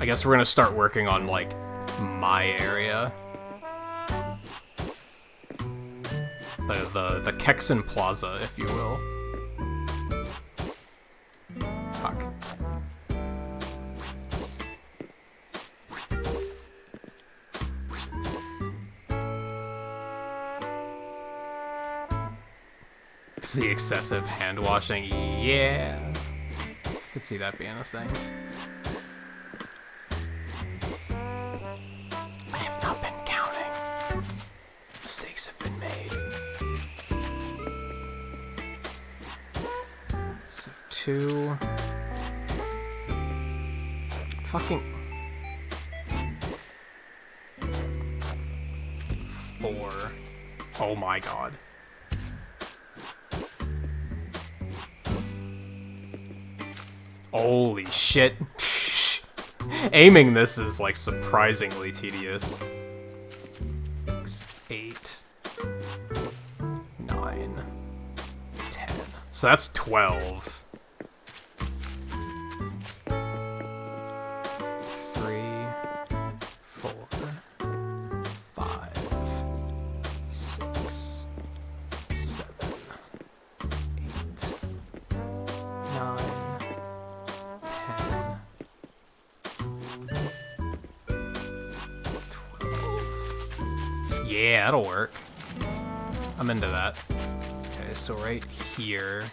S1: I guess we're gonna start working on, like, my area. The Kexan Plaza, if you will. Fuck. It's the excessive hand washing. Yeah. Could see that being a thing. I have not been counting. Mistakes have been made. So 2. Fucking 4. Oh my god. Holy shit. Aiming this is, like, surprisingly tedious. 8, 9, 10. So that's 12. 3, 4, 5, 6, 7, 8, 9, 10, 12. Yeah, that'll work. I'm into that. Okay, so right here,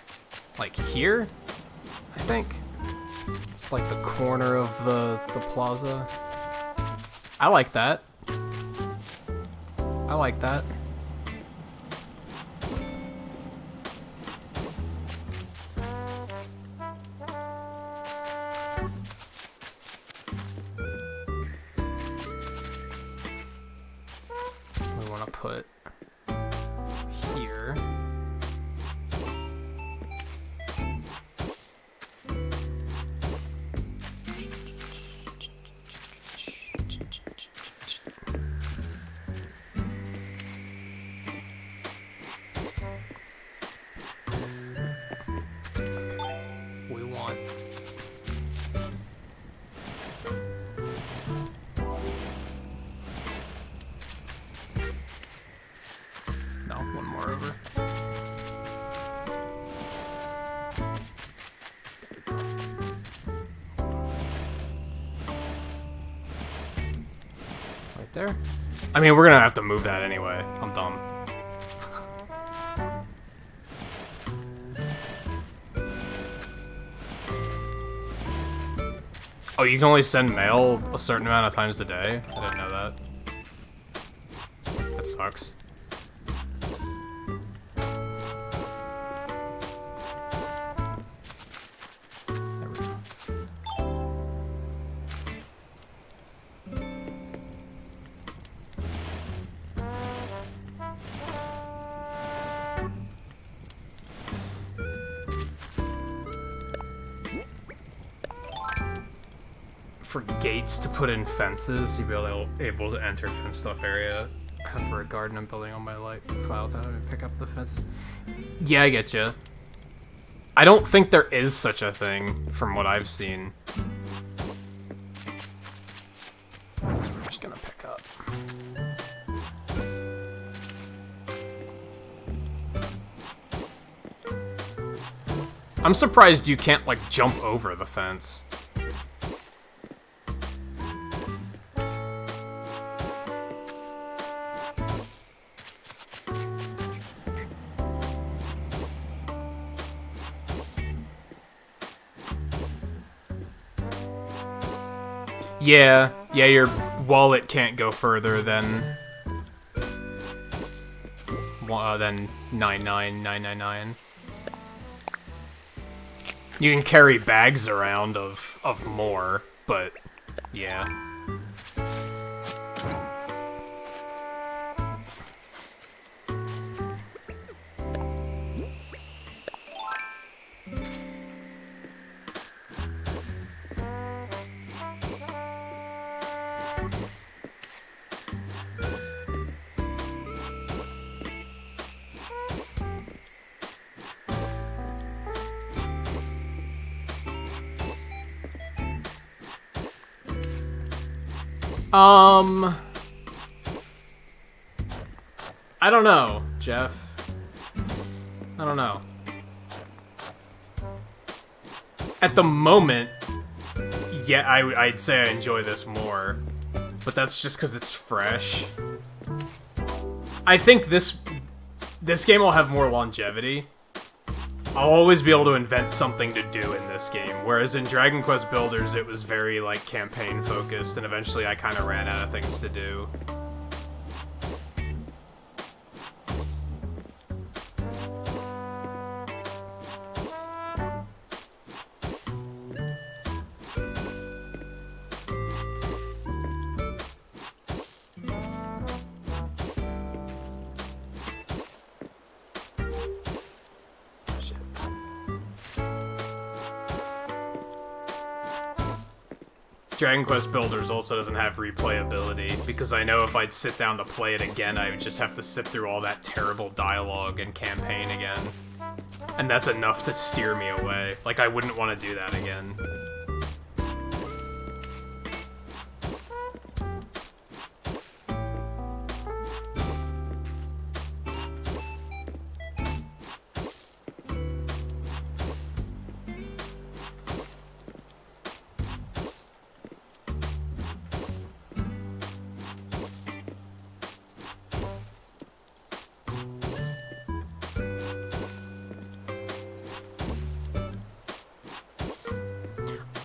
S1: like here, I think. It's like the corner of the plaza. I like that. I like that. We want to put here. We want no, one more over. there? I mean, we're gonna have to move that anyway. I'm dumb. Oh, you can only send mail a certain amount of times a day? I didn't know that. That sucks. There we go. For gates to put in fences, you'd be able to enter fenced off area. For a garden I'm building on my light file to pick up the fence. Yeah, I get you. I don't think there is such a thing from what I've seen. So we're just gonna pick up. I'm surprised you can't, like, jump over the fence. Yeah, your wallet can't go further than 99999. You can carry bags around of more, but yeah. I don't know, Jeff. I don't know. At the moment, yeah, I'd say I enjoy this more, but that's just because it's fresh. I think this game will have more longevity. I'll always be able to invent something to do in this game, whereas in Dragon Quest Builders it was very, like, campaign focused, and eventually I kind of ran out of things to do. Dragon Quest Builders also doesn't have replayability, because I know if I'd sit down to play it again, I would just have to sit through all that terrible dialogue and campaign again. And that's enough to steer me away. Like, I wouldn't want to do that again.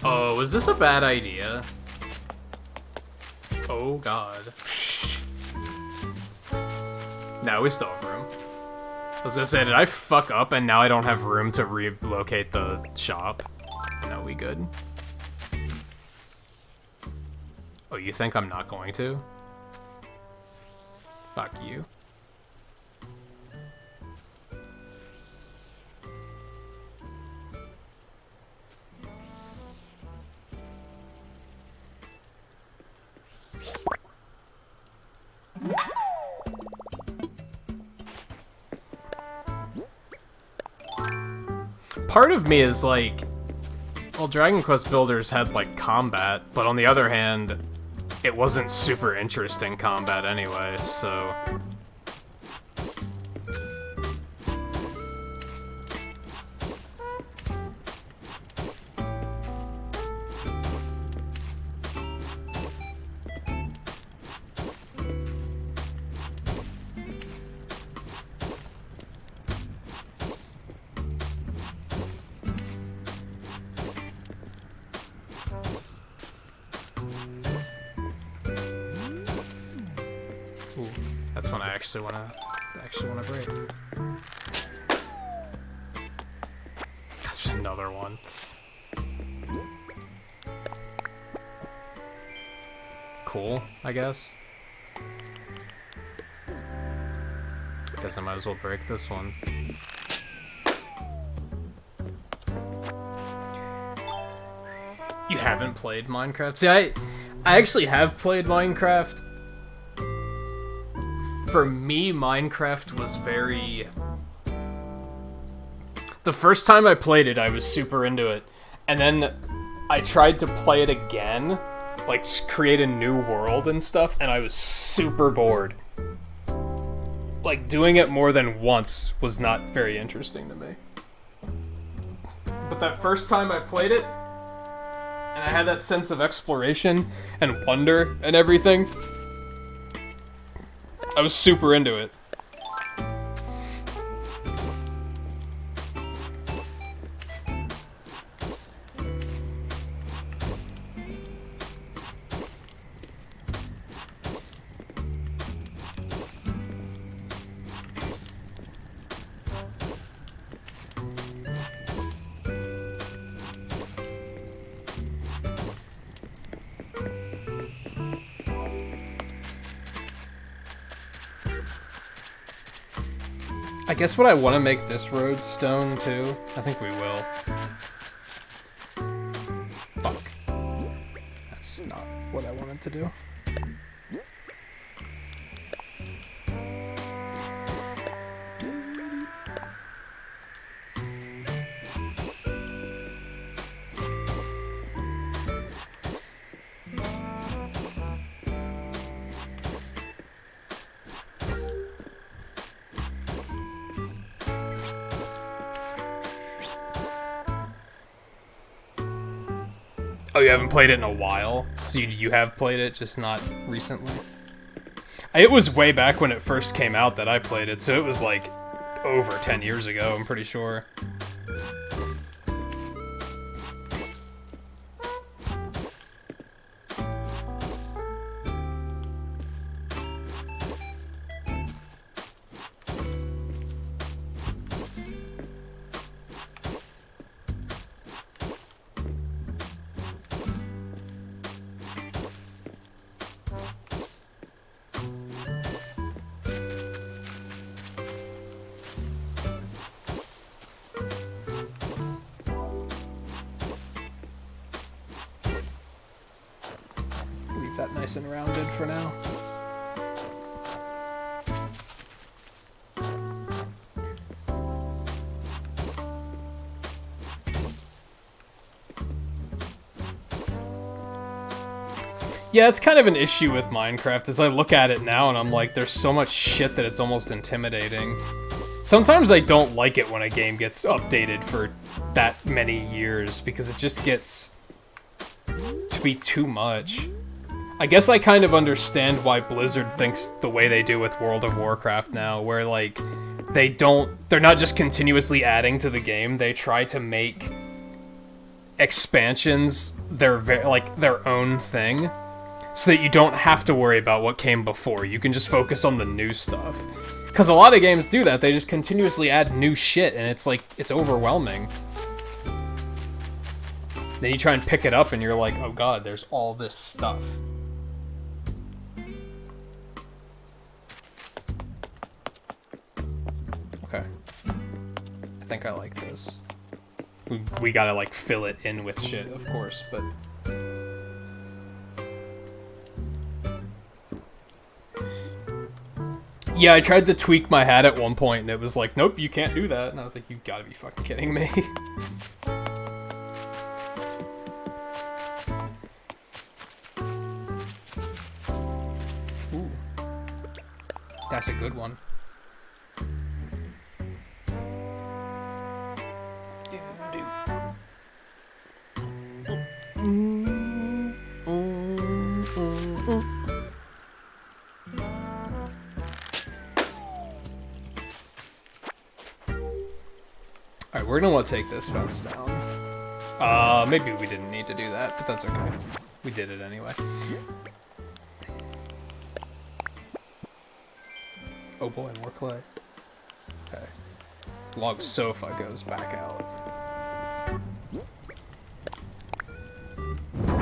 S1: Oh, was this a bad idea? Oh god. No, we still have room. I was gonna say, did I fuck up and now I don't have room to relocate the shop? No, we good. Oh, you think I'm not going to? Fuck you. Part of me is like, well, Dragon Quest Builders had, like, combat, but on the other hand, it wasn't super interesting combat anyway, so...
S2: actually wanna break. That's another one. Cool, I guess. Guess I might as well break this one. You haven't played Minecraft? See, I actually have played Minecraft. For me, Minecraft was very... The first time I played it, I was super into it. And then I tried to play it again, like create a new world and stuff, and I was super bored. Like, doing it more than once was not very interesting to me. But that first time I played it, and I had that sense of exploration and wonder and everything, I was super into it. I guess what I want to make this road stone too. I think we will. Fuck. That's not what I wanted to do. Oh, you haven't played it in a while? So you have played it, just not recently? It was way back when it first came out that I played it, so it was like over 10 years ago, I'm pretty sure. That nice and rounded for now. Yeah, it's kind of an issue with Minecraft as I look at it now and I'm like, there's so much shit that it's almost intimidating. Sometimes I don't like it when a game gets updated for that many years because it just gets to be too much. I guess I kind of understand why Blizzard thinks the way they do with World of Warcraft now, where, like, they're not just continuously adding to the game, they try to make expansions their own thing, so that you don't have to worry about what came before, you can just focus on the new stuff. Because a lot of games do that, they just continuously add new shit, and it's like, it's overwhelming. Then you try and pick it up, and you're like, oh god, there's all this stuff. Okay. I think I like this. We gotta, like, fill it in with shit, of course, but... Yeah, I tried to tweak my hat at one point, and it was like, nope, you can't do that. And I was like, you gotta be fucking kidding me. Ooh. That's a good one. Alright, we're gonna want to take this fence down. Maybe we didn't need to do that, but that's okay. We did it anyway. Oh boy, more clay. Okay. Log sofa goes back out.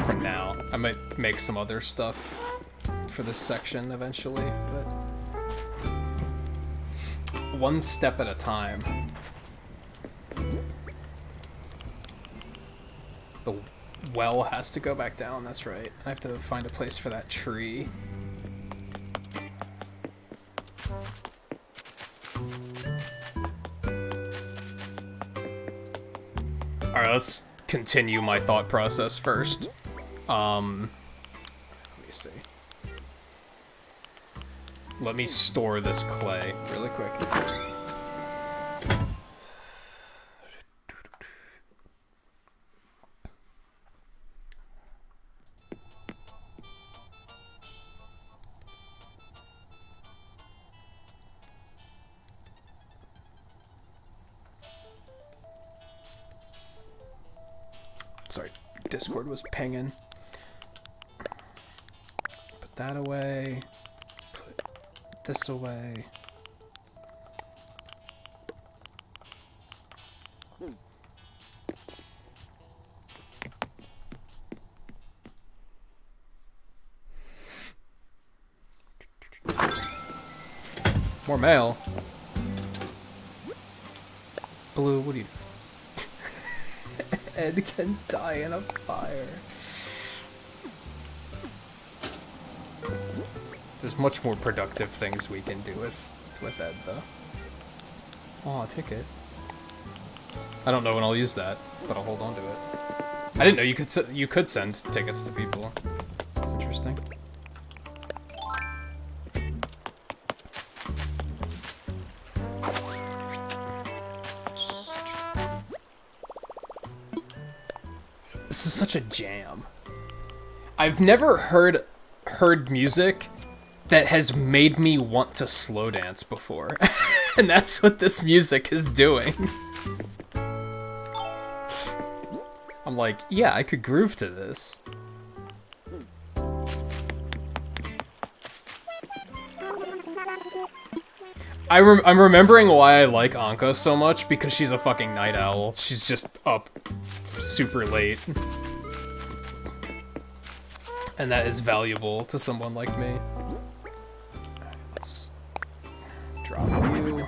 S2: For now. I might make some other stuff for this section eventually, but one step at a time. The well has to go back down, that's right. I have to find a place for that tree. Alright, let's continue my thought process first. Let me see. Let me store this clay really quick. Sorry, Discord was pinging. Put that away. Put this away. More mail. Blue, what do you... Ed can die in a fire. There's much more productive things we can do with Ed, though. Oh, a ticket. I don't know when I'll use that, but I'll hold on to it. I didn't know you could send tickets to people. That's interesting. This is such a jam. I've never heard music that has made me want to slow dance before. And that's what this music is doing. I'm like, yeah, I could groove to this. I'm remembering why I like Anka so much, because she's a fucking night owl. She's just up super late. And that is valuable to someone like me. Let's drop you.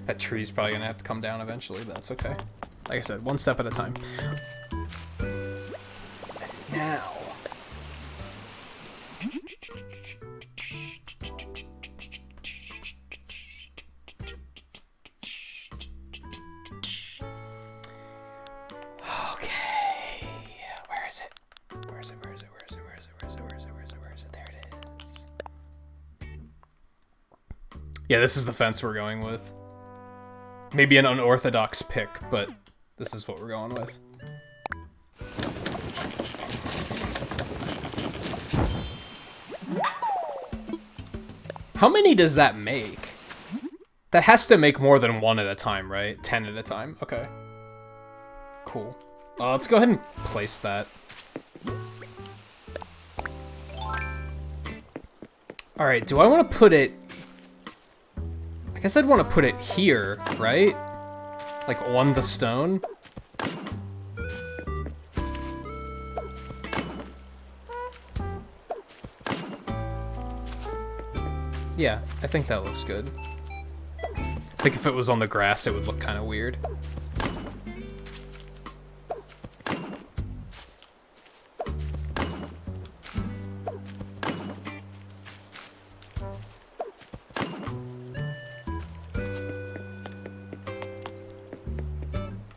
S2: That tree's probably gonna have to come down eventually, but that's okay. Like I said, one step at a time. Now. Okay. Where is it? Where is it? Where is it? Where is it? Where is it? Where is it? Where is it? Where is it? Where is it? There it is. Yeah, this is the fence we're going with. Maybe an unorthodox pick, but this is what we're going with. How many does that make? That has to make more than one at a time, right? 10 at a time. Okay. Cool. Let's go ahead and place that. Alright, do I want to put it... I guess I'd want to put it here, right? Like on the stone. Yeah, I think that looks good. I think if it was on the grass, it would look kind of weird.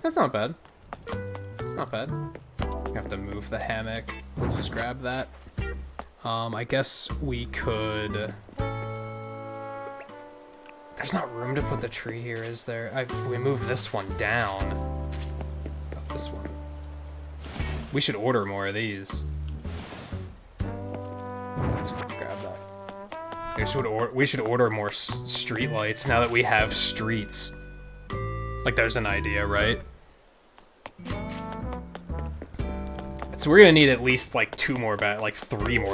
S2: That's not bad. It's not bad. I have to move the hammock. Let's just grab that. I guess we could... There's not room to put the tree here, is there? If we move this one down... Oh, this one. We should order more of these. Let's grab that. We should order more street lights now that we have streets. Like, there's an idea, right? So we're gonna need at least like 3 more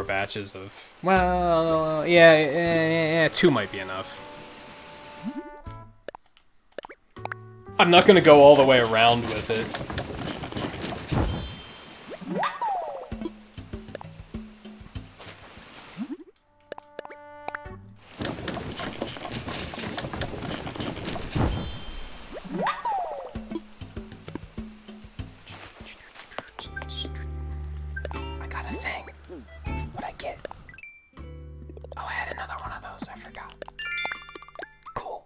S2: batches of. Well, yeah, 2 might be enough. I'm not gonna go all the way around with it. I got a thing. What'd I get? Oh, I had another one of those. I forgot. Cool.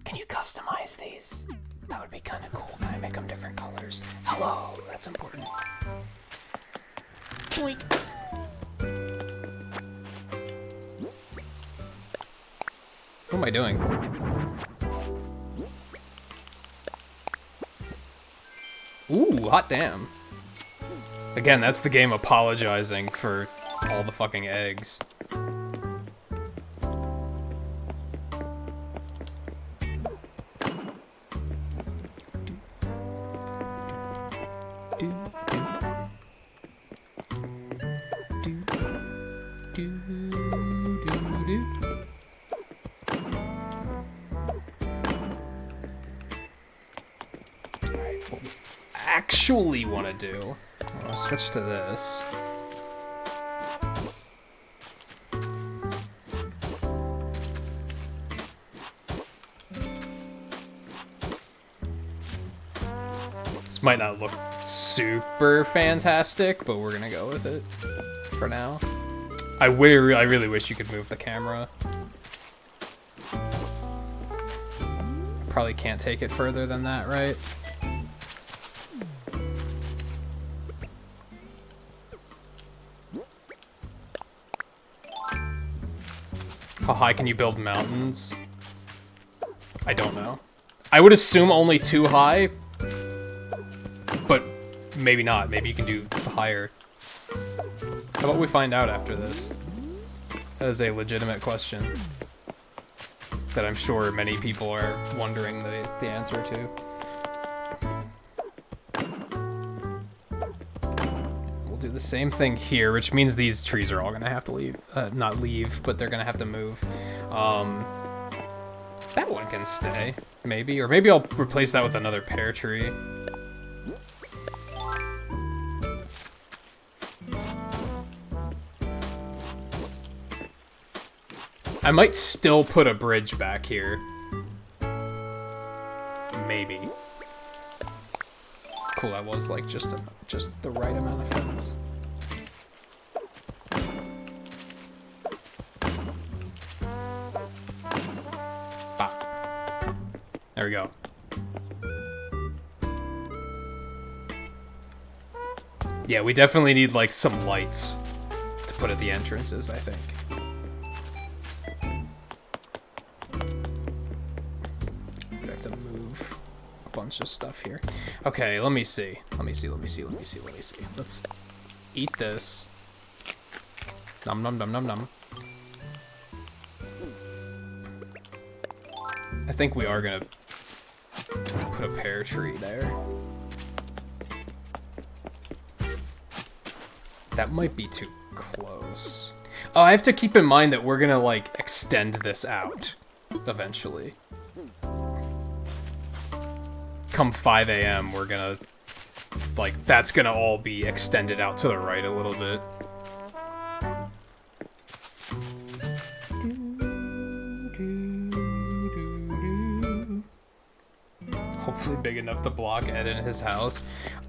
S2: Can you customize these? That would be kind of cool. Can I make them different colors? Hello. That's important. Boink. What am I doing? Ooh, hot damn. Again, that's the game apologizing for all the fucking eggs. Actually want to do. I'll switch to this. This might not look super fantastic, but we're gonna go with it for now. I really wish you could move the camera. Probably can't take it further than that, right? How high can you build mountains? I don't know. I would assume only 2 high, but maybe not. Maybe you can do higher. How about we find out after this? That is a legitimate question that I'm sure many people are wondering the answer to. We'll do the same thing here, which means these trees are all gonna have to leave. Not leave, but they're gonna have to move. That one can stay, maybe. Or maybe I'll replace that with another pear tree. I might still put a bridge back here. Maybe. Cool, that was like just the right amount of fence. Bop. There we go. Yeah, we definitely need like some lights to put at the entrances, I think. Bunch of stuff here. Okay, let me see. Let's eat this. Nom nom nom nom nom. I think we are gonna put a pear tree there. That might be too close. Oh, I have to keep in mind that we're gonna like extend this out eventually. Come 5 a.m., we're gonna, like, that's gonna all be extended out to the right a little bit. Hopefully big enough to block Ed in his house.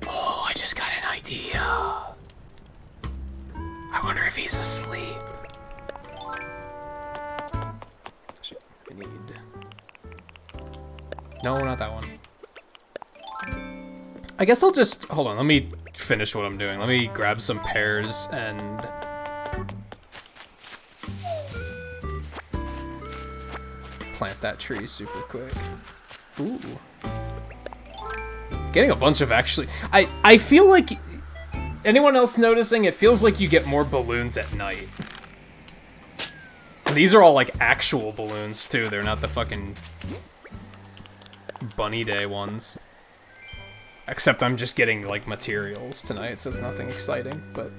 S2: Oh, I just got an idea. I wonder if he's asleep. I need... No, not that one. I guess I'll just... Hold on, let me finish what I'm doing. Let me grab some pears and... plant that tree super quick. Ooh. Getting a bunch of actually... I feel like... Anyone else noticing? It feels like you get more balloons at night. And these are all like actual balloons too. They're not the fucking... Bunny Day ones. Except I'm just getting, like, materials tonight, so it's nothing exciting, but...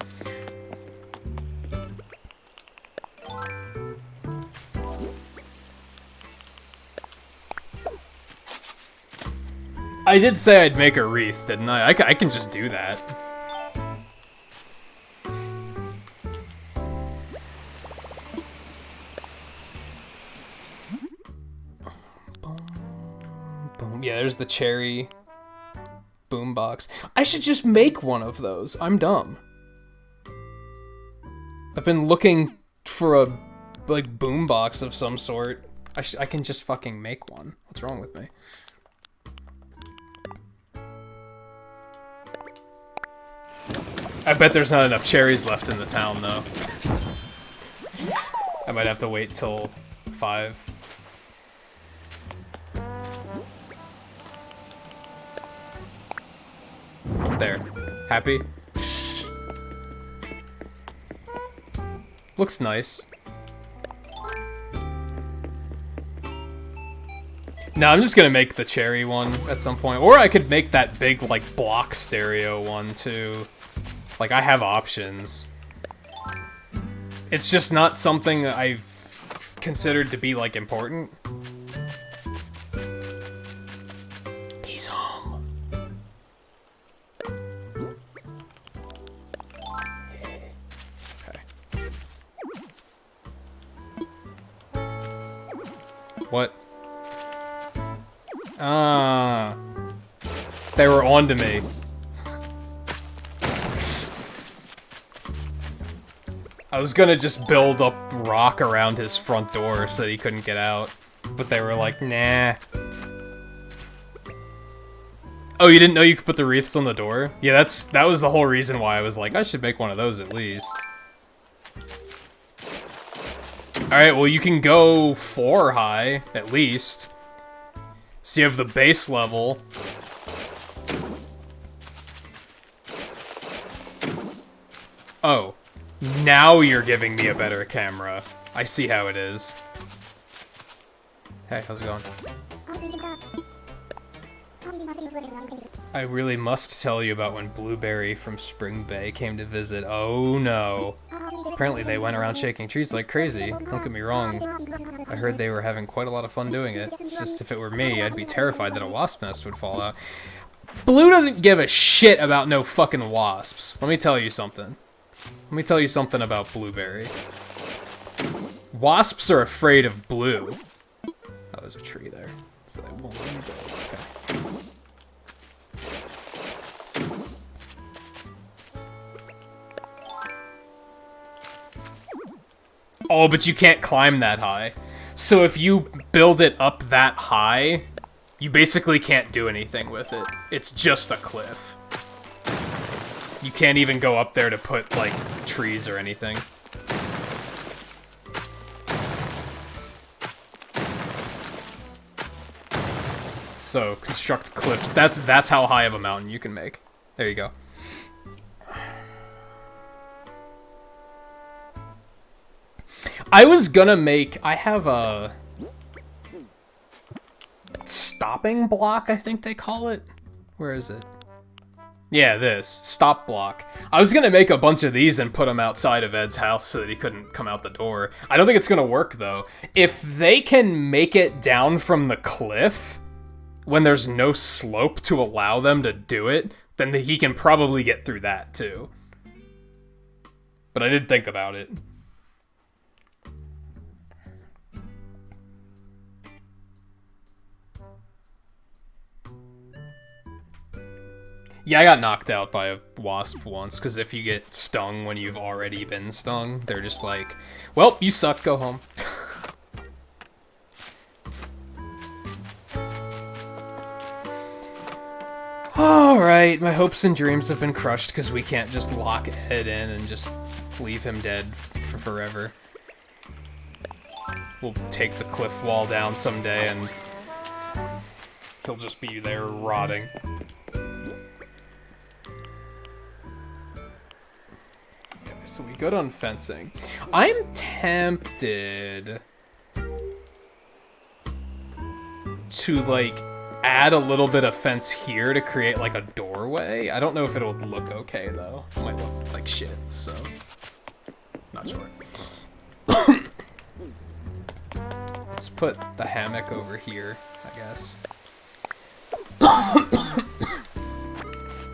S2: I did say I'd make a wreath, didn't I? I can just do that. Boom. Yeah, there's the cherry boombox. I should just make one of those. I'm dumb. I've been looking for a, like, boombox of some sort. I can just fucking make one. What's wrong with me? I bet there's not enough cherries left in the town, though. I might have to wait till 5. There. Happy? Looks nice. No, I'm just gonna make the cherry one at some point. Or I could make that big, like, block stereo one, too. Like, I have options. It's just not something I've considered to be, like, important. He's home. Okay. What? Ah. They were on to me. I was gonna just build up rock around his front door so that he couldn't get out. But they were like, nah. Oh, you didn't know you could put the wreaths on the door? Yeah, that was the whole reason why I was like, I should make one of those at least. Alright, well you can go 4 high, at least. So you have the base level. Oh. Now you're giving me a better camera. I see how it is. Hey, how's it going? I really must tell you about when Blueberry from Spring Bay came to visit. Oh no. Apparently they went around shaking trees like crazy. Don't get me wrong. I heard they were having quite a lot of fun doing it. It's just if it were me, I'd be terrified that a wasp nest would fall out. Blue doesn't give a shit about no fucking wasps. Let me tell you something. Let me tell you something about Blueberry. Wasps are afraid of Blue. Oh, there's a tree there. So they won't let me go. Okay. Oh, but you can't climb that high. So if you build it up that high, you basically can't do anything with it. It's just a cliff. You can't even go up there to put, like, trees or anything. So, construct cliffs. That's how high of a mountain you can make. There you go. I was gonna make... I have a... stopping block, I think they call it? Where is it? Yeah, this. Stop block. I was gonna make a bunch of these and put them outside of Ed's house so that he couldn't come out the door. I don't think it's gonna work, though. If they can make it down from the cliff, when there's no slope to allow them to do it, then he can probably get through that, too. But I did think about it. Yeah, I got knocked out by a wasp once, because if you get stung when you've already been stung, they're just like, well, you suck, go home. Alright, my hopes and dreams have been crushed because we can't just lock Ed in and just leave him dead for forever. We'll take the cliff wall down someday and he'll just be there rotting. So we go on fencing. I'm tempted to, like, add a little bit of fence here to create like a doorway. I don't know if it'll look okay though. It might look like shit, so not sure. Let's put the hammock over here, I guess.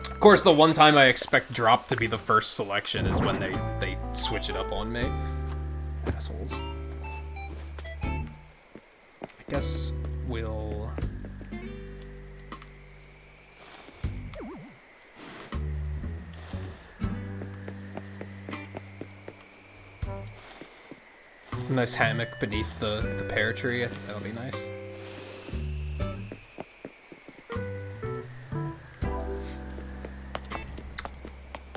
S2: Of course, the one time I expect drop to be the first selection is when they switch it up on me. Assholes. I guess we'll... Nice hammock beneath the pear tree. I think that'll be nice.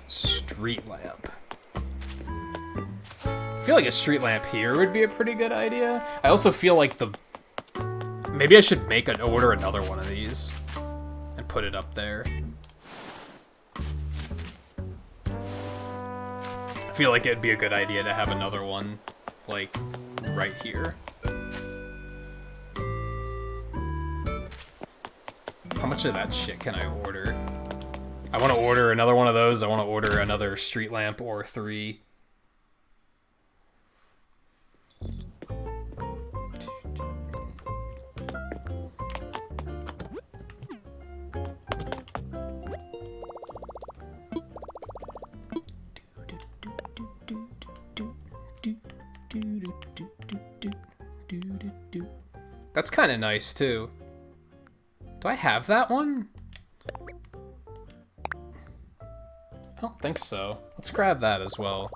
S2: Street lamp. I feel like a street lamp here would be a pretty good idea. I also feel like maybe I should order another one of these and put it up there. I feel like it'd be a good idea to have another one, like, right here. How much of that shit can I order? I want to order another one of those. I want to order another street lamp or 3. That's kind of nice too. Do I have that one? I don't think so. Let's grab that as well.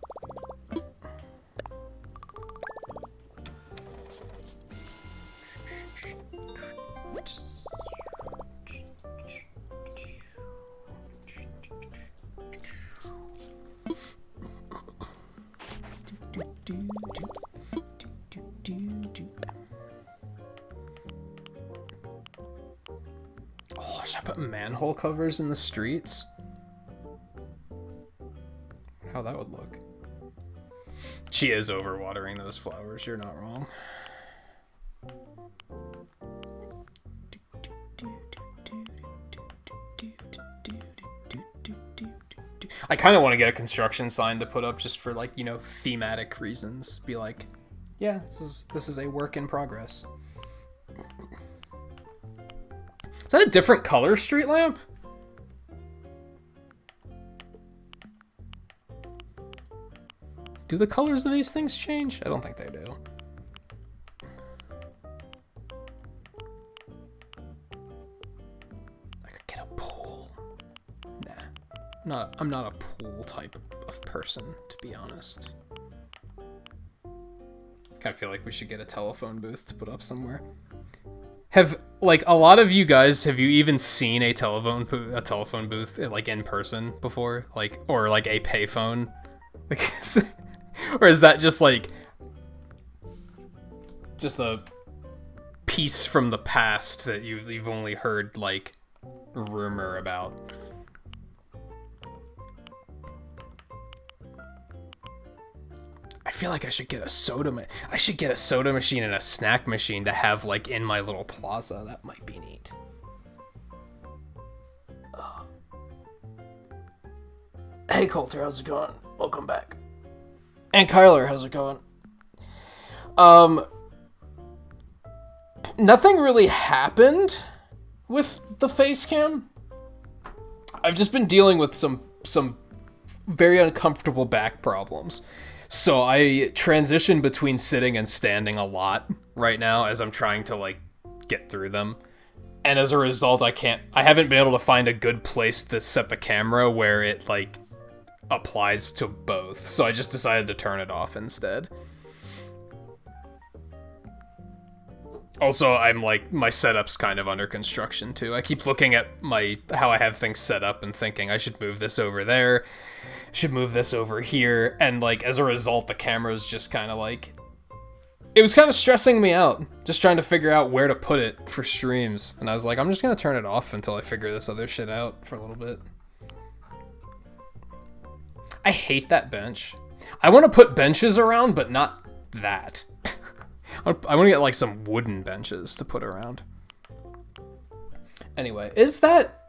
S2: Oh, should I put manhole covers in the streets? How that would look. She is overwatering those flowers, you're not wrong. I kind of want to get a construction sign to put up just for, like, you know, thematic reasons. Be like, yeah, this is a work in progress. Is that a different color street lamp? Do the colors of these things change? I don't think they do. I could get a pool. Nah. I'm not a pool type of person, to be honest. Kind of feel like we should get a telephone booth to put up somewhere. Have, like, a lot of you guys, have you even seen a telephone booth, like, in person before? Like, or, like, a payphone? Like, or is that just, like, just a piece from the past that you've only heard, like, rumor about? I feel like I should get a soda machine and a snack machine to have, like, in my little plaza. That might be neat. Hey, Coulter, how's it going? Welcome back. And Kyler, how's it going? Nothing really happened with the face cam. I've just been dealing with some very uncomfortable back problems. So I transition between sitting and standing a lot right now as I'm trying to, like, get through them. And as a result, I haven't been able to find a good place to set the camera where it, like, applies to both. So I just decided to turn it off instead. Also, I'm, like, my setup's kind of under construction too. I keep looking at how I have things set up and thinking I should move this over there, should move this over here, and, like, as a result, the camera's just kind of, like, it was kind of stressing me out, just trying to figure out where to put it for streams. And I was like, I'm just gonna turn it off until I figure this other shit out for a little bit. I hate that bench. I want to put benches around, but not that. I want to get, like, some wooden benches to put around. Anyway, is that...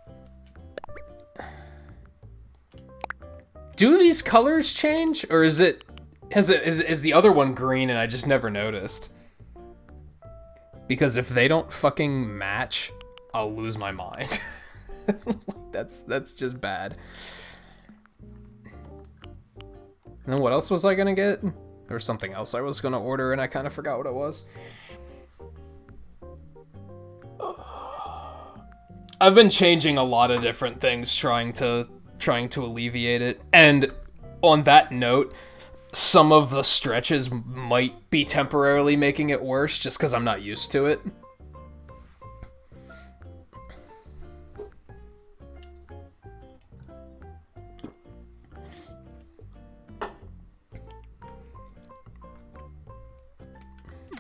S2: Do these colors change? Or is it... Is the other one green and I just never noticed? Because if they don't fucking match, I'll lose my mind. That's just bad. And then what else was I gonna get? There was something else I was gonna order and I kind of forgot what it was. I've been changing a lot of different things trying to alleviate it. And on that note, some of the stretches might be temporarily making it worse just because I'm not used to it.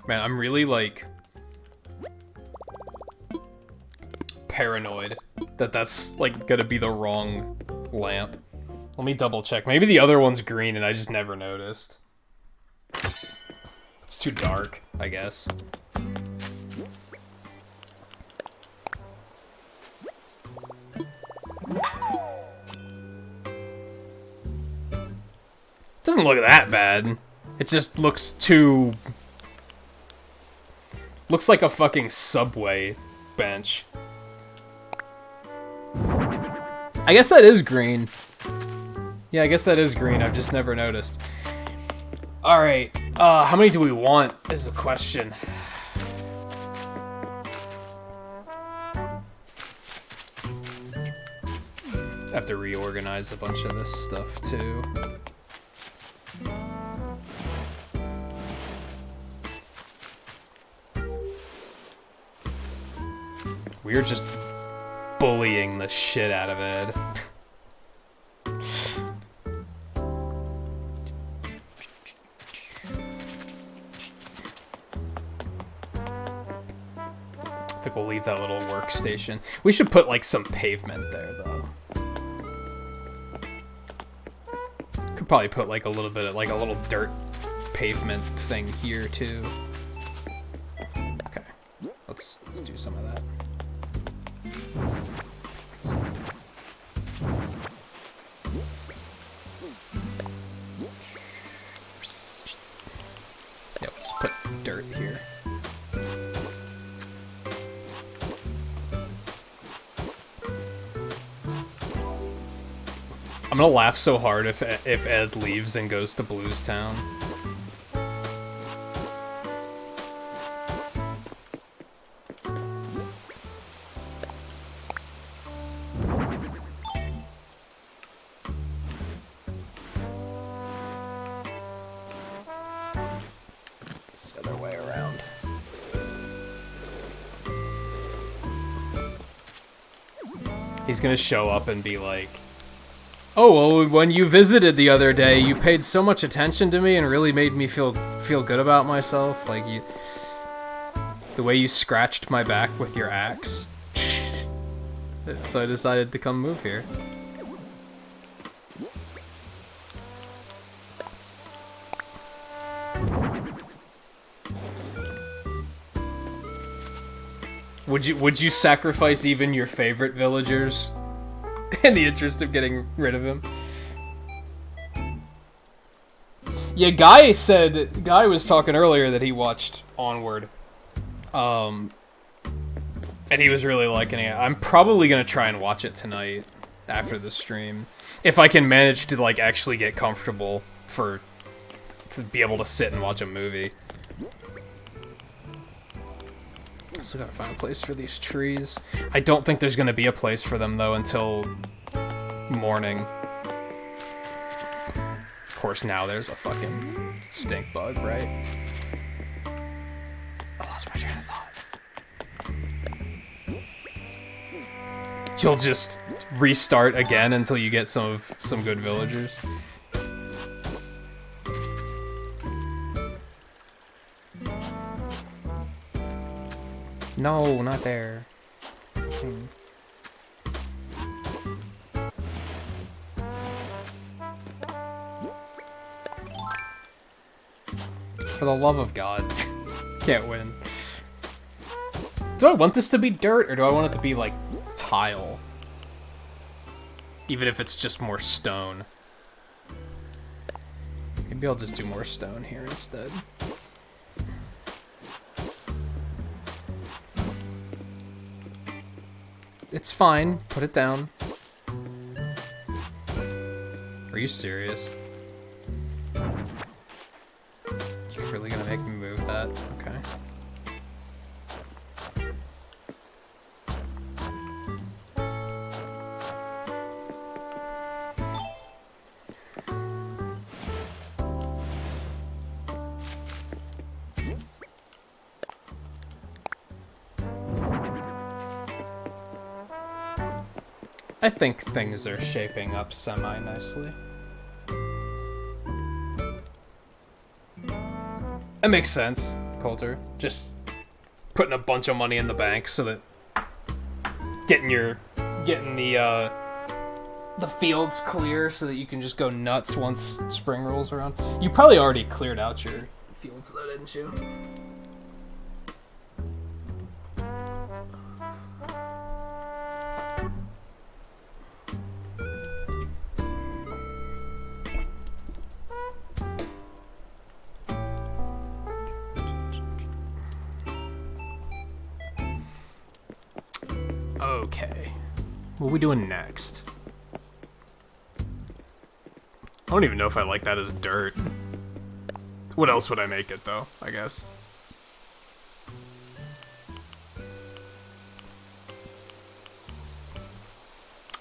S2: Man, I'm really, like, paranoid that that's, like, gonna be the wrong lamp. Let me double check. Maybe the other one's green and I just never noticed. It's too dark, I guess. Doesn't look that bad. It just looks too... Looks like a fucking subway bench. I guess that is green. Yeah, I guess that is green. I've just never noticed. Alright. How many do we want is the question. I have to reorganize a bunch of this stuff, too. We're just bullying the shit out of Ed. I think we'll leave that little workstation. We should put like some pavement there though. Could probably put like a little bit of like a little dirt pavement thing here too. Okay. Let's do some of that. Yeah, let's put dirt here. I'm gonna laugh so hard if Ed leaves and goes to Blues Town. It's the other way around. He's gonna show up and be like, "Oh, well, when you visited the other day, you paid so much attention to me and really made me feel good about myself. Like, the way you scratched my back with your axe. So I decided to come move here." Would you sacrifice even your favorite villagers in the interest of getting rid of him? Yeah, Guy was talking earlier that he watched Onward. And he was really liking it. I'm probably gonna try and watch it tonight after the stream. If I can manage to like actually get comfortable to be able to sit and watch a movie. Still gotta find a place for these trees. I don't think there's gonna be a place for them though until morning. Of course, now there's a fucking stink bug, right? I lost my train of thought. You'll just restart again until you get some good villagers. No, not there. For the love of God. Can't win. Do I want this to be dirt, or do I want it to be, like, tile? Even if it's just more stone. Maybe I'll just do more stone here instead. It's fine. Put it down. Are you serious? You're really gonna make me move that? Okay. I think things are shaping up semi-nicely. That makes sense, Coulter. Just putting a bunch of money in the bank so that getting the fields clear so that you can just go nuts once spring rolls around. You probably already cleared out your fields though, didn't you? Okay. What are we doing next? I don't even know if I like that as dirt. What else would I make it, though, I guess?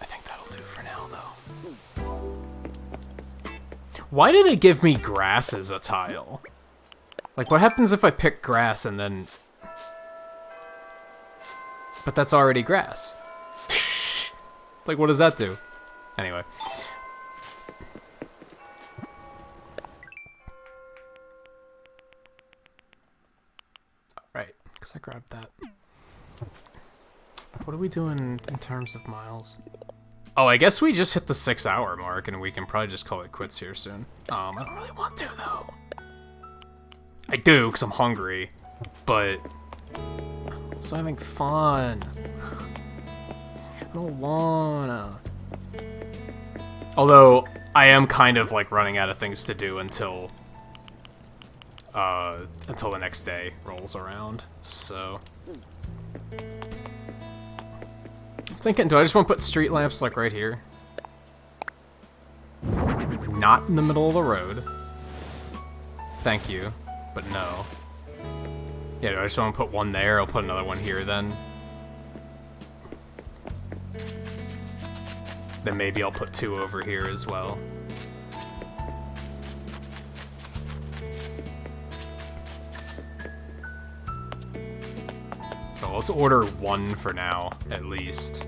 S2: I think that'll do for now, though. Why do they give me grass as a tile? Like, what happens if I pick grass and then... But that's already grass. Like, what does that do? Anyway. Right, because I grabbed that. What are we doing in terms of miles? Oh, I guess we just hit the 6-hour mark, and we can probably just call it quits here soon. I don't really want to, though. I do, because I'm hungry. But... I'm also having fun. I don't wanna. Although, I am kind of, like, running out of things to do until the next day rolls around, so... I'm thinking, do I just want to put street lamps, like, right here? Not in the middle of the road. Thank you, but no. Yeah, do I just want to put one there? I'll put another one here, then. Then maybe I'll put 2 over here as well. So let's order 1 for now, at least.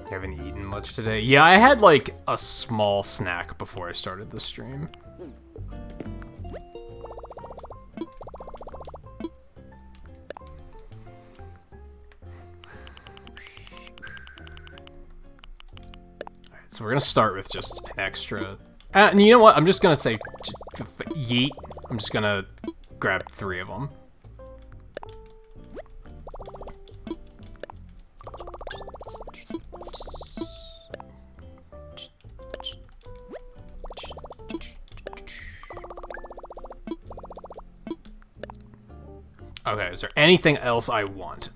S2: You haven't eaten much today? Yeah, I had like a small snack before I started the stream. Alright, so we're gonna start with just an extra... and you know what? I'm just gonna say yeet. I'm just gonna grab 3 of them. Okay, is there anything else I want?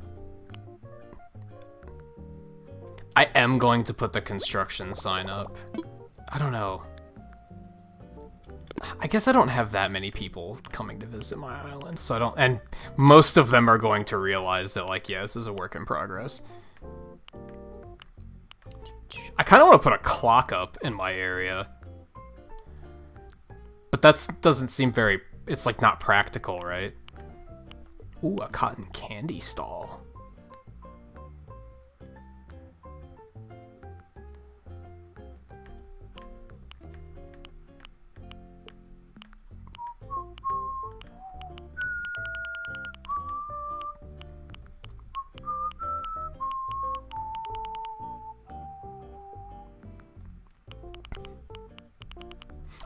S2: I am going to put the construction sign up. I don't know. I guess I don't have that many people coming to visit my island, so I don't... And most of them are going to realize that, like, yeah, this is a work in progress. I kind of want to put a clock up in my area. But that doesn't seem very... It's, like, not practical, right? Ooh, a cotton candy stall.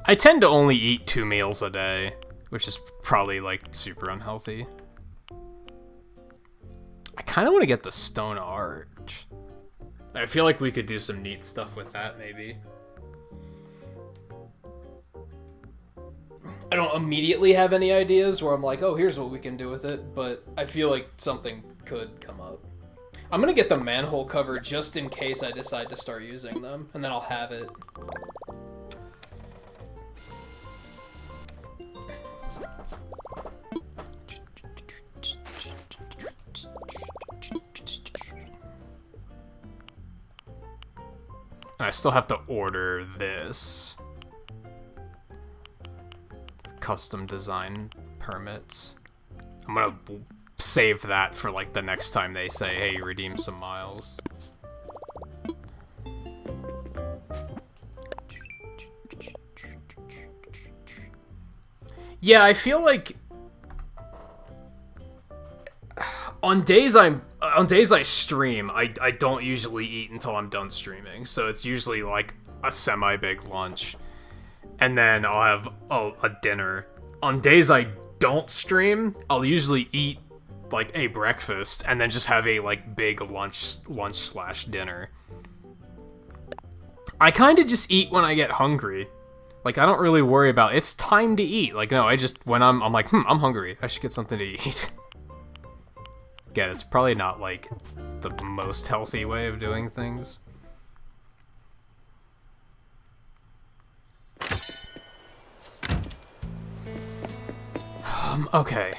S2: I tend to only eat 2 meals a day, which is probably, like, super unhealthy. I kind of want to get the stone arch. I feel like we could do some neat stuff with that, maybe. I don't immediately have any ideas where I'm like, oh, here's what we can do with it, but I feel like something could come up. I'm gonna get the manhole cover just in case I decide to start using them, and then I'll have it. I still have to order this. Custom design permits. I'm gonna save that for like the next time they say, hey, redeem some miles. Yeah, I feel like on days I stream, I don't usually eat until I'm done streaming. So it's usually like a semi-big lunch. And then I'll have a dinner. On days I don't stream, I'll usually eat like a breakfast and then just have a like big lunch/dinner. I kind of just eat when I get hungry. Like I don't really worry about it's time to eat. Like no, I just when I'm like, I'm hungry. I should get something to eat. Again, it's probably not like the most healthy way of doing things. Okay,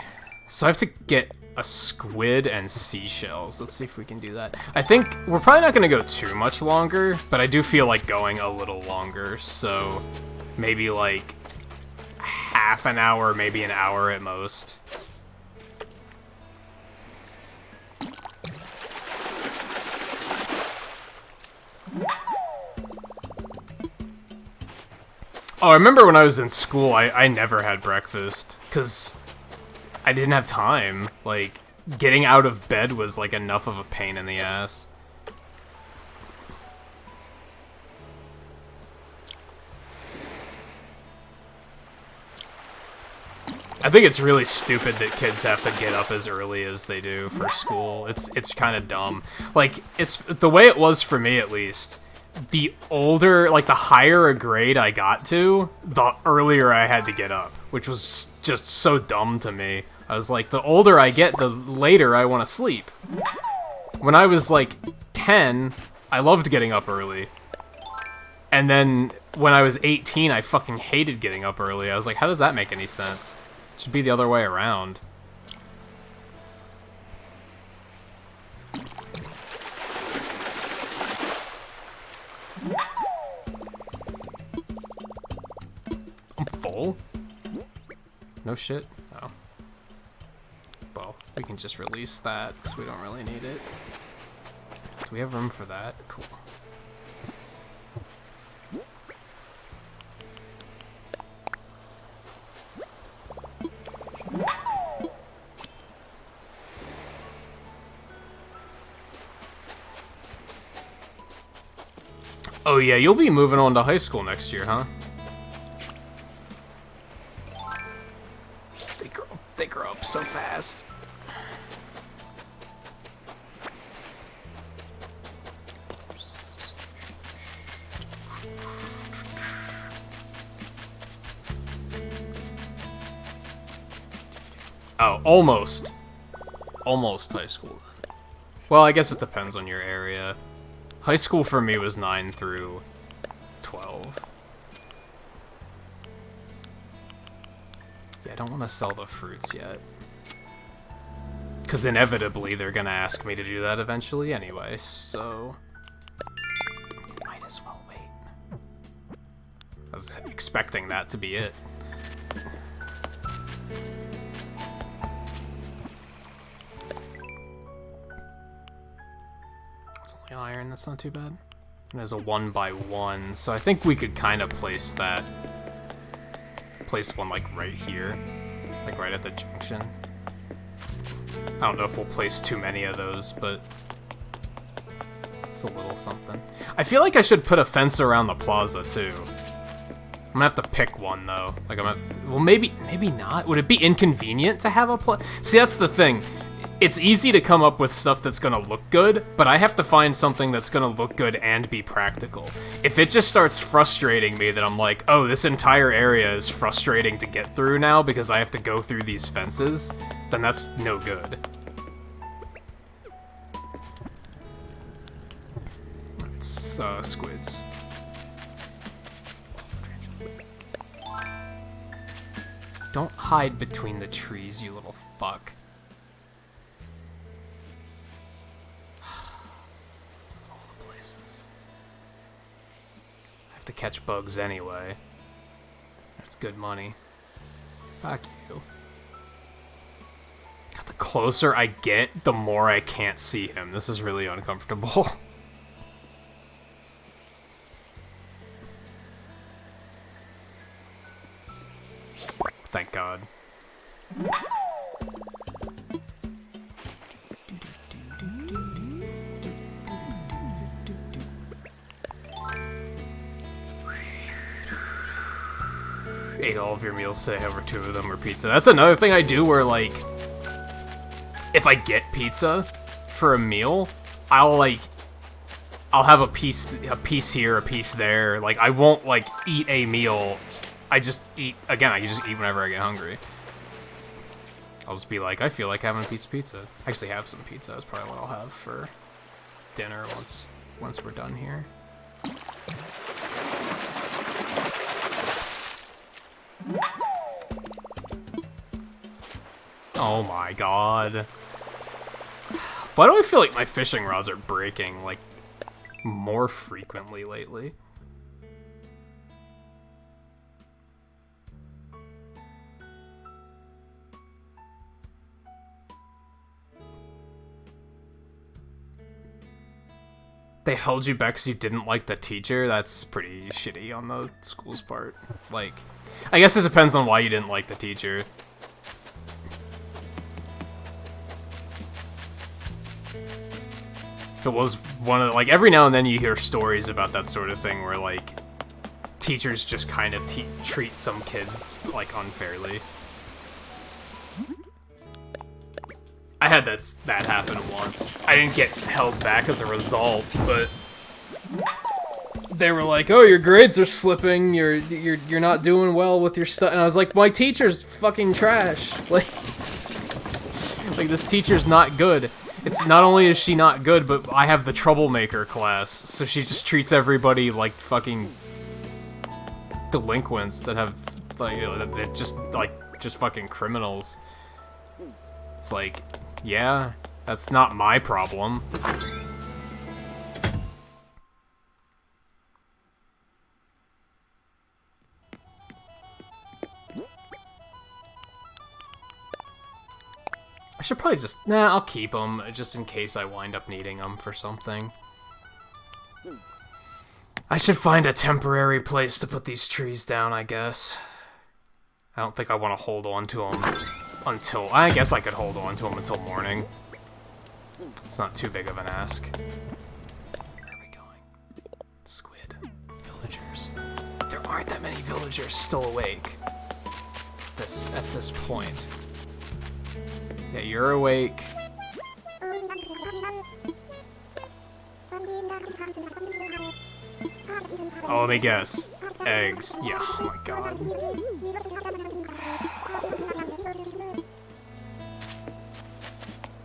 S2: so I have to get a squid and seashells. Let's see if we can do that. I think we're probably not going to go too much longer, but I do feel like going a little longer, so maybe like half an hour, maybe an hour at most. Oh, I remember when I was in school, I never had breakfast, because I didn't have time. Like, getting out of bed was, like, enough of a pain in the ass. I think it's really stupid that kids have to get up as early as they do for school. It's kind of dumb. Like, it's the way it was for me, at least. The older, like, the higher a grade I got to, the earlier I had to get up, which was just so dumb to me. I was like, the older I get, the later I want to sleep. When I was, like, 10, I loved getting up early. And then, when I was 18, I fucking hated getting up early. I was like, how does that make any sense? It should be the other way around. I'm full? No shit? Oh. Well, we can just release that, because we don't really need it. Do we have room for that? Cool. Oh yeah, you'll be moving on to high school next year, huh? They grow up so fast. Oh, almost. Almost high school. Well, I guess it depends on your area. High school for me was 9 through 12. Yeah, I don't want to sell the fruits yet. Because inevitably they're going to ask me to do that eventually anyway, so... might as well wait. I was expecting that to be it. Iron, that's not too bad. And there's a 1x1, so I think we could kind of place one like right here, like right at the junction. I don't know if we'll place too many of those, but it's a little something. I feel like I should put a fence around the plaza too. I'm gonna have to pick one, though. Like, I'm gonna have to, well, maybe not. Would it be inconvenient to have a plate? See, that's the thing. It's easy to come up with stuff that's gonna look good, but I have to find something that's gonna look good and be practical. If it just starts frustrating me that I'm like, oh, this entire area is frustrating to get through now because I have to go through these fences, then that's no good. It's, squids. Don't hide between the trees, you little fuck. All the places. I have to catch bugs anyway. That's good money. Fuck you. God, the closer I get, the more I can't see him. This is really uncomfortable. Thank God. 8 all of your meals today, however 2 of them were pizza. That's another thing I do where, like, if I get pizza for a meal, I'll have a piece here, a piece there. Like, I won't, like, eat a meal. I just eat, again, I just eat whenever I get hungry. I'll just be like, I feel like having a piece of pizza. I actually have some pizza. That's probably what I'll have for dinner once we're done here. Oh my god. Why do I feel like my fishing rods are breaking, like, more frequently lately? They held you back because you didn't like the teacher? That's pretty shitty on the school's part. Like, I guess it depends on why you didn't like the teacher. If it was one of the, like, every now and then you hear stories about that sort of thing where, like, teachers just kind of treat some kids, like, unfairly. I had that happen once. I didn't get held back as a result, but they were like, "Oh, your grades are slipping. You're not doing well with your stuff." And I was like, "My teacher's fucking trash. Like this teacher's not good. It's not only is she not good, but I have the troublemaker class, so she just treats everybody like fucking delinquents that have, like, you know, they're just fucking criminals." It's like, yeah, that's not my problem. I should probably just... Nah, I'll keep them, just in case I wind up needing them for something. I should find a temporary place to put these trees down, I guess. I don't think I want to hold on to them until... I guess I could hold on to them until morning. It's not too big of an ask. Where are we going? Squid. Villagers. There aren't that many villagers still awake. At this point. Yeah, you're awake. Oh, let me guess. Eggs. Yeah, oh my god.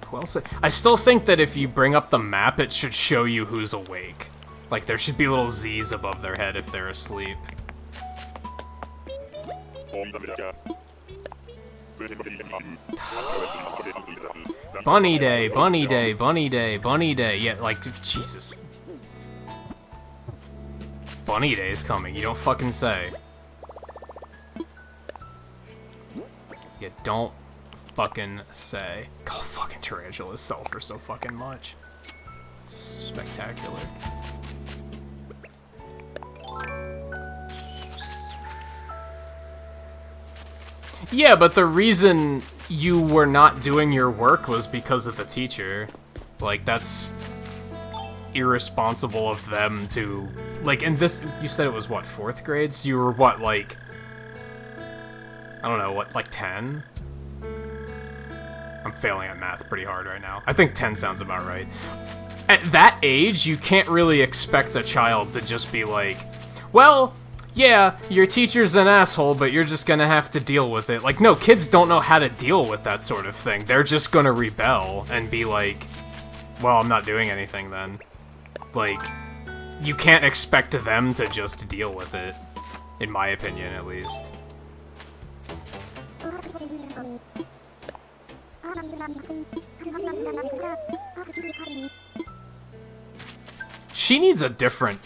S2: Who else? I still think that if you bring up the map, it should show you who's awake. Like, there should be little Z's above their head if they're asleep. Bunny day, bunny day, bunny day, bunny day. Yeah, like, Jesus. Bunny day is coming, you don't fucking say. You don't fucking say. God, fucking tarantulas sell for so fucking much. It's spectacular. Yeah, but the reason you were not doing your work was because of the teacher. Like, that's...
S1: irresponsible of them to, like, in this, you said it was, what, 4th grade? So you were, what, like, I don't know, what, like 10? I'm failing at math pretty hard right now. I think 10 sounds about right. At that age, you can't really expect a child to just be like, well, yeah, your teacher's an asshole, but you're just gonna have to deal with it. Like, no, kids don't know how to deal with that sort of thing. They're just gonna rebel and be like, well, I'm not doing anything then. Like, you can't expect them to just deal with it. In my opinion, at least. She needs a different...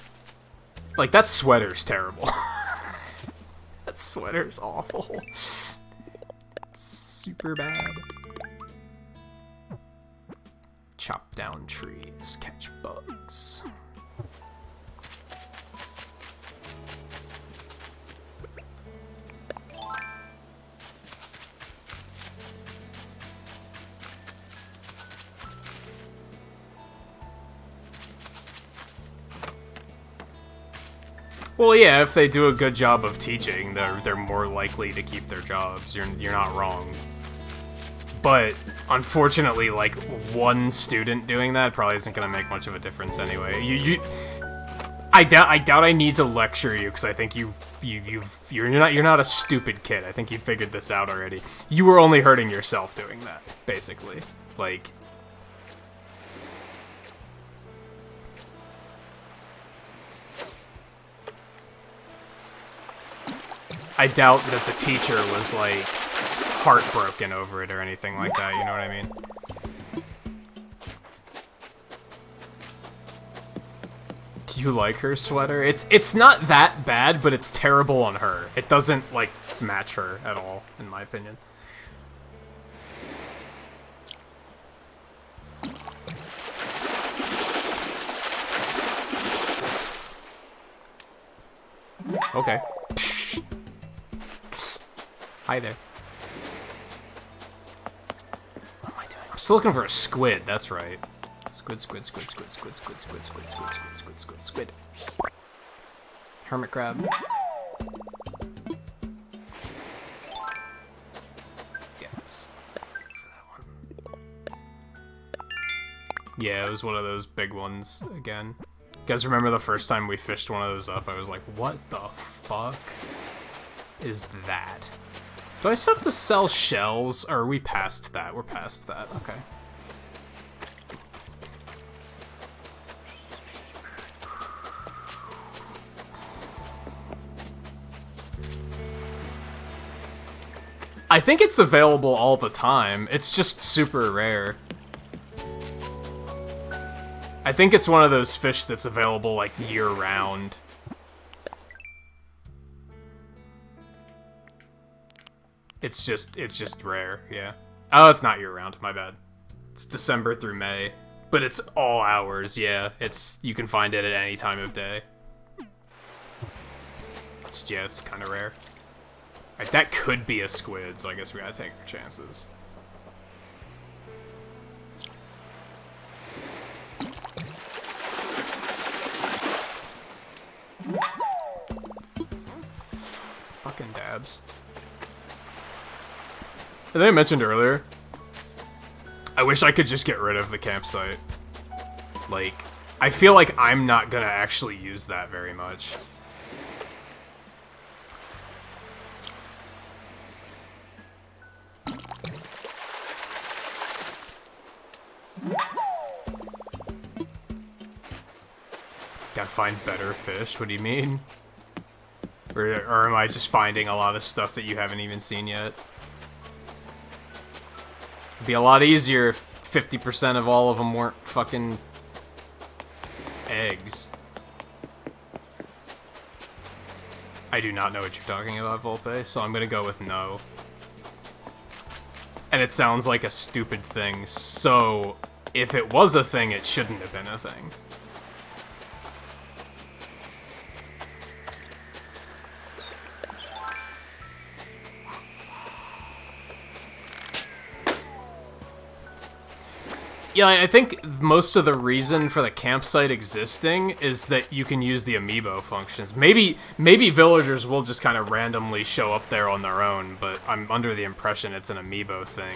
S1: Like, that sweater's terrible. That sweater's awful. Super bad. Chop down trees, catch bugs. Well, yeah, if they do a good job of teaching, they're more likely to keep their jobs. You're not wrong. But unfortunately, like, one student doing that probably isn't gonna make much of a difference anyway. I doubt I need to lecture you, because I think you're not a stupid kid. I think you figured this out already. You were only hurting yourself doing that, basically. Like, I doubt that the teacher was, like, heartbroken over it or anything like that, you know what I mean? Do you like her sweater? It's not that bad, but it's terrible on her. It doesn't, like, match her at all, in my opinion. Okay. Hi there. What am I doing? I'm still looking for a squid, that's right. Squid. Hermit crab. Yeah, that's that one. Yeah, it was one of those big ones again. You guys remember the first time we fished one of those up? I was like, what the fuck is that? Do I still have to sell shells, or are we past that? We're past that, okay. I think it's available all the time. It's just super rare. I think it's one of those fish that's available, like, year-round. It's just rare, yeah. Oh, it's not year-round, my bad. It's December through May. But it's all hours, yeah. You can find it at any time of day. It's kind of rare. Right, that could be a squid, so I guess we gotta take our chances. Fucking dabs. I think I mentioned earlier, I wish I could just get rid of the campsite. Like, I feel like I'm not gonna actually use that very much. Gotta find better fish? What do you mean? Or am I just finding a lot of stuff that you haven't even seen yet? It'd be a lot easier if 50% of all of them weren't fucking eggs. I do not know what you're talking about, Volpe, so I'm gonna go with no. And it sounds like a stupid thing, so if it was a thing, it shouldn't have been a thing. Yeah, I think most of the reason for the campsite existing is that you can use the amiibo functions. Maybe villagers will just kind of randomly show up there on their own, but I'm under the impression it's an amiibo thing.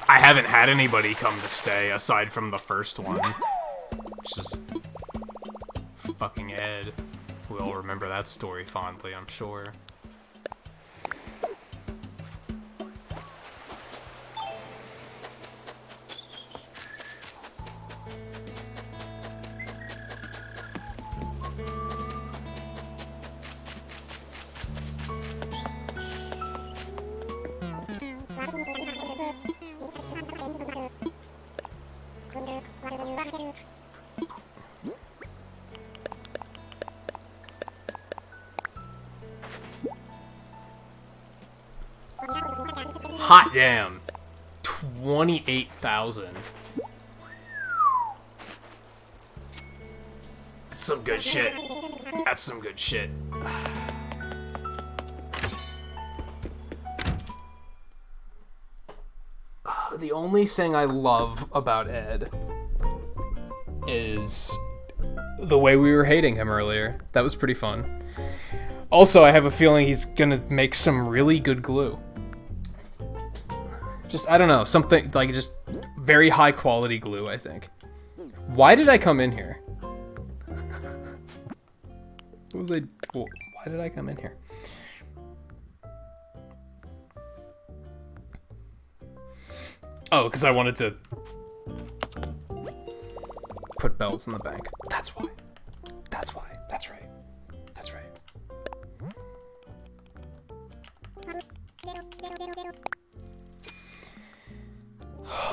S1: I haven't had anybody come to stay aside from the first one. It's just fucking Ed. We all remember that story fondly, I'm sure. Hot damn. 28,000. That's some good shit. That's some good shit. The only thing I love about Ed is the way we were hating him earlier. That was pretty fun. Also, I have a feeling he's gonna make some really good glue. Just, I don't know, something, like, just very high quality glue, I think. Why did I come in here? Why did I come in here? Oh, because I wanted to put bells in the bank. That's why. That's why. That's right. That's right.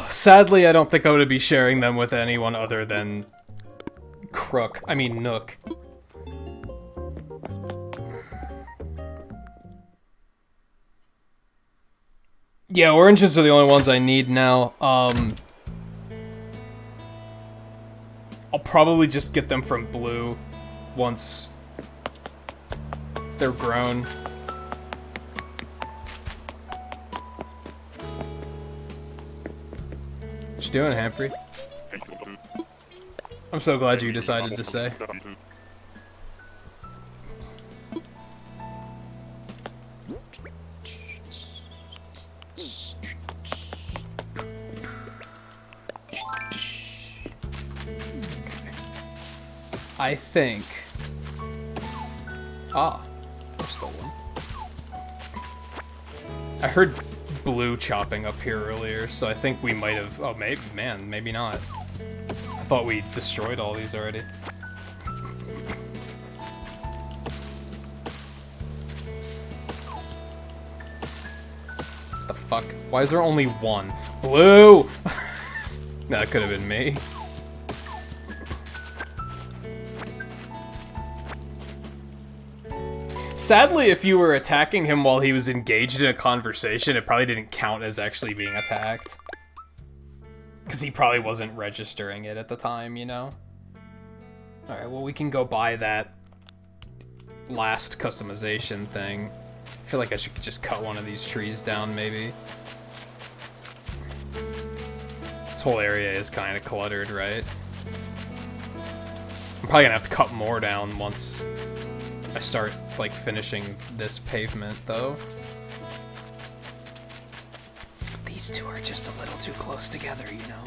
S1: Sadly, I don't think I would be sharing them with anyone other than Nook. Yeah, oranges are the only ones I need now. I'll probably just get them from blue once they're grown. What you doing, Humphrey? I'm so glad you decided to stay. I think... Ah, I stole one. I heard blue chopping up here earlier, so I think we might have... Oh, maybe, man, maybe not. I thought we destroyed all these already. What the fuck? Why is there only one? Blue! That could have been me. Sadly, if you were attacking him while he was engaged in a conversation, it probably didn't count as actually being attacked. Because he probably wasn't registering it at the time, you know? Alright, well, we can go buy that last customization thing. I feel like I should just cut one of these trees down, maybe. This whole area is kind of cluttered, right? I'm probably gonna have to cut more down once I start, like, finishing this pavement, though. These two are just a little too close together, you know?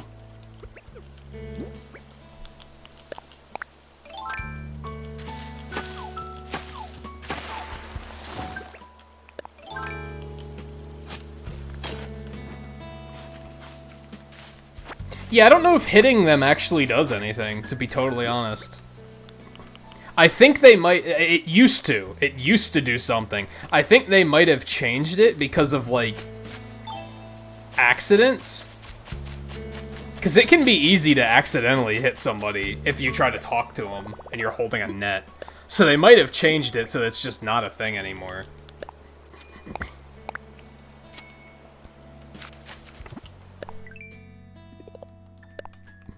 S1: Yeah, I don't know if hitting them actually does anything, to be totally honest. I think they might... It used to. It used to do something. I think they might have changed it because of, like, accidents. Because it can be easy to accidentally hit somebody if you try to talk to them and you're holding a net. So they might have changed it so it's just not a thing anymore.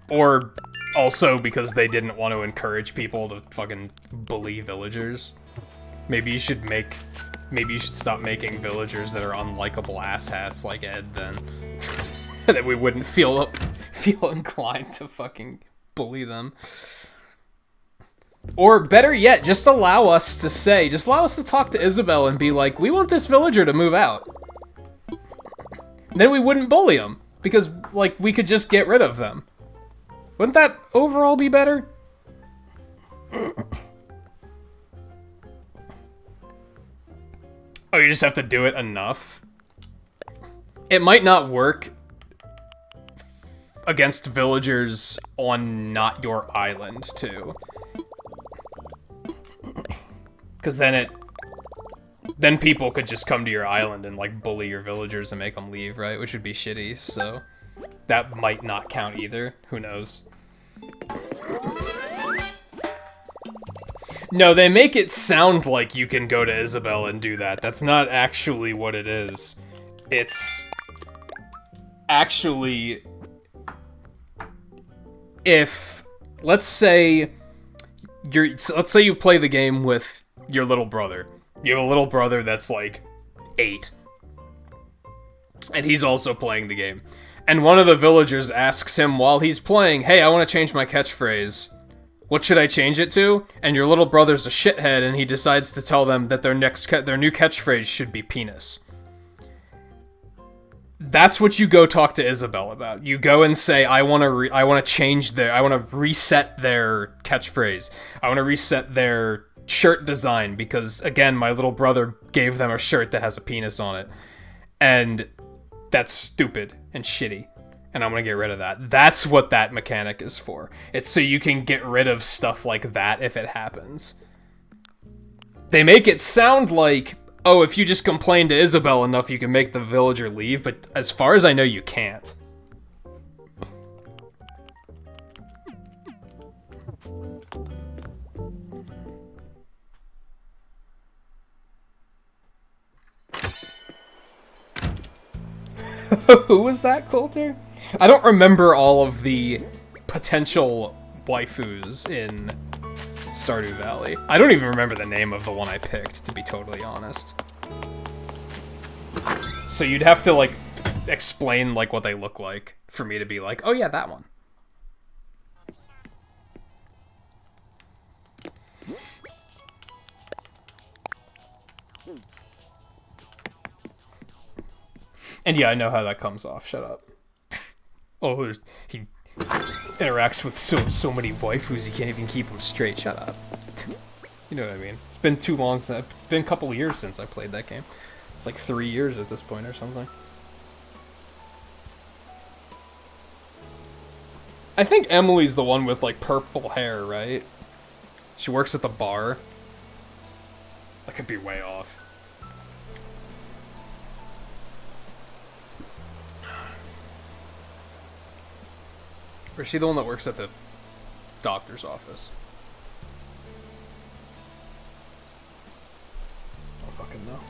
S1: Or... also because they didn't want to encourage people to fucking bully villagers. Maybe you should stop making villagers that are unlikable asshats like Ed, then.
S2: that we wouldn't feel inclined to fucking bully them. Or better yet, just allow us to talk to Isabel and be like, we want this villager to move out. Then we wouldn't bully them, because, like, we could just get rid of them. Wouldn't that overall be better? Oh, you just have to do it enough? It might not work against villagers on not your island, too. Because then people could just come to your island and, like, bully your villagers and make them leave, right? Which would be shitty, so that might not count either. Who knows? No, they make it sound like you can go to Isabel and do that. That's not actually what it is. It's actually, if, let's say you play the game with your little brother. You have a little brother that's like 8. And he's also playing the game. And one of the villagers asks him while he's playing, hey, I want to change my catchphrase. What should I change it to? And your little brother's a shithead and he decides to tell them that their new catchphrase should be penis. That's what you go talk to Isabel about. You go and say, I want to reset their catchphrase. I want to reset their shirt design because, again, my little brother gave them a shirt that has a penis on it. And that's stupid and shitty. And I'm going to get rid of that. That's what that mechanic is for. It's so you can get rid of stuff like that if it happens. They make it sound like, oh, if you just complain to Isabel enough, you can make the villager leave, but as far as I know, you can't. Who was that, Coulter? I don't remember all of the potential waifus in Stardew Valley. I don't even remember the name of the one I picked, to be totally honest. So you'd have to, like, explain, like, what they look like for me to be like, oh yeah, that one. And yeah, I know how that comes off. Shut up. Oh, he interacts with so many waifus he can't even keep them straight. Shut up. You know what I mean? It's been too long it's been a couple of years since I played that game. It's like 3 years at this point or something. I think Emily's the one with like purple hair, right? She works at the bar. I could be way off. Or is she the one that works at the doctor's office? I don't fucking know.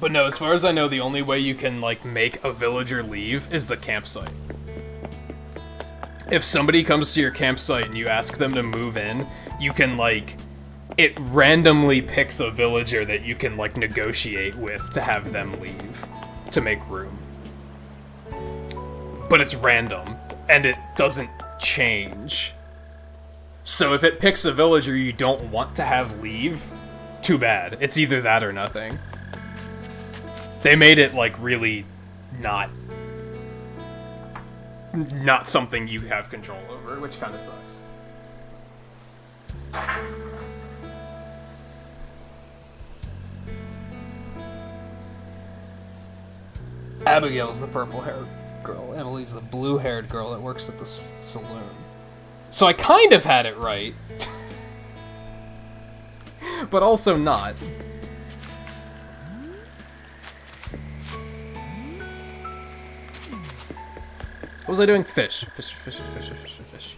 S2: But no, as far as I know, the only way you can, like, make a villager leave is the campsite. If somebody comes to your campsite and you ask them to move in, you can, like, it randomly picks a villager that you can, like, negotiate with to have them leave, to make room. But it's random, and it doesn't change. So if it picks a villager you don't want to have leave, too bad. It's either that or nothing. They made it, like, really not something you have control over, which kind of sucks. Abigail's the purple-haired girl. Emily's the blue-haired girl that works at the saloon. So I kind of had it right. But also not. What was I doing? Fish. Fish, fish, fish, fish, fish, fish.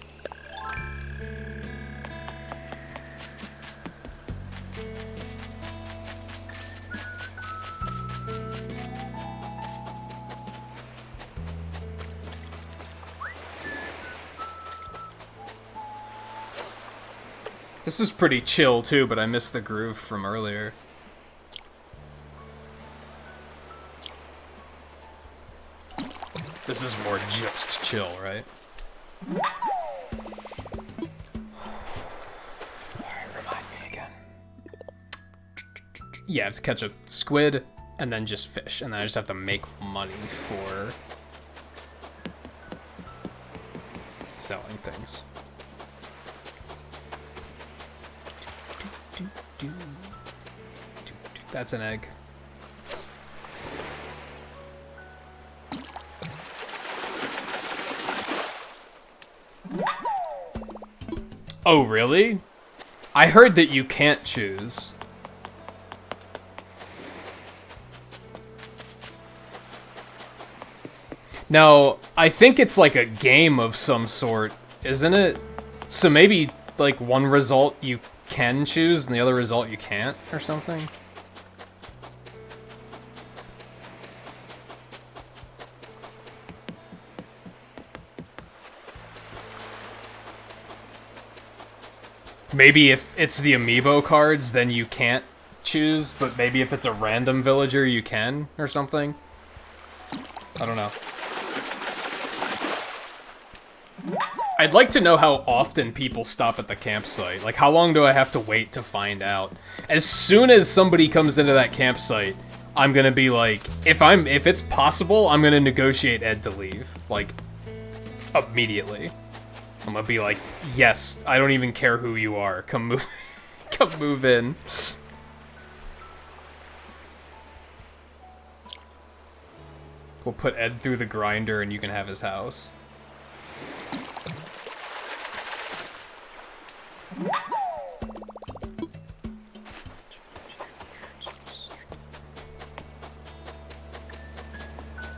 S2: This is pretty chill too, but I missed the groove from earlier. This is more just chill, right? Alright, remind me again. Yeah, I have to catch a squid and then just fish, and then I just have to make money for selling things. That's an egg. Oh, really? I heard that you can't choose. Now, I think it's like a game of some sort, isn't it? So maybe, like, one result you can choose and the other result you can't, or something? Maybe if it's the amiibo cards, then you can't choose, but maybe if it's a random villager, you can, or something? I don't know. I'd like to know how often people stop at the campsite. Like, how long do I have to wait to find out? As soon as somebody comes into that campsite, I'm gonna be like, if it's possible, I'm gonna negotiate Ed to leave. Like, immediately. I'm gonna be like, yes, I don't even care who you are. Come move, come move in. We'll put Ed through the grinder and you can have his house.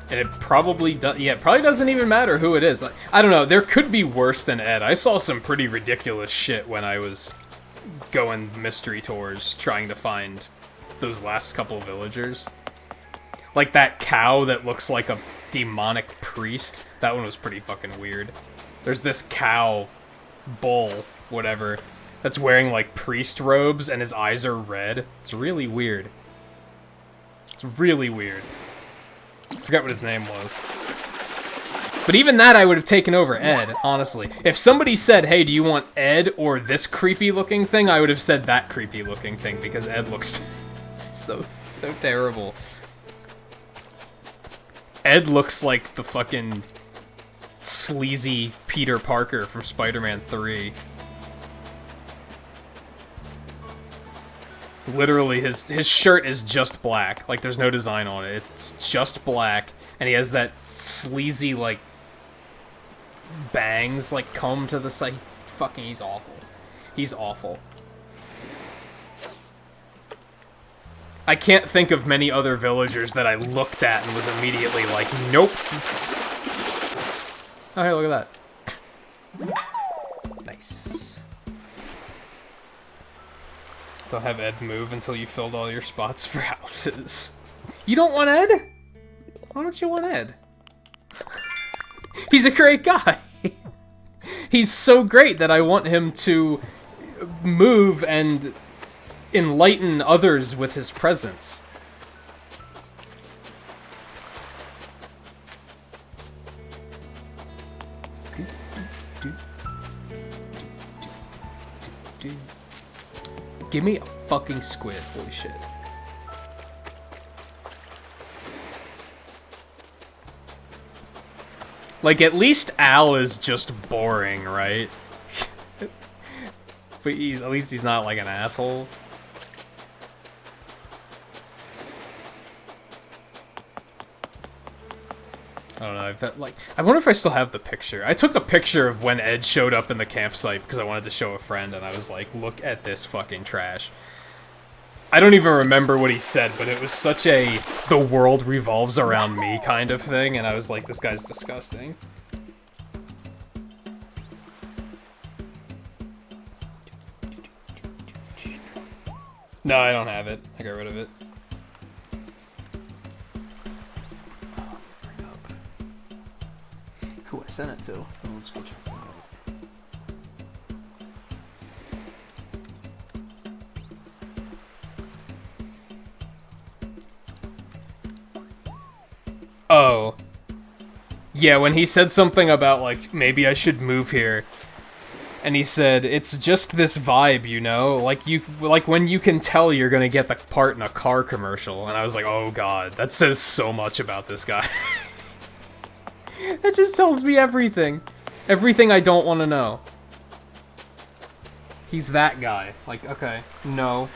S2: And it probably does. Yeah, it probably doesn't even matter who it is. Like, I don't know. There could be worse than Ed. I saw some pretty ridiculous shit when I was going mystery tours trying to find those last couple villagers. Like that cow that looks like a demonic priest. That one was pretty fucking weird. There's this cow, bull, whatever, that's wearing like priest robes and his eyes are red. It's really weird. It's really weird. I forgot what his name was. But even that I would have taken over Ed, honestly. If somebody said, hey, do you want Ed or this creepy looking thing, I would have said that creepy looking thing because Ed looks so terrible. Ed looks like the fucking sleazy Peter Parker from Spider-Man 3. Literally, his shirt is just black. Like, there's no design on it. It's just black. And he has that sleazy, like, bangs, like, come to the side. Fucking, he's awful. He's awful. I can't think of many other villagers that I looked at and was immediately like, nope. Oh, hey, look at that. Nice. Don't have Ed move until you filled all your spots for houses. You don't want Ed? Why don't you want Ed? He's a great guy. He's so great that I want him to move and enlighten others with his presence. Give me a fucking squid, holy shit. Like, at least Al is just boring, right? But at least he's not like an asshole. I don't know, I wonder if I still have the picture. I took a picture of when Ed showed up in the campsite because I wanted to show a friend, and I was like, look at this fucking trash. I don't even remember what he said, but it was such a the world revolves around me kind of thing, and I was like, this guy's disgusting. No, I don't have it. I got rid of it. Who I sent it to? Let's go check that out. Oh. Yeah, when he said something about, like, maybe I should move here. And he said, it's just this vibe, you know? Like when you can tell you're gonna get the part in a car commercial. And I was like, oh god, that says so much about this guy. That just tells me everything. Everything I don't want to know. He's that guy. Like, okay, no.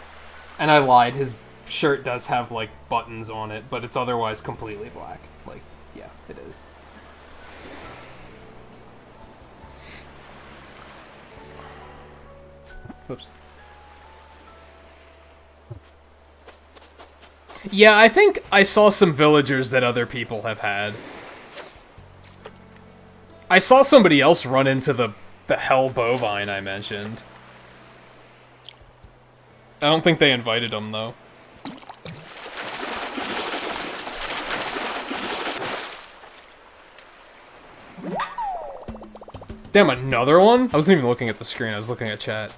S2: And I lied, his shirt does have, like, buttons on it, but it's otherwise completely black. Like, yeah, it is. Oops. Yeah, I think I saw some villagers that other people have had. I saw somebody else run into the hell bovine I mentioned. I don't think they invited him, though. Damn, another one? I wasn't even looking at the screen, I was looking at chat.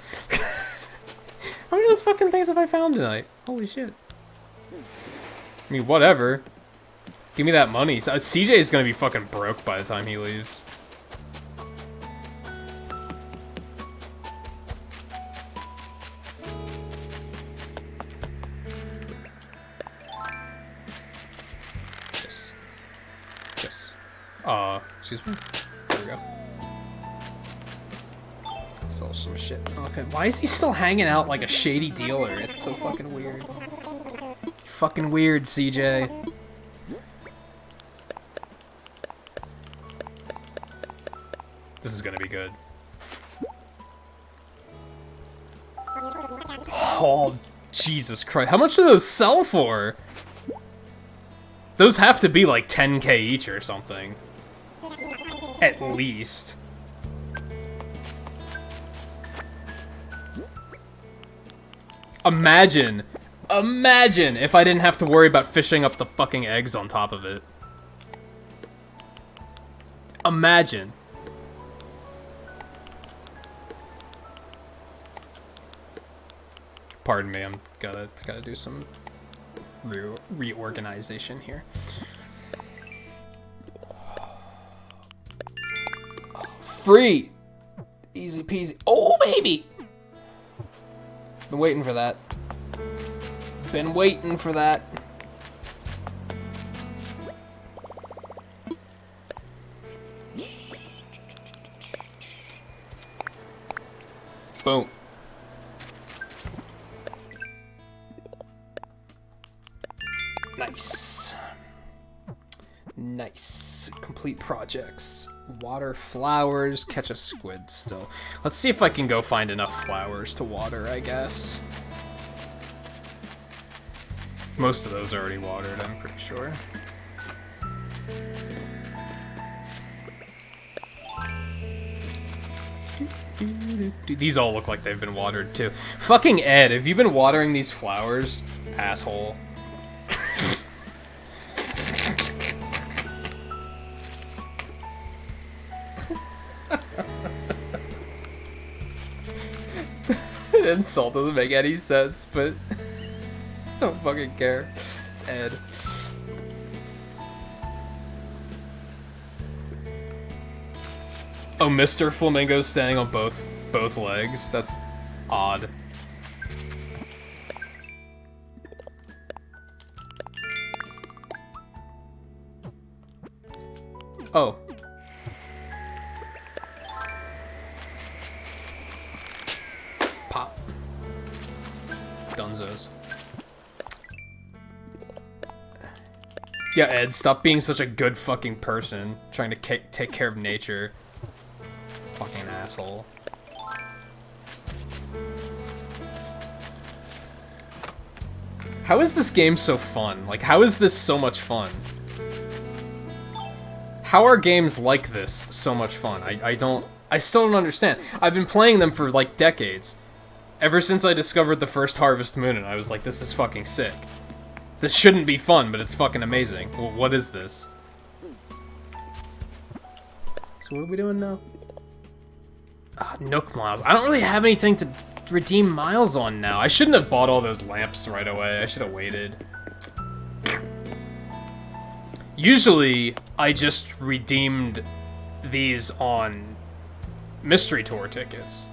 S2: How many of those fucking things have I found tonight? Holy shit. I mean, whatever. Give me that money. CJ is gonna be fucking broke by the time he leaves. Yes. Yes. Excuse me. There we go. Sell some shit. Okay, why is he still hanging out like a shady dealer? It's so fucking weird. Fucking weird, CJ. This is gonna be good. Oh, Jesus Christ. How much do those sell for? Those have to be like 10k each or something. At least. Imagine if I didn't have to worry about fishing up the fucking eggs on top of it. Imagine. Pardon me, I'm gotta do some reorganization here. Free! Easy peasy. Oh, baby! Been waiting for that. Been waiting for that. Boom. Nice. Nice. Complete projects. Water flowers. Catch a squid still. Let's see if I can go find enough flowers to water, I guess. Most of those are already watered, I'm pretty sure. Dude, these all look like they've been watered too. Fucking Ed, have you been watering these flowers? Asshole. An insult doesn't make any sense, but I don't fucking care. It's Ed. Oh, Mr. Flamingo's standing on both legs. That's odd. Oh. Pop. Dunzos. Yeah, Ed, stop being such a good fucking person, trying to take care of nature. Fucking asshole. How is this game so fun? Like, how is this so much fun? How are games like this so much fun? I still don't understand. I've been playing them for, like, decades. Ever since I discovered the first Harvest Moon, and I was like, this is fucking sick. This shouldn't be fun, but it's fucking amazing. Well, what is this? So what are we doing now? Nook Miles. I don't really have anything to redeem miles on now. I shouldn't have bought all those lamps right away. I should have waited. Usually, I just redeemed these on mystery tour tickets.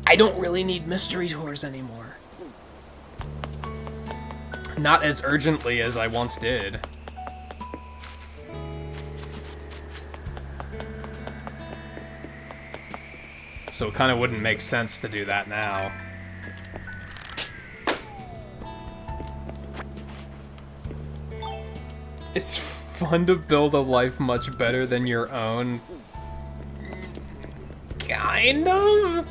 S2: I don't really need mystery tours anymore. Not as urgently as I once did. So it kind of wouldn't make sense to do that now. It's fun to build a life much better than your own. Kind of?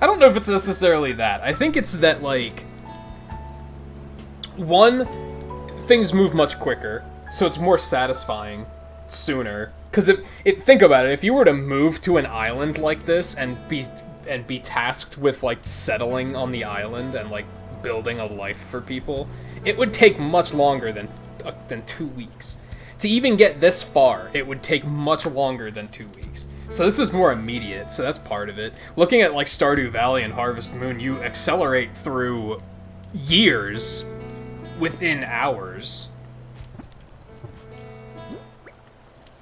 S2: I don't know if it's necessarily that. I think it's that, like... One, things move much quicker, so it's more satisfying sooner. Because think about it, if you were to move to an island like this and be tasked with, like, settling on the island and, like, building a life for people, it would take much longer than 2 weeks. To even get this far, it would take much longer than 2 weeks. So this is more immediate, so that's part of it. Looking at, like, Stardew Valley and Harvest Moon, you accelerate through years within hours.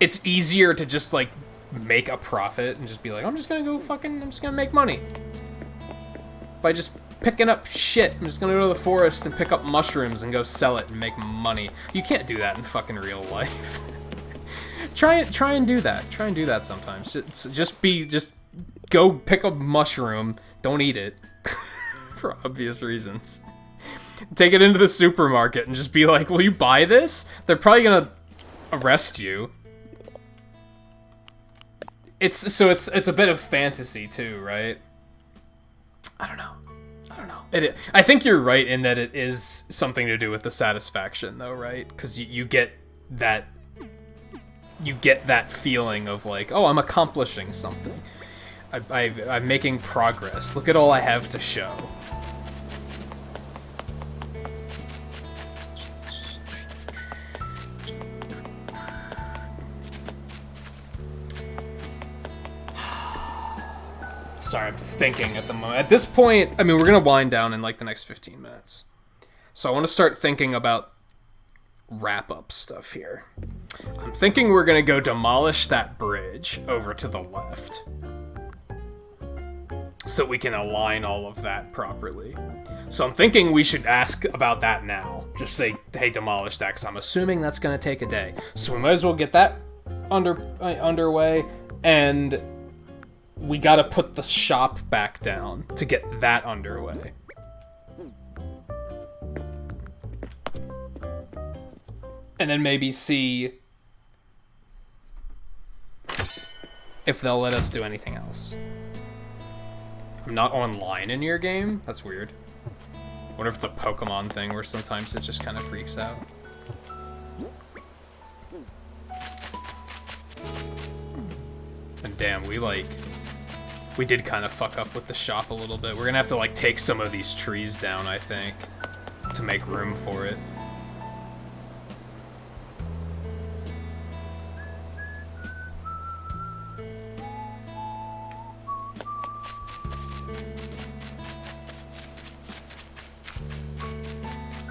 S2: It's easier to just, like, make a profit and just be like, I'm just gonna make money. By just picking up shit. I'm just gonna go to the forest and pick up mushrooms and go sell it and make money. You can't do that in fucking real life. Try and do that. Try and do that sometimes. Just go pick a mushroom. Don't eat it. For obvious reasons. Take it into the supermarket and just be like, will you buy this? They're probably gonna arrest you. It's a bit of fantasy too, right? I don't know. I think you're right in that it is something to do with the satisfaction, though, right? Because you get that feeling of like, oh, I'm accomplishing something. I'm making progress. Look at all I have to show. Sorry, I'm thinking at the moment. At this point, I mean, we're going to wind down in, like, the next 15 minutes. So I want to start thinking about wrap-up stuff here. I'm thinking we're going to go demolish that bridge over to the left. So we can align all of that properly. So I'm thinking we should ask about that now. Just say, hey, demolish that, because I'm assuming that's going to take a day. So we might as well get that underway, and... we gotta put the shop back down to get that underway. And then maybe see if they'll let us do anything else. I'm not online in your game? That's weird. I wonder if it's a Pokemon thing where sometimes it just kind of freaks out. And damn, we did kind of fuck up with the shop a little bit. We're gonna have to, like, take some of these trees down, I think, to make room for it.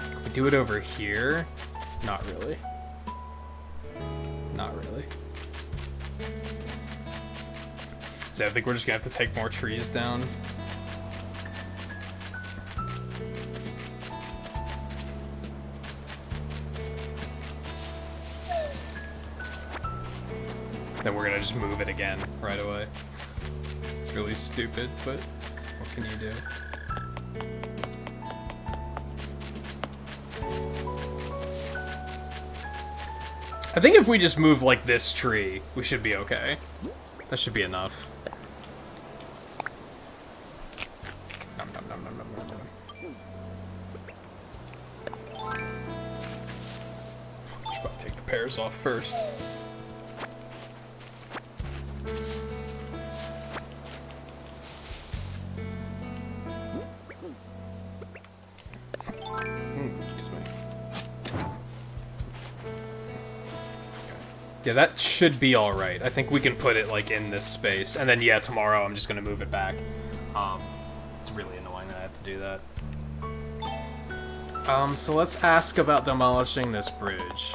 S2: Can we do it over here? Not really. Not really. So I think we're just gonna have to take more trees down. Then we're gonna just move it again right away. It's really stupid, but what can you do? I think if we just move like this tree, we should be okay. That should be enough. Just about to take the pears off first. Yeah, that should be alright. I think we can put it, like, in this space. And then, yeah, tomorrow I'm just gonna move it back. It's really annoying that I have to do that. So let's ask about demolishing this bridge.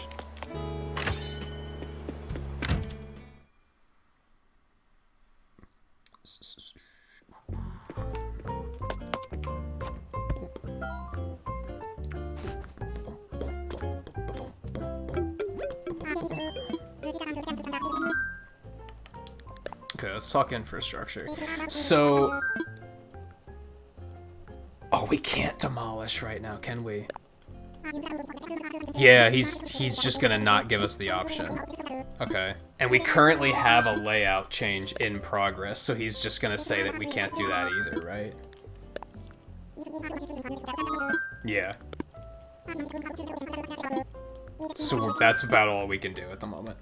S2: Okay, let's talk infrastructure. So... Oh, we can't demolish right now, can we? Yeah, he's just gonna not give us the option. Okay. And we currently have a layout change in progress, so he's just gonna say that we can't do that either, right? Yeah. So that's about all we can do at the moment.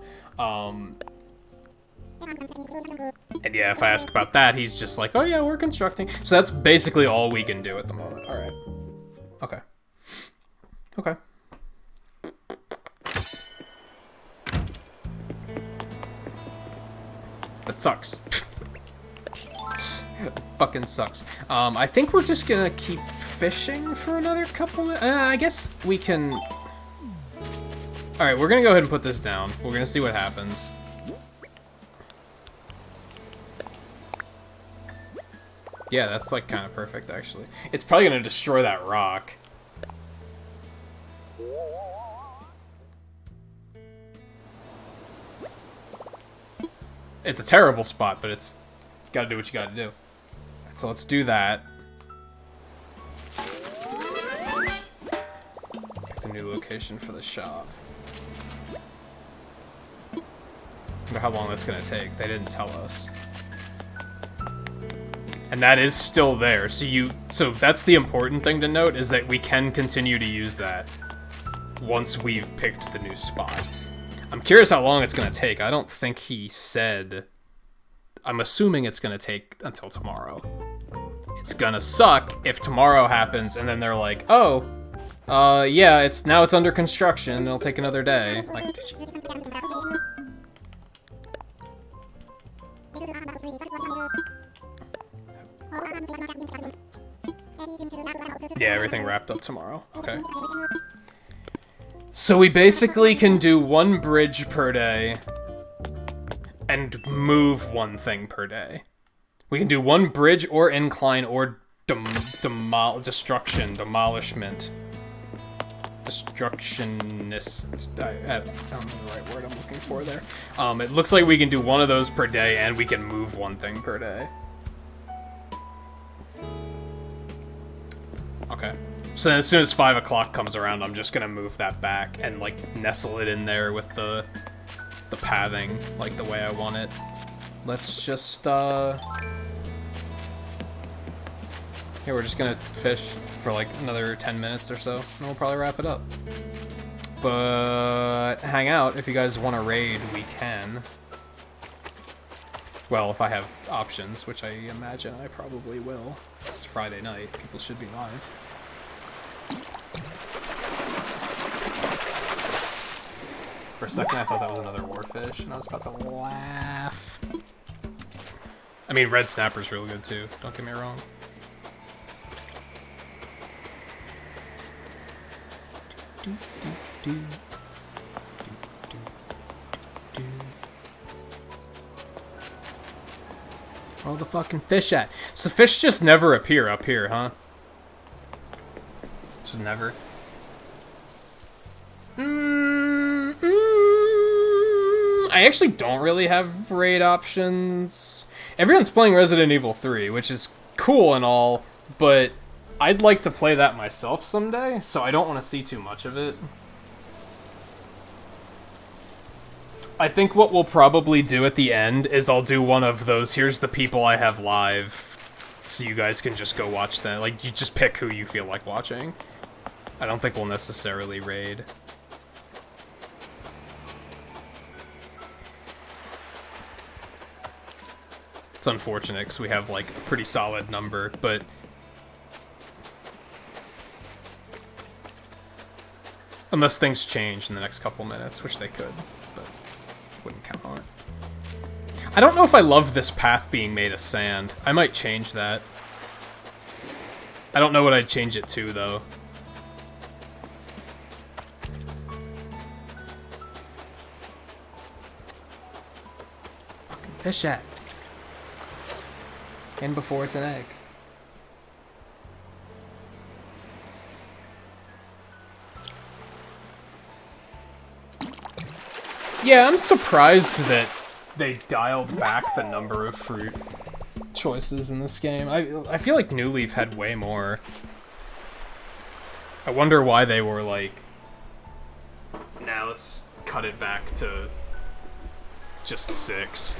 S2: And yeah, if I ask about that, he's just like, oh yeah, we're constructing. So that's basically all we can do at the moment. Alright. Okay. Okay. That sucks. Fucking sucks. I think we're just gonna keep fishing for another couple minutes. I guess we can... Alright, we're gonna go ahead and put this down. We're gonna see what happens. Yeah, that's like kind of perfect, actually. It's probably gonna destroy that rock. It's a terrible spot, but it's gotta do what you gotta do. So let's do that. Pick the new location for the shop. I wonder how long that's gonna take. They didn't tell us. And that is still there. So that's the important thing to note, is that we can continue to use that once we've picked the new spot. I'm curious how long it's gonna take. I don't think he said. I'm assuming it's gonna take until tomorrow. It's gonna suck if tomorrow happens and then they're like, oh, yeah, it's under construction. It'll take another day. Like, did you... Yeah, everything wrapped up tomorrow. Okay. So we basically can do one bridge per day and move one thing per day. We can do one bridge or incline or demolishment. Destructionist. I don't know the right word I'm looking for there. It looks like we can do one of those per day and we can move one thing per day. Okay. So then as soon as 5 o'clock comes around, I'm just gonna move that back and, like, nestle it in there with the pathing, like, the way I want it. Let's just, Yeah, we're just gonna fish for, like, another 10 minutes or so, and we'll probably wrap it up. But hang out. If you guys want to raid, we can. Well, if I have options, which I imagine I probably will. It's Friday night. People should be live. For a second, I thought that was another warfish, and I was about to laugh. I mean, red snapper's real good, too. Don't get me wrong. Where all the fucking fish at? So fish just never appear up here, huh? Just never. I actually don't really have raid options. Everyone's playing Resident Evil 3, which is cool and all, but I'd like to play that myself someday, so I don't want to see too much of it. I think what we'll probably do at the end is I'll do one of those, here's the people I have live, so you guys can just go watch them. Like, you just pick who you feel like watching. I don't think we'll necessarily raid. It's unfortunate, because we have, like, a pretty solid number, but... Unless things change in the next couple minutes, which they could, but wouldn't count on it. I don't know if I love this path being made of sand. I might change that. I don't know what I'd change it to, though. Fish at. And before it's an egg. Yeah, I'm surprised that they dialed back the number of fruit choices in this game. I feel like New Leaf had way more. I wonder why they were like, now let's cut it back to just 6.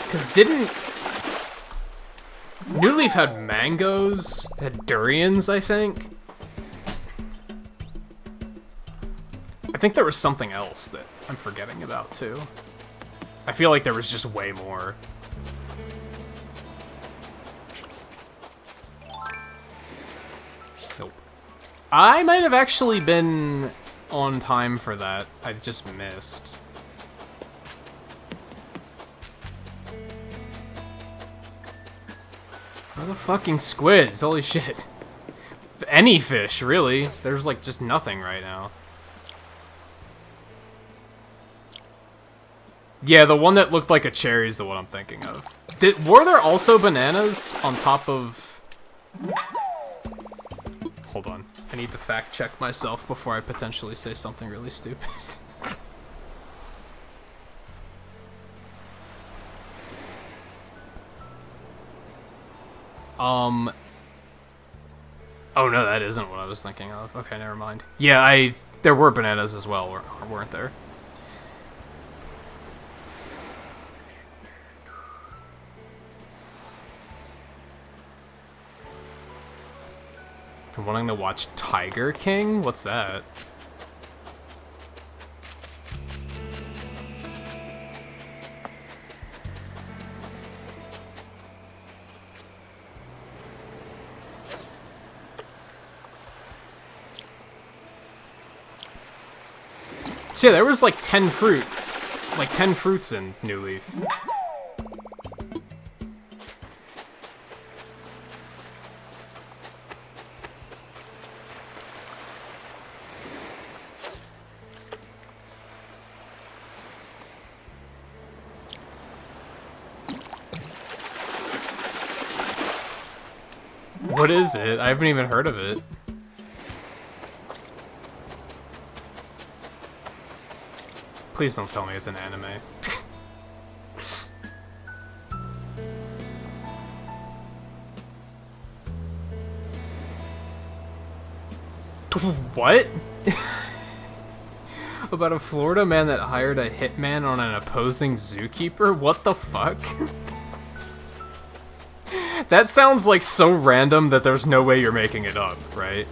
S2: Because didn't... New Leaf had mangoes, had durians, I think. I think there was something else that I'm forgetting about, too. I feel like there was just way more. Nope. I might have actually been on time for that. I just missed. Where are the fucking squids? Holy shit. Any fish, really. There's like just nothing right now. Yeah, the one that looked like a cherry is the one I'm thinking of. Were there also bananas on top of... Hold on. I need to fact check myself before I potentially say something really stupid. Oh no, that isn't what I was thinking of. Okay, never mind. Yeah, there were bananas as well, weren't there? I'm wanting to watch Tiger King? What's that? So yeah, there was like 10 fruits in New Leaf. What is it? I haven't even heard of it. Please don't tell me it's an anime. What? About a Florida man that hired a hitman on an opposing zookeeper? What the fuck? That sounds like so random that there's no way you're making it up, right?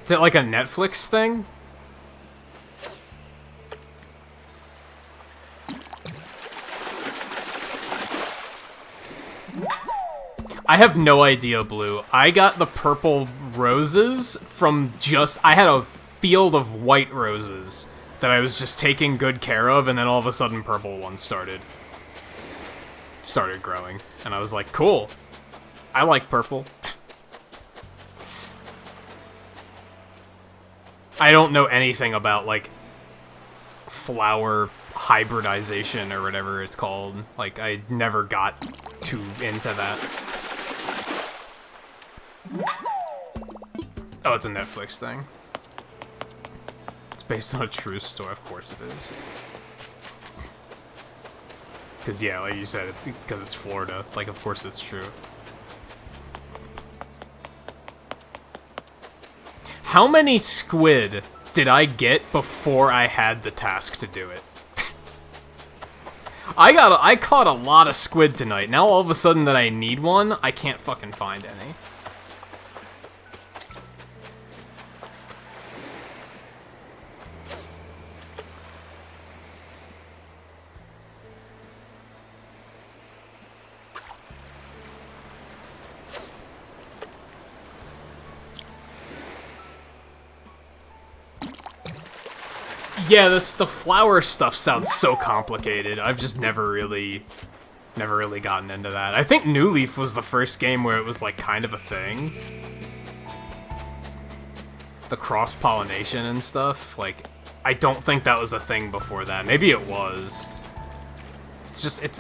S2: Is it like a Netflix thing? I have no idea, Blue. I got the purple roses from I had a field of white roses that I was just taking good care of, and then all of a sudden purple ones started growing. And I was like, cool. I like purple. I don't know anything about, like, flower hybridization or whatever it's called. Like, I never got too into that. Oh, it's a Netflix thing. It's based on a true story. Of course it is. Because, yeah, like you said, it's because it's Florida. Like, of course it's true. How many squid did I get before I had the task to do it? I caught a lot of squid tonight. Now all of a sudden that I need one, I can't fucking find any.
S1: Yeah, the flower stuff sounds so complicated. I've just never really gotten into that. I think New Leaf was the first game where it was like kind of a thing. The cross-pollination and stuff, like, I don't think that was a thing before that. Maybe it was.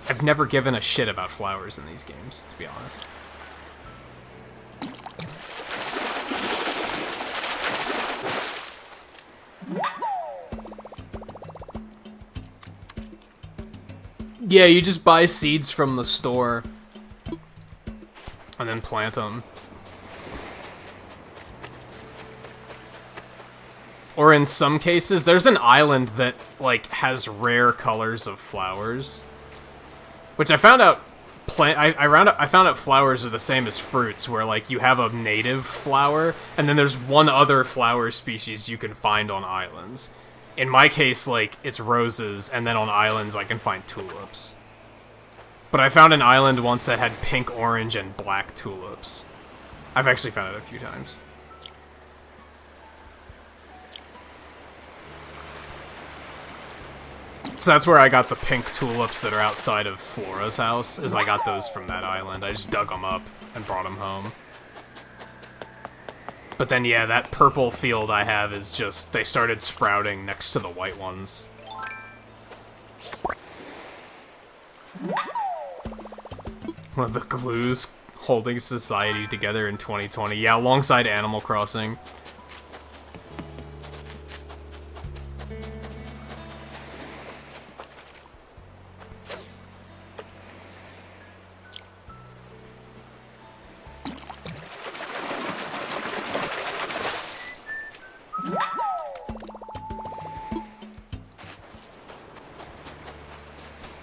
S1: I've never given a shit about flowers in these games, to be honest. Yeah, you just buy seeds from the store and then plant them. Or in some cases, there's an island that, like, has rare colors of flowers. Which I found out, I found out flowers are the same as fruits, where, like, you have a native flower, and then there's one other flower species you can find on islands. In my case, like, it's roses, and then on islands I can find tulips. But I found an island once that had pink, orange, and black tulips. I've actually found it a few times. So that's where I got the pink tulips that are outside of Flora's house, is I got those from that island. I just dug them up and brought them home. But then, yeah, that purple field I have is just, they started sprouting next to the white ones. One of the glues holding society together in 2020. Yeah, alongside Animal Crossing.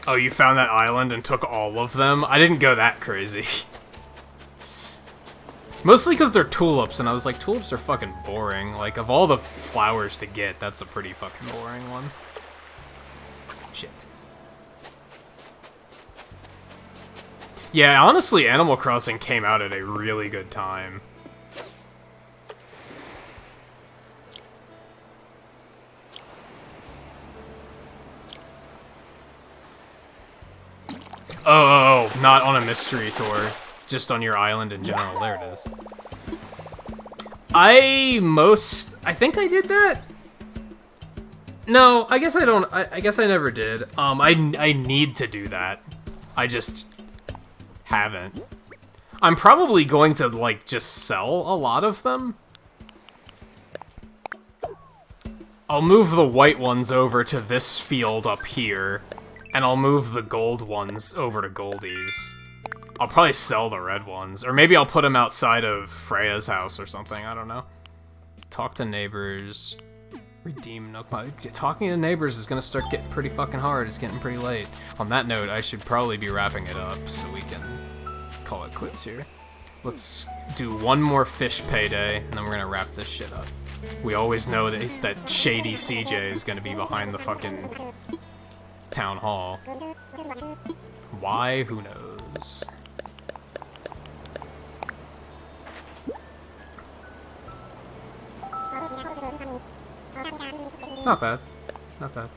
S1: Oh, you found that island and took all of them? I didn't go that crazy. Mostly because they're tulips, and I was like, tulips are fucking boring. Like, of all the flowers to get, that's a pretty fucking boring one. Shit. Yeah, honestly, Animal Crossing came out at a really good time. Oh, not on a mystery tour. Just on your island in general. There it is. I think I did that? No, I guess I don't. I guess I never did. I need to do that. I just haven't. I'm probably going to, like, just sell a lot of them. I'll move the white ones over to this field up here. And I'll move the gold ones over to Goldie's. I'll probably sell the red ones. Or maybe I'll put them outside of Freya's house or something. I don't know. Talk to neighbors. Redeem Nook. Talking to neighbors is going to start getting pretty fucking hard. It's getting pretty late. On that note, I should probably be wrapping it up so we can call it quits here. Let's do one more fish payday, and then we're going to wrap this shit up. We always know that shady CJ is going to be behind the fucking town hall. Why? Who knows? Not bad. Not bad.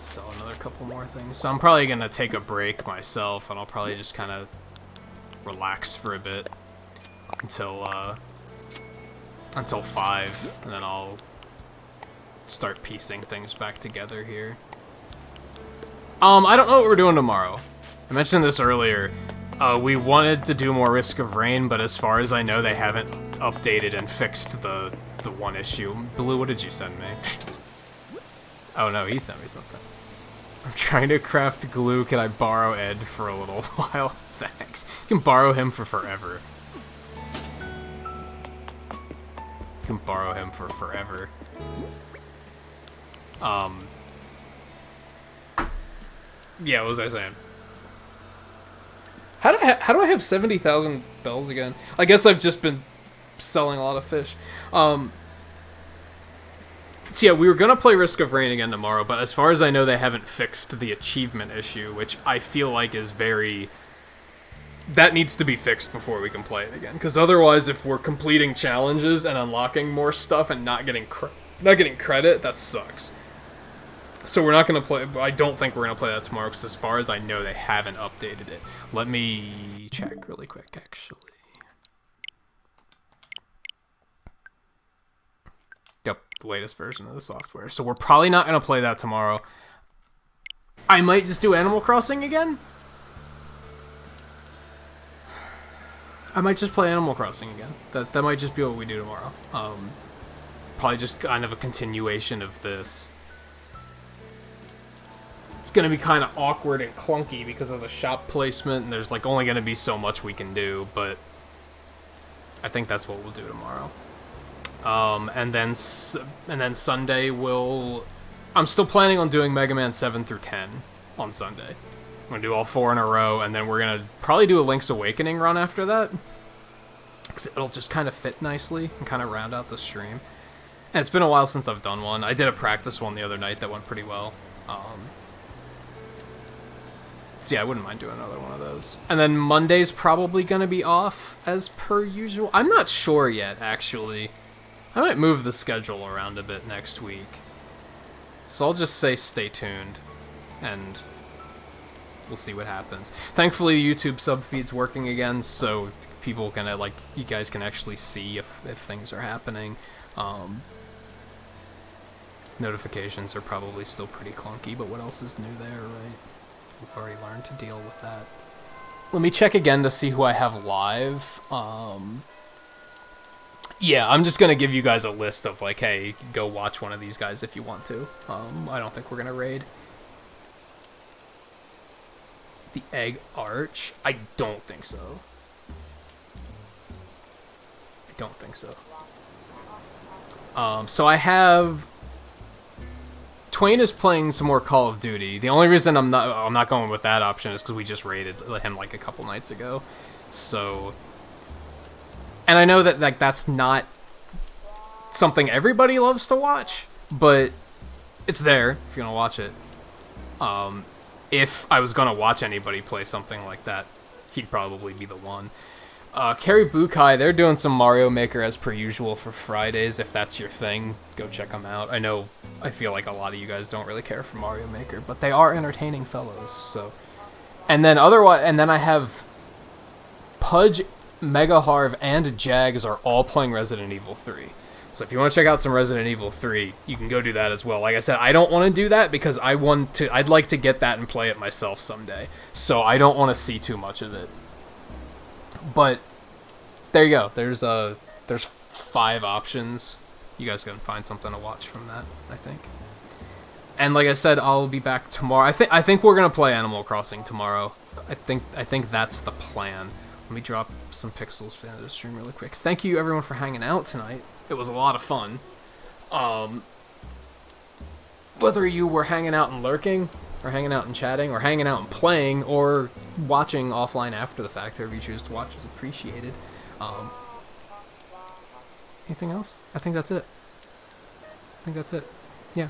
S1: Sell another couple more things. So I'm probably gonna take a break myself, and I'll probably just kind of relax for a bit until 5, and then I'll start piecing things back together here. I don't know what we're doing tomorrow. I mentioned this earlier. We wanted to do more Risk of Rain, but as far as I know, they haven't updated and fixed the one issue. Blue, what did you send me? Oh no, he sent me something. I'm trying to craft glue. Can I borrow Ed for a little while? Thanks. You can borrow him for forever. You can borrow him for forever. Yeah, what was I saying? How do I have 70,000 bells again? I guess I've just been selling a lot of fish.
S2: So yeah, we were gonna play Risk of Rain again tomorrow, but as far as I know, they haven't fixed the achievement issue, which I feel like is very... That needs to be fixed before we can play it again, because otherwise, if we're completing challenges and unlocking more stuff and not getting credit, that sucks. So we're not gonna play... I don't think we're gonna play that tomorrow, because as far as I know, they haven't updated it. Let me check really quick, actually. Yep, the latest version of the software. So we're probably not going to play that tomorrow. I might just do Animal Crossing again. I might just play Animal Crossing again. That might just be what we do tomorrow. Probably just kind of a continuation of this. It's going to be kind of awkward and clunky because of the shop placement, and there's like only going to be so much we can do, but I think that's what we'll do tomorrow. And then Sunday I'm still planning on doing Mega Man 7 through 10 on Sunday. I'm gonna do all 4 in a row, and then we're gonna probably do a Link's Awakening run after that. Because it'll just kind of fit nicely and kind of round out the stream. And it's been a while since I've done one. I did a practice one the other night that went pretty well. So yeah, I wouldn't mind doing another one of those. And then Monday's probably gonna be off as per usual. I'm not sure yet, actually. I might move the schedule around a bit next week. So I'll just say stay tuned, and we'll see what happens. Thankfully, the YouTube sub feed's working again, so people can, like, you guys can actually see if things are happening. Notifications are probably still pretty clunky, but what else is new there, right? We've already learned to deal with that. Let me check again to see who I have live. Yeah, I'm just going to give you guys a list of, like, hey, go watch one of these guys if you want to. I don't think we're going to raid. The Egg Arch? I don't think so. I don't think so. So I have... Twain is playing some more Call of Duty. The only reason I'm not going with that option is because we just raided him, like, a couple nights ago. So... And I know that, like, that's not something everybody loves to watch, but it's there if you're gonna watch it. If I was gonna watch anybody play something like that, he'd probably be the one. Carrie Bukai, they're doing some Mario Maker as per usual for Fridays. If that's your thing, go check them out. I feel like a lot of you guys don't really care for Mario Maker, but they are entertaining fellows. So, and then I have Pudge, Mega Harv, and Jags are all playing Resident Evil 3. So if you want to check out some Resident Evil 3, you can go do that as well. Like I said, I don't want to do that because I'd like to get that and play it myself someday. So I don't want to see too much of it. But there you go. There's 5 options. You guys can find something to watch from that, I think. And like I said, I'll be back tomorrow. I think we're gonna play Animal Crossing tomorrow. I think that's the plan. Let me drop some pixels for the end of the stream really quick. Thank you everyone for hanging out tonight. It was a lot of fun. Whether you were hanging out and lurking, or hanging out and chatting, or hanging out and playing, or watching offline after the fact, whoever you choose to watch is appreciated. Anything else? I think that's it. Yeah.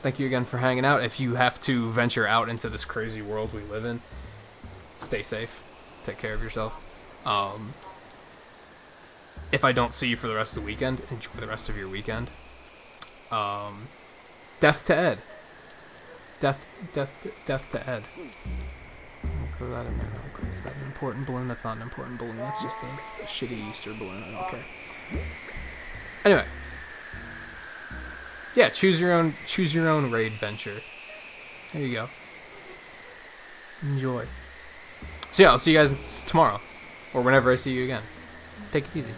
S2: Thank you again for hanging out. If you have to venture out into this crazy world we live in, stay safe. Take care of yourself. If I don't see you for the rest of the weekend, enjoy the rest of your weekend. Death to Ed. Death to Ed. I'll throw that in there real quick. Is that an important balloon? That's not an important balloon. That's just a shitty Easter balloon. I don't care. Anyway. Yeah, choose your own raid venture. There you go. Enjoy. So yeah, I'll see you guys tomorrow. Or whenever I see you again. Take it easy.